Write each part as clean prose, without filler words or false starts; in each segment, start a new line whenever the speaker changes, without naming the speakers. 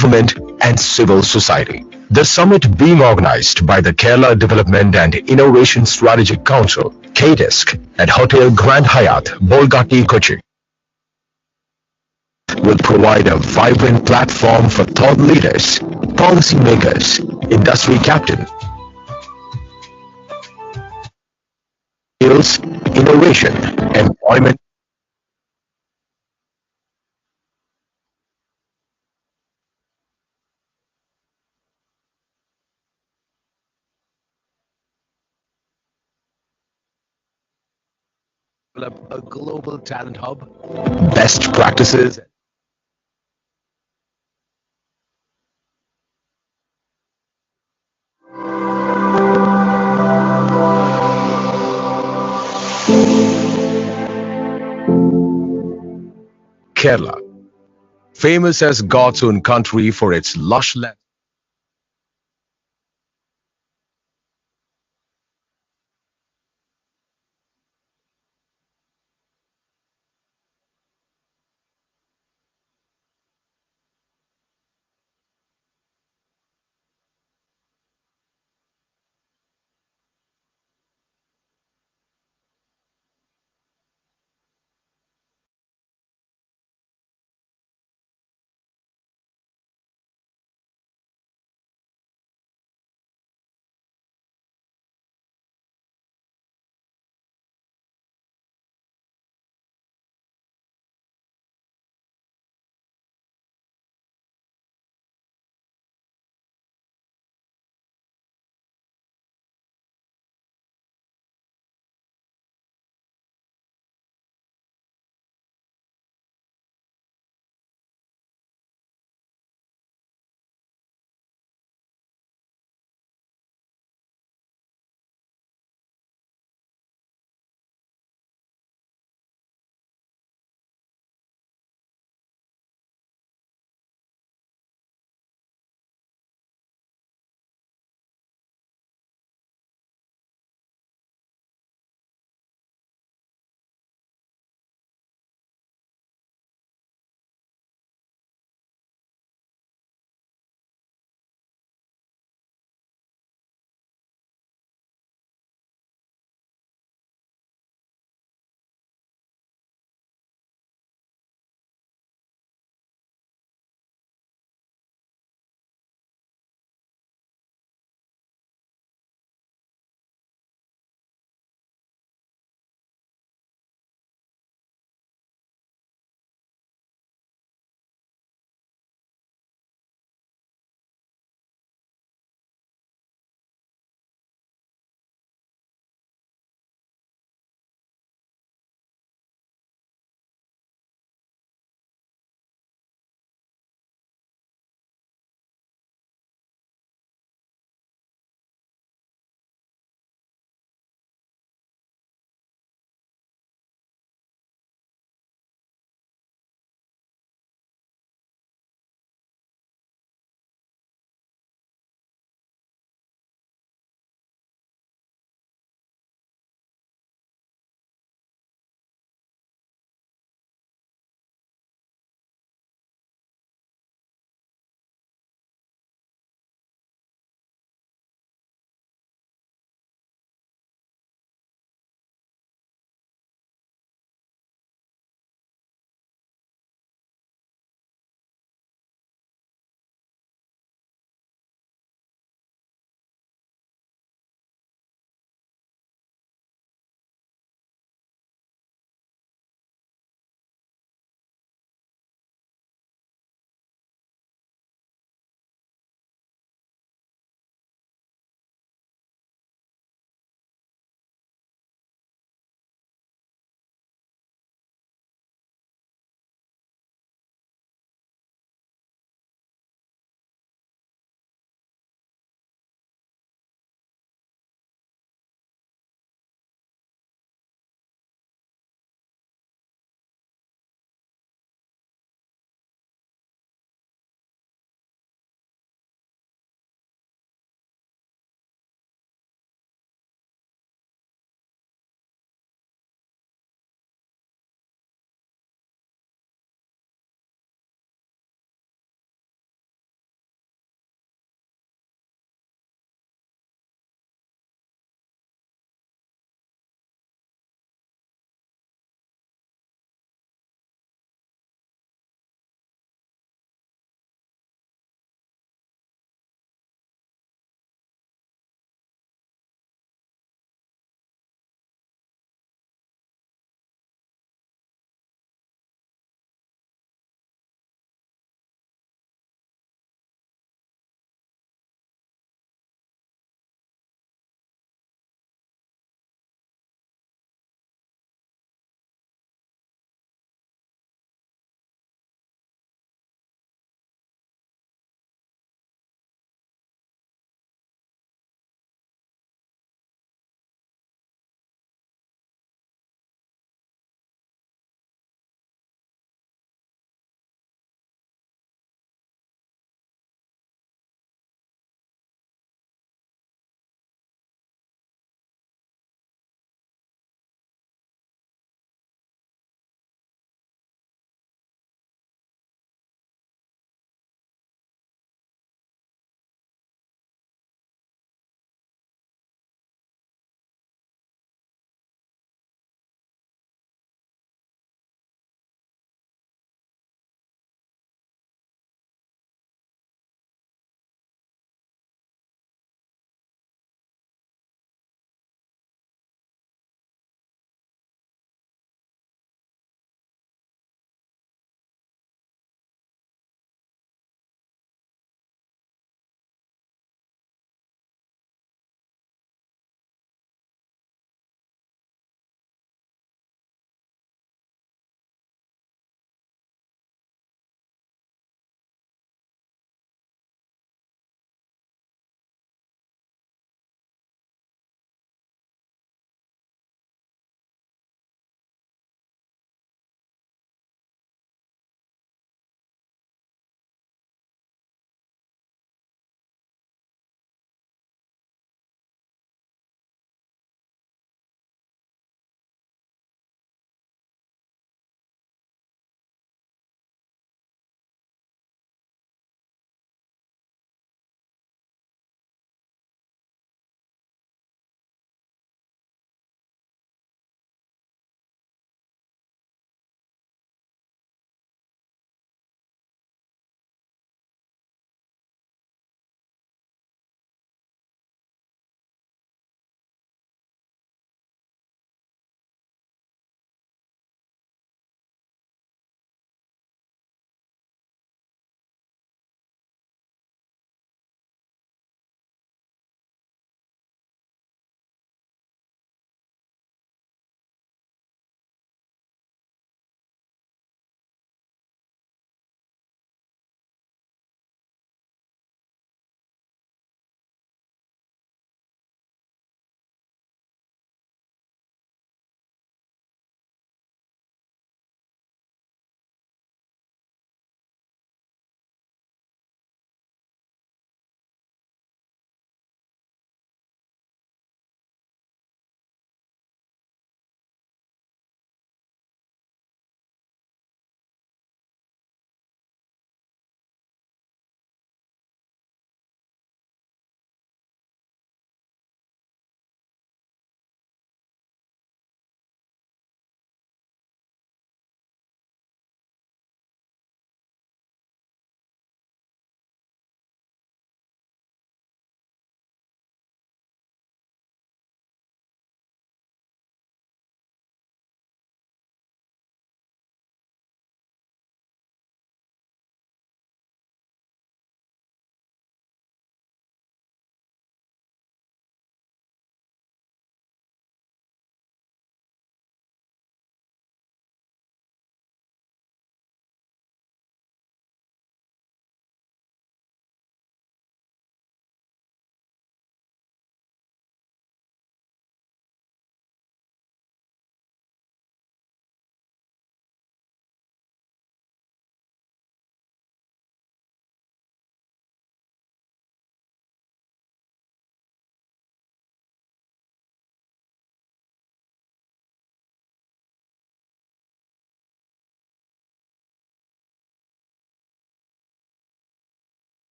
government, and civil society. The summit being organized by the Kerala Development and Innovation Strategic Council, KDISC, at Hotel Grand Hyatt, Bolgatti, Kochi, will provide a vibrant platform for thought leaders, policymakers, industry captains, skills, innovation, employment, develop a global talent hub, best practices. Kerala, famous as God's own country for its lush land.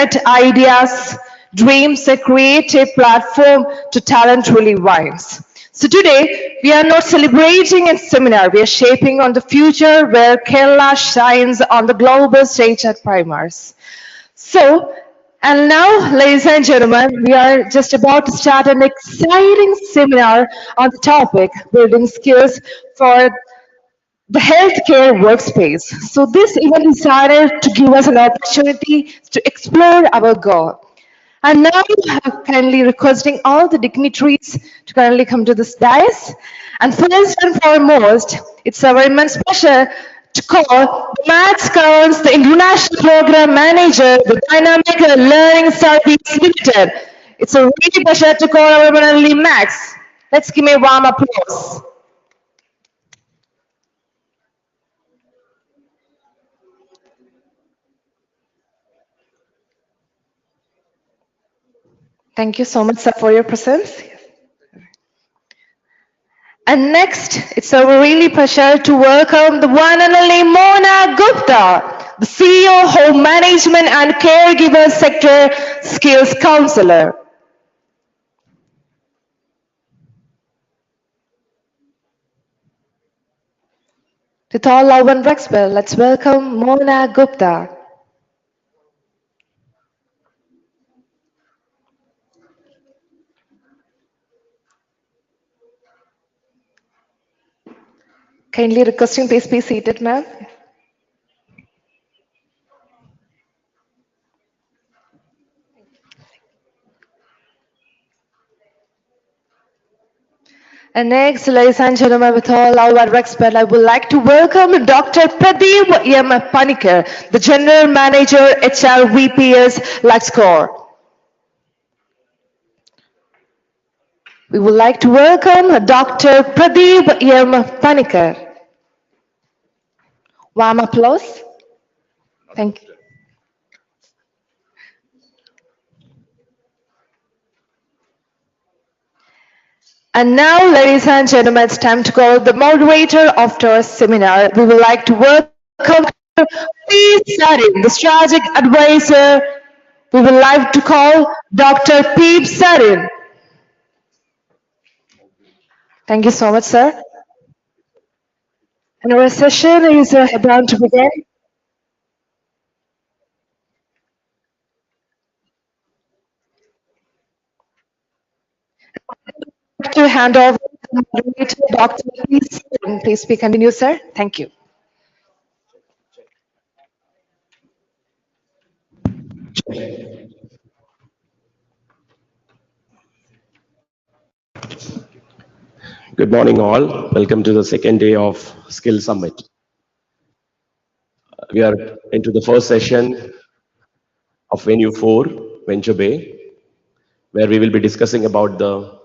connect ideas, dreams, a creative platform to talent really wines. So today, we are not celebrating a seminar, we are shaping on the future where Kerala shines on the global stage at Primars. So, and now, ladies and gentlemen, we are just about to start an exciting seminar on the topic building skills for the healthcare workspace. So this event is designed to give us an opportunity to explore our goal. And now I'm kindly requesting all the dignitaries to kindly come to this dais. And first and foremost, it's our immense pleasure to call Max Counts, the International Program Manager, the Dynamic Learning Service Limited. It's a really pleasure to call our one and only Max. Let's give him a warm applause. Thank you so much, sir, for your presence. And next, it's a really pleasure to welcome the one and only Mona Gupta, the CEO, Home Management and Caregiver Sector Skills Counselor. With all love and respect, let's welcome Mona Gupta. Kindly requesting, please be seated, ma'am. And next, ladies and gentlemen, with all our respect, I would like to welcome Dr. Pradeep M. Panikar, the General Manager, HR VPS, Luxcore. We would like to welcome Dr. Pradeep M. Panikar. Warm applause. Thank you. And now, ladies and gentlemen, it's time to call the moderator of our seminar. We would like to welcome P. Sarin, the strategic advisor. We would like to call Dr. P. Sarin. Thank you so much, sir. And our session is about to begin. To hand over to the moderator, Dr. P. Sarin. Please be continue, sir. Thank you.
Good morning, all. Welcome to the second day of Skill Summit. We are into the first session of Venue 4, Venture Bay, where we will be discussing about the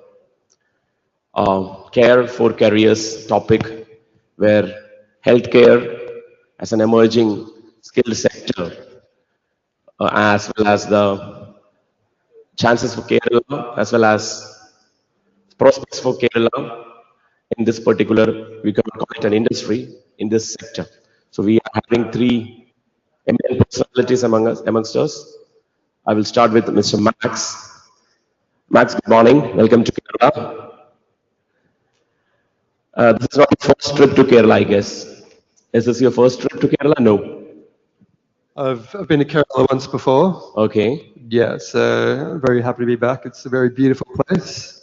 care for careers topic, where healthcare as an emerging skill sector, as well as the chances for Kerala, as well as prospects for Kerala in this particular, we can call it an industry in this sector. So we are having three eminent personalities amongst us. I will start with Mr. Max. Max, good morning. Welcome to Kerala. This is not your first trip to Kerala, I guess. Is this your first trip to Kerala? No.
I've been to Kerala once before.
Okay.
Yeah, so I'm very happy to be back. It's a very beautiful place.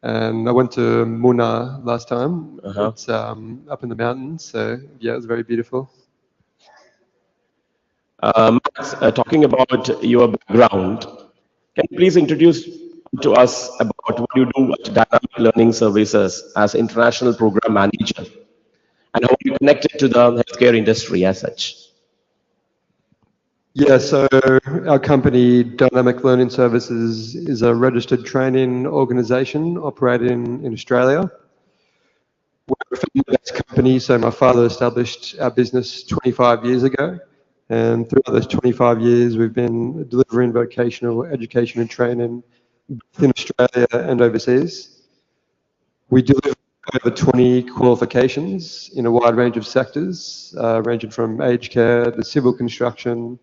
And I went to Muna last time. It's up in the mountains, so yeah, it's very beautiful.
Max, talking about your background, can you please introduce to us about what you do at Dynamic Learning Services as International Program Manager and how you connected to the healthcare industry as such?
Yeah, so our company, Dynamic Learning Services, is a registered training organisation operating in Australia. We're a family-based company, so my father established our business 25 years ago. And throughout those 25 years, we've been delivering vocational education and training both in Australia and overseas. We deliver over 20 qualifications in a wide range of sectors, ranging from aged care to civil construction,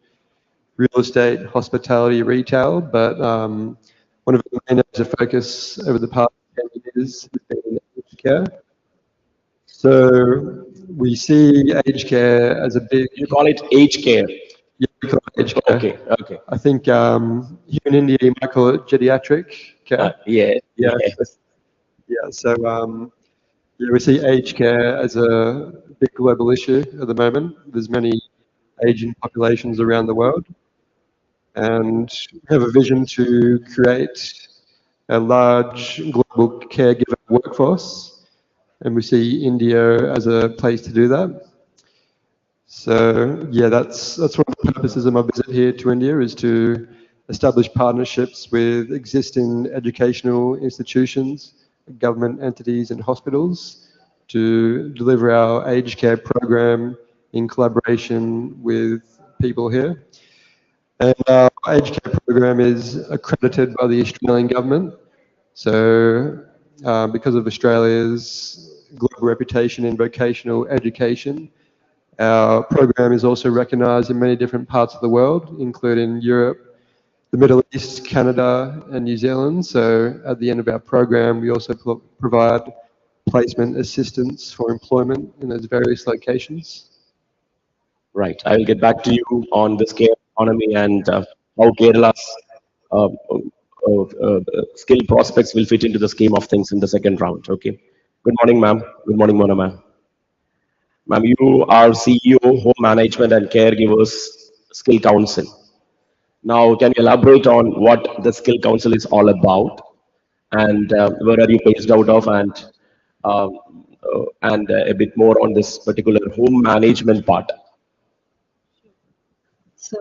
real estate, hospitality, retail, but one of the main areas of focus over the past 10 years has been in aged care. So we see aged care as a big,
You call it age care.
yeah, we call it aged care.
Okay, okay.
I think here in India you might call it geriatric care.
Yes,
Yeah,
yes.
yeah. So yeah, we see aged care as a big global issue at the moment. There's many aging populations around the world, and we have a vision to create a large global caregiver workforce, and we see India as a place to do that. So yeah, that's one of the purposes of my visit here to India is to establish partnerships with existing educational institutions, government entities, and hospitals to deliver our aged care program in collaboration with people here. And our aged care program is accredited by the Australian government. So, because of Australia's global reputation in vocational education, our program is also recognised in many different parts of the world, including Europe, the Middle East, Canada, and New Zealand. So, at the end of our program, we also provide placement assistance for employment in those various locations.
Right. I will get back to you on this care economy and how Kerala's skill prospects will fit into the scheme of things in the second round. Okay. Good morning, ma'am. Good morning, Mona, ma'am. Ma'am, you are CEO, Home Management and Caregivers Skill Council. Now, can you elaborate on what the Skill Council is all about and where are you based out of um, and a bit more on this particular home management part?
So,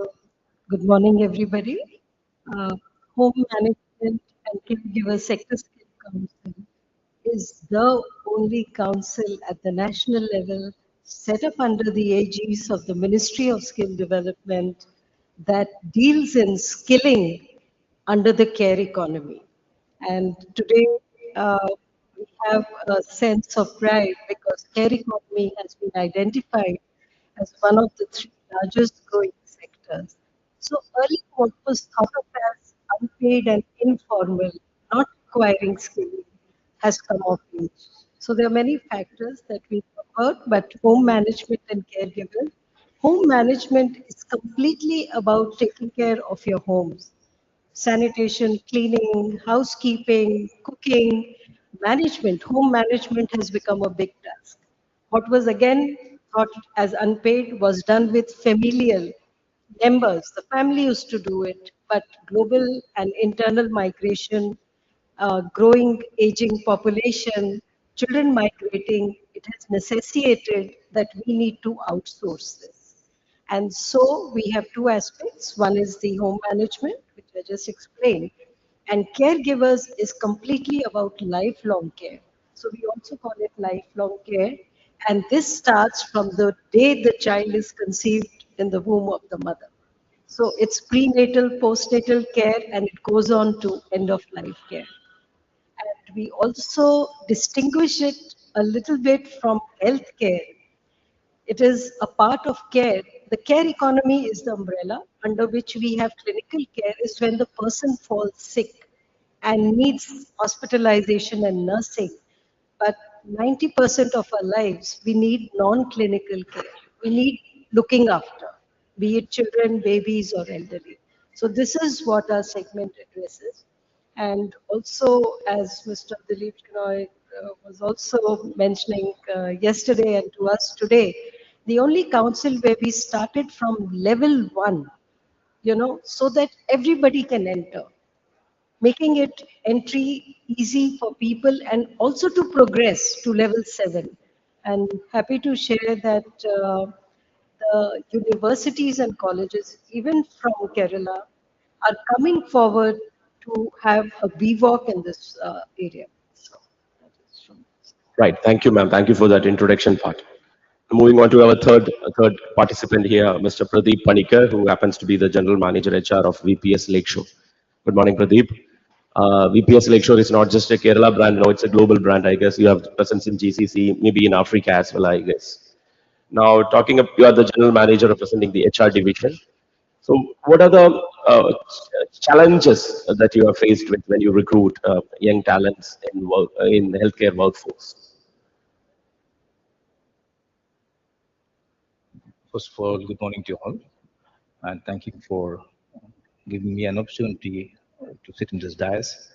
good morning, everybody. Uh, Home Management and Caregiver Sector Skill Council is the only council at the national level set up under the aegis of the Ministry of Skill Development that deals in skilling under the care economy. And today, we have a sense of pride because care economy has been identified as one of the three largest growing sectors. So earlier, what was thought of as unpaid and informal, not requiring skilling, has come of age. So there are many factors that we covered, but home management and caregivers. Home management is completely about taking care of your homes. Sanitation, cleaning, housekeeping, cooking, management, home management has become a big task. What was again thought as unpaid was done with familial members. The family used to do it, but global and internal migration, growing aging population, children migrating, it has necessitated that we need to outsource this. And so we have two aspects. One is the home management, which I just explained, and caregivers is completely about lifelong care. So we also call it lifelong care. And this starts from the day the child is conceived in the womb of the mother. So it's prenatal, postnatal care, and it goes on to end of life care. And we also distinguish it a little bit from healthcare. It is a part of care. The care economy is the umbrella under which we have clinical care is when the person falls sick and needs hospitalization and nursing. But 90% of our lives, we need non-clinical care. We need looking after, be it children, babies, or elderly. So this is what our segment addresses. And also, as Mr. Dilip Shenoy was also mentioning yesterday and to us today, the only council where we started from level one, so that everybody can enter, making it entry easy for people and also to progress to level 7. And happy to share that the universities and colleges, even from Kerala, are coming forward to have a BVOC in this area. So that is from
Right. Thank you, ma'am. Thank you for that introduction part. Moving on to our third participant here, Mr. Pradeep Panikar, who happens to be the General Manager HR of VPS Lakeshore. Good morning, Pradeep. VPS Lakeshore is not just a Kerala brand, no, it's a global brand, I guess. You have presence in GCC, maybe in Africa as well, I guess. Now, you are the General Manager representing the HR division. So, what are the challenges that you are faced with when you recruit young talents in the healthcare workforce?
First of all, good morning to you all, and thank you for giving me an opportunity to sit in this dais.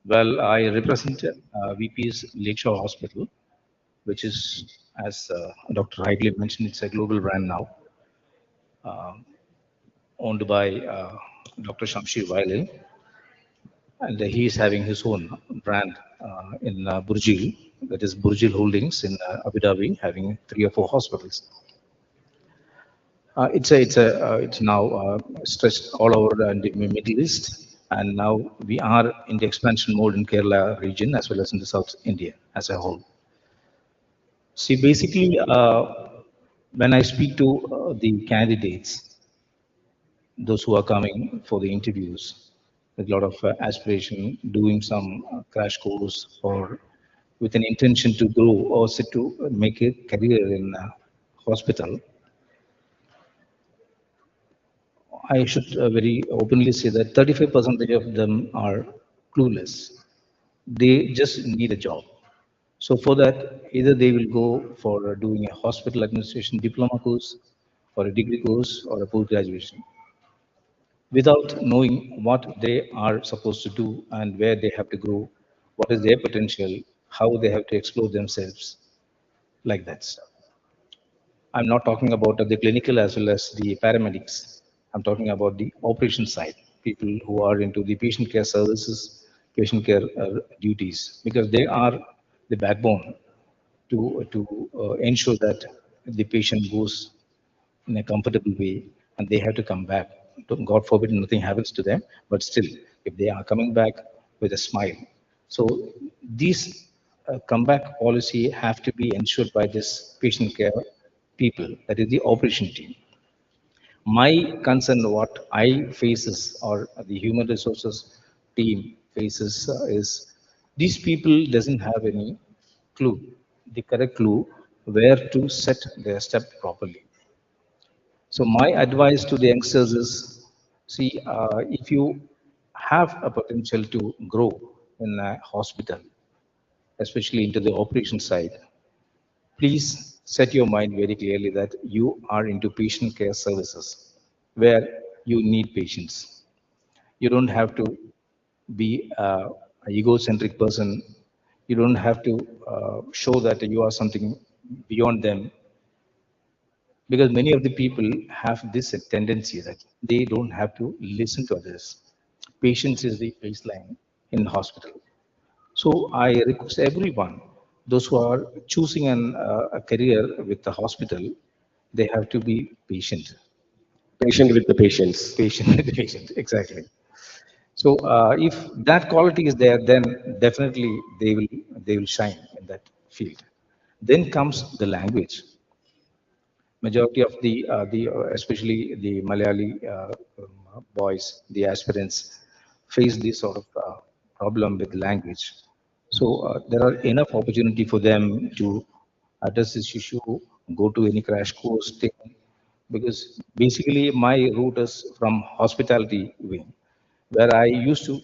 Well, I represent VP's Lakeshore Hospital, which is, as Dr. Haigley mentioned, it's a global brand now, owned by Dr. Shamshir Waile, and he is having his own brand in Burjil, that is Burjil Holdings in Abu Dhabi, having 3 or 4 hospitals. It's now stretched all over the Middle East, and now we are in the expansion mode in Kerala region as well as in the South India as a whole. See, basically, when I speak to the candidates, those who are coming for the interviews with a lot of aspiration, doing some crash course or with an intention to grow or to make a career in hospital, I should very openly say that 35% of them are clueless. They just need a job. So for that, either they will go for doing a hospital administration diploma course or a degree course or a post graduation without knowing what they are supposed to do and where they have to grow, what is their potential, how they have to explore themselves, like that stuff. I'm not talking about the clinical as well as the paramedics. I'm talking about the operation side, people who are into the patient care services, patient care duties, because they are the backbone to ensure that the patient goes in a comfortable way and they have to come back. God forbid nothing happens to them, but still, if they are coming back with a smile. So these comeback policy have to be ensured by this patient care people, that is the operation team. My concern, what I faces or the human resources team faces is these people doesn't have any clue, the correct clue where to set their step properly. So my advice to the youngsters is, see, if you have a potential to grow in a hospital, especially into the operation side, please set your mind very clearly that you are into patient care services where you need patients. You don't have to be an egocentric person. You don't have to show that you are something beyond them, because many of the people have this tendency that they don't have to listen to others. Patience is the baseline in hospital. So I request everyone, those who are choosing a career with the hospital, they have to be patient.
Patient with the patients.
Patient with the patient, exactly. So if that quality is there, then definitely they will shine in that field. Then comes the language. Majority of the especially the Malayali boys, the aspirants, face this sort of problem with language. So there are enough opportunity for them to address this issue, go to any crash course thing, because basically my route is from hospitality wing, where I used to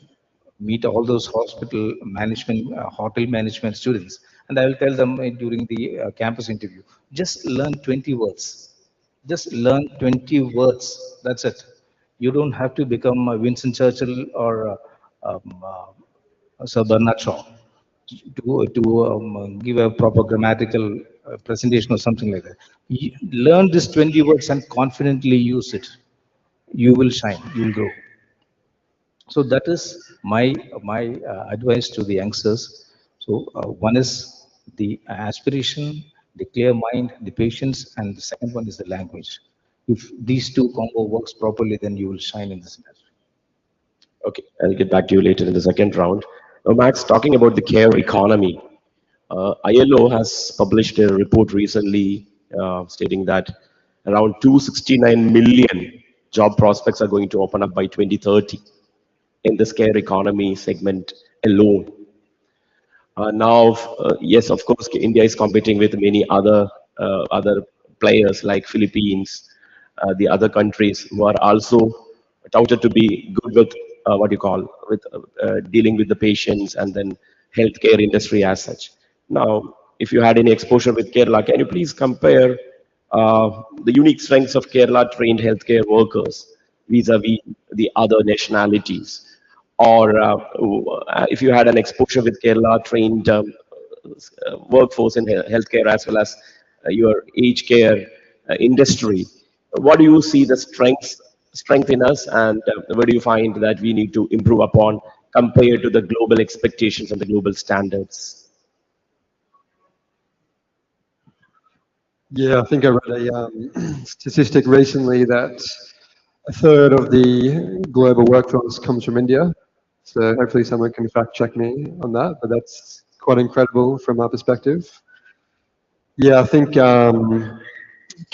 meet all those hotel management students, and I will tell them during the campus interview, just learn 20 words. Just learn 20 words. That's it. You don't have to become a Winston Churchill or Sir Bernard Shaw to give a proper grammatical presentation or something like that. Learn these 20 words and confidently use it. You will shine. You will grow. So that is my advice to the youngsters. So one is the aspiration, the clear mind, the patience, and the second one is the language. If these two combo works properly, then you will shine in this industry.
Okay, I'll get back to you later in the second round. Now, Max, talking about the care economy, ILO has published a report recently stating that around 269 million job prospects are going to open up by 2030 in this care economy segment alone. Now, yes, of course, India is competing with many other players like Philippines, the other countries who are also touted to be good with what you call with dealing with the patients and then healthcare industry as such. Now, if you had any exposure with Kerala, can you please compare the unique strengths of Kerala trained healthcare workers vis-a-vis the other nationalities? Or if you had an exposure with Kerala trained workforce in healthcare as well as your aged care industry, what do you see the strength in us, and where do you find that we need to improve upon compared to the global expectations and the global standards?
Yeah, I think I read a statistic recently that a third of the global workforce comes from India. So hopefully someone can fact check me on that, but that's quite incredible from our perspective. Yeah, I think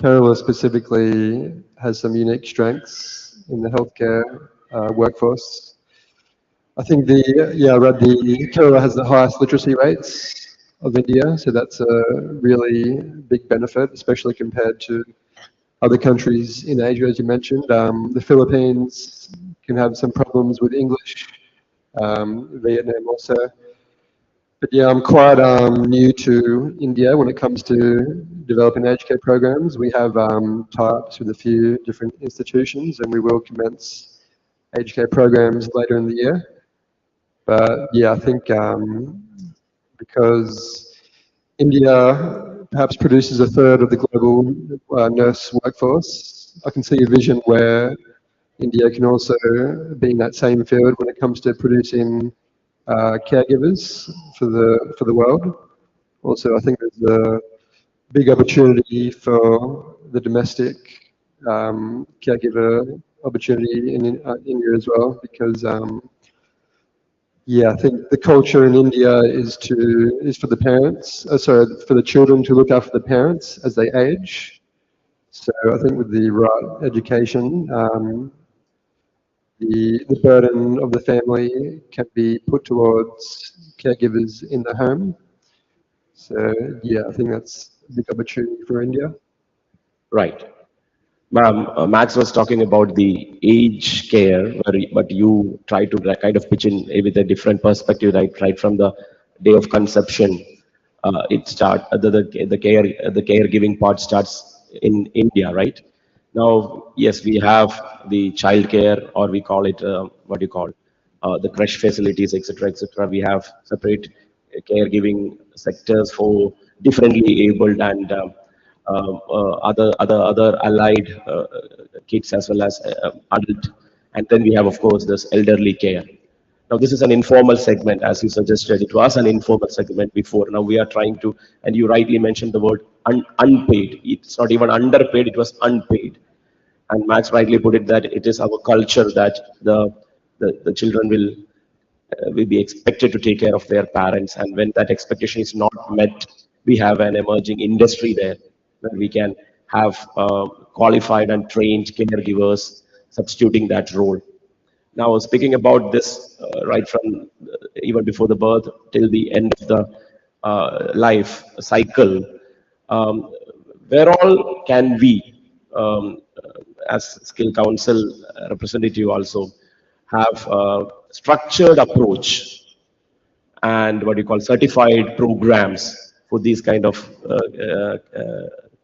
Kerala specifically has some unique strengths in the healthcare workforce. I think I read the Kerala has the highest literacy rates of India, so that's a really big benefit, especially compared to other countries in Asia, as you mentioned. The Philippines can have some problems with English, Vietnam also. But yeah, I'm quite new to India when it comes to developing aged care programs. We have tie-ups with a few different institutions, and we will commence aged care programs later in the year. But yeah, I think because India perhaps produces a third of the global nurse workforce, I can see a vision where India can also be in that same field when it comes to producing caregivers for the world. Also, I think there's a big opportunity for the domestic caregiver opportunity in India as well, because yeah, I think the culture in India is for the parents, sorry, for the children to look after the parents as they age. So I think with the right education, the burden of the family can be put towards caregivers in the home. So yeah, I think that's a big opportunity for India.
Right. Max was talking about the age care, but you try to kind of pitch in with a different perspective, right from the day of conception. The caregiving part starts in India, right? Now, yes, we have the child care, or we call it what do you call the crash facilities, etc., etc. We have separate caregiving sectors for differently abled and other allied kids as well as adult, and then we have of course this elderly care. Now this is an informal segment, as you suggested. It was an informal segment before. Now we are trying to, and you rightly mentioned the word unpaid. It's not even underpaid; it was unpaid. And Max rightly put it that it is our culture that the children will be expected to take care of their parents, and when that expectation is not met, we have an emerging industry there where we can have qualified and trained caregivers substituting that role. Now, speaking about this, right from even before the birth till the end of the life cycle, um, where all can we, as skill council representative, also have a structured approach and what you call certified programs for these kind of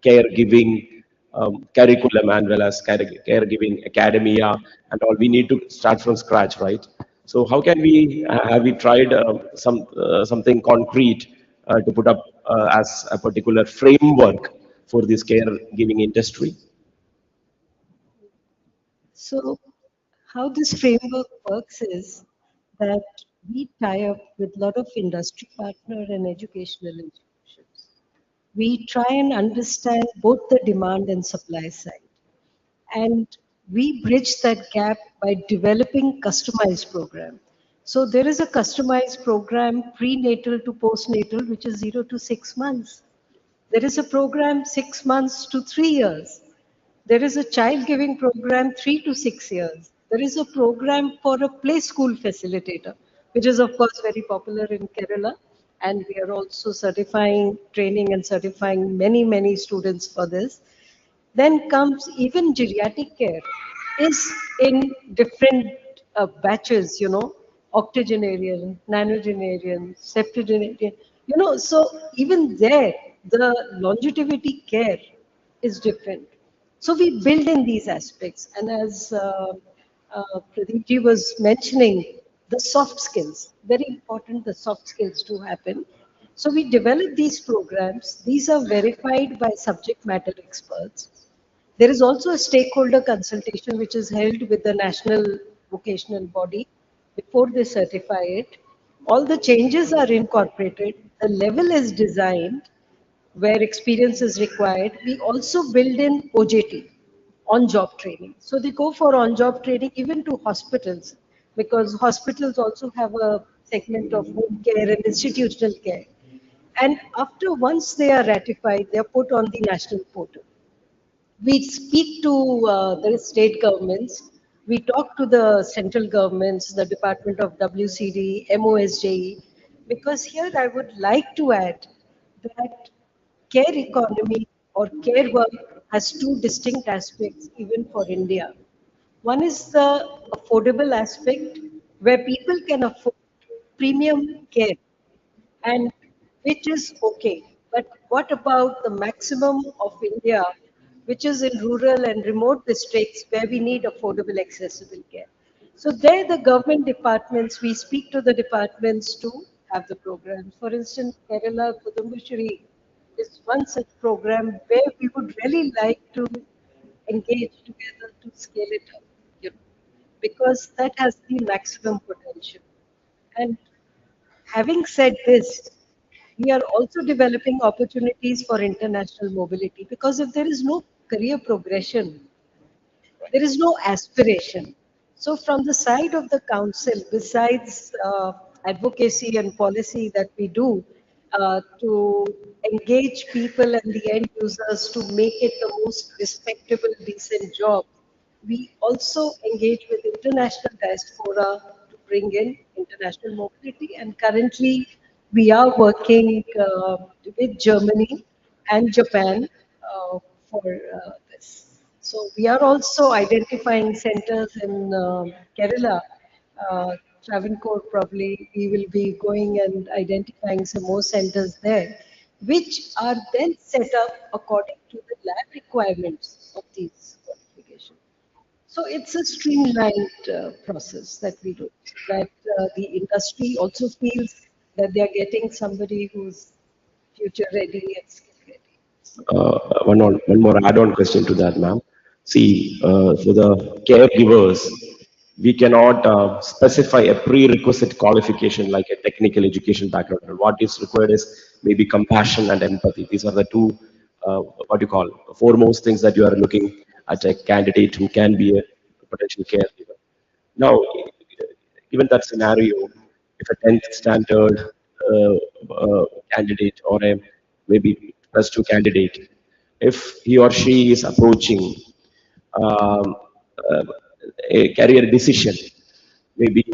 caregiving curriculum, and well as caregiving academia and all. We need to start from scratch, right? So how can we have we tried something concrete to put up as a particular framework for this caregiving industry?
So, how this framework works is that we tie up with a lot of industry partner and educational institutions. We try and understand both the demand and supply side. And we bridge that gap by developing customized program. So there is a customized program prenatal to postnatal, which is 0 to 6 months. There is a program 6 months to 3 years. There is a child giving program 3 to 6 years. There is a program for a play school facilitator, which is of course very popular in Kerala. And we are also certifying, training and certifying many, many students for this. Then comes even geriatric care is in different batches, octogenarian, nanogenarian, septuagenarian, so even there, the longevity care is different. So we build in these aspects. And as Pradeep ji was mentioning, the soft skills, very important, the soft skills to happen. So we develop these programs. These are verified by subject matter experts. There is also a stakeholder consultation which is held with the national vocational body before they certify it. All the changes are incorporated. The level is designed where experience is required. We also build in OJT, on-job training. So they go for on-job training even to hospitals because hospitals also have a segment of home care and institutional care. And after once they are ratified, they are put on the national portal. We speak to the state governments, we talk to the central governments, the Department of WCD, MOSJE, because here I would like to add that care economy or care work has two distinct aspects even for India. One is the affordable aspect where people can afford premium care and which is okay. But what about the maximum of India, which is in rural and remote districts where we need affordable, accessible care? So there, the government departments, we speak to the departments to have the programs. For instance, Kerala Kudumbushri is one such program where we would really like to engage together to scale it up, you know, because that has the maximum potential. And having said this, we are also developing opportunities for international mobility because if there is no career progression, there is no aspiration. So, from the side of the council, besides advocacy and policy that we do to engage people and the end users to make it the most respectable, decent job, we also engage with international diaspora to bring in international mobility. And currently, we are working with Germany and Japan for this. So we are also identifying centers in Kerala. Travancore probably we will be going and identifying some more centers there, which are then set up according to the lab requirements of these qualifications. So it's a streamlined process that we do, so that the industry also feels that they are getting somebody who's future ready and skill ready.
One more add-on question to that, ma'am. See, for the caregivers, we cannot specify a prerequisite qualification like a technical education background. What is required is maybe compassion and empathy. These are the two, what you call, foremost things that you are looking at a candidate who can be a potential caregiver. Now, given that scenario, if a 10th standard candidate or a maybe plus two candidate, if he or she is approaching um, uh, a career decision, maybe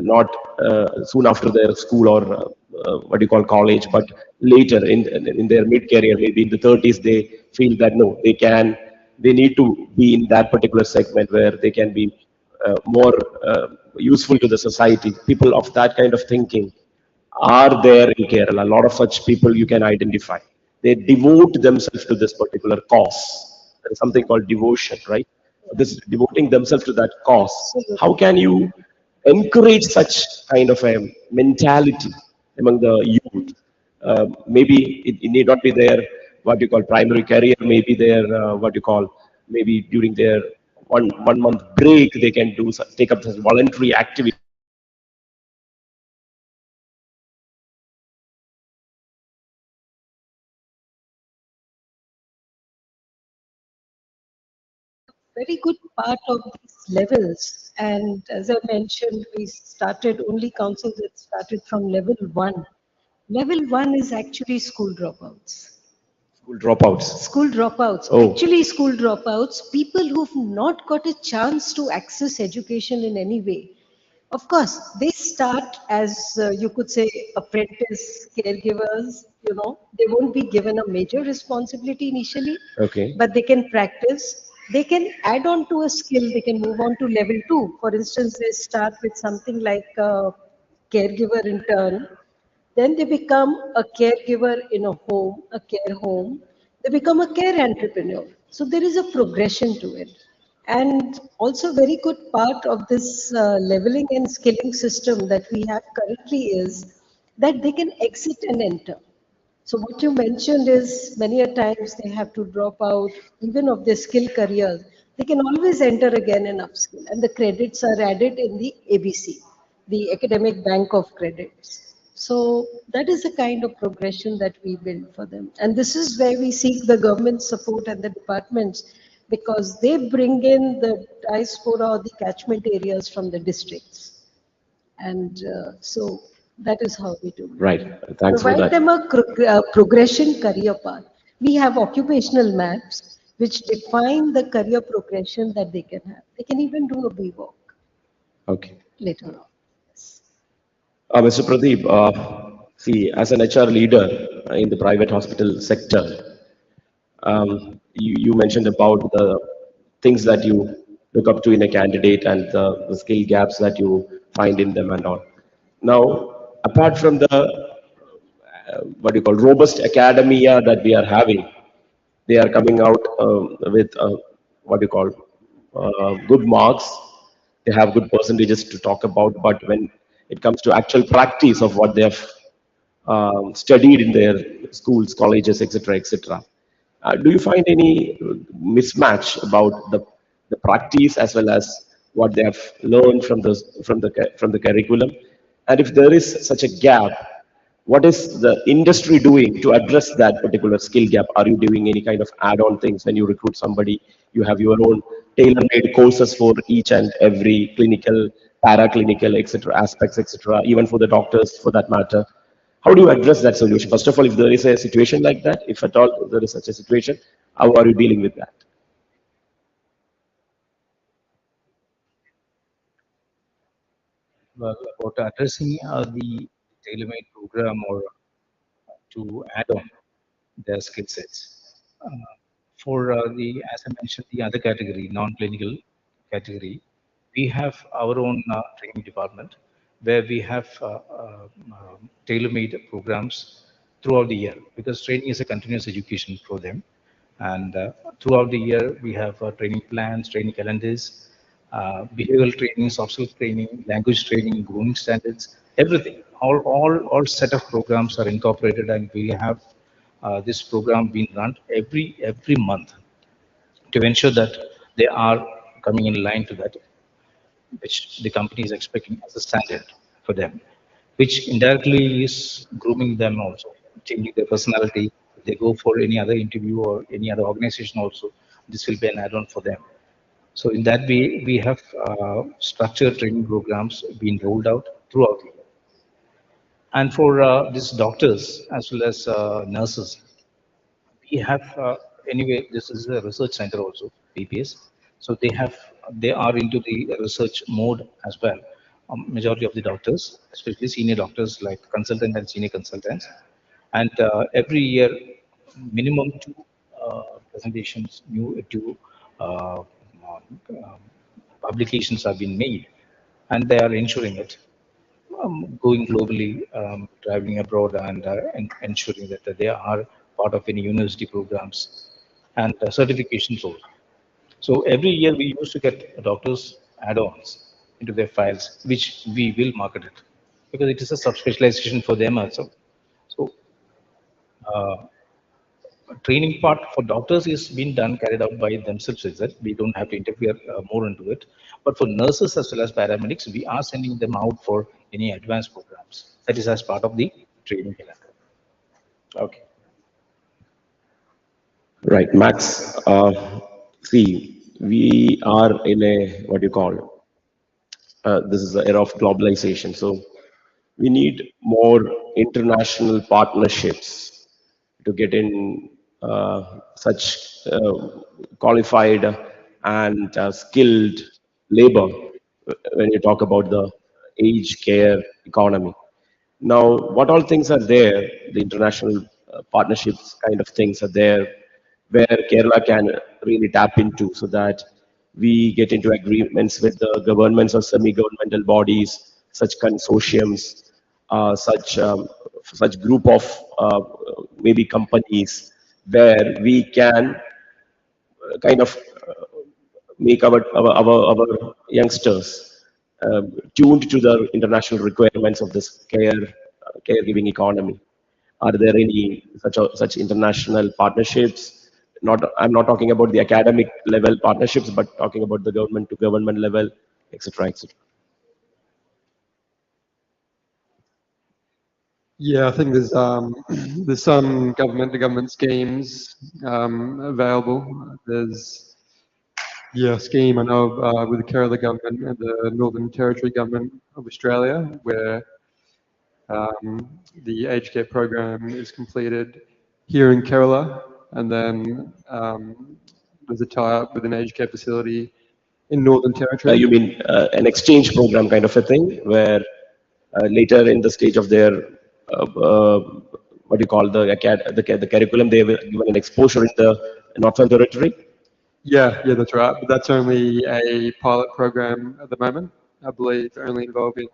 not soon after their school or what you call college, but later in their mid career, maybe in the 30s, they feel that no, they need to be in that particular segment where they can be more useful to the society. People of that kind of thinking are there in Kerala. A lot of such people you can identify. They devote themselves to this particular cause. There is something called devotion, right? This devoting themselves to that cause. How
Absolutely.
can you encourage such kind of a mentality among the youth? Maybe it need not be their what you call primary career. Maybe their what you call maybe during their one month break they can do take up this voluntary activity.
Very good part of these levels. And as I mentioned, we started only councils that started from level one. Level one is actually school dropouts.
School dropouts.
School dropouts,
Oh,
actually, school dropouts, people who've not got a chance to access education in any way. Of course, they start as you could say apprentice caregivers, they won't be given a major responsibility initially,
Okay.
but they can practice. They can add on to a skill, they can move on to level two. For instance, they start with something like caregiver intern, then they become a caregiver in a home, a care home. They become a care entrepreneur. So there is a progression to it. And also, very good part of this leveling and skilling system that we have currently is that they can exit and enter. So what you mentioned is many a times they have to drop out even of their skill careers. They can always enter again and upskill, and the credits are added in the ABC, the Academic Bank of Credits. So that is the kind of progression that we build for them, and this is where we seek the government support and the departments because they bring in the diaspora or the catchment areas from the districts, and so that is how we do it.
Right. Thanks for
Provide
that.
them a progression career path. We have occupational maps which define the career progression that they can have. They can even do a BWalk
Okay.
later on.
Mr. Pradeep, see, as an HR leader in the private hospital sector, you mentioned about the things that you look up to in a candidate and the skill gaps that you find in them and all. Now, apart from the what do you call robust academia that we are having, they are coming out with what do you call good marks. They have good percentages to talk about, but when it comes to actual practice of what they have studied in their schools, colleges, etc., etc. Do you find any mismatch about the practice as well as what they have learned from the curriculum? And if there is such a gap, what is the industry doing to address that particular skill gap? Are you doing any kind of add-on things when you recruit somebody? You have your own tailor-made courses for each and every clinical, paraclinical, etc. aspects, etc. Even for the doctors, for that matter. How do you address that solution? First of all, if there is a situation like that, if at all there is such a situation, how are you dealing with that?
Well, about addressing the tailor-made program or to add on their skill sets. Uh, for as I mentioned, the other category, non-clinical category, we have our own training department where we have tailor-made programs throughout the year because training is a continuous education for them. And throughout the year, we have training plans, training calendars, behavioral training, soft skill training, language training, grooming standards, everything. All set of programs are incorporated, and we have this program being run every month to ensure that they are coming in line to that which the company is expecting as a standard for them, which indirectly is grooming them also, changing their personality. If they go for any other interview or any other organization also, this will be an add-on for them. So in that way, we have structured training programs being rolled out throughout the year. And for these doctors as well as nurses, we have anyway this is a research center also BPS, so they are into the research mode as well. Majority of the doctors, especially senior doctors like consultant and senior consultants, and every year minimum two presentations, two uh, um, publications have been made, and they are ensuring it, going globally, traveling abroad, and ensuring that they are part of any university programs and certifications also. So every year we used to get doctors add-ons into their files, which we will market it because it is a subspecialization for them also. So uh, training part for doctors is being done carried out by themselves itself. We don't have to interfere more into it. But for nurses as well as paramedics, we are sending them out for any advanced programs. That is as part of the training calendar.
Okay. Right, Max. See, we are in a what do you call? This is the era of globalization. So we need more international partnerships to get in such qualified and skilled labor when you talk about the aged care economy. Now, what all things are there? The international partnerships kind of things are there where Kerala can really tap into so that we get into agreements with the governments or semi-governmental bodies, such consortiums, such group of maybe companies where we can kind of make our youngsters tuned to the international requirements of this caregiving economy. Are there any such international partnerships? Not, I'm not talking about the academic level partnerships, but talking about the government to government level, etc., etc.
Yeah, I think there's there's some government to government schemes available. There's a scheme I know of with the Kerala government and the Northern Territory government of Australia, where the aged care program is completed here in Kerala, and then there's a tie-up with an aged care facility in Northern Territory.
You mean an exchange program kind of a thing, where later in the stage of their what do you call the curriculum, they were given an exposure in the Northern Territory?
Yeah, that's right. But that's only a pilot program at the moment. I believe only involving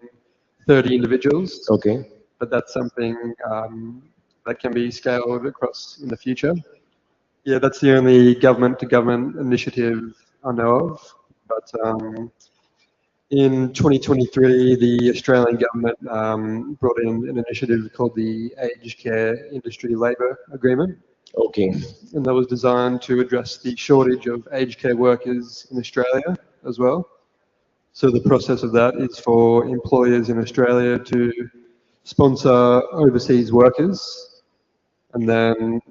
30 individuals.
Okay.
But that's something that can be scaled across in the future. Yeah, that's the only government-to-government initiative I know of. But in 2023, the Australian government brought in an initiative called the Aged Care Industry Labour Agreement.
Okay.
And that was designed to address the shortage of aged care workers in Australia as well. So the process of that is for employers in Australia to sponsor overseas workers, and then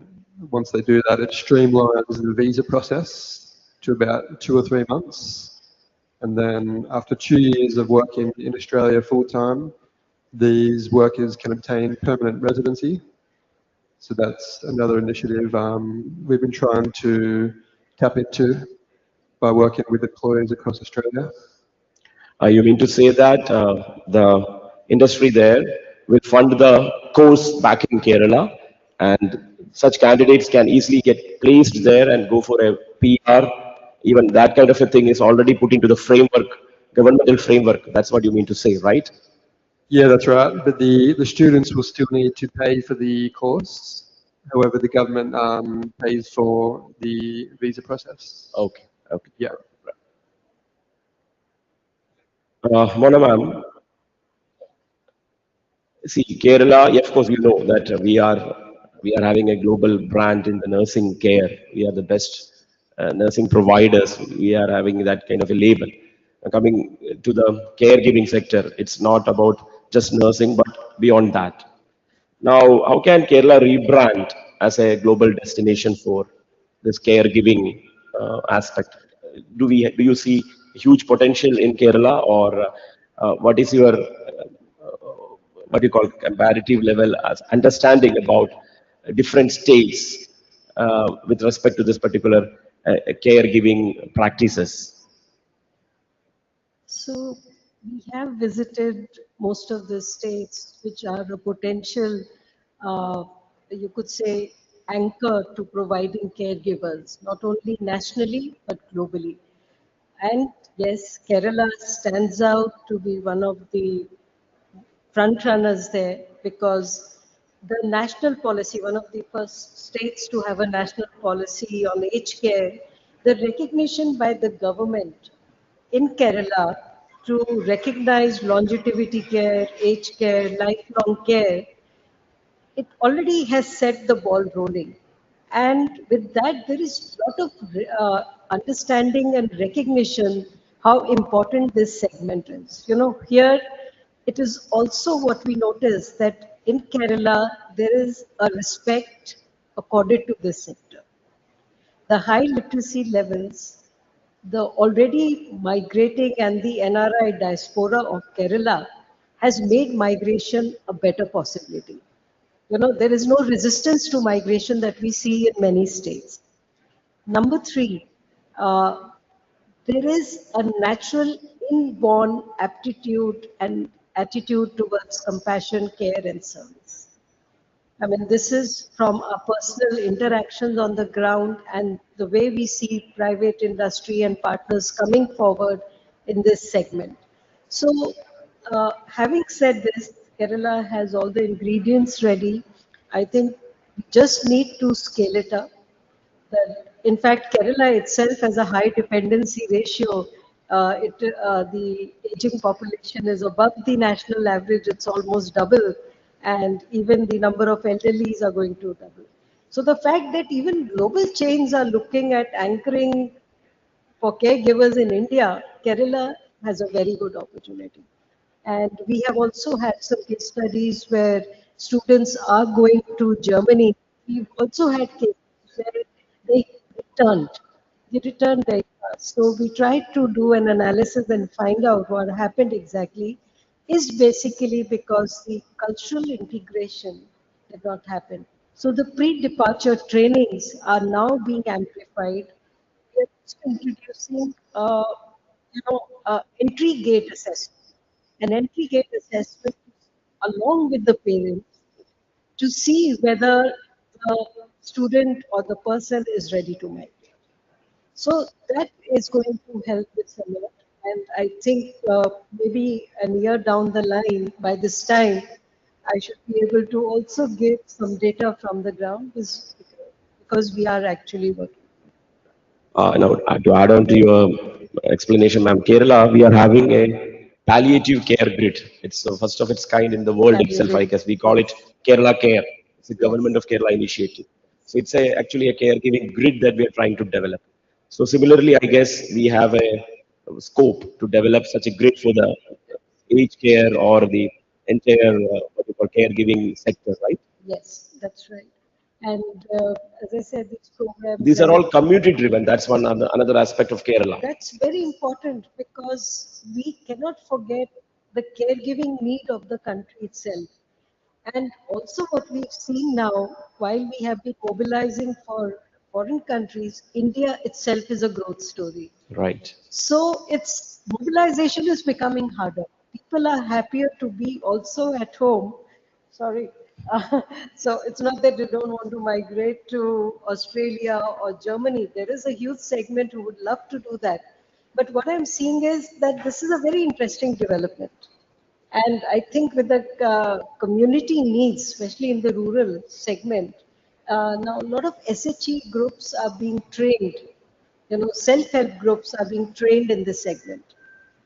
once they do that, it streamlines the visa process to about 2 or 3 months. And then after 2 years of working in Australia full time, these workers can obtain permanent residency. So that's another initiative we've been trying to tap into by working with employers across Australia.
You mean to say that the industry there will fund the course back in Kerala, and such candidates can easily get placed there and go for a PR? Even that kind of a thing is already put into the framework, governmental framework. That's what you mean to say, right?
Yeah, that's right. But the students will still need to pay for the course. However, the government pays for the visa process.
Okay. Okay.
Yeah.
Mona ma'am, see, Kerala, yeah, of course, you know that we are having a global brand in the nursing care. We are the best nursing providers. We are having that kind of a label. Coming to the caregiving sector, it's not about just nursing, but beyond that. Now, how can Kerala rebrand as a global destination for this caregiving aspect? Do you see huge potential in Kerala, or what is your what you call comparative level as understanding about different states with respect to this particular caregiving practices?
So we have visited most of the states which are a potential, uh, you could say, anchor to providing caregivers, not only nationally but globally. And yes, Kerala stands out to be one of the front runners there because the national policy, one of the first states to have a national policy on aged care, the recognition by the government in Kerala to recognize longevity care, aged care, lifelong care, it already has set the ball rolling. And with that, there is a lot of understanding and recognition how important this segment is. You know, here it is also what we notice that in Kerala, there is a respect accorded to this sector. The high literacy levels, the already migrating and the NRI diaspora of Kerala has made migration a better possibility. You know, there is no resistance to migration that we see in many states. Number three, uh, there is a natural inborn aptitude and attitude towards compassion, care, and service. I mean, this is from our personal interactions on the ground and the way we see private industry and partners coming forward in this segment. So, having said this, Kerala has all the ingredients ready. I think we just need to scale it up that in fact Kerala itself has a high dependency ratio. The aging population is above the national average. It's almost double, and even the number of elderlies are going to double. So the fact that even global chains are looking at anchoring for caregivers in India, Kerala has a very good opportunity. And we have also had some case studies where students are going to Germany. We've also had cases where they returned. They returned very fast. So we tried to do an analysis and find out what happened exactly is basically because the cultural integration did not happen. So the pre-departure trainings are now being amplified. We are also introducing, entry gate assessment. An entry gate assessment along with the parents to see whether the student or the person is ready to migrate. So that is going to help this a lot. And I think maybe a year down the line, by this time, I should be able to also give some data from the ground because we are actually working.
Now, to add on to your explanation, ma'am, Kerala, we are having a palliative care grid. It's the first of its kind in the world itself, I
Palliative.
guess. We call it
Yes.
Kerala Care. It's a government
Yes.
of Kerala initiative. So it's actually a caregiving grid that we are trying to develop. So similarly, I guess we have a scope to develop such a grid for the aged care or the entire what you call caregiving sector, right?
Yes, that's right. And as I said, these programs
These are
and
all community driven. That's one another aspect of Kerala.
that's very important because we cannot forget the caregiving need of the country itself. And also, what we've seen now, while we have been mobilizing for foreign countries, India itself is a growth story.
Right.
So its mobilization is becoming harder. People are happier to be also at home. Sorry. So it's not that they don't want to migrate to Australia or Germany. There is a huge segment who would love to do that. But what I'm seeing is that this is a very interesting development. And I think with the community needs, especially in the rural segment, now a lot of SHE groups are being trained. Self-help groups are being trained in this segment.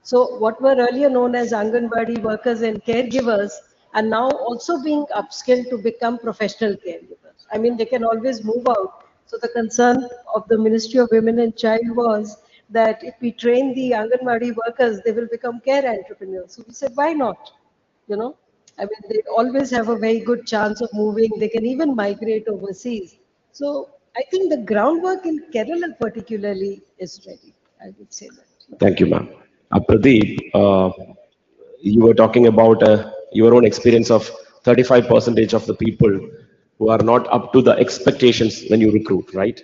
So what were earlier known as Anganwadi workers and caregivers are now also being upskilled to become professional caregivers. I mean, they can always move out. So the concern of the Ministry of Women and Child was that if we train the Anganwadi workers, they will become care entrepreneurs. So we said, why not? You know, I mean, they always have a very good chance of moving. They can even migrate overseas. So I think the groundwork in Kerala particularly is ready. I would say that.
Thank you, ma'am. Pradeep, you were talking about your own experience of 35 percentage of the people who are not up to the expectations when you recruit, right?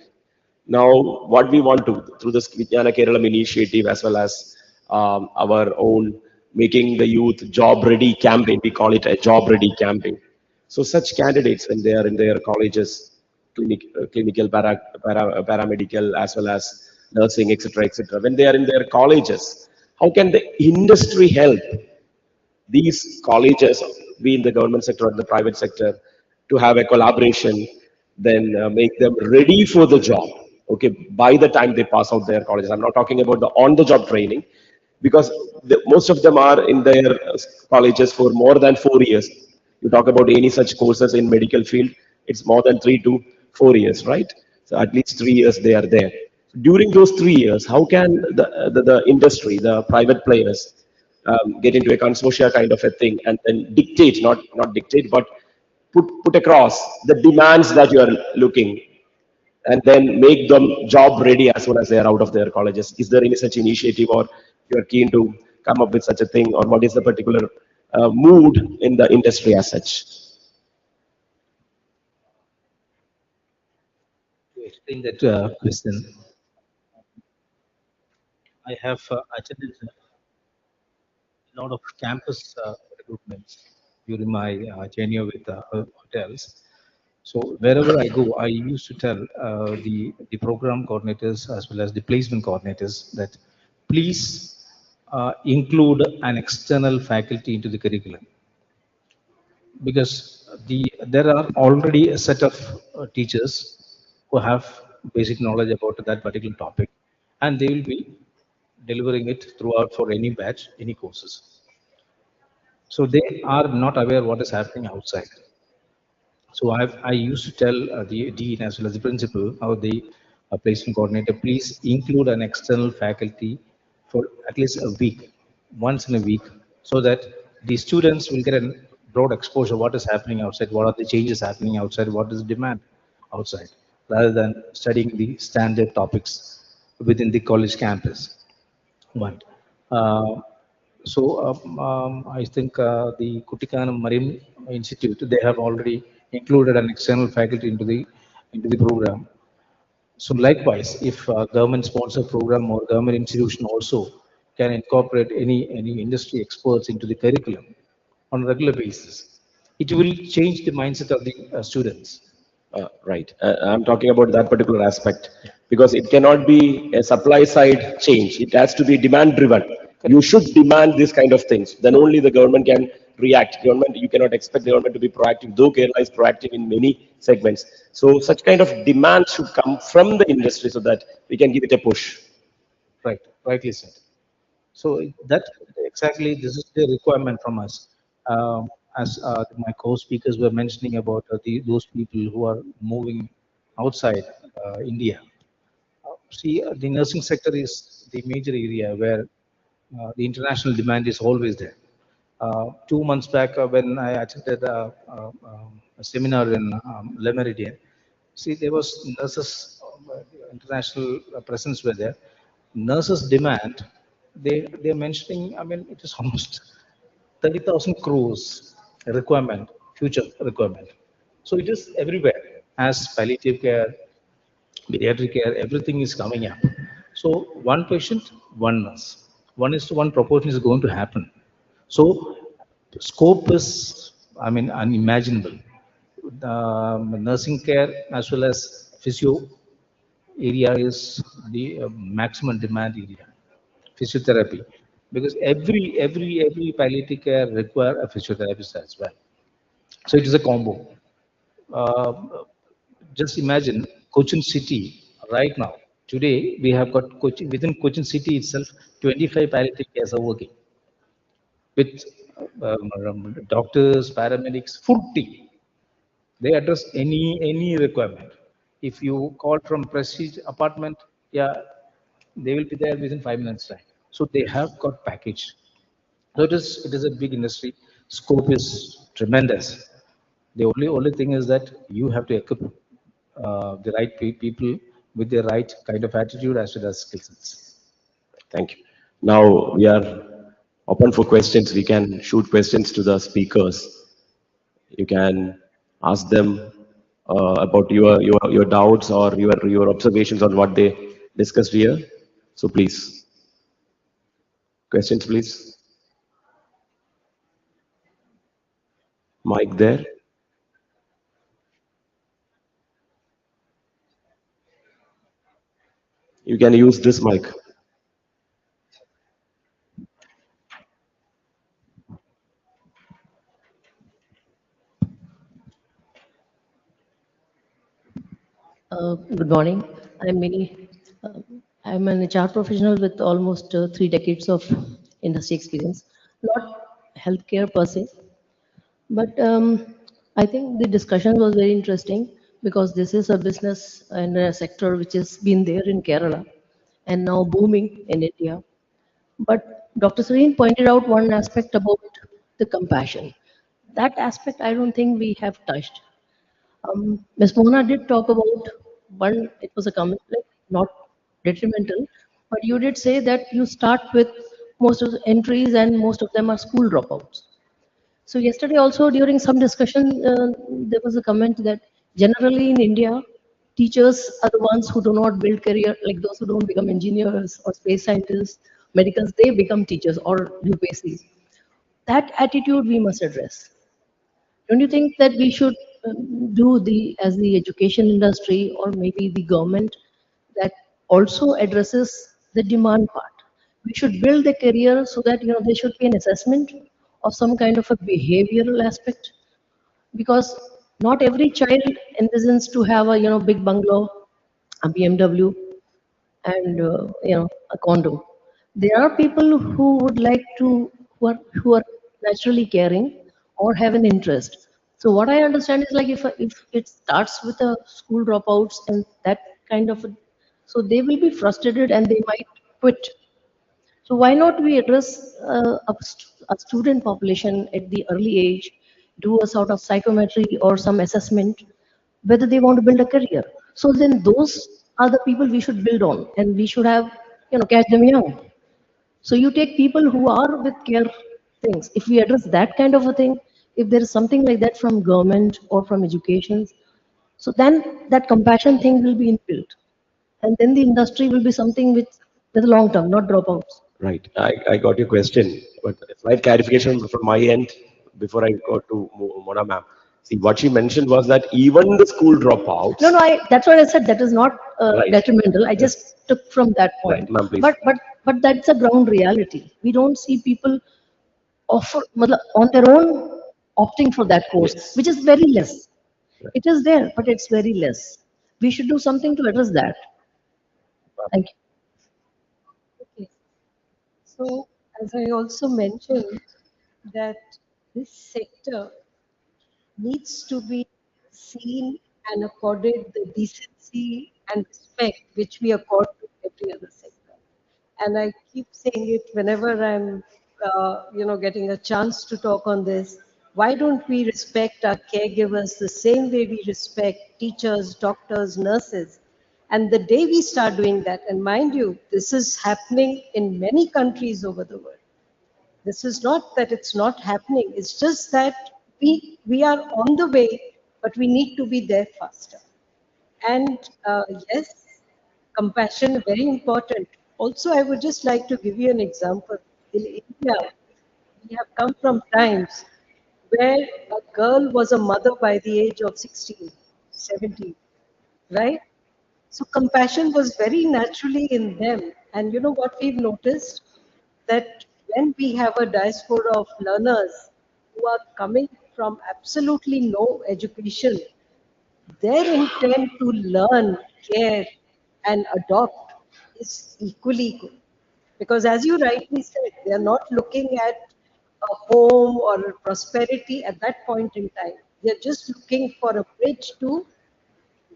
Now, what we want to, through this Vijnana Keralam initiative, as well as our own making the youth job ready campaign, we call it a job ready campaign. So such candidates, when they are in their colleges, clinical, paramedical, as well as nursing, etc., when they are in their colleges, how can the industry help these colleges, be in the government sector or the private sector, to have a collaboration, then make them ready for the job. Okay, by the time they pass out their colleges, I'm not talking about the on-the-job training, because most of them are in their colleges for more than 4 years. You talk about any such courses in medical field, it's more than 3 to 4 years, right? So at least 3 years they are there. During those 3 years, how can the industry, the private players, get into a consortia kind of a thing and then dictate, not dictate, but put across the demands that you are looking, and then make them job ready as soon as they are out of their colleges. Is there any such initiative, or you are keen to come up with such a thing, or what is the particular mood in the industry as such?
To explain that question, I have attended a lot of campus recruitments during my tenure with hotels. So wherever I go, I used to tell the program coordinators as well as the placement coordinators that please include an external faculty into the curriculum, because there are already a set of teachers who have basic knowledge about that particular topic, and they will be delivering it throughout for any batch, any courses. So they are not aware what is happening outside. So I used to tell the dean as well as the principal or the placement coordinator, please include an external faculty for at least a week, once in a week, so that the students will get a broad exposure what is happening outside, what are the changes happening outside, what is the demand outside, rather than studying the standard topics within the college campus. One. Uh, I think the Kutikanam Marine Institute, they have already included an external faculty into the program. So likewise, if government sponsor program or government institution also can incorporate any industry experts into the curriculum on a regular basis, it will change the mindset of the students.
Right. I'm talking about that particular aspect because it cannot be a supply side change. It has to be demand driven. You should demand this kind of things. Then only the government can react. Government, you cannot expect the government to be proactive, though Kerala is proactive in many segments. So such kind of demand should come from the industry so that we can give it a push.
Right, rightly said. So that exactly this is the requirement from us. As my co-speakers were mentioning about those people who are moving outside India. See, the nursing sector is the major area where the international demand is always there. 2 months back, when I attended a seminar in Le Méridien, see, there was nurses, international presence were there. Nurses demand, they're mentioning, I mean, it is almost 30,000 crores requirement, future requirement. So it is everywhere. As palliative care, pediatric care, everything is coming up. So one patient, one nurse, 1:1 proportion is going to happen. So scope is, I mean, unimaginable. The nursing care as well as physio area is the maximum demand area. Physiotherapy, because every palliative care require a physiotherapist as well. So it is a combo. Uh, just imagine Cochin City right now. Today we have got Cochin, within Cochin City itself, 25 palliative cares are working with doctors, paramedics, full team. They address any requirement. If you call from Prestige apartment, yeah, they will be there within 5 minutes time. So they have got package. So it is a big industry. Scope is tremendous. The only thing is that you have to equip the right people with the right kind of attitude as well as skill sets.
Thank you. Now we are open for questions. We can shoot questions to the speakers. You can ask them about your doubts or your observations on what they discussed here. So please, questions, please. Mic there. You can use this mic.
Good morning. I'm Mini. I'm an HR professional with almost 3 decades of industry experience. Not healthcare per se, but I think the discussion was very interesting because this is a business and a sector which has been there in Kerala and now booming in India. But Dr. Sareen pointed out one aspect about the compassion. That aspect I don't think we have touched. Ms. Mona did talk about one, it was a comment, like not detrimental, but you did say that you start with most of the entries and most of them are school dropouts. So yesterday also during some discussion, there was a comment that generally in India, teachers are the ones who do not build career, like those who don't become engineers or space scientists, medicals, they become teachers or UPSCs. That attitude we must address. Don't you think that we should do the as the education industry or maybe the government that also addresses the demand part? We should build the career so that there should be an assessment of some kind of a behavioral aspect because not every child envisions to have a big bungalow, a BMW, and a condo. There are people who would like to who are naturally caring or have an interest. So what I understand is like if it starts with a school dropouts and that kind of so they will be frustrated and they might quit. So why not we address a student population at the early age, do a sort of psychometry or some assessment whether they want to build a career. So then those are the people we should build on, and we should have catch them young. So you take people who are with care things. If we address that kind of a thing, if there is something like that from government or from education, so then that compassion thing will be inbuilt, and then the industry will be something with long term, not dropouts.
Right. I got your question, but a slight clarification from my end before I go to Mona ma'am. See, what she mentioned was that even the school
No,
dropouts,
no, that's what I said. That is not
right?
detrimental. I
Yes.
just took from that
Right,
point.
ma'am, please.
But that's a ground reality. We don't see people on their own opting for that course,
Yes.
which is very less. It is there, but it's very less. We should do something to address that. Thank you.
Okay. So, as I also mentioned, that this sector needs to be seen and accorded the decency and respect which we accord to every other sector. And I keep saying it whenever I'm, getting a chance to talk on this. Why don't we respect our caregivers the same way we respect teachers, doctors, nurses? And the day we start doing that, and mind you, this is happening in many countries over the world. This is not that it's not happening. It's just that we are on the way, but we need to be there faster. And yes, compassion very important. Also, I would just like to give you an example. In India, we have come from times where a girl was a mother by the age of 16, 17, right? So compassion was very naturally in them. And you know what we've noticed? That when we have a diaspora of learners who are coming from absolutely no education, their intent to learn, care, and adopt is equally good. Because as you rightly said, they are not looking at a home or a prosperity at that point in time. They're just looking for a bridge to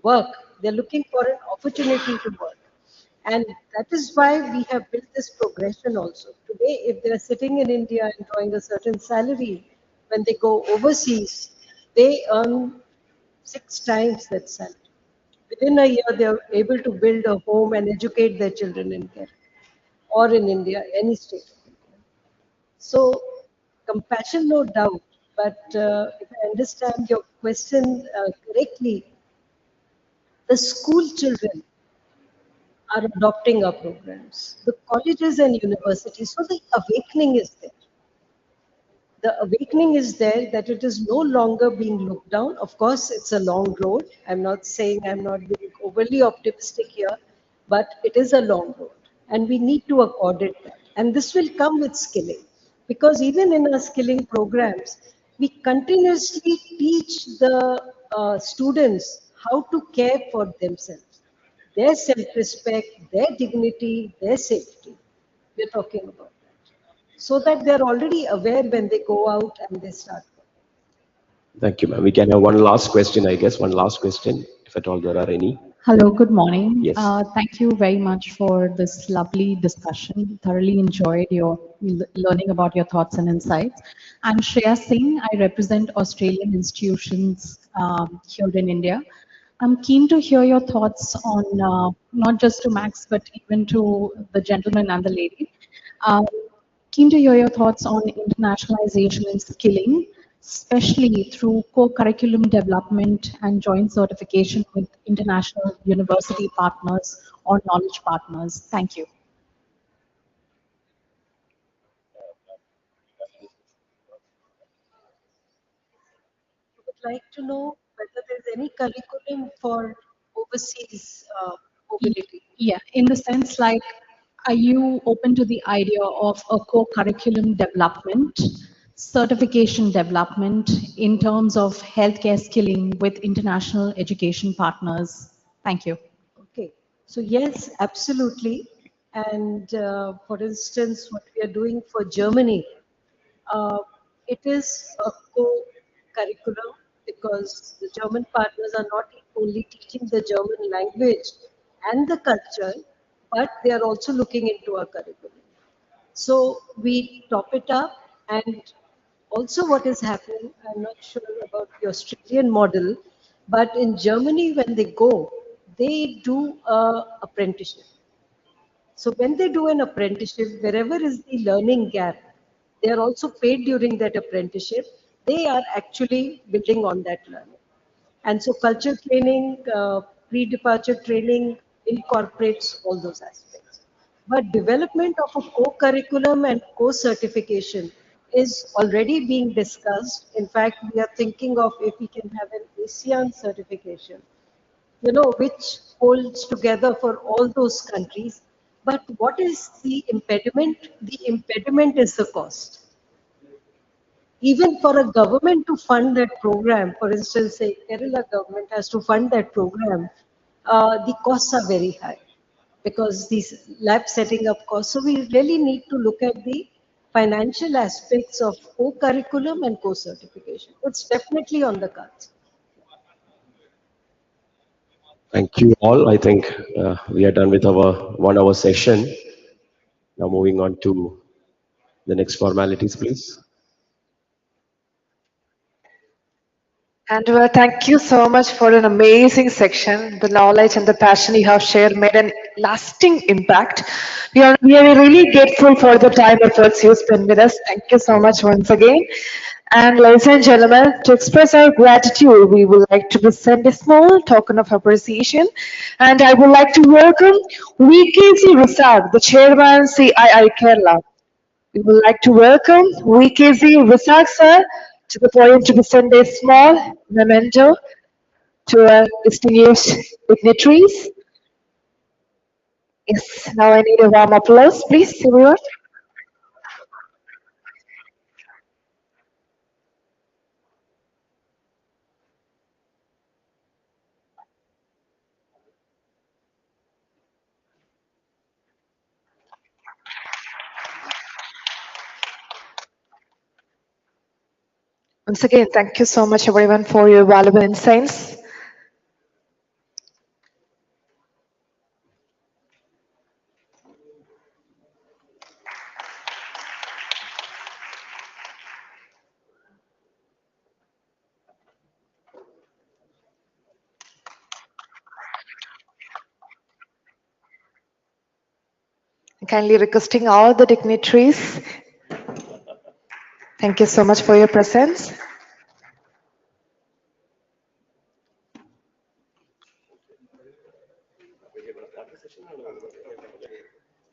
work. They're looking for an opportunity to work. And that is why we have built this progression also. Today, if they're sitting in India and drawing a certain salary, when they go overseas, they earn 6 times that salary. Within a year, they're able to build a home and educate their children in Kerala or in India, any state of India. So, compassion, no doubt. But if I understand your question correctly, the school children are adopting our programs. The colleges and universities, so the awakening is there. The awakening is there that it is no longer being looked down. Of course, it's a long road. I'm not saying I'm not being overly optimistic here, but it is a long road. And we need to accord it that. And this will come with skilling. Because even in our skilling programs, we continuously teach the students how to care for themselves, their self-respect, their dignity, their safety. We're talking about that. So that they're already aware when they go out and they start.
Thank you, ma'am. We can have one last question, I guess. One last question, if at all there are any.
Hello, good morning.
Yes.
Thank you very much for this lovely discussion. Thoroughly enjoyed your learning about your thoughts and insights. I'm Shreya Singh. I represent Australian institutions here in India. I'm keen to hear your thoughts on not just to Max, but even to the gentleman and the lady. Um, Keen to hear your thoughts on internationalization and skilling, especially through co-curriculum development and joint certification with international university partners or knowledge partners. Thank you.
like to know whether there's any curriculum for overseas mobility.
Yeah, in the sense like, are you open to the idea of a co-curriculum development, certification development in terms of healthcare skilling with international education partners? Thank you.
Okay, so yes, absolutely. And for instance, what we are doing for Germany, uh, it is a co-curriculum because the German partners are not only teaching the German language and the culture, but they are also looking into our curriculum. So we top it up, and also what is happening, I'm not sure about the Australian model, but in Germany when they go, they do a apprenticeship. So when they do an apprenticeship, wherever is the learning gap, they are also paid during that apprenticeship. They are actually building on that learning. And so culture training, pre-departure training incorporates all those aspects. But development of a co-curriculum and co-certification is already being discussed. In fact, we are thinking of if we can have an ASEAN certification, which holds together for all those countries. But what is the impediment? The impediment is the cost. Even for a government to fund that program, for instance, say Kerala government has to fund that program, the costs are very high because these lab setting up costs. So we really need to look at the financial aspects of co-curriculum and co-certification. It's definitely on the cards.
Thank you all. I think we are done with our 1 hour session. Now moving on to the next formalities, please.
And thank you so much for an amazing section. The knowledge and the passion you have shared made an lasting impact. We are really grateful for the time efforts you spent with us. Thank you so much once again. And ladies and gentlemen, to express our gratitude, we would like to present a small token of appreciation. And I would like to welcome VKC Risag, the chairman CII Kerala. We would like to welcome VKZ Rasak sir to the podium to present a small memento to our distinguished dignitaries. Yes, now I need a warm applause, please, everyone. Once again, thank you so much, everyone, for your valuable insights. Kindly requesting all the dignitaries. Thank you so much for your presence.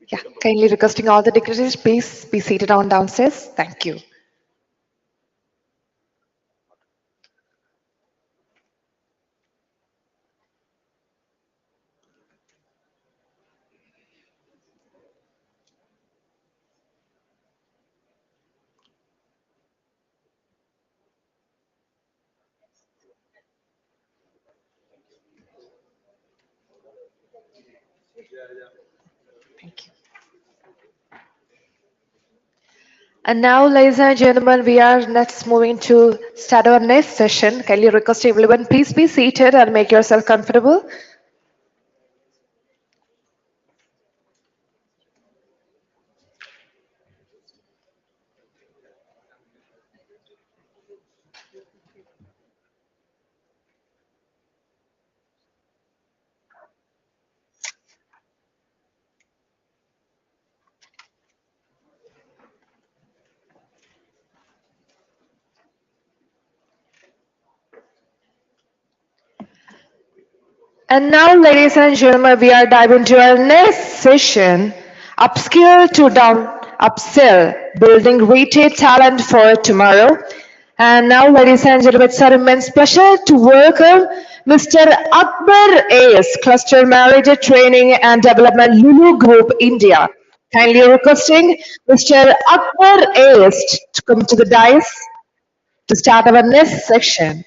Yeah, kindly requesting all the dignitaries, please be seated on downstairs. Thank you. Thank you. And now, ladies and gentlemen, we are next moving to start our next session. Kindly request everyone, please be seated and make yourself comfortable. And now, ladies and gentlemen, we are diving into our next session, upskill to down upsell, building retail talent for tomorrow. And now, ladies and gentlemen, it's our immense pleasure to welcome Mr. Akbar AS, Cluster Manager Training and Development, Lulu Group, India. Kindly requesting Mr. Akbar AS to come to the dais to start our next section.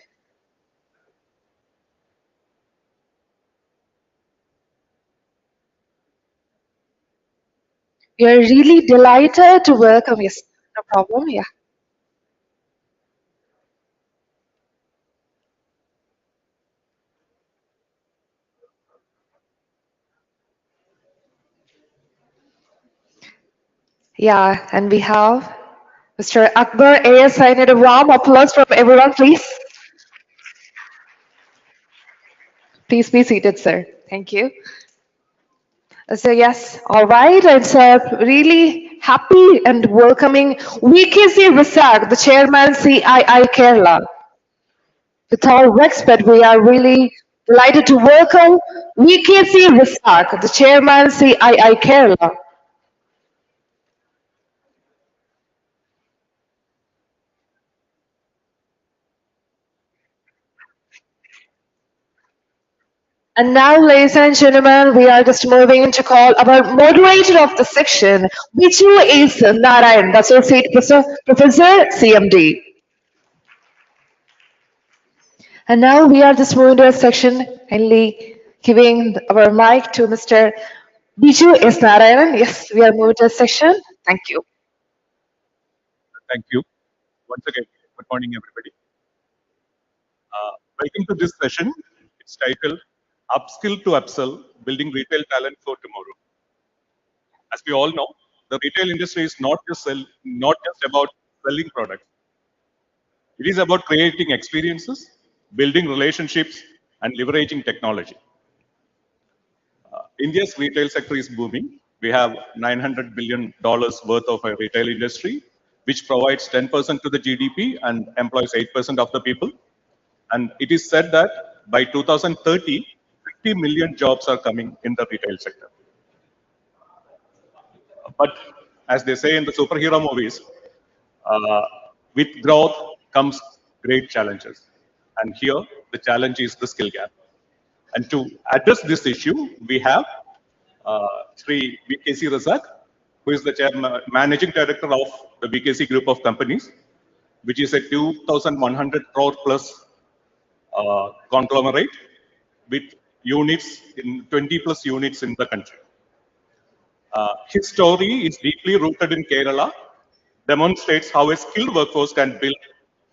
We are really delighted to welcome. Yes, no problem. Yeah. Yeah, and we have Mr. Akbar AS. I need a warm applause from everyone, please. Please be seated, sir. Thank you. So yes, all right. It's really happy and welcoming VKC Visak, the chairman CII Kerala. With all respect, we are really delighted to welcome VKC Visak, the chairman CII Kerala. And now, ladies and gentlemen, we are just moving to call our moderator of the section, which is Narayan, the Associate Professor, CMD. And now we are just moving to a section, kindly giving our mic to Mr. Biju S. Narayanan. Yes, we are moving to a section. Thank you.
Thank you. Once again, good morning, everybody. Welcome to this session. It's titled Upskill to Upsell, Building Retail Talent for Tomorrow. As we all know, the retail industry is not just about selling products. It is about creating experiences, building relationships, and leveraging technology. India's retail sector is booming. We have $900 billion worth of a retail industry, which provides 10% to the GDP and employs 8% of the people. And it is said that by 2030, 50 million jobs are coming in the retail sector. But as they say in the superhero movies, uh, with growth comes great challenges. And here, the challenge is the skill gap. And to address this issue, we have Sri VKC Razak, who is the managing director of the VKC group of companies, which is a 2,100 crore plus conglomerate with units in 20 plus units in the country. His story is deeply rooted in Kerala, demonstrates how a skilled workforce can build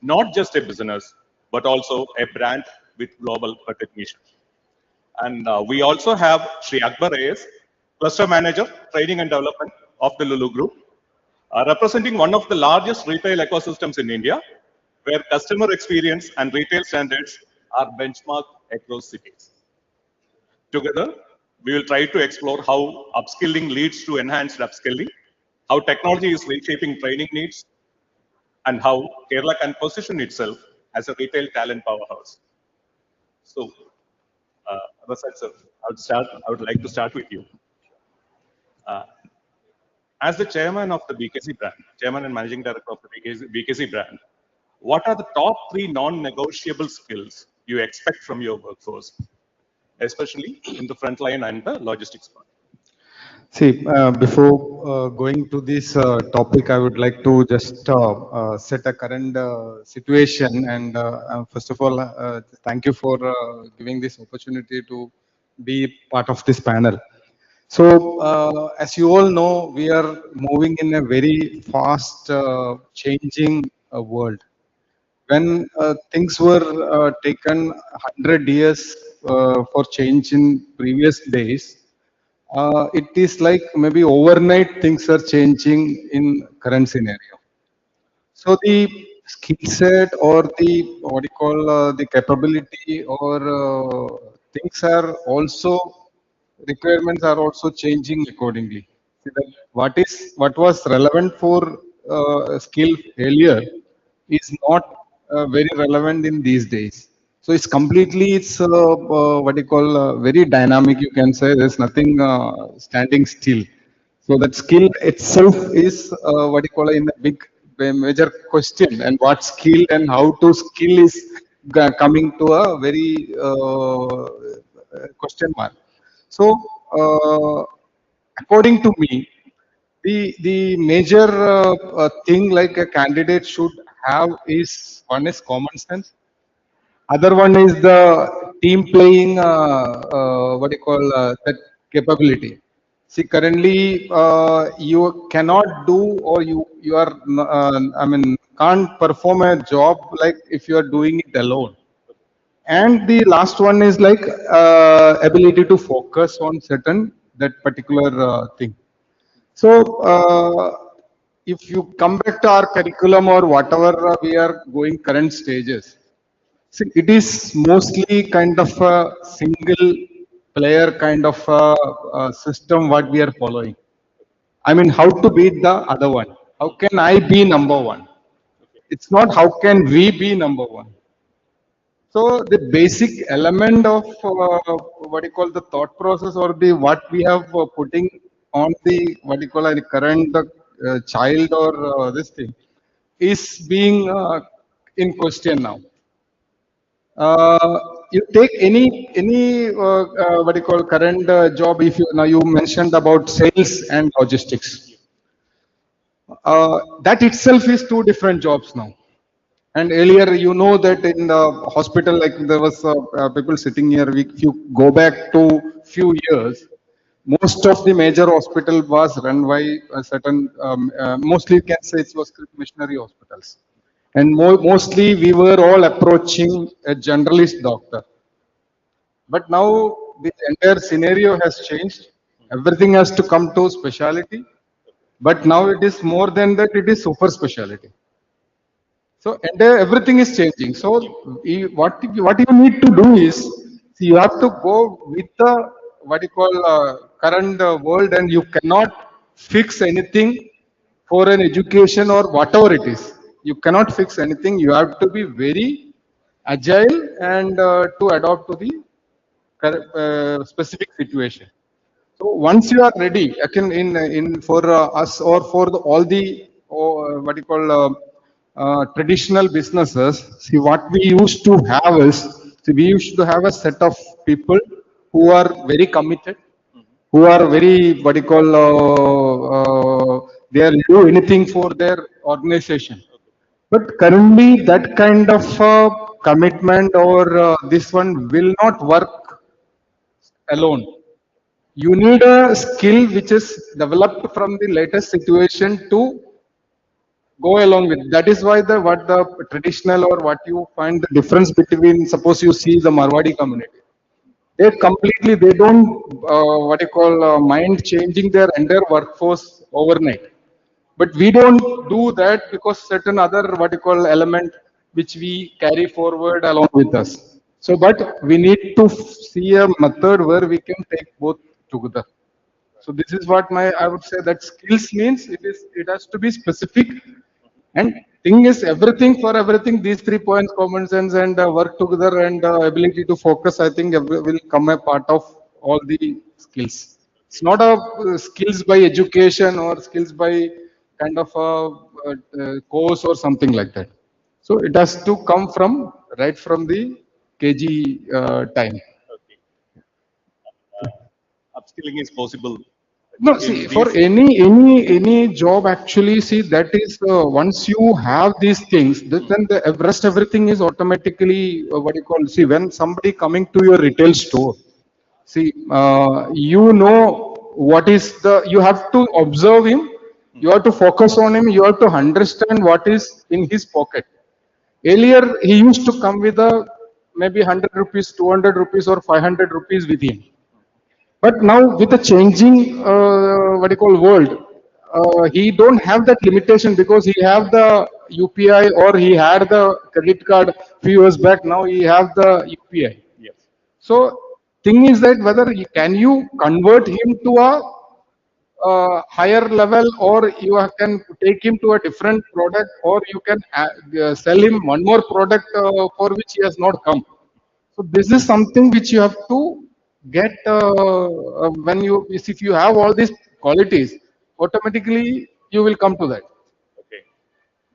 not just a business, but also a brand with global recognition. And we also have Sri Akbar AS, Cluster Manager, Training and Development of the Lulu Group, representing one of the largest retail ecosystems in India, where customer experience and retail standards are benchmarked across cities. Together, we will try to explore how upskilling leads to enhanced upskilling, how technology is reshaping training needs, and how Kerala can position itself as a retail talent powerhouse. So, Rasad sir, I would like to start with you. Uh, as the chairman of the BKC brand, chairman and managing director of the BKC brand, what are the top three non-negotiable skills you expect from your workforce, especially in the front line and the logistics part?
See, before going to this topic, I would like to just set a current situation. And first of all, thank you for giving this opportunity to be part of this panel. So, as you all know, we are moving in a very fast changing world. When things were taken 100 years for change in previous days, it is like maybe overnight things are changing in current scenario. So the skill set or the what you call the capability or things are also requirements are also changing accordingly. See that what was relevant for skill earlier is not very relevant in these days. So it's completely what you call very dynamic. You can say there's nothing standing still. So that skill itself is what you call in a big major question, and what skill and how to skill is coming to a very question mark. So, according to me, the major thing like a candidate should have is one is common sense. Other one is the team playing, what do you call that capability. See, currently you cannot do or you are, I mean, can't perform a job like if you are doing it alone. And the last one is like ability to focus on certain that particular thing. So, if you come back to our curriculum or whatever we are going current stages, see, it is mostly kind of a single player kind of system what we are following. I mean, how to beat the other one? How can I be number one? It's not how can we be number one. So the basic element of what you call the thought process or the what we have putting on the what you call a current child or this thing is being in question now. You take any what you call current job. If you now you mentioned about sales and logistics, that itself is two different jobs now. And earlier, you know that in the hospital, like there was people sitting here. If you go back to few years, most of the major hospital was run by a certain, mostly you can say it was missionary hospitals. And mostly we were all approaching a generalist doctor. But now the entire scenario has changed. Everything has to come to specialty. But now it is more than that, it is super specialty. So and everything is changing. So what you need to do is see, you have to go with the what you call current world, and you cannot fix anything for an education or whatever it is. You cannot fix anything. You have to be very agile and to adapt to the specific situation. So once you are ready, I can in for us or for all the what you call traditional businesses. See, what we used to have is, see, we used to have a set of people who are very committed, who are very what you call they are do anything for their organization. But currently, that kind of commitment or this one will not work alone. You need a skill which is developed from the latest situation to go along with. That is why the what the traditional or what you find the difference between, suppose you see the Marwadi community, they completely they don't what you call mind changing their entire workforce overnight. But we don't do that because certain other what you call element which we carry forward along with us. So, but we need to see a method where we can take both together. So this is what my I would say that skills means it has to be specific. And thing is everything for everything, these 3 points, common sense and work together and ability to focus, I think will come a part of all the skills. It's not a skills by education or skills by kind of a course or something like that. So it has to come from right from the KG time.
Okay. Upskilling is possible
No,
in
see, for
these.
any job actually, see that is once you have these things, then the rest everything is automatically what you call. See, when somebody coming to your retail store, see, you know what is the. You have to observe him. You have to focus on him. You have to understand what is in his pocket. Earlier, he used to come with a maybe 100 rupees, 200 rupees, or 500 rupees with him. But now with the changing what you call world, he don't have that limitation because he have the UPI or he had the credit card few years back. Now he have the UPI.
Yes.
So thing is that whether can you convert him to a higher level, or you can take him to a different product, or you can sell him one more product for which he has not come. So this is something which you have to get when you if you have all these qualities, automatically you will come to that.
Okay.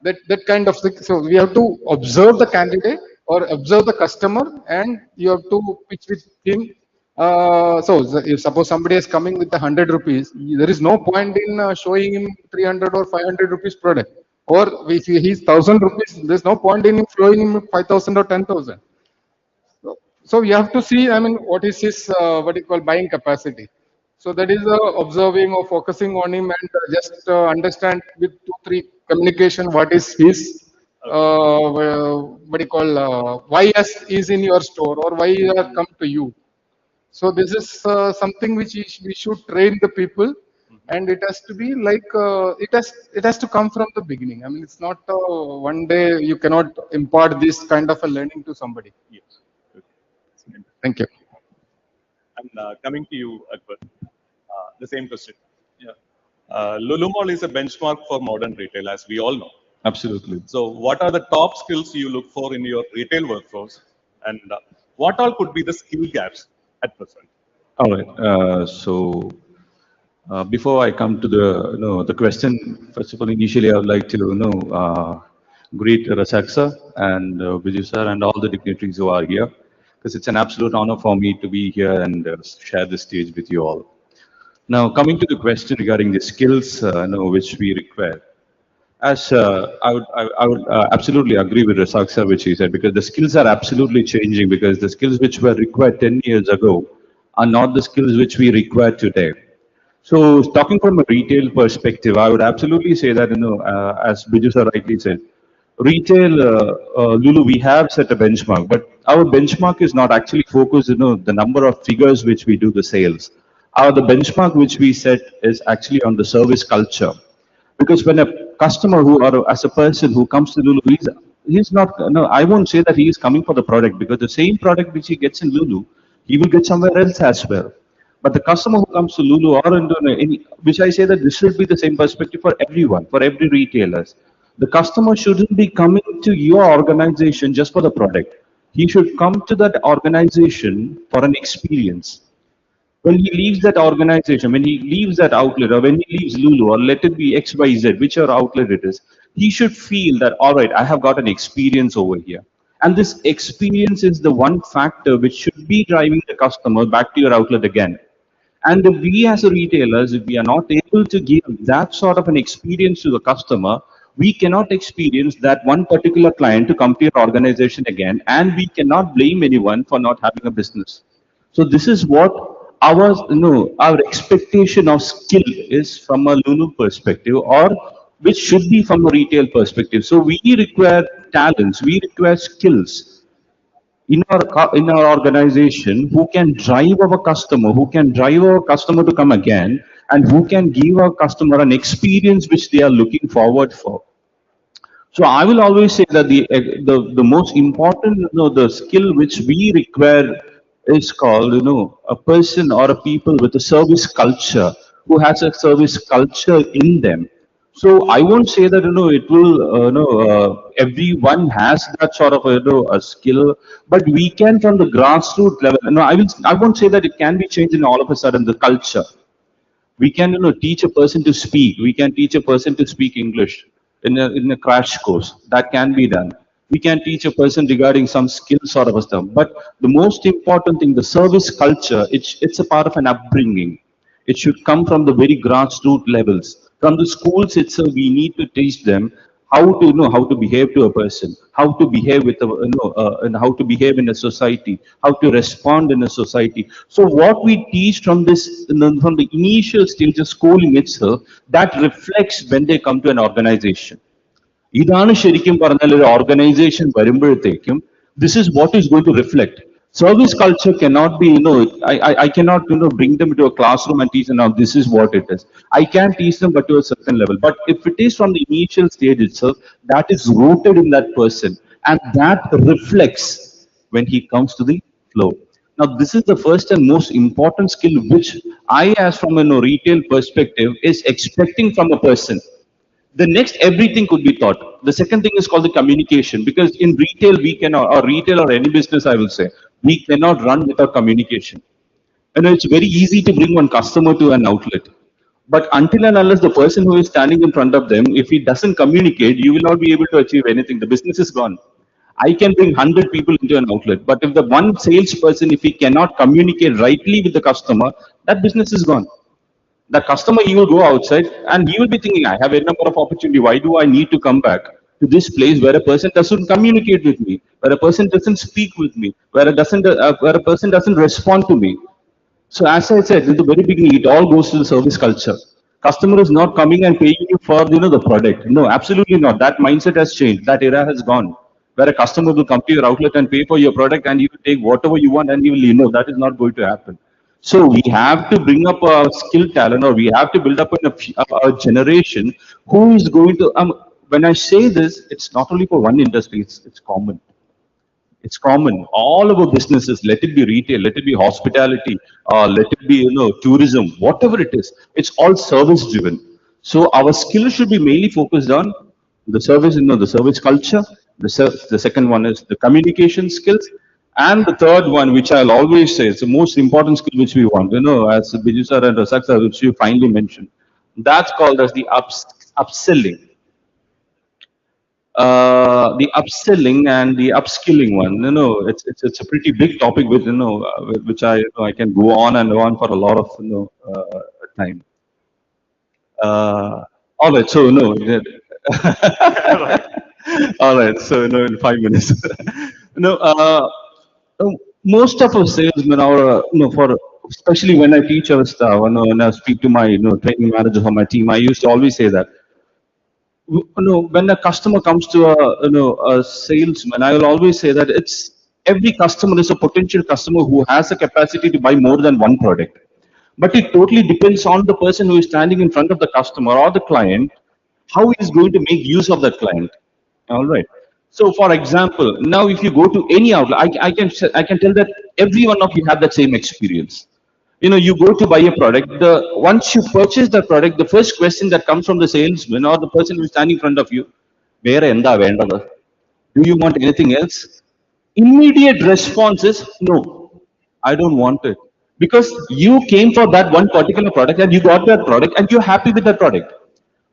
That kind of thing. So we have to observe the candidate or observe the customer, and you have to pitch with him. If suppose somebody is coming with 100 rupees, there is no point in showing him 300 or 500 rupees product. Or if he's 1,000 rupees, there's no point in him showing him 5,000 or 10,000. So you have to see, I mean, what is his, what you call, buying capacity. So that is observing or focusing on him, and just understand with two, three communication what is his, what you call, why is in your store, or why he has come to you. So this is something which we should train the people, and it has to be like it has to come from the beginning. I mean, it's not one day you cannot impart this kind of a learning to somebody.
Yes. Okay.
Thank you.
And coming to you, Akbar, the same question. Yeah. Lulu Mall is a benchmark for modern retail, as we all know.
Absolutely.
So, what are the top skills you look for in your retail workforce, and what all could be the skill gaps at present?
All right. Before I come to the question, first of all, initially I would like to greet Rasak sir and Vijay sir and all the dignitaries who are here, because it's an absolute honor for me to be here and share the stage with you all. Now, coming to the question regarding the skills which we require, as I would absolutely agree with Rasak sir, which he said, because the skills are absolutely changing, because the skills which were required 10 years ago are not the skills which we require today. So, talking from a retail perspective, I would absolutely say that, as Biju sir rightly said, retail, Lulu, we have set a benchmark, but our benchmark is not actually focused, the number of figures which we do the sales. The benchmark which we set is actually on the service culture. Because when a customer who, or as a person who comes to Lulu, he's not, no, I won't say that he is coming for the product, because the same product which he gets in Lulu, he will get somewhere else as well. But the customer who comes to Lulu or into any, which I say that this should be the same perspective for everyone, for every retailers. The customer shouldn't be coming to your organization just for the product. He should come to that organization for an experience. When he leaves that organization, when he leaves that outlet, or when he leaves Lulu, or let it be XYZ, whichever outlet it is, he should feel that, all right, I have got an experience over here. And this experience is the one factor which should be driving the customer back to your outlet again. And if we as a retailers, if we are not able to give that sort of an experience to the customer, we cannot experience that one particular client to come to your organization again, and we cannot blame anyone for not having a business. So this is what our expectation of skill is from a Lulu perspective, or which should be from a retail perspective. So we require talents, we require skills in our organization who can drive our customer, who can drive our customer to come again, and who can give our customer an experience which they are looking forward for. So I will always say that the most important, the skill which we require is called, a person or a people with a service culture, who has a service culture in them. So I won't say that, it will, everyone has that sort of, a skill, but we can from the grassroots level, I won't say that it can be changed in all of a sudden, the culture. We can, teach a person to speak. We can teach a person to speak English in a crash course. That can be done. We can teach a person regarding some skill sort of a stuff. But the most important thing, the service culture, it's a part of an upbringing. It should come from the very grassroots levels. From the schools itself, we need to teach them how to know how to behave to a person, how to behave with a, and how to behave in a society, how to respond in a society. So what we teach from this, from the initial stage of schooling itself, that reflects when they come to an organization. ഇതാണ് ശരിക്കും പറഞ്ഞാൽ ഒരു organisation വരുമ്പോഴത്തേക്കും this is what is going to reflect. Service culture cannot be, I cannot, bring them into a classroom and teach them, now this is what it is. I can teach them, but to a certain level. But if it is from the initial stage itself, that is rooted in that person, and that reflects when he comes to the floor. Now, this is the first and most important skill which I, as from a retail perspective, is expecting from a person. The next, everything could be taught. The second thing is called the communication, because in retail we cannot, or retail or any business I will say, we cannot run without communication. And it's very easy to bring one customer to an outlet, But until and unless the person who is standing in front of them, if he doesn't communicate, you will not be able to achieve anything. The business is gone. I can bring 100 people into an outlet, but if the one salesperson, if he cannot communicate rightly with the customer, that business is gone. The customer, he will go outside and he will be thinking, I have a number of opportunity. Why do I need to come back to this place where a person doesn't communicate with me, where a person doesn't speak with me, where a person doesn't respond to me? So as I said in the very beginning, it all goes to the service culture. Customer is not coming and paying you for the product. No, absolutely not. That mindset has changed. That era has gone. Where a customer will come to your outlet and pay for your product and you will take whatever you want and you will that is not going to happen. So we have to bring up a skill talent, or we have to build up a generation who is going to. When I say this, it's not only for one industry. It's common. It's common. All our businesses, let it be retail, let it be hospitality, let it be tourism, whatever it is, it's all service driven. So our skill should be mainly focused on the service, the service culture. The second one is the communication skills, and the third one, which I'll always say, it's the most important skill which we want. As Biju sir and Rasak sir, which you finally mentioned, that's called as the upselling, the upselling and the upskilling one. It's a pretty big topic with which I can go on and on for a lot of time. All right, so all right, so in 5 minutes. no, Most of our salesmen are for especially when I teach our staff, when I speak to my training managers on my team, I used to always say that when a customer comes to a salesman, I will always say that it's every customer is a potential customer who has a capacity to buy more than one product. But it totally depends on the person who is standing in front of the customer or the client, how he is going to make use of that client. All right. So, for example, now if you go to any outlet, I can tell that every one of you have that same experience. You go to buy a product. The once you purchase the product, the first question that comes from the salesman or the person who's standing in front of you, "Vera enda vendada? Do you want anything else?" Immediate response is no. I don't want it, because you came for that one particular product and you got that product and you're happy with that product.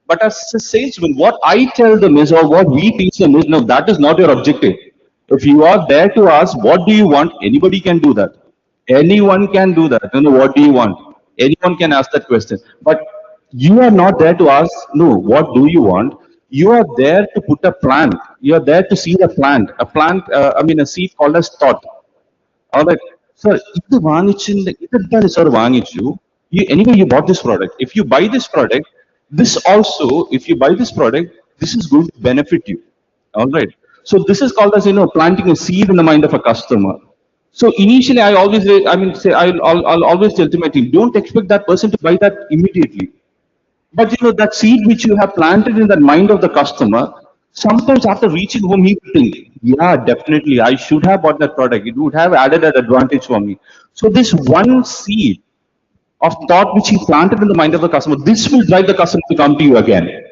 But as a salesman, what I tell them is, or what we teach them is, no, that is not your objective. If you are there to ask, what do you want? Anybody can do that. Anyone can do that. What do you want? Anyone can ask that question. But you are not there to ask, no, what do you want? You are there to put a plant. You are there to see the plant. A plant, a seed called as thought. All right. Sir, anyway, you bought this product. If you buy this product, if you buy this product, this is going to benefit you. All right. So this is called as, planting a seed in the mind of a customer. So initially, I'll always tell to my team, don't expect that person to buy that immediately. But that seed which you have planted in the mind of the customer, sometimes after reaching home, he will think, yeah, definitely, I should have bought that product. It would have added an advantage for me. So this one seed of thought which he planted in the mind of the customer, this will drive the customer to come to you again.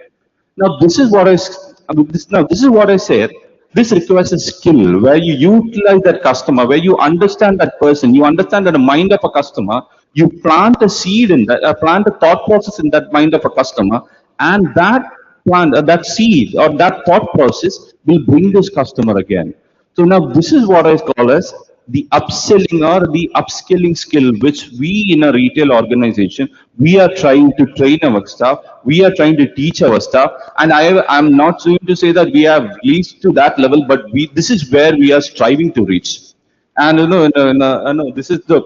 Now, this is what this is what I said. This requires a skill where you utilize that customer, where you understand that person, you understand that the mind of a customer, you plant a seed in that, plant a thought process in that mind of a customer, and that that seed or that thought process will bring this customer again. So now this is what I call as the upselling or the upskilling skill, which we in a retail organization, we are trying to train our staff, we are trying to teach our staff. And I'm not going to say that we have reached to that level, but this is where we are striving to reach. And this is the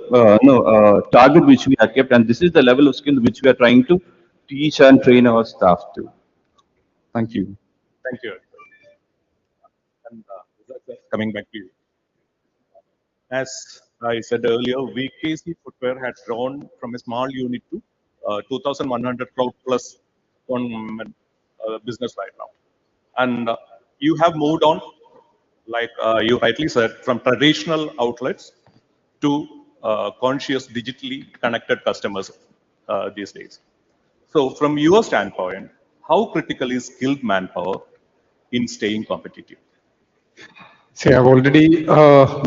target which we have kept, and this is the level of skill which we are trying to teach and train our staff to. Thank you.
Thank you. And coming back to you. As I said earlier, VKC Footwear had grown from a small unit to 2,100 crore plus on business right now. And you have moved on, like you rightly said, from traditional outlets to conscious, digitally connected customers these days. So from your standpoint, how critical is skilled manpower in staying competitive?
See, I've already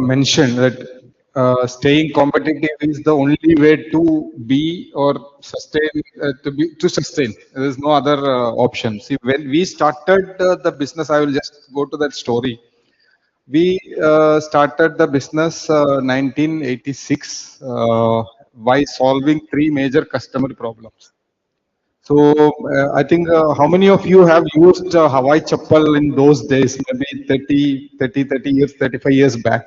mentioned that staying competitive is the only way to be or sustain, to sustain. There is no other option. See, when we started the business, I will just go to that story. We started the business 1986 by solving three major customer problems. So I think how many of you have used Hawaii Chappal in those days, maybe 30 years, 35 years back?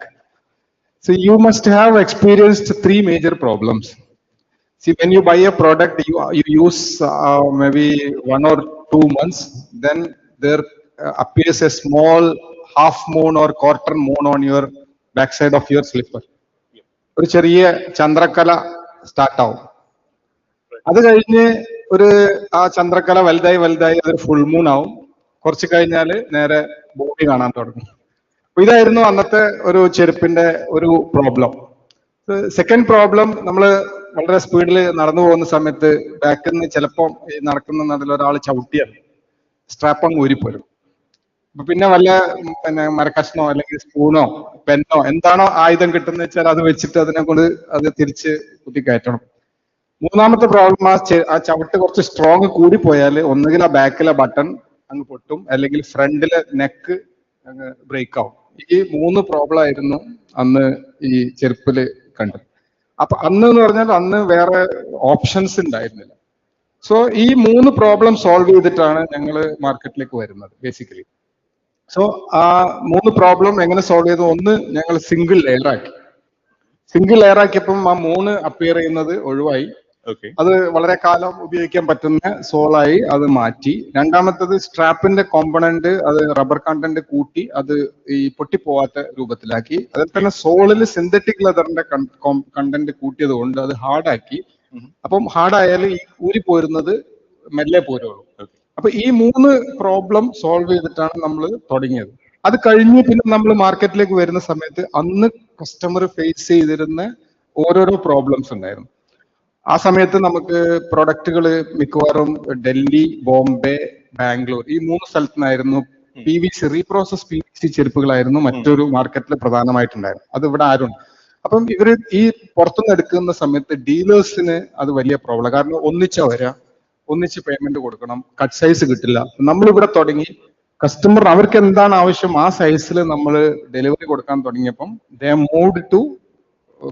So you must have experienced three major problems. See, when you buy a product, you use maybe 1 or 2 months, then there appears a small half moon or quarter moon on your backside of your slipper. ഒരു ചെറിയ ചന്ദ്രക്കല start ആവും. അത് കഴിഞ്ഞ് ഒരു ആ ചന്ദ്രക്കല വലുതായി വലുതായി അതൊരു ഫുൾ മൂൺ ആവും. കുറച്ച് കഴിഞ്ഞാൽ നേരെ ബോഡി കാണാൻ തുടങ്ങും. അപ്പൊ ഇതായിരുന്നു അന്നത്തെ ഒരു ചെരുപ്പിന്റെ ഒരു പ്രോബ്ലം. സെക്കൻഡ് പ്രോബ്ലം, നമ്മൾ വളരെ സ്പീഡിൽ നടന്നു പോകുന്ന സമയത്ത് ബാക്കിൽ നിന്ന് ചിലപ്പോൾ ഈ നടക്കുന്ന നടുവിൽ ഒരാൾ ചവിട്ടിയാണ് സ്ട്രാപ്പ് അങ്ങ് ഊരിപ്പോരും. അപ്പൊ പിന്നെ വല്ല മരക്കഷ്ണോ അല്ലെങ്കിൽ സ്പൂണോ പെന്നോ എന്താണോ ആയുധം കിട്ടുന്ന വെച്ചാൽ അത് വെച്ചിട്ട് അതിനെ കൊണ്ട് അത് തിരിച്ച് കുത്തിക്കയറ്റണം. മൂന്നാമത്തെ പ്രോബ്ലം, ആ ചവിട്ട് കുറച്ച് സ്ട്രോങ് കൂടി പോയാൽ ഒന്നുകിൽ ആ ബാക്കിലെ ബട്ടൺ അങ്ങ് പൊട്ടും, അല്ലെങ്കിൽ ഫ്രണ്ടിലെ നെക്ക് അങ്ങ് ബ്രേക്ക് ആവും. ഈ മൂന്ന് പ്രോബ്ലം ആയിരുന്നു അന്ന് ഈ ചെരുപ്പില് കണ്ടത്. അപ്പൊ അന്ന് എന്ന് പറഞ്ഞാൽ അന്ന് വേറെ ഓപ്ഷൻസ് ഉണ്ടായിരുന്നില്ല. സോ ഈ മൂന്ന് പ്രോബ്ലം സോൾവ് ചെയ്തിട്ടാണ് ഞങ്ങൾ മാർക്കറ്റിലേക്ക് വരുന്നത് ബേസിക്കലി. സോ ആ മൂന്ന് പ്രോബ്ലം എങ്ങനെ സോൾവ് ചെയ്തു? ഒന്ന്, ഞങ്ങൾ സിംഗിൾ ലെയർ ആക്കി. സിംഗിൾ ലെയർ ആക്കിയപ്പം ആ മൂന്ന് അപ്പിയർ ചെയ്യുന്നത് ഒഴിവായി. അത് വളരെ കാലം ഉപയോഗിക്കാൻ പറ്റുന്ന സോളായി അത് മാറ്റി. രണ്ടാമത്തത്, സ്ട്രാപ്പിന്റെ കോമ്പണന്റ് അത് റബ്ബർ കണ്ടന്റ് കൂട്ടി അത് ഈ പൊട്ടിപ്പോവാത്ത രൂപത്തിലാക്കി. അതിൽ തന്നെ സോളിൽ സിന്തറ്റിക് ലെതറിന്റെ കണ്ടന്റ് കൂട്ടിയത് കൊണ്ട് അത് ഹാർഡാക്കി. അപ്പം ഹാർഡായാൽ ഈ ഊരി പോരുന്നത് മെല്ലെ പോരുള്ളൂ. അപ്പൊ ഈ മൂന്ന് പ്രോബ്ലം സോൾവ് ചെയ്തിട്ടാണ് നമ്മൾ തുടങ്ങിയത്. അത് കഴിഞ്ഞ് പിന്നെ നമ്മൾ മാർക്കറ്റിലേക്ക് വരുന്ന സമയത്ത് അന്ന് കസ്റ്റമർ ഫേസ് ചെയ്തിരുന്ന ഓരോരോ പ്രോബ്ലംസ് ഉണ്ടായിരുന്നു. ആ സമയത്ത് നമുക്ക് പ്രൊഡക്റ്റുകൾ മിക്കവാറും ഡൽഹി, ബോംബെ, ബാംഗ്ലൂർ ഈ മൂന്ന് സ്ഥലത്തു നിന്നായിരുന്നു. PVC, റീപ്രോസസ് PVC ചെരുപ്പുകളായിരുന്നു മറ്റൊരു മാർക്കറ്റിൽ പ്രധാനമായിട്ടുണ്ടായിരുന്നു. അത് ഇവിടെ ആരുണ്ട്. അപ്പം ഇവര് ഈ പുറത്തുനിന്ന് എടുക്കുന്ന സമയത്ത് ഡീലേഴ്സിന് അത് വലിയ പ്രോബ്ലം. കാരണം ഒന്നിച്ചാ വരാം, ഒന്നിച്ച് പേയ്മെന്റ് കൊടുക്കണം, കട്ട് സൈസ് കിട്ടില്ല. നമ്മളിവിടെ തുടങ്ങി കസ്റ്റമർ അവർക്ക് എന്താണ് ആവശ്യം ആ സൈസിൽ നമ്മൾ ഡെലിവറി കൊടുക്കാൻ തുടങ്ങിയപ്പം ദേ മൂവ്ഡ് ടു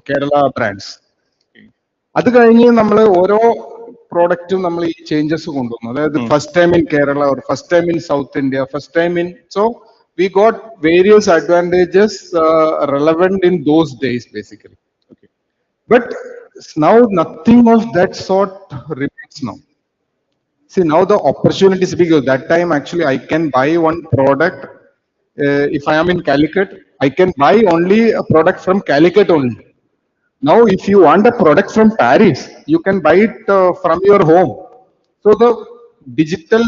കേരള ബ്രാൻഡ്സ്. അത് കഴിഞ്ഞ് നമ്മൾ ഓരോ പ്രോഡക്റ്റും നമ്മൾ ഈ ചേഞ്ചസ് കൊണ്ടുവന്നു. അതായത് first time in Kerala, or first time in south India, first time in, so we got various advantages relevant in those days basically. But now nothing of that sort remains now. See, now the opportunity is big. That time actually I can buy one product. If I am in Calicut, I can buy only a product from Calicut only. Now, if you want a product from Paris, you can buy it from your home. So the digital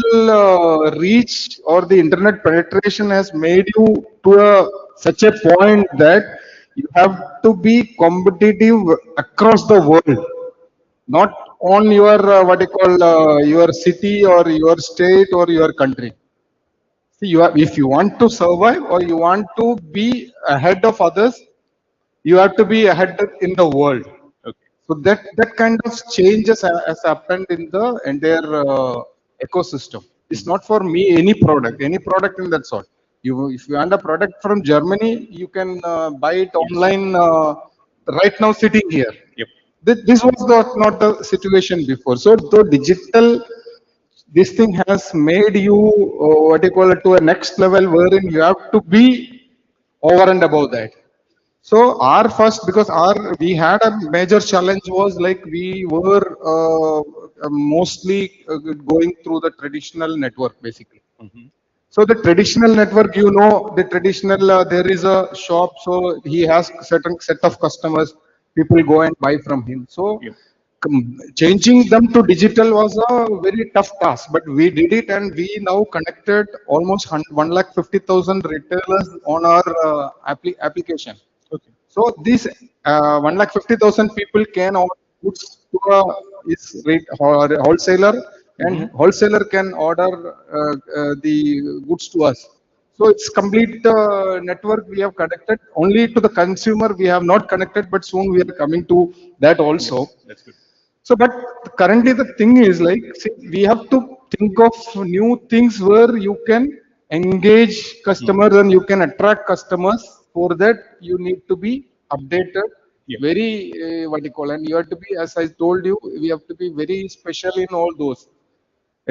reach or the internet penetration has made you to such a point that you have to be competitive across the world, not on your what you call your city or your state or your country. See, if you want to survive or you want to be ahead of others, you have to be ahead in the world. So that kind of changes has happened in the entire ecosystem. It's not for me any product in that sort. If you want a product from Germany, you can buy it online right now sitting here. This was not the situation before. So the digital, this thing has made you what you call it to a next level wherein you have to be over and above that. So our first, because we had a major challenge was like we were mostly going through the traditional network basically. So the traditional network, the traditional, there is a shop, so he has certain set of customers, people go and buy from him. So changing them to digital was a very tough task, but we did it, and we now connected almost 150,000 retailers on our application. So these 150,000 people can order goods to a wholesaler, and wholesaler can order the goods to us. So it's complete network we have connected. Only to the consumer we have not connected, but soon we are coming to that also.
That's good.
So, but currently the thing is like, see, we have to think of new things where you can engage customers and you can attract customers. For that, you need to be updated,
Yeah.
very what you call, and you have to be, as I told you, we have to be very special in all those.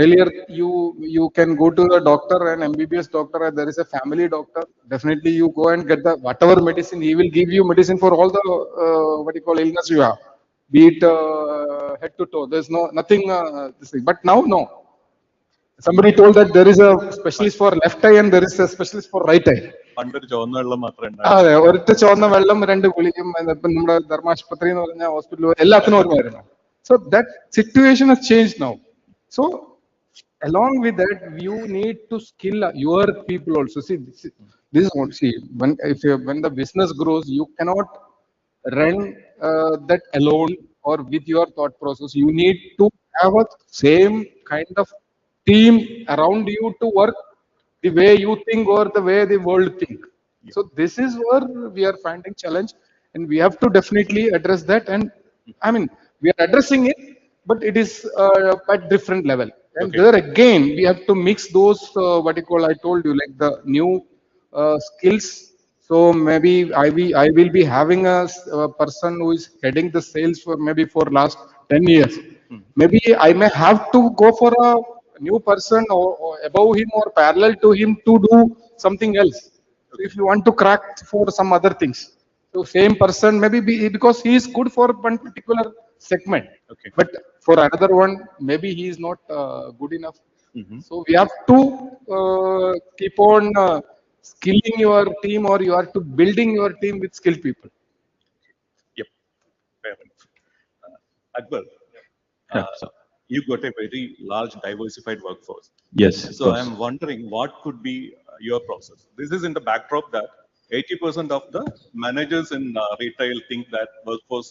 Earlier, you can go to a doctor, an MBBS doctor, and there is a family doctor. Definitely, you go and get the whatever medicine. He will give you medicine for all the what you call illness you have, be it head to toe. There's no nothing this thing. But now, no. Somebody told that there is a specialist for left eye and there is a specialist for right eye.
പണ്ടൊരു ചുവന്ന വെള്ളം മാത്രമേ
അതെ, ഒരൊറ്റ ചുവന്ന വെള്ളം, രണ്ട് ഗുളികയും, ഇപ്പം നമ്മുടെ ധർമാശുപത്രി എന്ന് പറഞ്ഞ ഹോസ്പിറ്റൽ എല്ലാത്തിനും ഓർമ്മയായിരുന്നു. So that situation has changed now. So along with that, you need to skill your people also. See, this is what, see, when the business grows, you cannot run that alone or with your thought process. You need to have a same kind of team around you to work the way you think or the way the world think. So this is where we are finding challenge, and we have to definitely address that. And I mean, we are addressing it, but it is at different level. And there again, we have to mix those what you call, I told you, like the new skills. So maybe I will be having a person who is heading the sales for maybe for last 10 years. Maybe I may have to go for a new person or above him or parallel to him to do something else. So if you want to crack for some other things, so same person maybe because he is good for one particular segment, but for another one maybe he is not good enough. So we have to keep on skilling your team, or you are to building your team with skilled people.
Yep, fair enough. Akbar, you got a very large diversified workforce.
Yes.
So I'm wondering what could be your process. This is in the backdrop that 80% of the managers in retail think that workforce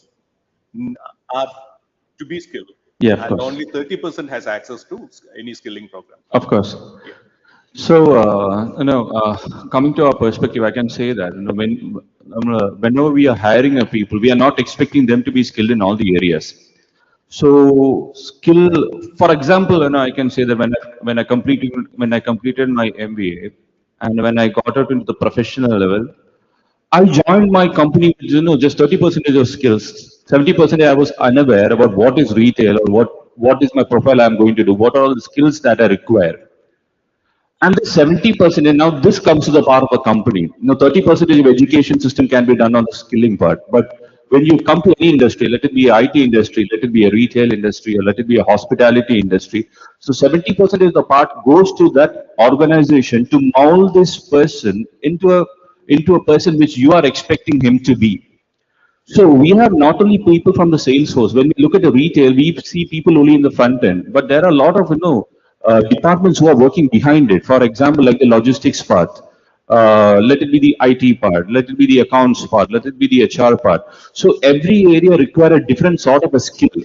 are to be skilled.
Yeah, of
and
course.
only 30% has access to any skilling program.
Of course. So, coming to our perspective, I can say that whenever we are hiring a people, we are not expecting them to be skilled in all the areas. So, skill, for example, I can say that when I completed my MBA and when I got out into the professional level, I joined my company with just 30% of skills. 70% I was unaware about what is retail or what is my profile I'm going to do, what are all the skills that I require. And the 70%, and now this comes to the part of a company. 30% of education system can be done on the skilling part. But when you come to any industry, let it be an IT industry, let it be a retail industry, or let it be a hospitality industry, so 70% of the part goes to that organization to mold this person into a person which you are expecting him to be. So we have not only people from the sales force. When we look at the retail, we see people only in the front end, but there are a lot of departments who are working behind it. For example, like the logistics part, let it be the IT part, let it be the accounts part, let it be the HR part. So every area require a different sort of a skill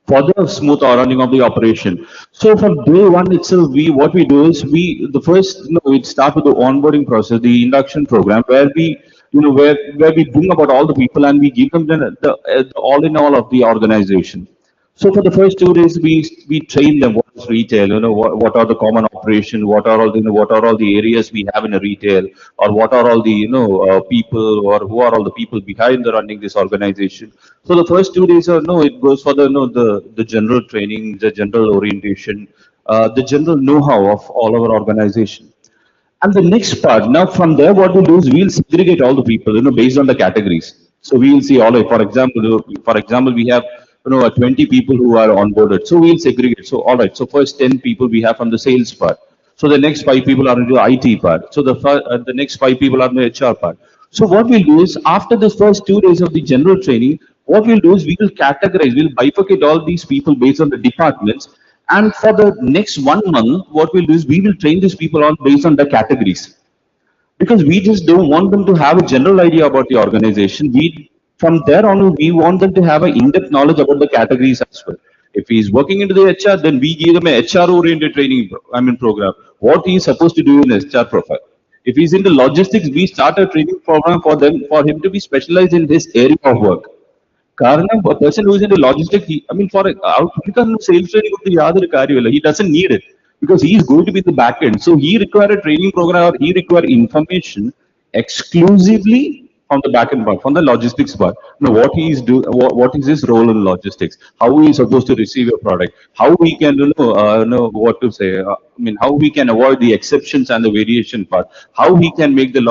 for the smooth running of the operation. So from day one itself, what we do is we start with the onboarding process, the induction program, where where we bring about all the people and we give them the all in all of the organization. So for the first 2 days, we train them what is retail, what are the common operation, what are all what are all the areas we have in a retail, or what are all the people, or who are all the people behind the running this organization. So the first 2 days it goes for the general training, the general orientation, the general know-how of all our organization. And the next part, now from there, what we'll do is we'll segregate all the people, based on the categories. So we'll see all, for example, we have, 20 people who are onboarded. So we'll segregate. So, all right. So first 10 people we have from the sales part. So the next 5 people are into the IT part. So the next 5 people are in the HR part. So what we'll do is after the first 2 days of the general training, what we'll do is we will categorize, we'll bifurcate all these people based on the departments. And for the next 1 month, what we'll do is we will train these people on based on the categories. Because we just don't want them to have a general idea about the organization. From there on, we want them to have an in-depth knowledge about the categories as well. If he's working into the HR, then we give them a HR-oriented training program. what he is supposed to do in HR profile. If he's into logistics, we start a training program for them for him to be specialized in this area of work. Karanam, a person who is into logistics, I mean, for sales training, he doesn't need it because he is going to be the back end. So he require a training program or he require information exclusively from the back end part, from the logistics part. What he is do, what is his role in logistics? How he is supposed to receive a product? How we can know what to say? I mean, how we can avoid the exceptions and the variation part? How he can make the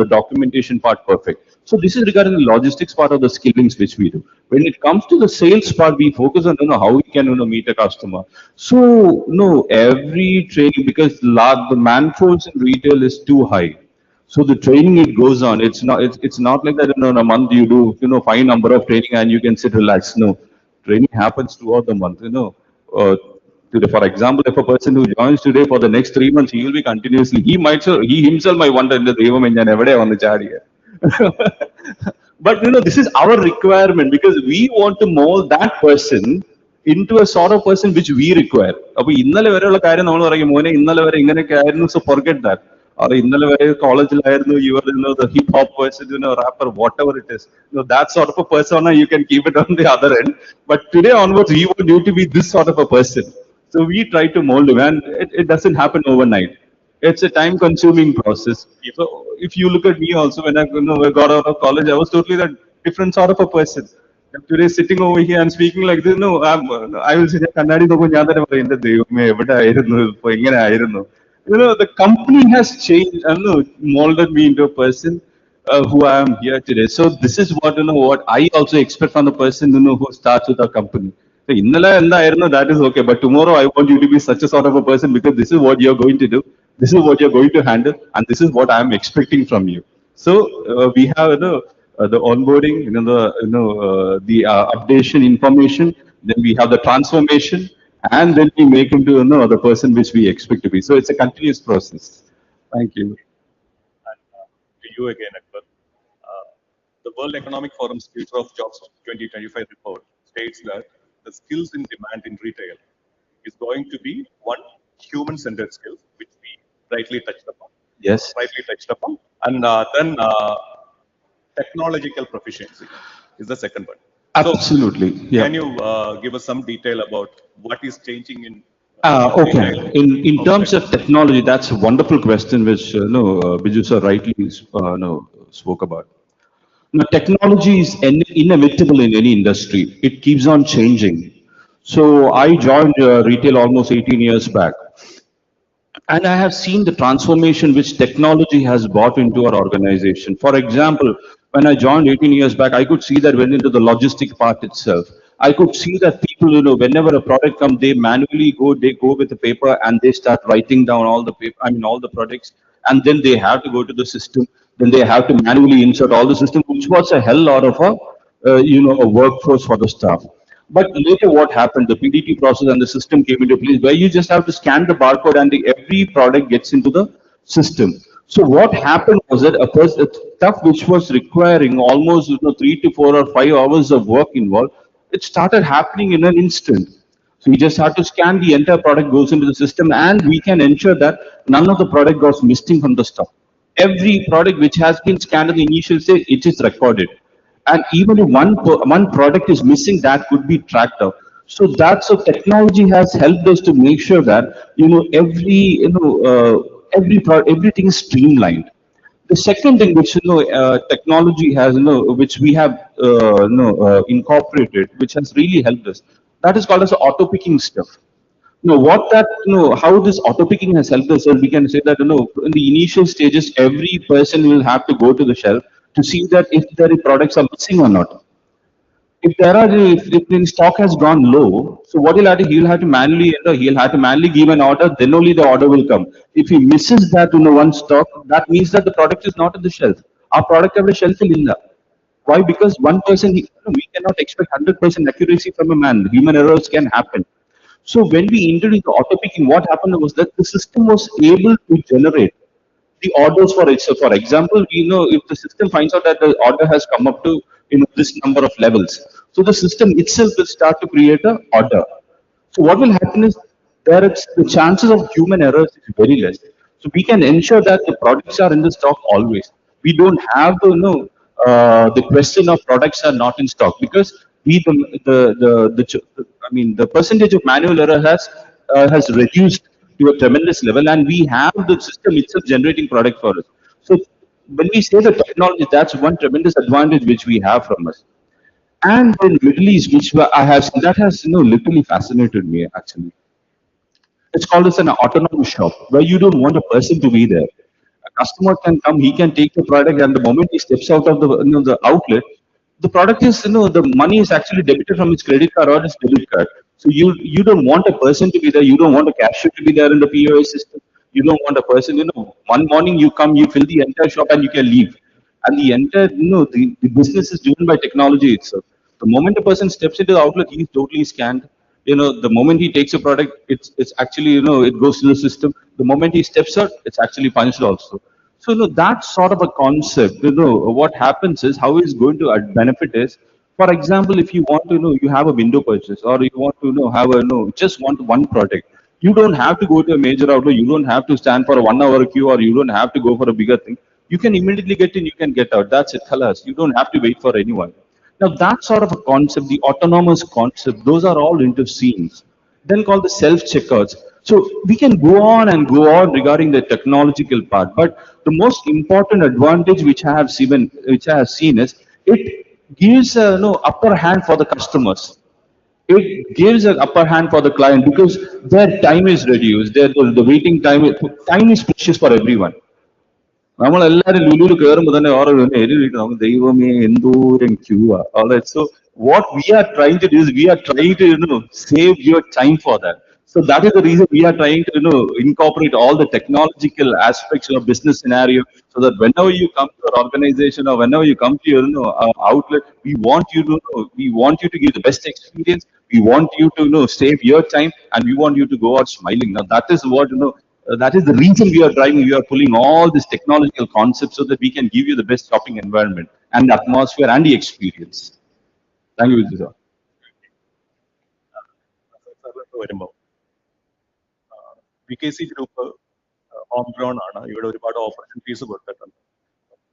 documentation part perfect? So this is regarding the logistics part of the skillings which we do. When it comes to the sales part, we focus on how we can meet a customer. So no, every training because the manforce in retail is too high. So the training it goes on. It's not like that in a month you do five number of training and you can sit relaxed. No, training happens throughout the month. For example, if a person who joins today for the next 3 months, he will be continuously. He himself might wonder in the on the chart here. But this is our requirement because we want to mold that person into a sort of person which we require. അപ്പോൾ ഇന്നലെ വരെയുള്ള കാര്യം നമ്മൾ പറയും മോനെ ഇന്നലെ വരെ ഇങ്ങനെയൊക്കെ ആയിരുന്നു so forget that. Or ഇന്നലെ വരെ കോളേജിലായിരുന്നു you were the hip hop person, rapper, whatever it is. That sort of a persona you can keep it on the other end. But today onwards we want you to be this sort of a person. So we try to mold him and it doesn't happen overnight. It's a time consuming process. So if you look at me also, when I got out of college, I was totally that different sort of a person. And today sitting over here and speaking like this, I will say, "Kannadi നോക്കുമ്പോൾ ഞാൻ തന്നെ പറയും, "എൻ്റെ ദൈവമേ, എവിടെ ആയിരുന്നു? ഇപ്പൊ ഇങ്ങനെ ആയിരുന്നു." The company has changed and molded me into a person who I am here today. So this is what I also expect from the person who starts with our company. So ഇന്നലെ എന്തായിരുന്നു, that is okay. But tomorrow I want you to be such a sort of a person because this is what you're going to do. This is what you're going to handle, and this is what I'm expecting from you. So we have the onboarding, the updation information. Then we have the transformation, and then we make him to the person which we expect to be. So it's a continuous process. Thank you.
And to you again, Akbar. The World Economic Forum's Future of Jobs 2025 report states that the skills in demand in retail is going to be one human-centered skill, which we rightly touched upon.
Yes.
Rightly touched upon. And then technological proficiency is the second one.
Absolutely.
So,
yeah.
Can you give us some detail about what is changing in
okay. In terms of technology, that's a wonderful question which Biju sir rightly spoke about. Now, technology is inevitable in any industry. It keeps on changing. So I joined retail almost 18 years back. And I have seen the transformation which technology has brought into our organization. For example, when I joined 18 years back, I could see that went into the logistic part itself. I could see that people, whenever a product comes, they manually go with the paper and they start writing down all the paper, all the products, and then they have to go to the system. Then they have to manually insert all the system, which was a hell lot of a workforce for the staff. But later what happened, the PDT process and the system came into place where you just have to scan the barcode and every product gets into the system. So what happened was that a stuff which was requiring almost 3 to 4 or 5 hours of work involved, it started happening in an instant. So we just have to scan the entire product goes into the system and we can ensure that none of the product goes missing from the stock. Every product which has been scanned in the initial stage, it is recorded. And even if one product is missing, that could be tracked out. So technology has helped us to make sure that everything is streamlined. The second thing which technology has which we have incorporated, which has really helped us, that is called as auto picking stuff. How this auto picking has helped us, we can say that in the initial stages, every person will have to go to the shelf to see that if their products are missing or not. If the stock has gone low, so what he'll have to, he'll have to manually give an order, then only the order will come. If he misses that one stock, that means that the product is not on the shelf. Our product on the shelf is in there. Why? Because one person, we cannot expect 100% accuracy from a man. Human errors can happen. So when we introduced the auto picking, what happened was that the system was able to generate the orders for it. So for example, if the system finds out that the order has come up to this number of levels, so the system itself will start to create an order. So what will happen is there it's the chances of human errors is very less. So we can ensure that the products are in the stock always. We don't have to know the question of products are not in stock because we I mean the percentage of manual error has reduced to a tremendous level, and we have the system itself generating product for us. So when we say the technology, that's one tremendous advantage which we have from us. And in Middle East, which I have seen, that has literally fascinated me actually. It's called as an autonomous shop where you don't want a person to be there. A customer can come, he can take the product, and the moment he steps out of the outlet, the product is the money is actually debited from his credit card or his debit card. So you don't want a person to be there. You don't want a cashier to be there in the POS system. You don't want a person. One morning you come, you fill the entire shop, and you can leave. And the entire the business is driven by technology itself. The moment a person steps into the outlet, he is totally scanned. The moment he takes a product, it's actually it goes to the system. The moment he steps out, it's actually punched also. So that sort of a concept. What happens is how it's going to benefit is, for example, if you want to you have a window purchase, or you want to have a just want one product. You don't have to go to a major outlet. You don't have to stand for a 1 hour queue, or you don't have to go for a bigger thing. You can immediately get in. You can get out. That's it. Khalas. You don't have to wait for anyone. Now, that sort of a concept, the autonomous concept, those are all into scenes. Then called the self-checkouts. So we can go on and go on regarding the technological part, but the most important advantage which I have seen is it gives a upper hand for the customers. It gives an upper hand for the client because their time is reduced. The waiting time is precious for everyone. നമ്മളെല്ലാരും ലുലുവിൽ കയറുമ്പോൾ തന്നെ ഓരോ എഴുതിയിട്ടാണ് ദൈവമേ എന്തോരം Q ആ. Alright, so what we are trying to do is we are trying to save your time for that. So that is the reason we are trying to incorporate all the technological aspects of business scenario, so that whenever you come to our organization or whenever you come to your outlet, we want you to give the best experience. We want you to save your time, and we want you to go out smiling. Now that is what that is the reason we are driving. We are pulling all these technological concepts so that we can give you the best shopping environment and atmosphere and the experience. Thank you, Vijay.
വരുമ്പോൾ BKC group home grown ആണ്. ഇവിടെ ഒരുപാട് opportunities കൊടുത്തിട്ടുണ്ട്.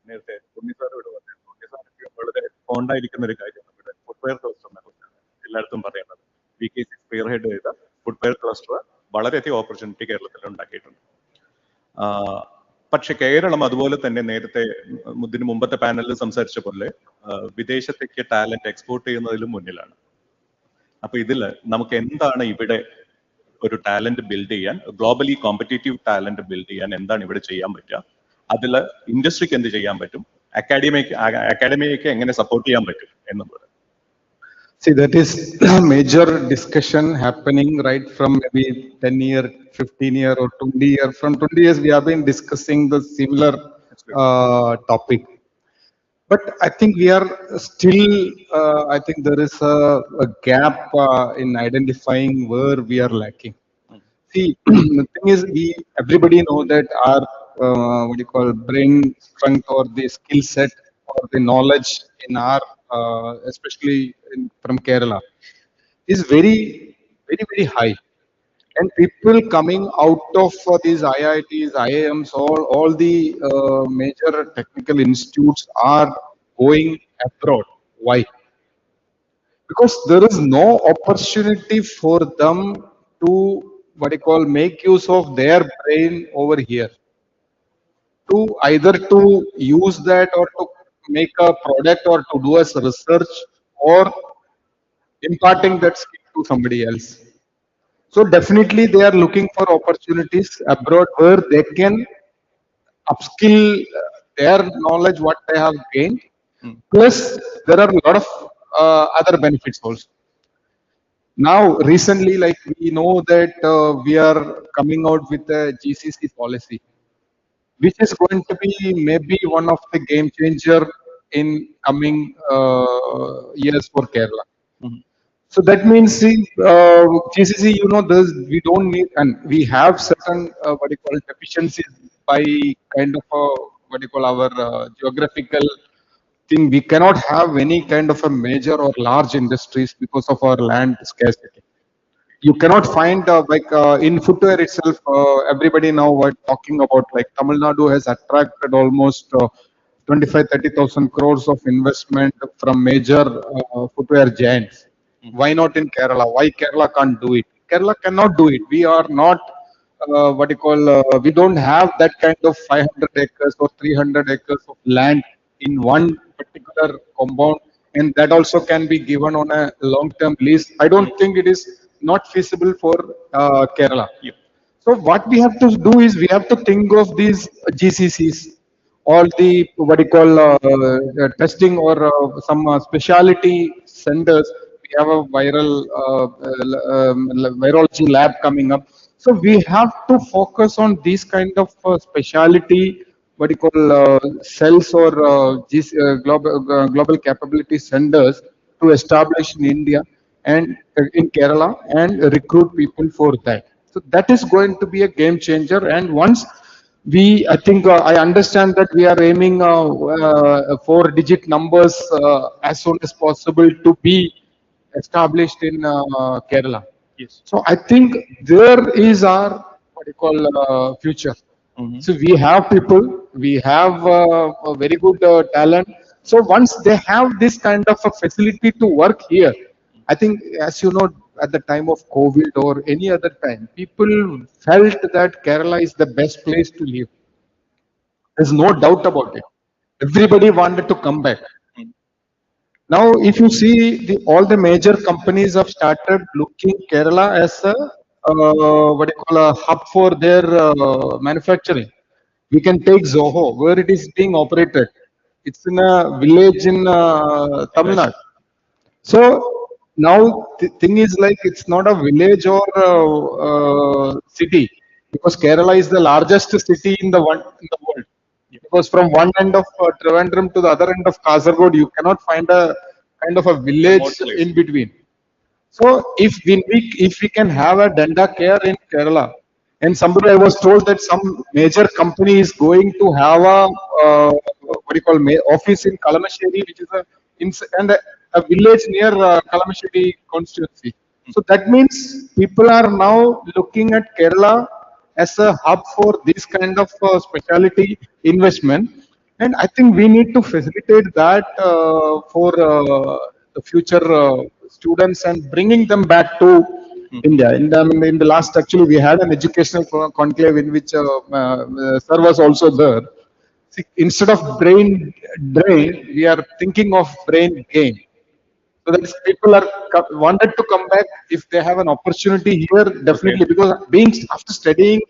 നേരത്തെ ഉണ്ണി sir ഇവിടെ വന്നിരുന്നു. ഉണ്ണി sir വളരെ ഫോണ്ടായിരിക്കുന്ന ഒരു കാര്യം നമ്മുടെ ഫുട്വെയർ ക്ലസ്റ്ററിനെ കുറിച്ചാണ് എല്ലായിടത്തും പറയുന്നത്. BKC സ്പെയർ ഹെഡ് ചെയ്ത ഫുട്വെയർ ക്ലസ്റ്റർ വളരെയധികം ഓപ്പർച്യൂണിറ്റി കേരളത്തിൽ ഉണ്ടാക്കിയിട്ടുണ്ട്. പക്ഷെ കേരളം അതുപോലെ തന്നെ നേരത്തെ ഇതിന് മുമ്പത്തെ പാനലിൽ സംസാരിച്ച പോലെ വിദേശത്തേക്ക് ടാലന്റ് എക്സ്പോർട്ട് ചെയ്യുന്നതിലും മുന്നിലാണ്. അപ്പൊ ഇതില് നമുക്ക് എന്താണ് ഇവിടെ ഒരു ടാലന്റ് ബിൽഡ് ചെയ്യാൻ, ഗ്ലോബലി കോമ്പറ്റേറ്റീവ് ടാലന്റ് ബിൽഡ് ചെയ്യാൻ എന്താണ് ഇവിടെ ചെയ്യാൻ പറ്റുക, അതിൽ ഇൻഡസ്ട്രിക്ക് എന്ത് ചെയ്യാൻ പറ്റും, അക്കാഡമിക്ക് എങ്ങനെ സപ്പോർട്ട് ചെയ്യാൻ പറ്റും എന്നുള്ളത്.
See, that is a major discussion happening right from maybe 10 year, 15 year or 20 year. From 20 years, we have been discussing the similar topic. But I think we are still, I think there is a gap in identifying where we are lacking. See, the thing is, everybody know that our, what you call, brain strength or the skill set or the knowledge in our, especially from Kerala, is very, very, very high. And people coming out of these IITs, IIMs, all the major technical institutes are going abroad. Why? Because there is no opportunity for them to, what you call, make use of their brain over here. To either to use that or to make a product or to do a research or imparting that skill to somebody else. So definitely they are looking for opportunities abroad where they can upskill their knowledge, what they have gained. Plus, there are a lot of other benefits also. Now, recently, like we know that we are coming out with a GCC policy, which is going to be maybe one of the game changer in coming years for Kerala. So that means, see, GCC, we don't need, and we have certain, what you call, deficiencies by kind of, what you call, our geographical thing. We cannot have any kind of a major or large industries because of our land scarcity. you cannot find in footwear itself. Everybody now we're talking about like Tamil Nadu has attracted almost 25 30,000 crores of investment from major footwear giants. Why not in Kerala? Why Kerala can't do it? Kerala cannot do it. We are not what you call we don't have that kind of 500 acres or 300 acres of land in one particular compound, and that also can be given on a long term lease. I don't think it is not feasible for Kerala. So what we have to do is we have to think of these GCCs, all the what you call testing or some specialty centers. We have a virology lab coming up. So we have to focus on these kind of specialty, what you call cells or global capability centers to establish in India and in Kerala and recruit people for that. So that is going to be a game changer. And once I think I understand that we are aiming four-digit numbers as soon as possible to be established in Kerala.
Yes.
So I think there is our what you call future. So we have people, we have a very good talent. So once they have this kind of a facility to work here, I think, as you know, at the time of COVID or any other time, people felt that Kerala is the best place to live. There's no doubt about it. Everybody wanted to come back. Now, if you see all the major companies have started looking Kerala as a what do you call a hub for their manufacturing. We can take Zoho, where it is being operated. It's in a village in Tamil Nadu. So now the thing is like it's not a village or city, because Kerala is the largest city in the world. Because from one end of Trivandrum to the other end of Kasargod, you cannot find a kind of a village in between. So if we can have a Danda care in Kerala, and somebody I was told that some major company is going to have a what do you call office in Kalamasheri, which is and a village near Kalamasheri constituency. So that means people are now looking at Kerala as a hub for this kind of specialty investment, and I think we need to facilitate that for the future students and bringing them back to India. In the last, actually, we had an educational conclave in which Sir was also there. See, instead of brain drain, we are thinking of brain gain. So that is, people are wanted to come back if they have an opportunity here, definitely, because being after studying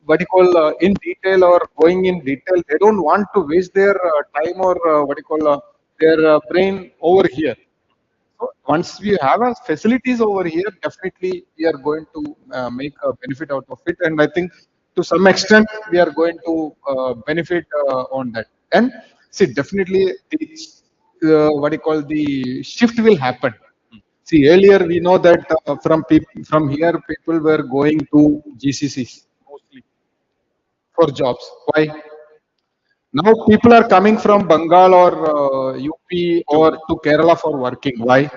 what you call in detail or going in detail, they don't want to waste their time or what you call their brain over here. So once we have our facilities over here, definitely we are going to make a benefit out of it. And I think to some extent we are going to benefit on that. And see, definitely what you call the shift will happen. See, earlier we know that from here people were going to GCCs mostly for jobs. Why? Now people are coming from Bengal or UP or to Kerala for working. Why?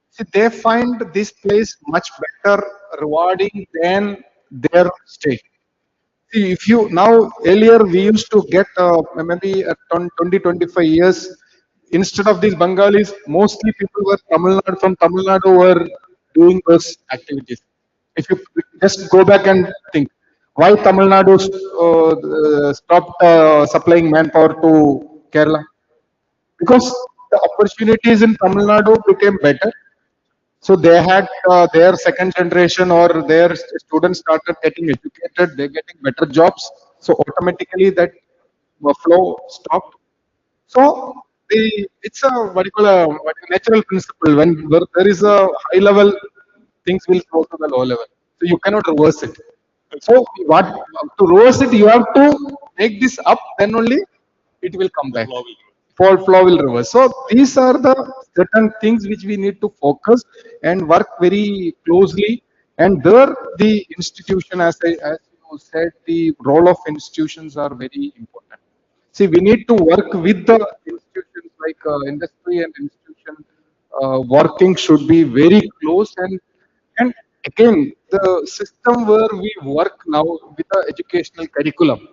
See, they find this place much better rewarding than their state. See, if you now earlier we used to get maybe 20, 25 years, instead of these Bengalis, mostly people were from Tamil Nadu were doing those activities. If you just go back and think, why Tamil Nadu stopped supplying manpower to Kerala? Because the opportunities in Tamil Nadu became better, so they had their second generation or their students started getting educated, they're getting better jobs. So automatically that flow stopped. So it's a what you call a natural principle. When where there is a high level, things will flow to the low level. So you cannot reverse it. So what to reverse it, you have to make this up. Then only it will come back. Flow will reverse. So these are the certain things which we need to focus and work very closely. And there, the institution, as you said, the role of institutions are very important. See, we need to work with the institutions like industry and institution. Working should be very close and again, the system where we work now with the educational curriculum.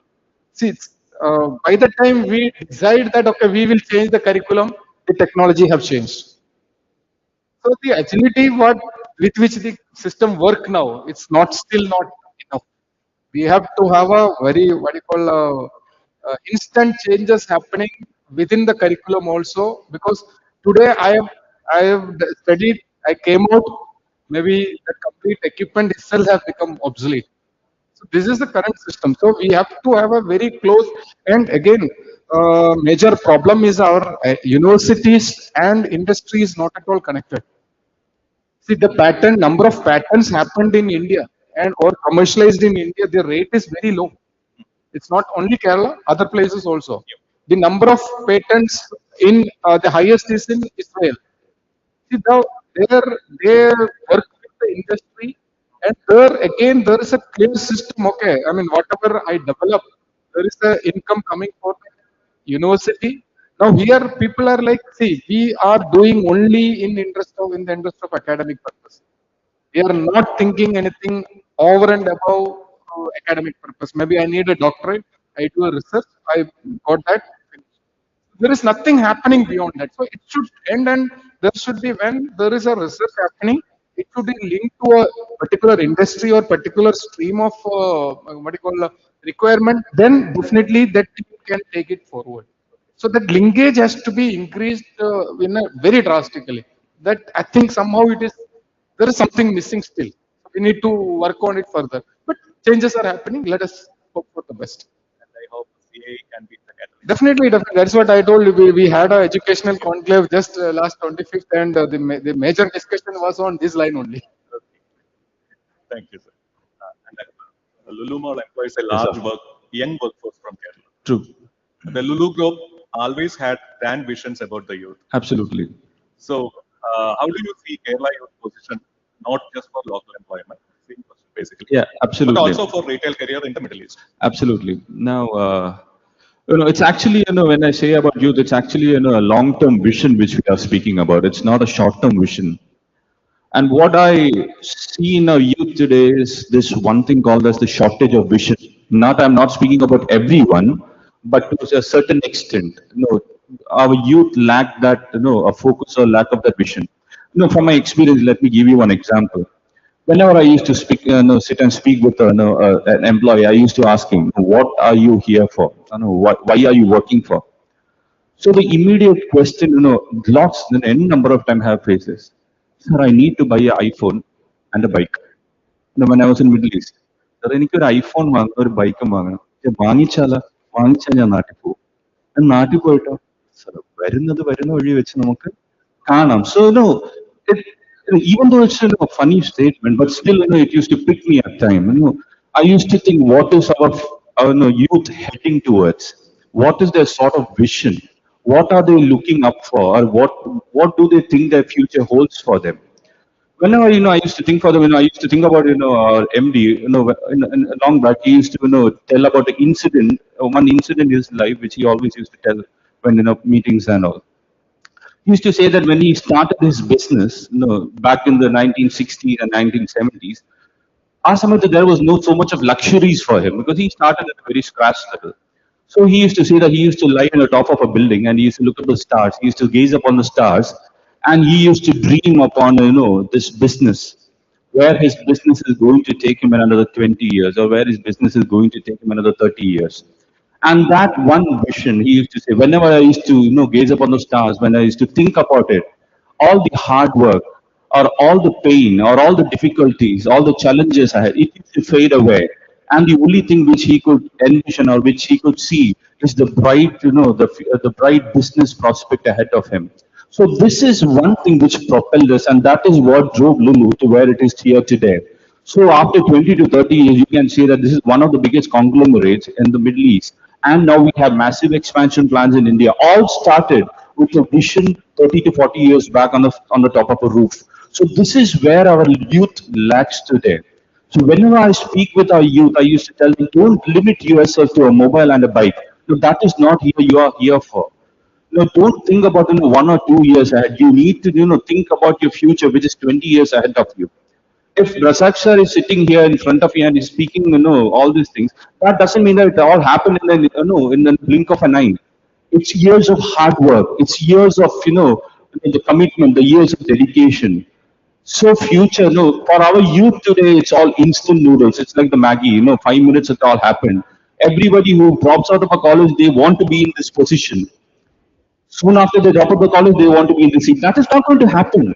See, by the time we decide that, okay, we will change the curriculum, the technology have changed. So the agility what with which the system work now, it's not still not enough. We have to have a very what you call instant changes happening within the curriculum also, because today I have studied, I came out, maybe the complete equipment itself have become obsolete. So this is the current system. So we have to have a very close, and again, major problem is our universities and industry is not at all connected. See, the number of patents happened in India and or commercialized in India, the rate is very low. It's not only Kerala, other places also. The number of patents in the highest is in Israel. See, now they work with the industry, and there again there is a clear system. Okay, I mean whatever I develop, there is a income coming for the university. Now here people are like, see, we are doing only in the interest of academic purpose. We are not thinking anything over and above academic purpose. Maybe I need a doctorate. I do a research. I got that. There is nothing happening beyond that. So it should end, and there should be, when there is a research happening, it should be linked to a particular industry or particular stream of what you call requirement. Then definitely that team can take it forward. So that linkage has to be increased in a very drastically. That I think somehow it is, there is something missing still. We need to work on it further. But changes are happening. Let us hope for the best.
And I hope CA can be the catalyst.
Definitely, definitely. That's what I told you. We had an educational conclave just last 25th, and the major discussion was on this line only.
Okay. Thank you, sir. And Lulu Mall employs a
Yes,
large
sir.
young workforce from Kerala.
True.
The Lulu Group always had grand visions about the youth.
Absolutely.
So, how do you see Kerala youth position, not just for local employment, same question basically,
Yeah,
but
absolutely.
also for retail career in the Middle East?
Absolutely. Now, it's actually, when I say about youth, it's actually, a long-term vision which we are speaking about. It's not a short-term vision. And what I see in our youth today is this one thing called as the shortage of vision. I'm not speaking about everyone, but to a certain extent, our youth lack that, a focus or lack of that vision. From my experience, let me give you one example. Whenever I used to speak, sit and speak with an employee, I used to ask him, "What are you here for? Why are you working for?" So the immediate question, lots, any number of time have faces. Sir, I need to buy an iPhone and a bike. When I was in Middle East, sir, എനിക്കൊരു iPhone വാങ്ങണം ഒരു ബൈക്കും വാങ്ങണം. പക്ഷെ വാങ്ങിച്ചാൽ ഞാൻ നാട്ടിൽ പോകും. നാട്ടിൽ പോയിട്ടോ സർ വരുന്ന വഴി വെച്ച് നമുക്ക് കാണാം. So no, it, even though it's a funny statement, but still, it used to pick me at time. I used to think, what is our youth heading towards? What is their sort of vision? What are they looking up for, or what do they think their future holds for them? Whenever I used to think for them, I used to think about our MD. Long back, he used to tell about the incident, one incident in his life, which he always used to tell when meetings and all. He used to say that when he started his business, back in the 1960s and 1970s, Asamata, there was no so much of luxuries for him because he started at a very scratch level. So he used to say that he used to lie on the top of a building and he used to look at the stars. He used to gaze upon the stars, and he used to dream upon this business, where his business is going to take him another 20 years, or where his business is going to take him another 30 years. And that one vision, he used to say, whenever I used to, gaze upon the stars, when I used to think about it, all the hard work, or all the pain, or all the difficulties, all the challenges I had, it used to fade away. And the only thing which he could envision or which he could see is the bright, the bright business prospect ahead of him. So this is one thing which propelled us, and that is what drove Lulu to where it is here today. So after 20 to 30 years, you can say that this is one of the biggest conglomerates in the Middle East. And now we have massive expansion plans in India. All started with a vision 30 to 40 years back on the top of a roof. So this is where our youth lacks today. So whenever I speak with our youth, I used to tell them, don't limit yourself to a mobile and a bike. No, that is not here you are here for. Don't think about 1 or 2 years ahead. You need to think about your future, which is 20 years ahead of you. If Rasak sir is sitting here in front of you and is speaking, all these things, that doesn't mean that it all happened in the blink of an eye. It's years of hard work. It's years of, the commitment, the years of dedication. So future, no, for our youth today, it's all instant noodles. It's like the Maggie, 5 minutes it all happened. Everybody who drops out of a college, they want to be in this position. Soon after they drop out of the college, they want to be in the seat. That is not going to happen.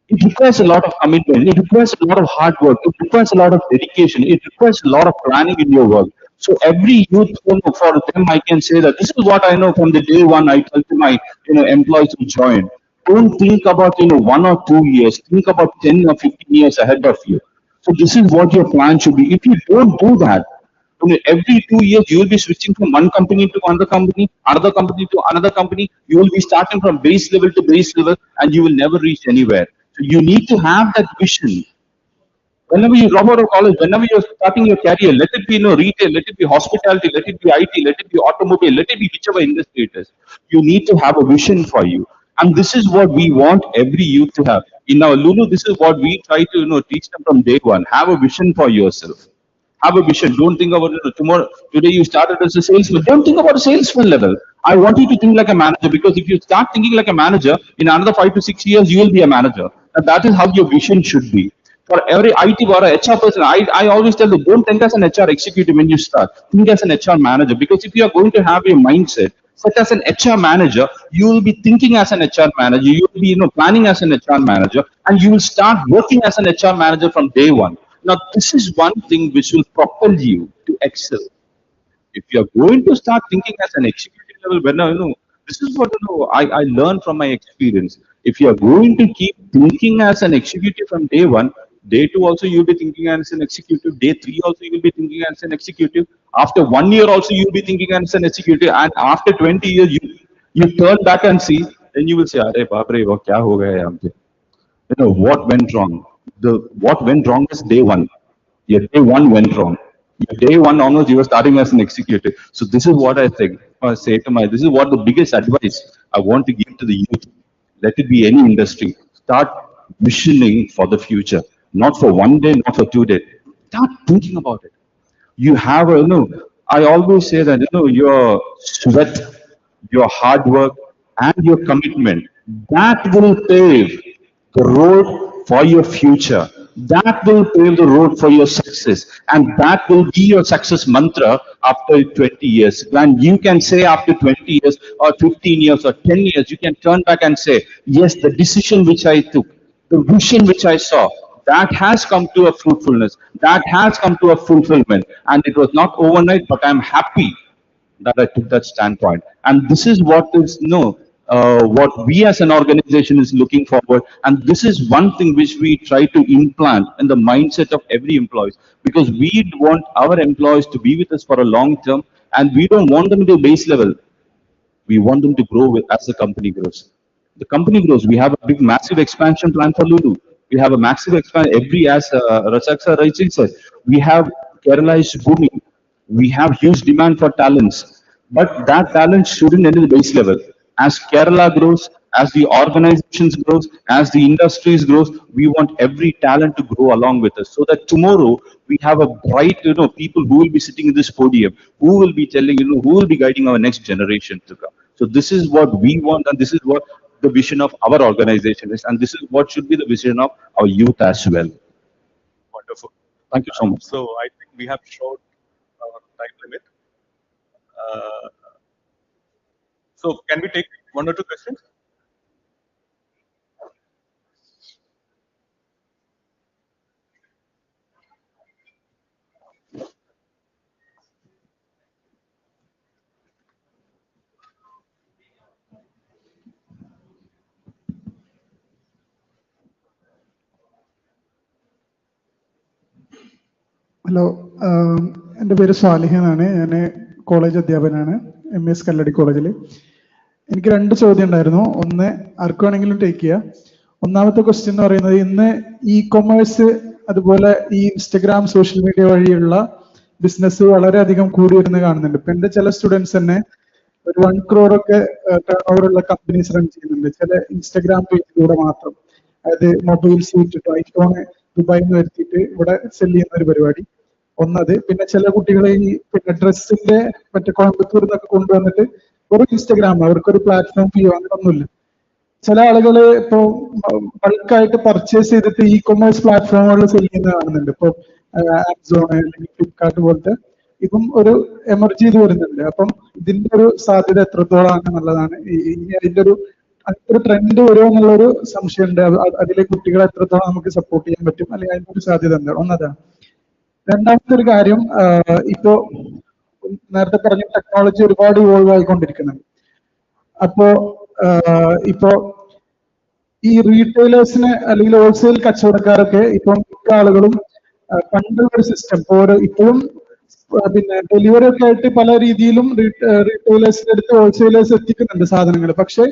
It requires a lot of commitment. It requires a lot of hard work. It requires a lot of dedication. It requires a lot of planning in your work. So every youth, for them, I can say that this is what I know from the day one. I tell to my employees who join. Don't think about 1 or 2 years. Think about 10 or 15 years ahead of you. So this is what your plan should be. If you don't do that, every 2 years you will be switching from one company to another company to another company. You will be starting from base level to base level, and you will never reach anywhere. So you need to have that vision. Whenever you drop out of college, whenever you're starting your career, let it be retail, let it be hospitality, let it be IT, let it be automobile, let it be whichever industry it is. You need to have a vision for you. And this is what we want every youth to have. In our Lulu, this is what we try to teach them from day one. Have a vision for yourself. Have a vision. Don't think about tomorrow. Today you started as a salesman. Don't think about a salesman level. I want you to think like a manager, because if you start thinking like a manager, in another 5 to 6 years you will be a manager. And that is how your vision should be. For every IT or a HR person, I always tell them, don't think as an HR executive when you start. Think as an HR manager, because if you are going to have your mindset set as an HR manager, you will be thinking as an HR manager. You will be planning as an HR manager, and you will start working as an HR manager from day one. Now, this is one thing which will propel you to excel. If you are going to start thinking as an executive level, this is what I learned from my experience. If you are going to keep thinking as an executive from day one, day two also you'll be thinking as an executive, day three also you'll be thinking as an executive. After 1 year also you'll be thinking as an executive, and after 20 years you turn back and see, then you will say, "Arey baap re, wo kya ho gaya yahan pe?" What went wrong. What went wrong is day one. Your day one went wrong. Your day one onwards, you were starting as an executive. So this is what I think. I say to my, this is what the biggest advice I want to give to the youth. Let it be any industry. Start visioning for the future, not for one day, not for 2 days. Start thinking about it. You have I always say that your sweat, your hard work, and your commitment, that will pave the road for your future. That will pave the road for your success, and that will be your success mantra after 20 years. And you can say after 20 years or 15 years or 10 years, you can turn back and say, yes, the decision which I took, the vision which I saw, that has come to a fruitfulness, that has come to a fulfillment. And it was not overnight, but I'm happy that I took that standpoint. And this is what is what we as an organization is looking forward. And this is one thing which we try to implant in the mindset of every employee, because we want our employees to be with us for a long term, and we don't want them to base level. We want them to grow as the company grows. The company grows. We have a big, massive expansion plan for Lulu. We have a massive expansion. As Rasak sir rightly said, we have Kerala is booming. We have huge demand for talents, but that talent shouldn't end at the base level. As Kerala grows, as the organizations grows, as the industries grows, we want every talent to grow along with us, so that tomorrow we have a bright, people who will be sitting in this podium, who will be telling, who will be guiding our next generation to come. So this is what we want, and this is what the vision of our organization is, and this is what should be the vision of our youth as well.
Wonderful.
Thank you so much.
So I think we have short time limit. Uh, so can we take one or two questions?
Hello, എൻ്റെ പേര് Salih എന്നാണ്. ഞാൻ college അധ്യാപകനാണ്, MS കല്ലടി കോളേജിൽ. എനിക്ക് 2 ചോദ്യം ഉണ്ടായിരുന്നു. ഒന്ന് ആർക്ക് വേണമെങ്കിലും ടേക്ക് ചെയ്യാം. ഒന്നാമത്തെ ക്വസ്റ്റ്യൻ എന്ന് പറയുന്നത്, ഇന്ന് കൊമേഴ്സ് അതുപോലെ ഈ ഇൻസ്റ്റഗ്രാം സോഷ്യൽ മീഡിയ വഴിയുള്ള ബിസിനസ് വളരെയധികം കൂടി വരുന്നത് കാണുന്നുണ്ട്. ഇപ്പൊ എൻ്റെ ചില സ്റ്റുഡൻസ് തന്നെ ഒരു 1 crore ഒക്കെ ടേൺ ഓവർ ഉള്ള കമ്പനീസ് റൺ ചെയ്യുന്നുണ്ട്, ചില ഇൻസ്റ്റഗ്രാം പേജിലൂടെ മാത്രം. അതായത് മൊബൈൽസ് വിറ്റിട്ടോ, ഐഫോൺ ദുബായിൽ നിന്ന് വരുത്തിയിട്ട് ഇവിടെ സെല് ചെയ്യുന്ന ഒരു പരിപാടി. ഒന്നത്. പിന്നെ ചില കുട്ടികളെ ഈ പിന്നെ ഡ്രസ്സിന്റെ മറ്റേ കോയമ്പത്തൂർ നിന്നൊക്കെ കൊണ്ടുവന്നിട്ട് ഒരു ഇൻസ്റ്റഗ്രാം, അവർക്കൊരു പ്ലാറ്റ്ഫോം ഫീ അങ്ങനെയൊന്നുമില്ല. ചില ആളുകൾ ഇപ്പോ ബൾക്കായിട്ട് പർച്ചേസ് ചെയ്തിട്ട് ഇ കൊമേഴ്സ് പ്ലാറ്റ്ഫോമുകളിൽ സെല് ചെയ്യുന്നത് കാണുന്നുണ്ട്. ഇപ്പൊ ആമസോൺ അല്ലെങ്കിൽ ഫ്ലിപ്കാർട്ട് പോലത്തെ ഇപ്പം ഒരു എമർജ് ചെയ്ത് വരുന്നുണ്ട്. അപ്പം ഇതിന്റെ ഒരു സാധ്യത എത്രത്തോളമാണ് എന്നുള്ളതാണ്. ഇനി അതിന്റെ ഒരു ട്രെൻഡ് വരുമോ എന്നുള്ളൊരു സംശയമുണ്ട്. അതിലെ കുട്ടികളെ എത്രത്തോളം നമുക്ക് സപ്പോർട്ട് ചെയ്യാൻ പറ്റും, അല്ലെങ്കിൽ അതിന്റെ ഒരു സാധ്യത എന്താണ് ഒന്നതാണ്. രണ്ടാമത്തെ ഒരു കാര്യം, ഇപ്പോ നേരത്തെ പറഞ്ഞ ടെക്നോളജി ഒരുപാട് ഇവോൾവ് ആയിക്കൊണ്ടിരിക്കുന്നുണ്ട്. അപ്പോ ഇപ്പോ ഈ റീറ്റെയിലേഴ്സിന് അല്ലെങ്കിൽ ഹോൾസെയിൽ കച്ചവടക്കാരൊക്കെ ഇപ്പം മിക്ക ആളുകളും പണ്ടുള്ള ഒരു സിസ്റ്റം ഇപ്പോഴും പിന്നെ ഡെലിവറി ഒക്കെ ആയിട്ട് പല രീതിയിലും റീറ്റെയിലേഴ്സിന്റെ അടുത്ത് ഹോൾസെയിലേഴ്സ് എത്തിക്കുന്നുണ്ട് സാധനങ്ങൾ. പക്ഷെ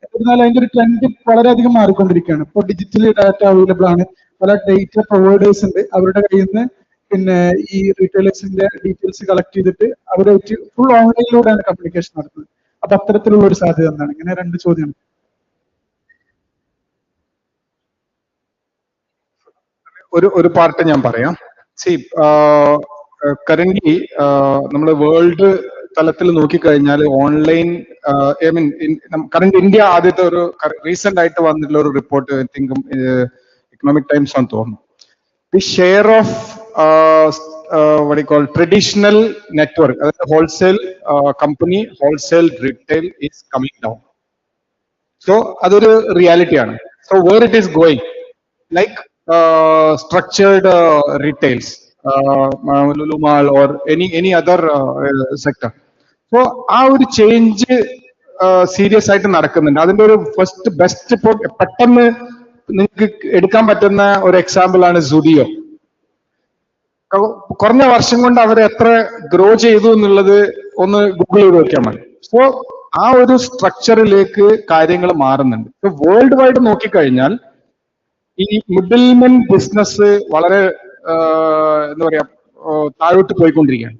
എന്നിരുന്നാലും അതിന്റെ ഒരു ട്രെൻഡ് വളരെയധികം മാറിക്കൊണ്ടിരിക്കുകയാണ്. ഇപ്പോൾ ഡിജിറ്റലി ഡാറ്റ അവൈലബിൾ ആണ്, പല ഡേറ്റ പ്രൊവൈഡേഴ്സ് ഉണ്ട്. അവരുടെ കയ്യിൽ നിന്ന് പിന്നെ ഈ റീറ്റെയിലേഴ്സിന്റെ ഡീറ്റെയിൽസ് കളക്ട് ചെയ്തിട്ട് അവരെ ഫുൾ ഓൺലൈനിലൂടെയാണ് കമ്മ്യൂണിക്കേഷൻ നടത്തുന്നത്. അപ്പൊ അത്തരത്തിലുള്ള ഒരു സാധ്യത എന്താണ്? ഇങ്ങനെ രണ്ട് ചോദ്യമാണ്.
ഒരു പാർട്ട് ഞാൻ പറയാം. സി കറന്റ്ലി നമ്മൾ വേൾഡ് തലത്തിൽ നോക്കിക്കഴിഞ്ഞാൽ online I mean current India ആദ്യത്തെ ഒരു റീസെന്റ് ആയിട്ട് വന്നിട്ടുള്ള ഒരു report I think economic times ആണെന്ന് തോന്നുന്നു. The share of what you call traditional network, wholesale company, wholesale retail is coming down. So adoru reality aanu. So where it is going, like structured retails, Lulu Mall or any other sector. So aa oru change serious ആയിട്ട് നടക്കുന്നുണ്ട്. അതിന്റെ ഒരു first best ഇപ്പോൾ പെട്ടെന്ന് നിങ്ങൾക്ക് എടുക്കാൻ പറ്റുന്ന ഒരു എക്സാമ്പിൾ ആണ് സുഡിയോ. കുറഞ്ഞ വർഷം കൊണ്ട് അവർ എത്ര ഗ്രോ ചെയ്തു എന്നുള്ളത് ഒന്ന് ഗൂഗിൾ ചെയ്ത് നോക്കിയാൽ മതി. സോ ആ ഒരു സ്ട്രക്ചറിലേക്ക് കാര്യങ്ങൾ മാറുന്നുണ്ട്. വേൾഡ് വൈഡ് നോക്കിക്കഴിഞ്ഞാൽ ഈ മിഡിൽമെൻ ബിസിനസ് വളരെ എന്താ പറയാ താഴോട്ട് പോയിക്കൊണ്ടിരിക്കുകയാണ്.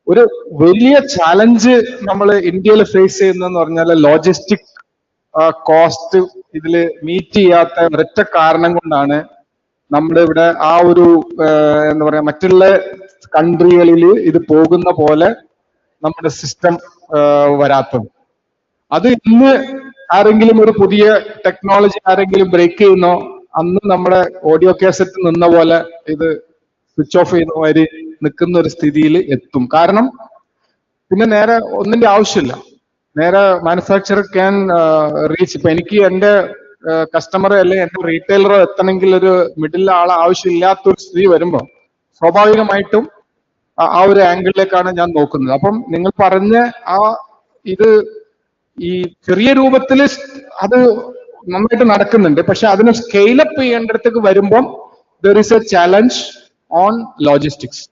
ഒരു വലിയ ചാലഞ്ച് നമ്മൾ ഇന്ത്യയിൽ ഫേസ് ചെയ്യുന്നതെന്ന് പറഞ്ഞാൽ ലോജിസ്റ്റിക് കോസ്റ്റ് ഇതിൽ മീറ്റ് ചെയ്യാത്ത ഒരൊറ്റ കാരണം കൊണ്ടാണ് നമ്മുടെ ഇവിടെ ആ ഒരു എന്താ പറയാ മറ്റുള്ള കൺട്രികളിൽ ഇത് പോകുന്ന പോലെ നമ്മുടെ സിസ്റ്റം വരാത്തത്. അത് ഇന്ന് ആരെങ്കിലും ഒരു പുതിയ ടെക്നോളജി ആരെങ്കിലും ബ്രേക്ക് ചെയ്യുന്നോ അന്ന് നമ്മുടെ ഓഡിയോ കാസറ്റ് നിന്ന പോലെ ഇത് സ്വിച്ച് ഓഫ് ചെയ്യുന്ന മാതിരി നിൽക്കുന്ന ഒരു സ്ഥിതിയിൽ എത്തും. കാരണം പിന്നെ നേരെ ഒന്നിന്റെ ആവശ്യമില്ല, നേരെ മാനുഫാക്ചറർ ക്യാൻ റീച്ച്. ഇപ്പൊ എനിക്ക് എന്റെ കസ്റ്റമർ അല്ലെങ്കിൽ എന്റെ റീറ്റെയിലറോ എത്തണമെങ്കിൽ ഒരു മിഡിൽ ആളെ ആവശ്യമില്ലാത്തൊരു സ്ഥിതി വരുമ്പോൾ സ്വാഭാവികമായിട്ടും ആ ഒരു ആംഗിളിലേക്കാണ് ഞാൻ നോക്കുന്നത്. അപ്പം നിങ്ങൾ പറഞ്ഞ ഇത് ഈ ചെറിയ രൂപത്തിൽ അത് നന്നായിട്ട് നടക്കുന്നുണ്ട്. പക്ഷെ അതിനെ സ്കെയിലപ്പ് ചെയ്യേണ്ടടുത്തേക്ക് വരുമ്പം there is A challenge on logistics.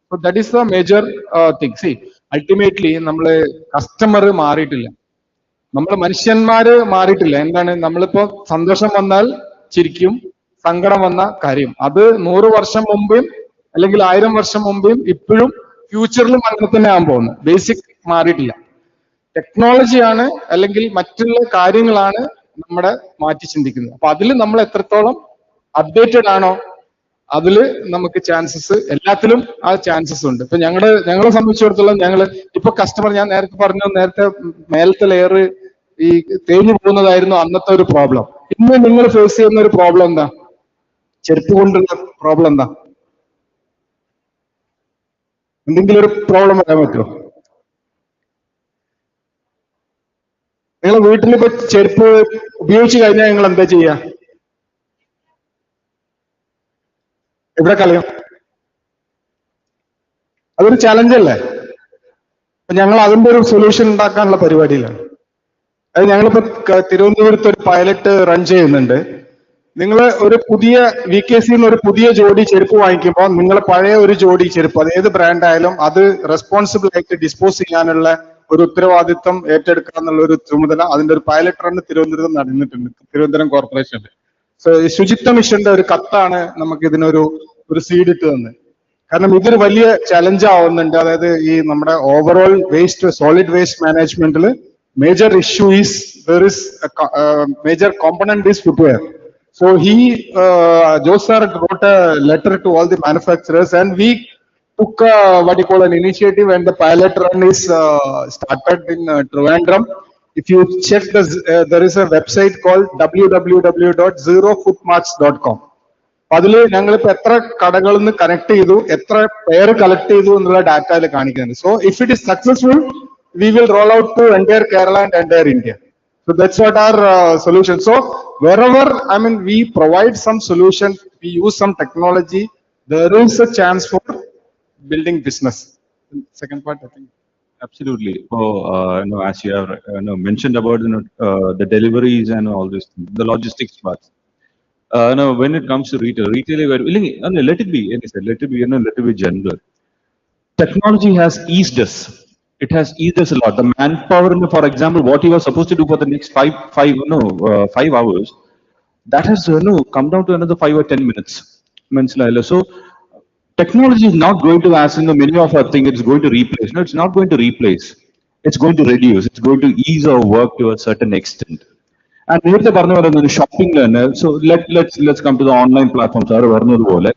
So that is the major thing. C ultimately നമ്മള് കസ്റ്റമർ മാറിയിട്ടില്ല, നമ്മൾ മനുഷ്യന്മാര് മാറിയിട്ടില്ല. എന്താണ്, നമ്മളിപ്പോ സന്തോഷം വന്നാൽ ചിരിക്കും, സങ്കടം വന്ന കാര്യം. അത് 100 വർഷം മുമ്പേയും അല്ലെങ്കിൽ 1000 വർഷം മുമ്പേയും ഇപ്പോഴും ഫ്യൂച്ചറിലും അങ്ങനെ തന്നെ ആകാൻ പോകുന്നത്. ബേസിക് മാറിയിട്ടില്ല. ടെക്നോളജിയാണ് അല്ലെങ്കിൽ മറ്റുള്ള കാര്യങ്ങളാണ് നമ്മളെ മാറ്റി ചിന്തിക്കുന്നത്. അപ്പൊ അതിൽ നമ്മൾ എത്രത്തോളം അപ്ഡേറ്റഡ് ആണോ അതിൽ നമുക്ക് ചാൻസസ്, എല്ലാത്തിലും ആ ചാൻസസ് ഉണ്ട്. ഇപ്പൊ ഞങ്ങളെ സംബന്ധിച്ചിടത്തോളം ഇപ്പൊ കസ്റ്റമർ, ഞാൻ നേരത്തെ മേലത്തെ ലെയർ ഈ തേഞ്ഞു പോകുന്നതായിരുന്നു അന്നത്തെ ഒരു പ്രോബ്ലം. ഇന്ന് നിങ്ങൾ ഫേസ് ചെയ്യുന്ന ഒരു പ്രോബ്ലം എന്താ? ചെരുപ്പ് കൊണ്ടുള്ള പ്രോബ്ലം എന്താ? എന്തെങ്കിലും ഒരു പ്രോബ്ലം പറയാൻ പറ്റുമോ? നിങ്ങൾ വീട്ടിൽ ഇപ്പൊ ചെരുപ്പ് ഉപയോഗിച്ച് കഴിഞ്ഞാൽ നിങ്ങൾ എന്താ ചെയ്യാ? എവിടെ കളയും? അതൊരു ചാലഞ്ചല്ലേ? അപ്പൊ ഞങ്ങൾ അതിന്റെ ഒരു സൊല്യൂഷൻ ഉണ്ടാക്കാനുള്ള പരിപാടിയിലാണ്. അത് ഞങ്ങളിപ്പോ തിരുവനന്തപുരത്ത് ഒരു പൈലറ്റ് റൺ ചെയ്യുന്നുണ്ട്. നിങ്ങൾ ഒരു പുതിയ VKC ഒരു പുതിയ ജോഡി ചെരുപ്പ് വാങ്ങിക്കുമ്പോൾ നിങ്ങൾ പഴയ ഒരു ജോഡി ചെരുപ്പ്, അത് ഏത് ബ്രാൻഡ് ആയാലും, അത് റെസ്പോൺസിബിൾ ആയിട്ട് ഡിസ്പോസ് ചെയ്യാനുള്ള ഒരു ഉത്തരവാദിത്വം ഏറ്റെടുക്കുക എന്നുള്ള ഒരു ചുമതല അതിന്റെ ഒരു പൈലറ്റ് റൺ തിരുവനന്തപുരത്ത് നടന്നിട്ടുണ്ട്, തിരുവനന്തപുരം കോർപ്പറേഷനിൽ. സോ ശുചിത്വ മിഷന്റെ ഒരു കത്താണ് നമുക്ക് ഇതിനൊരു സീഡ് ഇട്ട് തന്നെ. കാരണം ഇതൊരു വലിയ ചലഞ്ച് ആവുന്നുണ്ട്. അതായത് ഈ നമ്മുടെ ഓവറോൾ വേസ്റ്റ്, സോളിഡ് വേസ്റ്റ് മാനേജ്മെന്റിൽ major issue is there is major component is footwear. So Joe sir wrote a letter to all the manufacturers, and we took what you call an initiative, and the pilot run is started in Trivandrum. If you check there is a website called www.zerofootmarks.com. അതിൽ ഞങ്ങളിപ്പോൾ എത്ര കടകളിൽ നിന്ന് connect ചെയ്തു, എത്ര pair collect ചെയ്തു എന്നുള്ള data അതിൽ കാണിക്കുന്നുണ്ട്. So if it is successful, we will roll out to entire Kerala and entire India. So that's what our solution. So wherever, I mean, we provide some solution, we use some technology, there is a chance for building business. Second part, I think.
Absolutely. As you have mentioned about the deliveries and all this, the logistics parts. When it comes to retail, let it be, let it be, let it be general. Technology has eased us. It has eased us a lot. The manpower, for example, what you are supposed to do for the next 5 hours, that has come down to another 5 or 10 minutes. So technology is not going to, as many of our think it's going to replace. No, it's not going to replace. It's going to reduce. It's going to ease our work to a certain extent. And നേരത്തെ പറഞ്ഞ പോലെ ഷോപ്പിംഗിൽ തന്നെ, so let's come to the online platforms. Sir പറഞ്ഞതുപോലെ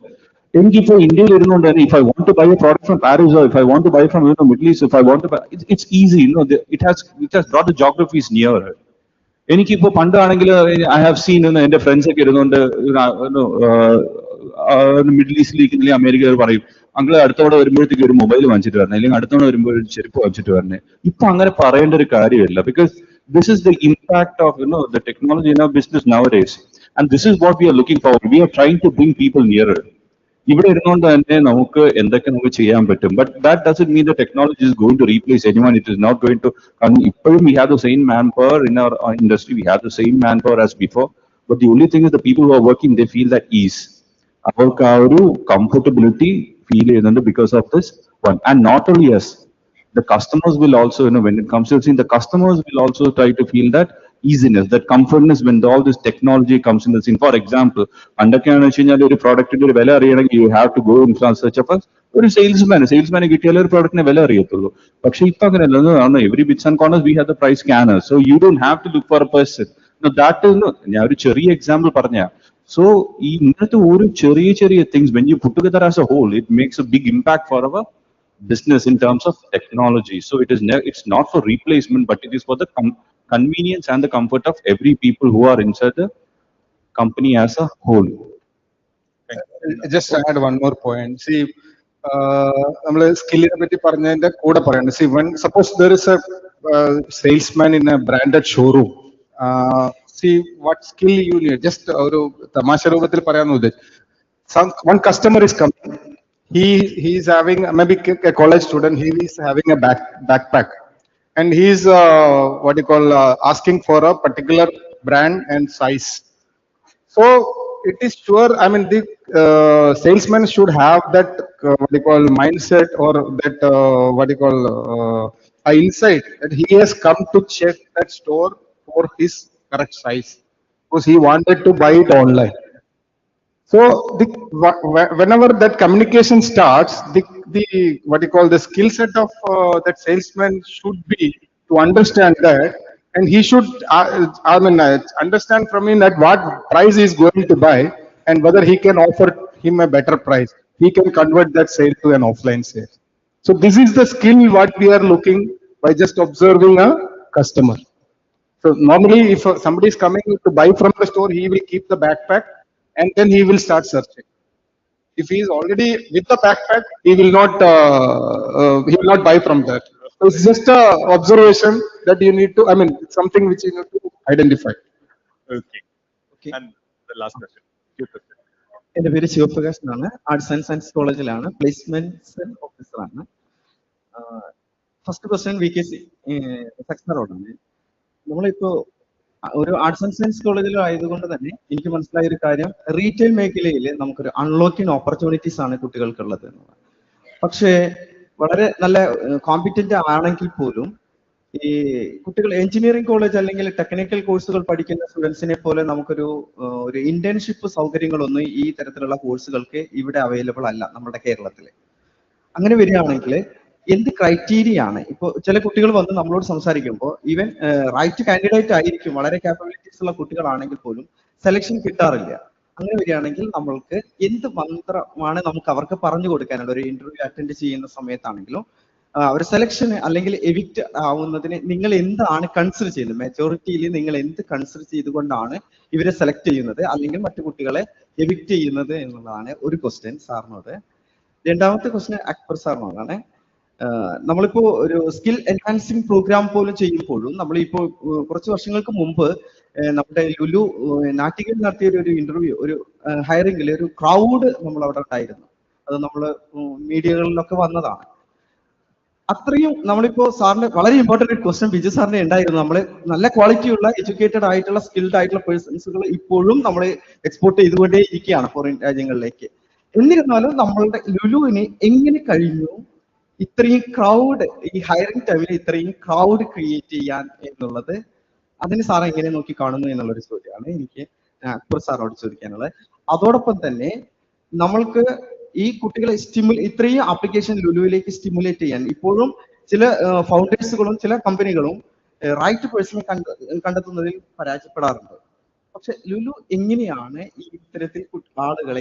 എനിക്കിപ്പോൾ ഇന്ത്യയിൽ ഇരുന്നുകൊണ്ട് തന്നെ, if I want to buy a product from Paris, or if I want to buy from Middle East, if I want to buy, it's easy. It has brought the geographies nearer. എനിക്കിപ്പോൾ പണ്ടാണെങ്കിൽ I have seen എന്റെ friends ഒക്കെ ഇരുന്നുകൊണ്ട് middle ഈസ്റ്റിലേക്ക് അല്ലെങ്കിൽ America പറയും, അങ്ങളെ അടുത്തോടെ വരുമ്പോഴത്തേക്ക് ഒരു mobile വാങ്ങിച്ചിട്ട് വരണേ, അല്ലെങ്കിൽ അടുത്തോടെ വരുമ്പോൾ ഒരു ചെരുപ്പ് വാങ്ങിച്ചിട്ട് വരണേ. ഇപ്പൊ അങ്ങനെ പറയേണ്ട ഒരു കാര്യമില്ല, because this is the impact of the technology in our business nowadays, and this is what we are looking forward. We are trying to bring people nearer. ഇവിടെ ഇരുന്നുകൊണ്ട് തന്നെ നമുക്ക് എന്തൊക്കെ നമുക്ക് ചെയ്യാൻ പറ്റും, but that doesn't mean the technology is going to replace anyone. It is not going to. ഇപ്പോഴും we have the same manpower in our industry. We have the same manpower as before, but the only thing is the people who are working, they feel that ease. അവർക്ക് ആ ഒരു comfortability feel ചെയ്യുന്നുണ്ട് because of this one. And not only us, the customers will also, when it comes to seeing, the customers will also try to feel that easiness, that comfortness when all this technology comes in the scene. For example, പണ്ടൊക്കെയാണെന്ന് വെച്ച് കഴിഞ്ഞാൽ ഒരു പ്രോഡക്റ്റിന്റെ ഒരു വില അറിയണമെങ്കിൽ you have to go in search of ഒരു സെയിൽസ്മാനെ കിട്ടിയാലേ ഒരു പ്രോഡക്റ്റിന് വില അറിയത്തുള്ളൂ. പക്ഷെ ഇപ്പൊ അങ്ങനെയല്ല, every bits and corners we have the price scanner, so you don't have to look for a person. That ഞാൻ ഒരു ചെറിയ എക്സാമ്പിൾ പറഞ്ഞ. സോ ഈ ഇങ്ങനത്തെ ഒരു ചെറിയ things when you put together as a whole, it makes a big impact for our business in terms of technology. So it's not for replacement, but it is for the convenience and the comfort of every people who are inside the company as a whole.
Just add one more point. See, നമ്മൾ സ്കില്ലിനെ പറ്റി പറഞ്ഞതിന്റെ കൂടെ പറയണ്ട. See, when suppose there is a salesman in a branded showroom, see what skill you need. Just ഒരു തമാശ രൂപത്തിൽ പറയാന്ന് ഉദ്ദേശിച്ചു. One customer is coming. He is having maybe a college student. He is having a backpack, and he is asking for a particular brand and size. So it is sure. I mean, the salesman should have that mindset, or that insight that he has come to check that store for his correct size, because he wanted to buy it online. So whenever that communication starts, the skill set of that salesman should be to understand that, and he should understand from him that what price he is going to buy, and whether he can offer him a better price. He can convert that sale to an offline sale. So this is the skill what we are looking by just observing a customer. So normally, if somebody is coming to buy from the store, he will keep the backpack, and then he will start searching. If he is already with the backpack, he will not buy from that. So it's just a observation that you need to. I mean, it's something which you need to identify.
Okay. And the last question.
എൻ്റെ പേര് ശിവപ്രകാശ് എന്നാണ്. Arts and science കോളേജിലാണ് placement ഓഫീസറാണ്. First question VKC സക്സറോടാണ്. നമ്മളിപ്പോ ഒരു arts and science കോളേജിൽ ആയതുകൊണ്ട് തന്നെ എനിക്ക് മനസ്സിലായ ഒരു കാര്യം, റീറ്റെയിൽ മേഖലയിൽ നമുക്കൊരു അൺലോക്കിംഗ് ഓപ്പർച്യൂണിറ്റീസ് ആണ് കുട്ടികൾക്കുള്ളത്. പക്ഷേ വളരെ നല്ല കോമ്പിറ്റന്റ് ആണെങ്കിൽ പോലും ഈ കുട്ടികൾ എഞ്ചിനീയറിംഗ് കോളേജ് അല്ലെങ്കിൽ ടെക്നിക്കൽ കോഴ്സുകൾ പഠിക്കുന്ന സ്റ്റുഡൻസിനെ പോലെ നമുക്കൊരു ഇന്റേൺഷിപ്പ് സൗകര്യങ്ങളൊന്നും ഈ തരത്തിലുള്ള കോഴ്സുകൾക്ക് ഇവിടെ അവൈലബിൾ അല്ല നമ്മുടെ കേരളത്തിൽ. അങ്ങനെ വരികയാണെങ്കിൽ എന്ത് ക്രൈറ്റീരിയ ആണ്? ഇപ്പോൾ ചില കുട്ടികൾ വന്ന് നമ്മളോട് സംസാരിക്കുമ്പോൾ ഈവൻ റൈറ്റ് കാൻഡിഡേറ്റ് ആയിരിക്കും, വളരെ കാപ്പബിലിറ്റീസ് ഉള്ള കുട്ടികളാണെങ്കിൽ പോലും സെലക്ഷൻ കിട്ടാറില്ല. അങ്ങനെ വരികയാണെങ്കിൽ നമ്മൾക്ക് എന്ത് മന്ത്രമാണ് നമുക്ക് അവർക്ക് പറഞ്ഞു കൊടുക്കാനുള്ള ഒരു ഇന്റർവ്യൂ അറ്റൻഡ് ചെയ്യുന്ന സമയത്താണെങ്കിലും ഒരു സെലക്ഷൻ അല്ലെങ്കിൽ എവിക്റ്റ് ആവുന്നതിന് നിങ്ങൾ എന്താണ് കൺസിഡർ ചെയ്യുന്നത്, മെജോറിറ്റിയിൽ നിങ്ങൾ എന്ത് കൺസിഡർ ചെയ്തുകൊണ്ടാണ് ഇവരെ സെലക്ട് ചെയ്യുന്നത് അല്ലെങ്കിൽ മറ്റു കുട്ടികളെ എവിക്റ്റ് ചെയ്യുന്നത് എന്നുള്ളതാണ് ഒരു ക്വസ്റ്റ്യൻ സാറിനോട്. രണ്ടാമത്തെ ക്വസ്റ്റ്യൻ അക്ബർ സാറിനോടാണ്. നമ്മളിപ്പോ ഒരു സ്കിൽ എൻഹാൻസിങ് പ്രോഗ്രാം പോലും ചെയ്യുമ്പോഴും നമ്മളിപ്പോ കുറച്ച് വർഷങ്ങൾക്ക് മുമ്പ് നമ്മുടെ ലുലു നാട്ടികയിൽ നടത്തിയ ഒരു ഇന്റർവ്യൂ, ഒരു ഹയറിംഗിൽ ഒരു ക്രൗഡ് നമ്മൾ അവിടെ ഉണ്ടായിരുന്നു. അത് നമ്മൾ മീഡിയകളിലൊക്കെ വന്നതാണ്. അത്രയും നമ്മളിപ്പോ സാറിന് വളരെ ഇമ്പോർട്ടന്റ് ഒരു ക്വസ്റ്റ്യൻ ബിജു സാറിന് ഉണ്ടായിരുന്നു. നമ്മള് നല്ല ക്വാളിറ്റിയുള്ള എഡ്യൂക്കേറ്റഡ് ആയിട്ടുള്ള സ്കിൽഡ് ആയിട്ടുള്ള പേഴ്സൺസുകൾ ഇപ്പോഴും നമ്മൾ എക്സ്പോർട്ട് ചെയ്തുകൊണ്ടേ ഇരിക്കുകയാണ് ഫോറിൻ രാജ്യങ്ങളിലേക്ക്. എന്നിരുന്നാലും നമ്മളുടെ ലുലുവിന് എങ്ങനെ കഴിഞ്ഞു ഇത്രയും ക്രൗഡ് ഈ ഹയറിംഗ് ടൈമിൽ ഇത്രയും ക്രൗഡ് ക്രിയേറ്റ് ചെയ്യാൻ എന്നുള്ളത്, അതിന് സാർ എങ്ങനെ നോക്കി കാണുന്നു എന്നുള്ളൊരു ചോദ്യമാണ് എനിക്ക് അക്ബർ സാറോട് ചോദിക്കാനുള്ളത്. അതോടൊപ്പം തന്നെ നമ്മൾക്ക് ഈ കുട്ടികളെ ഇത്രയും ആപ്ലിക്കേഷൻ ലുലുവിലേക്ക് സ്റ്റിമുലേറ്റ് ചെയ്യാൻ ഇപ്പോഴും ചില ഫൗണ്ടേഴ്സുകളും ചില കമ്പനികളും റൈറ്റ് പേഴ്സണെ കണ്ടെത്തുന്നതിൽ പരാജയപ്പെടാറുണ്ട്. പക്ഷെ ലുലു എങ്ങനെയാണ് ഈ ഇത്തരത്തിൽ ആളുകളെ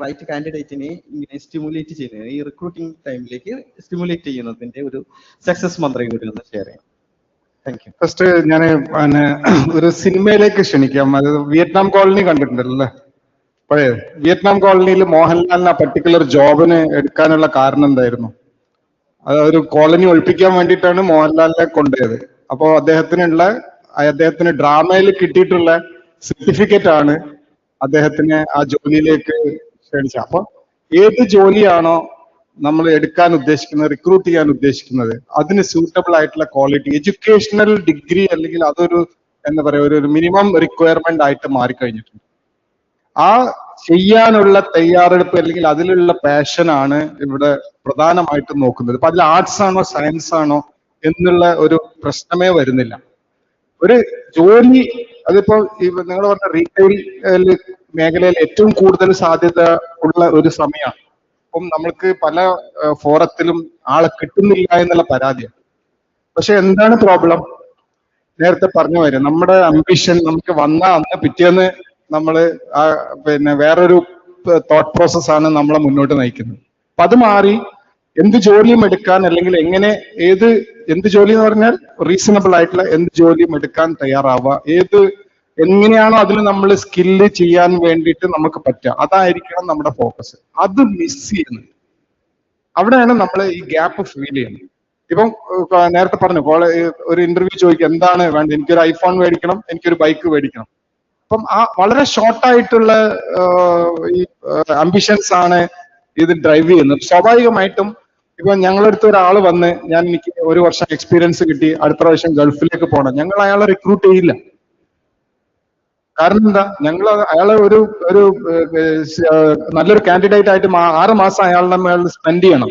റൈറ്റ് കാൻഡിഡേറ്റിനെ ഇങ്ങനെ സ്റ്റിമുലേറ്റ് ചെയ്യുന്നത്, ഈ റിക്രൂട്ടിംഗ് ടൈമിലേക്ക് സ്റ്റിമുലേറ്റ് ചെയ്യുന്നതിന്റെ ഒരു സക്സസ് മന്ത്രം കൂടി ഒന്ന് ഷെയർ ചെയ്യാം. Thank you.
ഫസ്റ്റ് ഞാൻ ഒരു സിനിമയിലേക്ക് ക്ഷണിക്കാം. അത് വിയറ്റ്നാം കോളനി കണ്ടിട്ടുണ്ടല്ലേ? പഴയ വിയറ്റ്നാം കോളനിയിൽ മോഹൻലാലിന് ആ പർട്ടിക്കുലർ ജോബിന് എടുക്കാനുള്ള കാരണം എന്തായിരുന്നു? അത് ഒരു കോളനി ഒഴിപ്പിക്കാൻ വേണ്ടിയിട്ടാണ് മോഹൻലാലിനെ കൊണ്ടുപോയത്. അപ്പോൾ അദ്ദേഹത്തിന് ഡ്രാമയിൽ കിട്ടിയിട്ടുള്ള സർട്ടിഫിക്കറ്റ് ആണ് അദ്ദേഹത്തിന് ആ ജോലിയിലേക്ക് ക്ഷണിച്ചത്. അപ്പൊ ഏത് ജോലിയാണോ നമ്മൾ എടുക്കാൻ ഉദ്ദേശിക്കുന്നത്, റിക്രൂട്ട് ചെയ്യാൻ ഉദ്ദേശിക്കുന്നത്, അതിന് സൂട്ടബിൾ ആയിട്ടുള്ള ക്വാളിറ്റി എഡ്യൂക്കേഷണൽ ഡിഗ്രി അല്ലെങ്കിൽ അതൊരു എന്താ പറയുക ഒരു മിനിമം റിക്വയർമെന്റ് ആയിട്ട് മാറിക്കഴിഞ്ഞിട്ടുണ്ട്. ആ ചെയ്യാനുള്ള തയ്യാറെടുപ്പ് അല്ലെങ്കിൽ അതിലുള്ള പാഷനാണ് ഇവിടെ പ്രധാനമായിട്ടും നോക്കുന്നത്. ഇപ്പൊ അതിൽ ആർട്സ് ആണോ സയൻസ് ആണോ എന്നുള്ള ഒരു പ്രശ്നമേ വരുന്നില്ല. ഒരു ജോലി അതിപ്പോ നിങ്ങൾ പറഞ്ഞ റീറ്റെയിൽ മേഖലയിൽ ഏറ്റവും കൂടുതൽ സാധ്യത ഉള്ള ഒരു സമയമാണ്. അപ്പം നമ്മൾക്ക് പല ഫോറത്തിലും ആളെ കിട്ടുന്നില്ല എന്നുള്ള പരാതിയാണ്. പക്ഷെ എന്താണ് പ്രോബ്ലം? നേരത്തെ പറഞ്ഞു വരും, നമ്മുടെ അംബിഷൻ നമുക്ക് വന്ന അന്ന് പിറ്റേന്ന് നമ്മള് പിന്നെ വേറൊരു തോട്ട് പ്രോസസ്സാണ് നമ്മളെ മുന്നോട്ട് നയിക്കുന്നത്. അപ്പൊ അത് മാറി എന്ത് ജോലിയും എടുക്കാൻ അല്ലെങ്കിൽ എന്ത് ജോലി എന്ന് പറഞ്ഞാൽ റീസണബിൾ ആയിട്ടുള്ള എന്ത് ജോലിയും എടുക്കാൻ തയ്യാറാവുക, എങ്ങനെയാണോ അതിൽ നമ്മൾ സ്കില്ല് ചെയ്യാൻ വേണ്ടിയിട്ട് നമുക്ക് പറ്റുക, അതായിരിക്കണം നമ്മുടെ ഫോക്കസ്. അത് മിസ് ചെയ്യുന്നത് അവിടെയാണ് നമ്മൾ ഈ ഗ്യാപ്പ് ഫീൽ ചെയ്യുന്നത്. ഇപ്പം നേരത്തെ പറഞ്ഞു ഒരു ഇന്റർവ്യൂ ചോദിക്കുക എന്താണ് വേണ്ടത്, എനിക്കൊരു ഐഫോൺ മേടിക്കണം, എനിക്കൊരു ബൈക്ക് മേടിക്കണം. അപ്പം ആ വളരെ ഷോർട്ടായിട്ടുള്ള ഈ അംബിഷൻസ് ആണ് ഇത് ഡ്രൈവ് ചെയ്യുന്നത്. സ്വാഭാവികമായിട്ടും ഇപ്പൊ ഞങ്ങളടുത്ത് ഒരാൾ വന്ന് എനിക്ക് 1 വർഷം എക്സ്പീരിയൻസ് കിട്ടി, അടുത്ത പ്രാവശ്യം ഗൾഫിലേക്ക് പോകണം, ഞങ്ങൾ അയാളെ റിക്രൂട്ട് ചെയ്യില്ല. കാരണം എന്താ? അയാളെ ഒരു നല്ലൊരു കാൻഡിഡേറ്റ് ആയിട്ട് 6 മാസം അയാളുടെ മേളിൽ സ്പെൻഡ് ചെയ്യണം.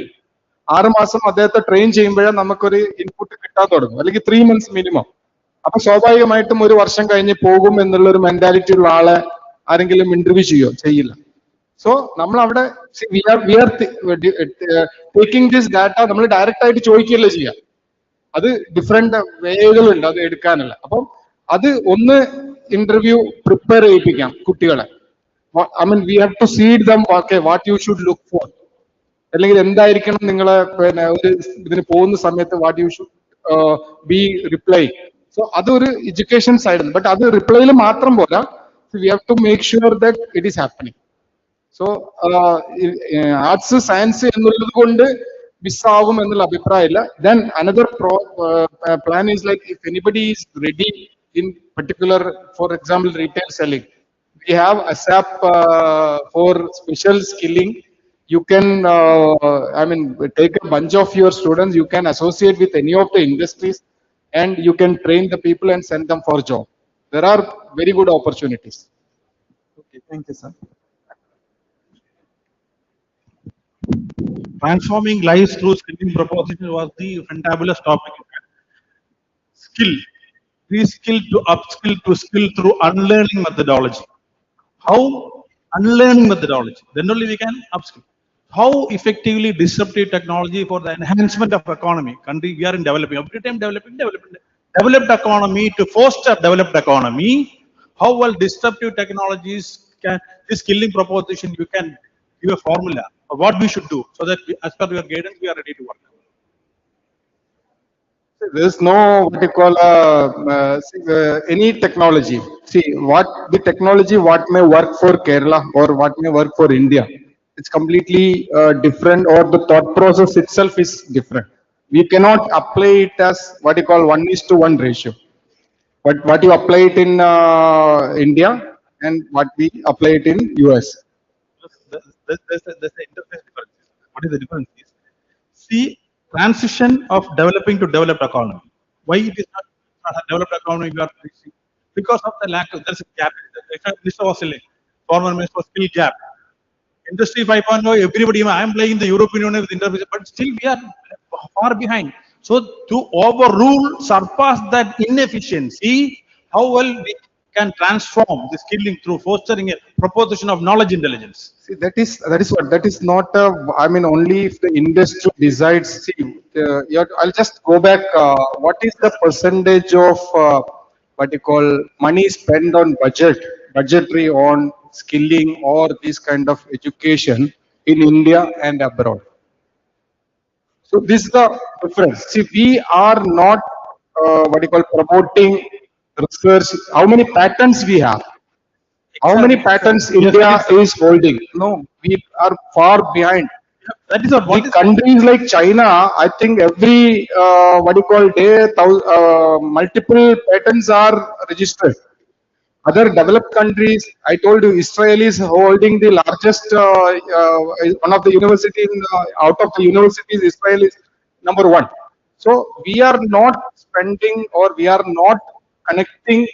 6 മാസം അദ്ദേഹത്തെ ട്രെയിൻ ചെയ്യുമ്പോഴേ നമുക്കൊരു ഇൻപുട്ട് കിട്ടാൻ തുടങ്ങും, അല്ലെങ്കിൽ 3 months മിനിമം. അപ്പൊ സ്വാഭാവികമായിട്ടും 1 വർഷം കഴിഞ്ഞ് പോകും എന്നുള്ള ഒരു മെന്റാലിറ്റി ഉള്ള ആളെ ആരെങ്കിലും ഇന്റർവ്യൂ ചെയ്യില്ല. സോ നമ്മൾ അവിടെ we are taking this data നമ്മൾ ഡയറക്റ്റ് ആയിട്ട് ചോദിക്കുകയല്ലേ ചെയ്യാം. അത് ഡിഫറെന്റ് വേകളുണ്ട് അത് എടുക്കാനുള്ള. അപ്പം അത് ഒന്ന് ഇന്റർവ്യൂ പ്രിപ്പയർ ചെയ്യിപ്പിക്കാം കുട്ടികളെ. We have to seed them what you should look for, അല്ലെങ്കിൽ എന്തായിരിക്കണം നിങ്ങളെ പിന്നെ ഇതിന് പോകുന്ന സമയത്ത് what you should be reply. So അതൊരു എഡ്യൂക്കേഷൻ സൈഡ്. ബട്ട് അത് റിപ്ലൈയിൽ മാത്രം പോരാ, we have to make sure that it is happening. So arts science എന്നുള്ളത് കൊണ്ട് മിസ്സാകും എന്നുള്ള അഭിപ്രായമില്ല. Then another plan is like if anybody is ready in particular, for example, retail selling, we have ASAP for special skilling. You can take a bunch of your students, you can associate with any of the industries and you can train the people and send them for job. There are very good opportunities.
Okay, thank you, sir.
Transforming lives through skilling proposition was the fantabulous topic. Skill. Reskill to upskill to skill through unlearning methodology. How? Unlearning methodology. Then only we can upskill. How effectively disruptive technology for the enhancement of economy. Country we are in developing. Every time developing. Developed economy to foster developed economy. how well disruptive technologies can, this skilling proposition, you can give a formula of what we should do so that as per your guidance, we are ready to work.
There's no what you call any technology. See, what the technology, what may work for Kerala or what may work for India, it's completely different, or the thought process itself is different. We cannot apply it as what you call 1:1 ratio. But what you apply it in India and what we apply it in US.
There's the interface difference. What is the difference? See, transition of developing to developed economy. Why it is not a developed economy we are facing? Because of the lack of, there's a gap. Mr. was saying, former minister skill gap. Industry 5.0, everybody, I am playing the European Union with interface, but still we are far behind. So to overrule, surpass that inefficiency, how well we can transform the skilling through fostering a proposition of knowledge intelligence.
See, that is not I mean, only if the industry decides. See, I'll just go back. What is the percentage of what you call money spent on budgetary on skilling or this kind of education in India and abroad? So this is the difference. See, we are not what you call promoting research. How many patents we have? How many patents India is holding? No, we are far behind.
That is what
the countries like China, I think every what do you call day, multiple patents are registered. Other developed countries, I told you, Israel is holding the largest one of the university out of the universities. Israel is number one. So we are not spending, or we are not connecting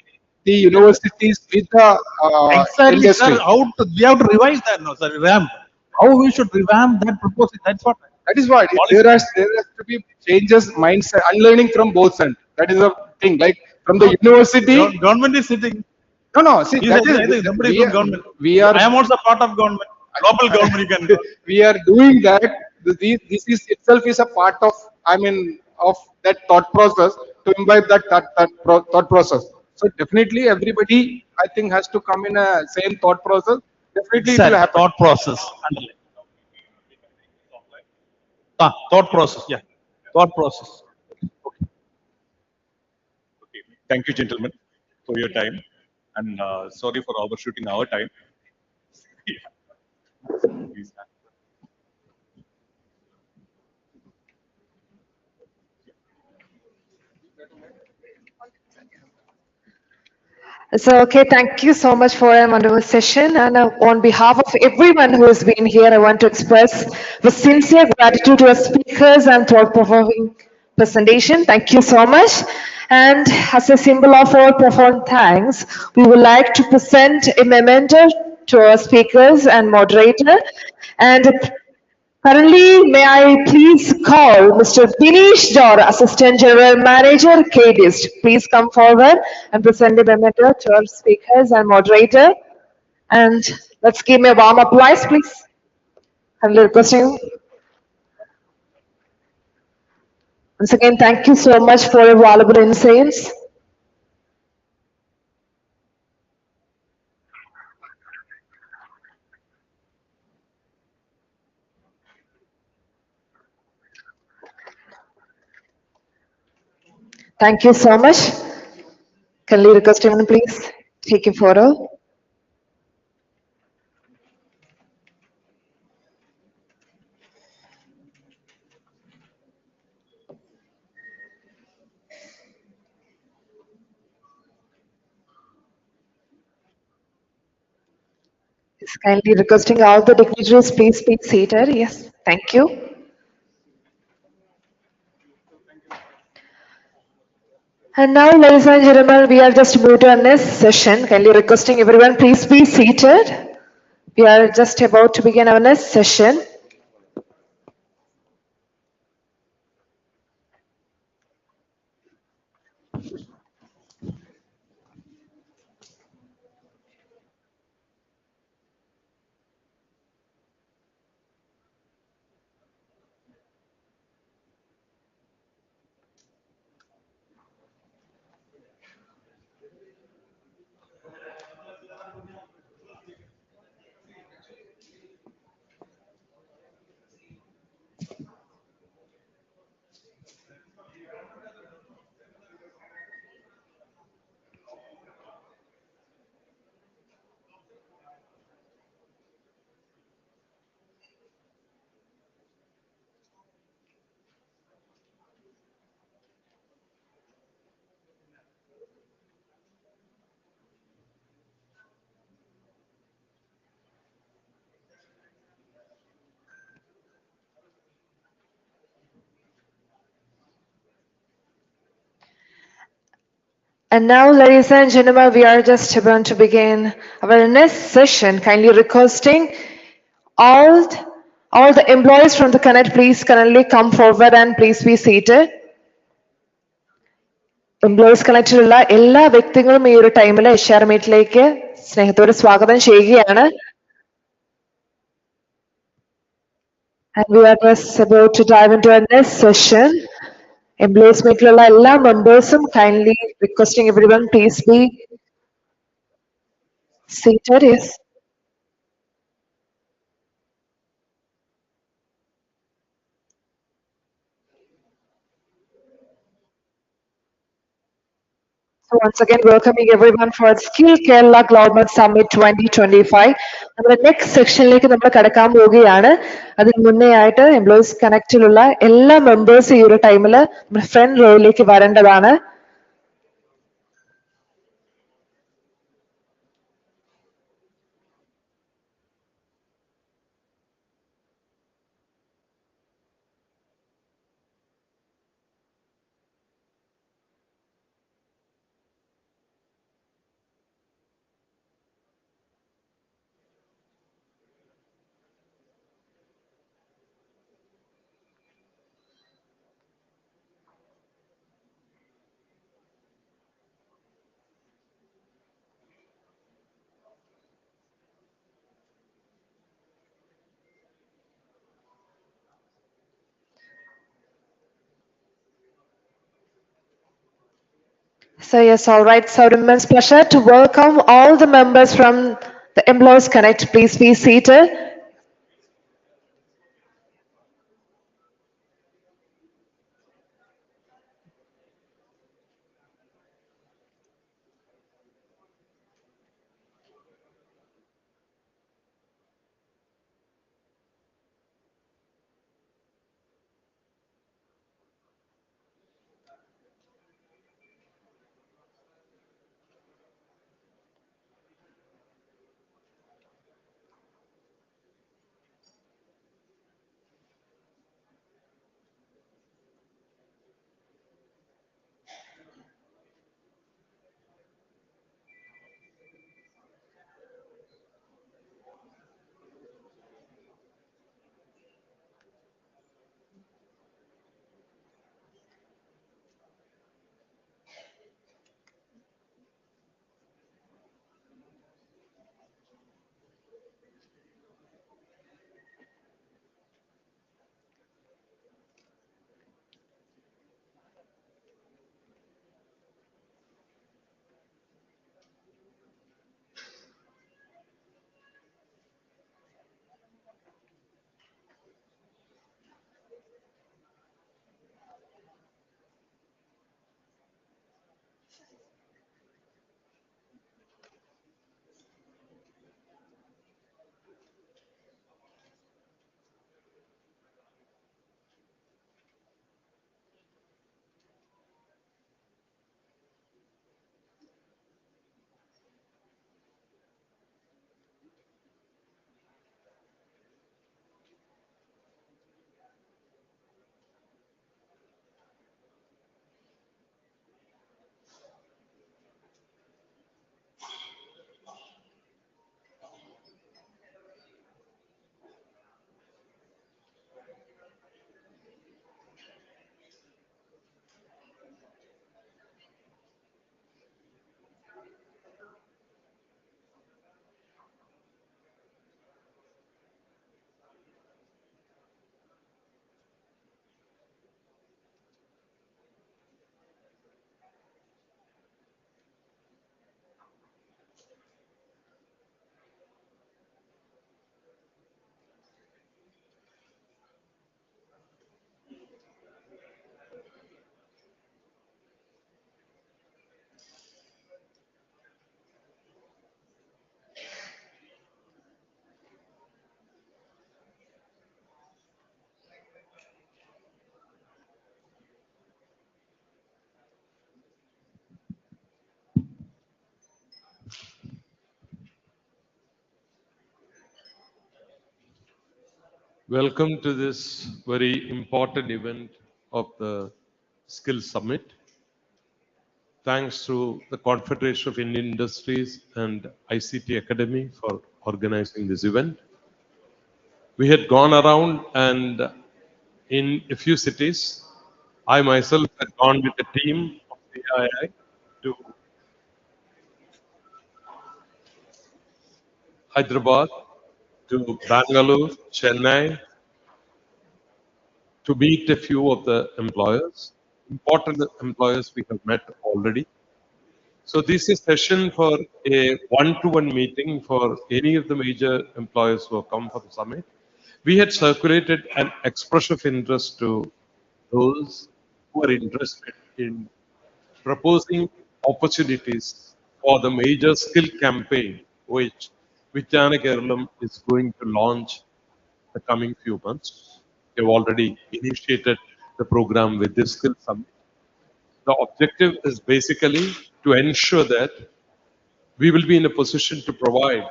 the universities with the
Exactly,
industry.
sir. We have to revise that now, sir. Revamp. How we should revamp that proposal? That's what.
That is why there has to be changes mindset, unlearning from both sides. That is the thing. Like from the university,
Government is sitting.
no. See,
He's
that
I think
is
somebody
we
from
are,
government.
we are
I am also part of government. Global government, you can.
we are doing that. This is itself is a part of, I mean, of that thought process to imbibe that thought process. So definitely everybody, I think, has to come in a same thought process. Definitely it will
Exact
happen.
thought process. Thought process. Yeah, thought process.
Okay. Thank you, gentlemen, for your time. And sorry for overshooting our time. Please.
So, okay, thank you so much for a wonderful session. And on behalf of everyone who has been here, I want to express with sincere gratitude to our speakers and thought-provoking presentation. Thank you so much. And as a symbol of our profound thanks, we would like to present a memento to our speakers and moderator. And currently, may I please call Mr. Dinesh Jor, Assistant General Manager, KDIST. Please come forward and present the memento to our speakers and moderator. And let's give me a warm applause, please. Kindly requesting you. Once again, thank you so much for your valuable insights. Thank you so much. Kindly request everyone, please take a photo. Yes, kindly requesting all the dignitaries, please be seated. Yes, thank you. And now, ladies and gentlemen, we are just moved to our next session. Kindly requesting everyone, please be seated. We are just about to begin our next session. And now, ladies and gentlemen, we are just about to begin our next session. Kindly requesting all, all the employees from the Connect, please kindly come forward and please be seated. Employees കണക്റ്റിലുള്ള എല്ലാ വ്യക്തികളും ഈ ഒരു ടൈമിൽ HR മീറ്റിലേക്ക് സ്നേഹത്തോടെ സ്വാഗതം ചെയ്യുകയാണ്. And we are just about to dive into our next session. Employees മീറ്റിലുള്ള എല്ലാ മെമ്പേഴ്സും kindly requesting everyone please be seated. Yes. So once again, welcoming everyone for Skill Kerala Global Summit 2025. നമ്മുടെ നെക്സ്റ്റ് സെക്ഷനിലേക്ക് നമ്മൾ കടക്കാൻ പോവുകയാണ്. അതിന് മുന്നേ ആയിട്ട് എംപ്ലോയീസ് കണക്റ്റിലുള്ള എല്ലാ മെമ്പേഴ്സും ഈ ഒരു ടൈമിൽ നമ്മുടെ ഫ്രണ്ട് റോയിലേക്ക് വരേണ്ടതാണ്. So yes, all right. So it immense pleasure to welcome all the members from the Employees Connect. Please be seated.
Welcome to this very important event of the Skill Summit. thanks to the Confederation of Indian Industries and ICT Academy for organizing this event. We had gone around and in a few cities, I myself had gone with a team of CII to Hyderabad, to Bangalore, Chennai, to meet a few of the employers. Important employers we have met already. So this is a session for a one-to-one meeting for any of the major employers who have come for the summit. We had circulated an expression of interest to those who are interested in proposing opportunities for the major skill campaign which Vijnana Keralam is going to launch the coming few months. We have already initiated the program with this skill summit. The objective is basically to ensure that we will be in a position to provide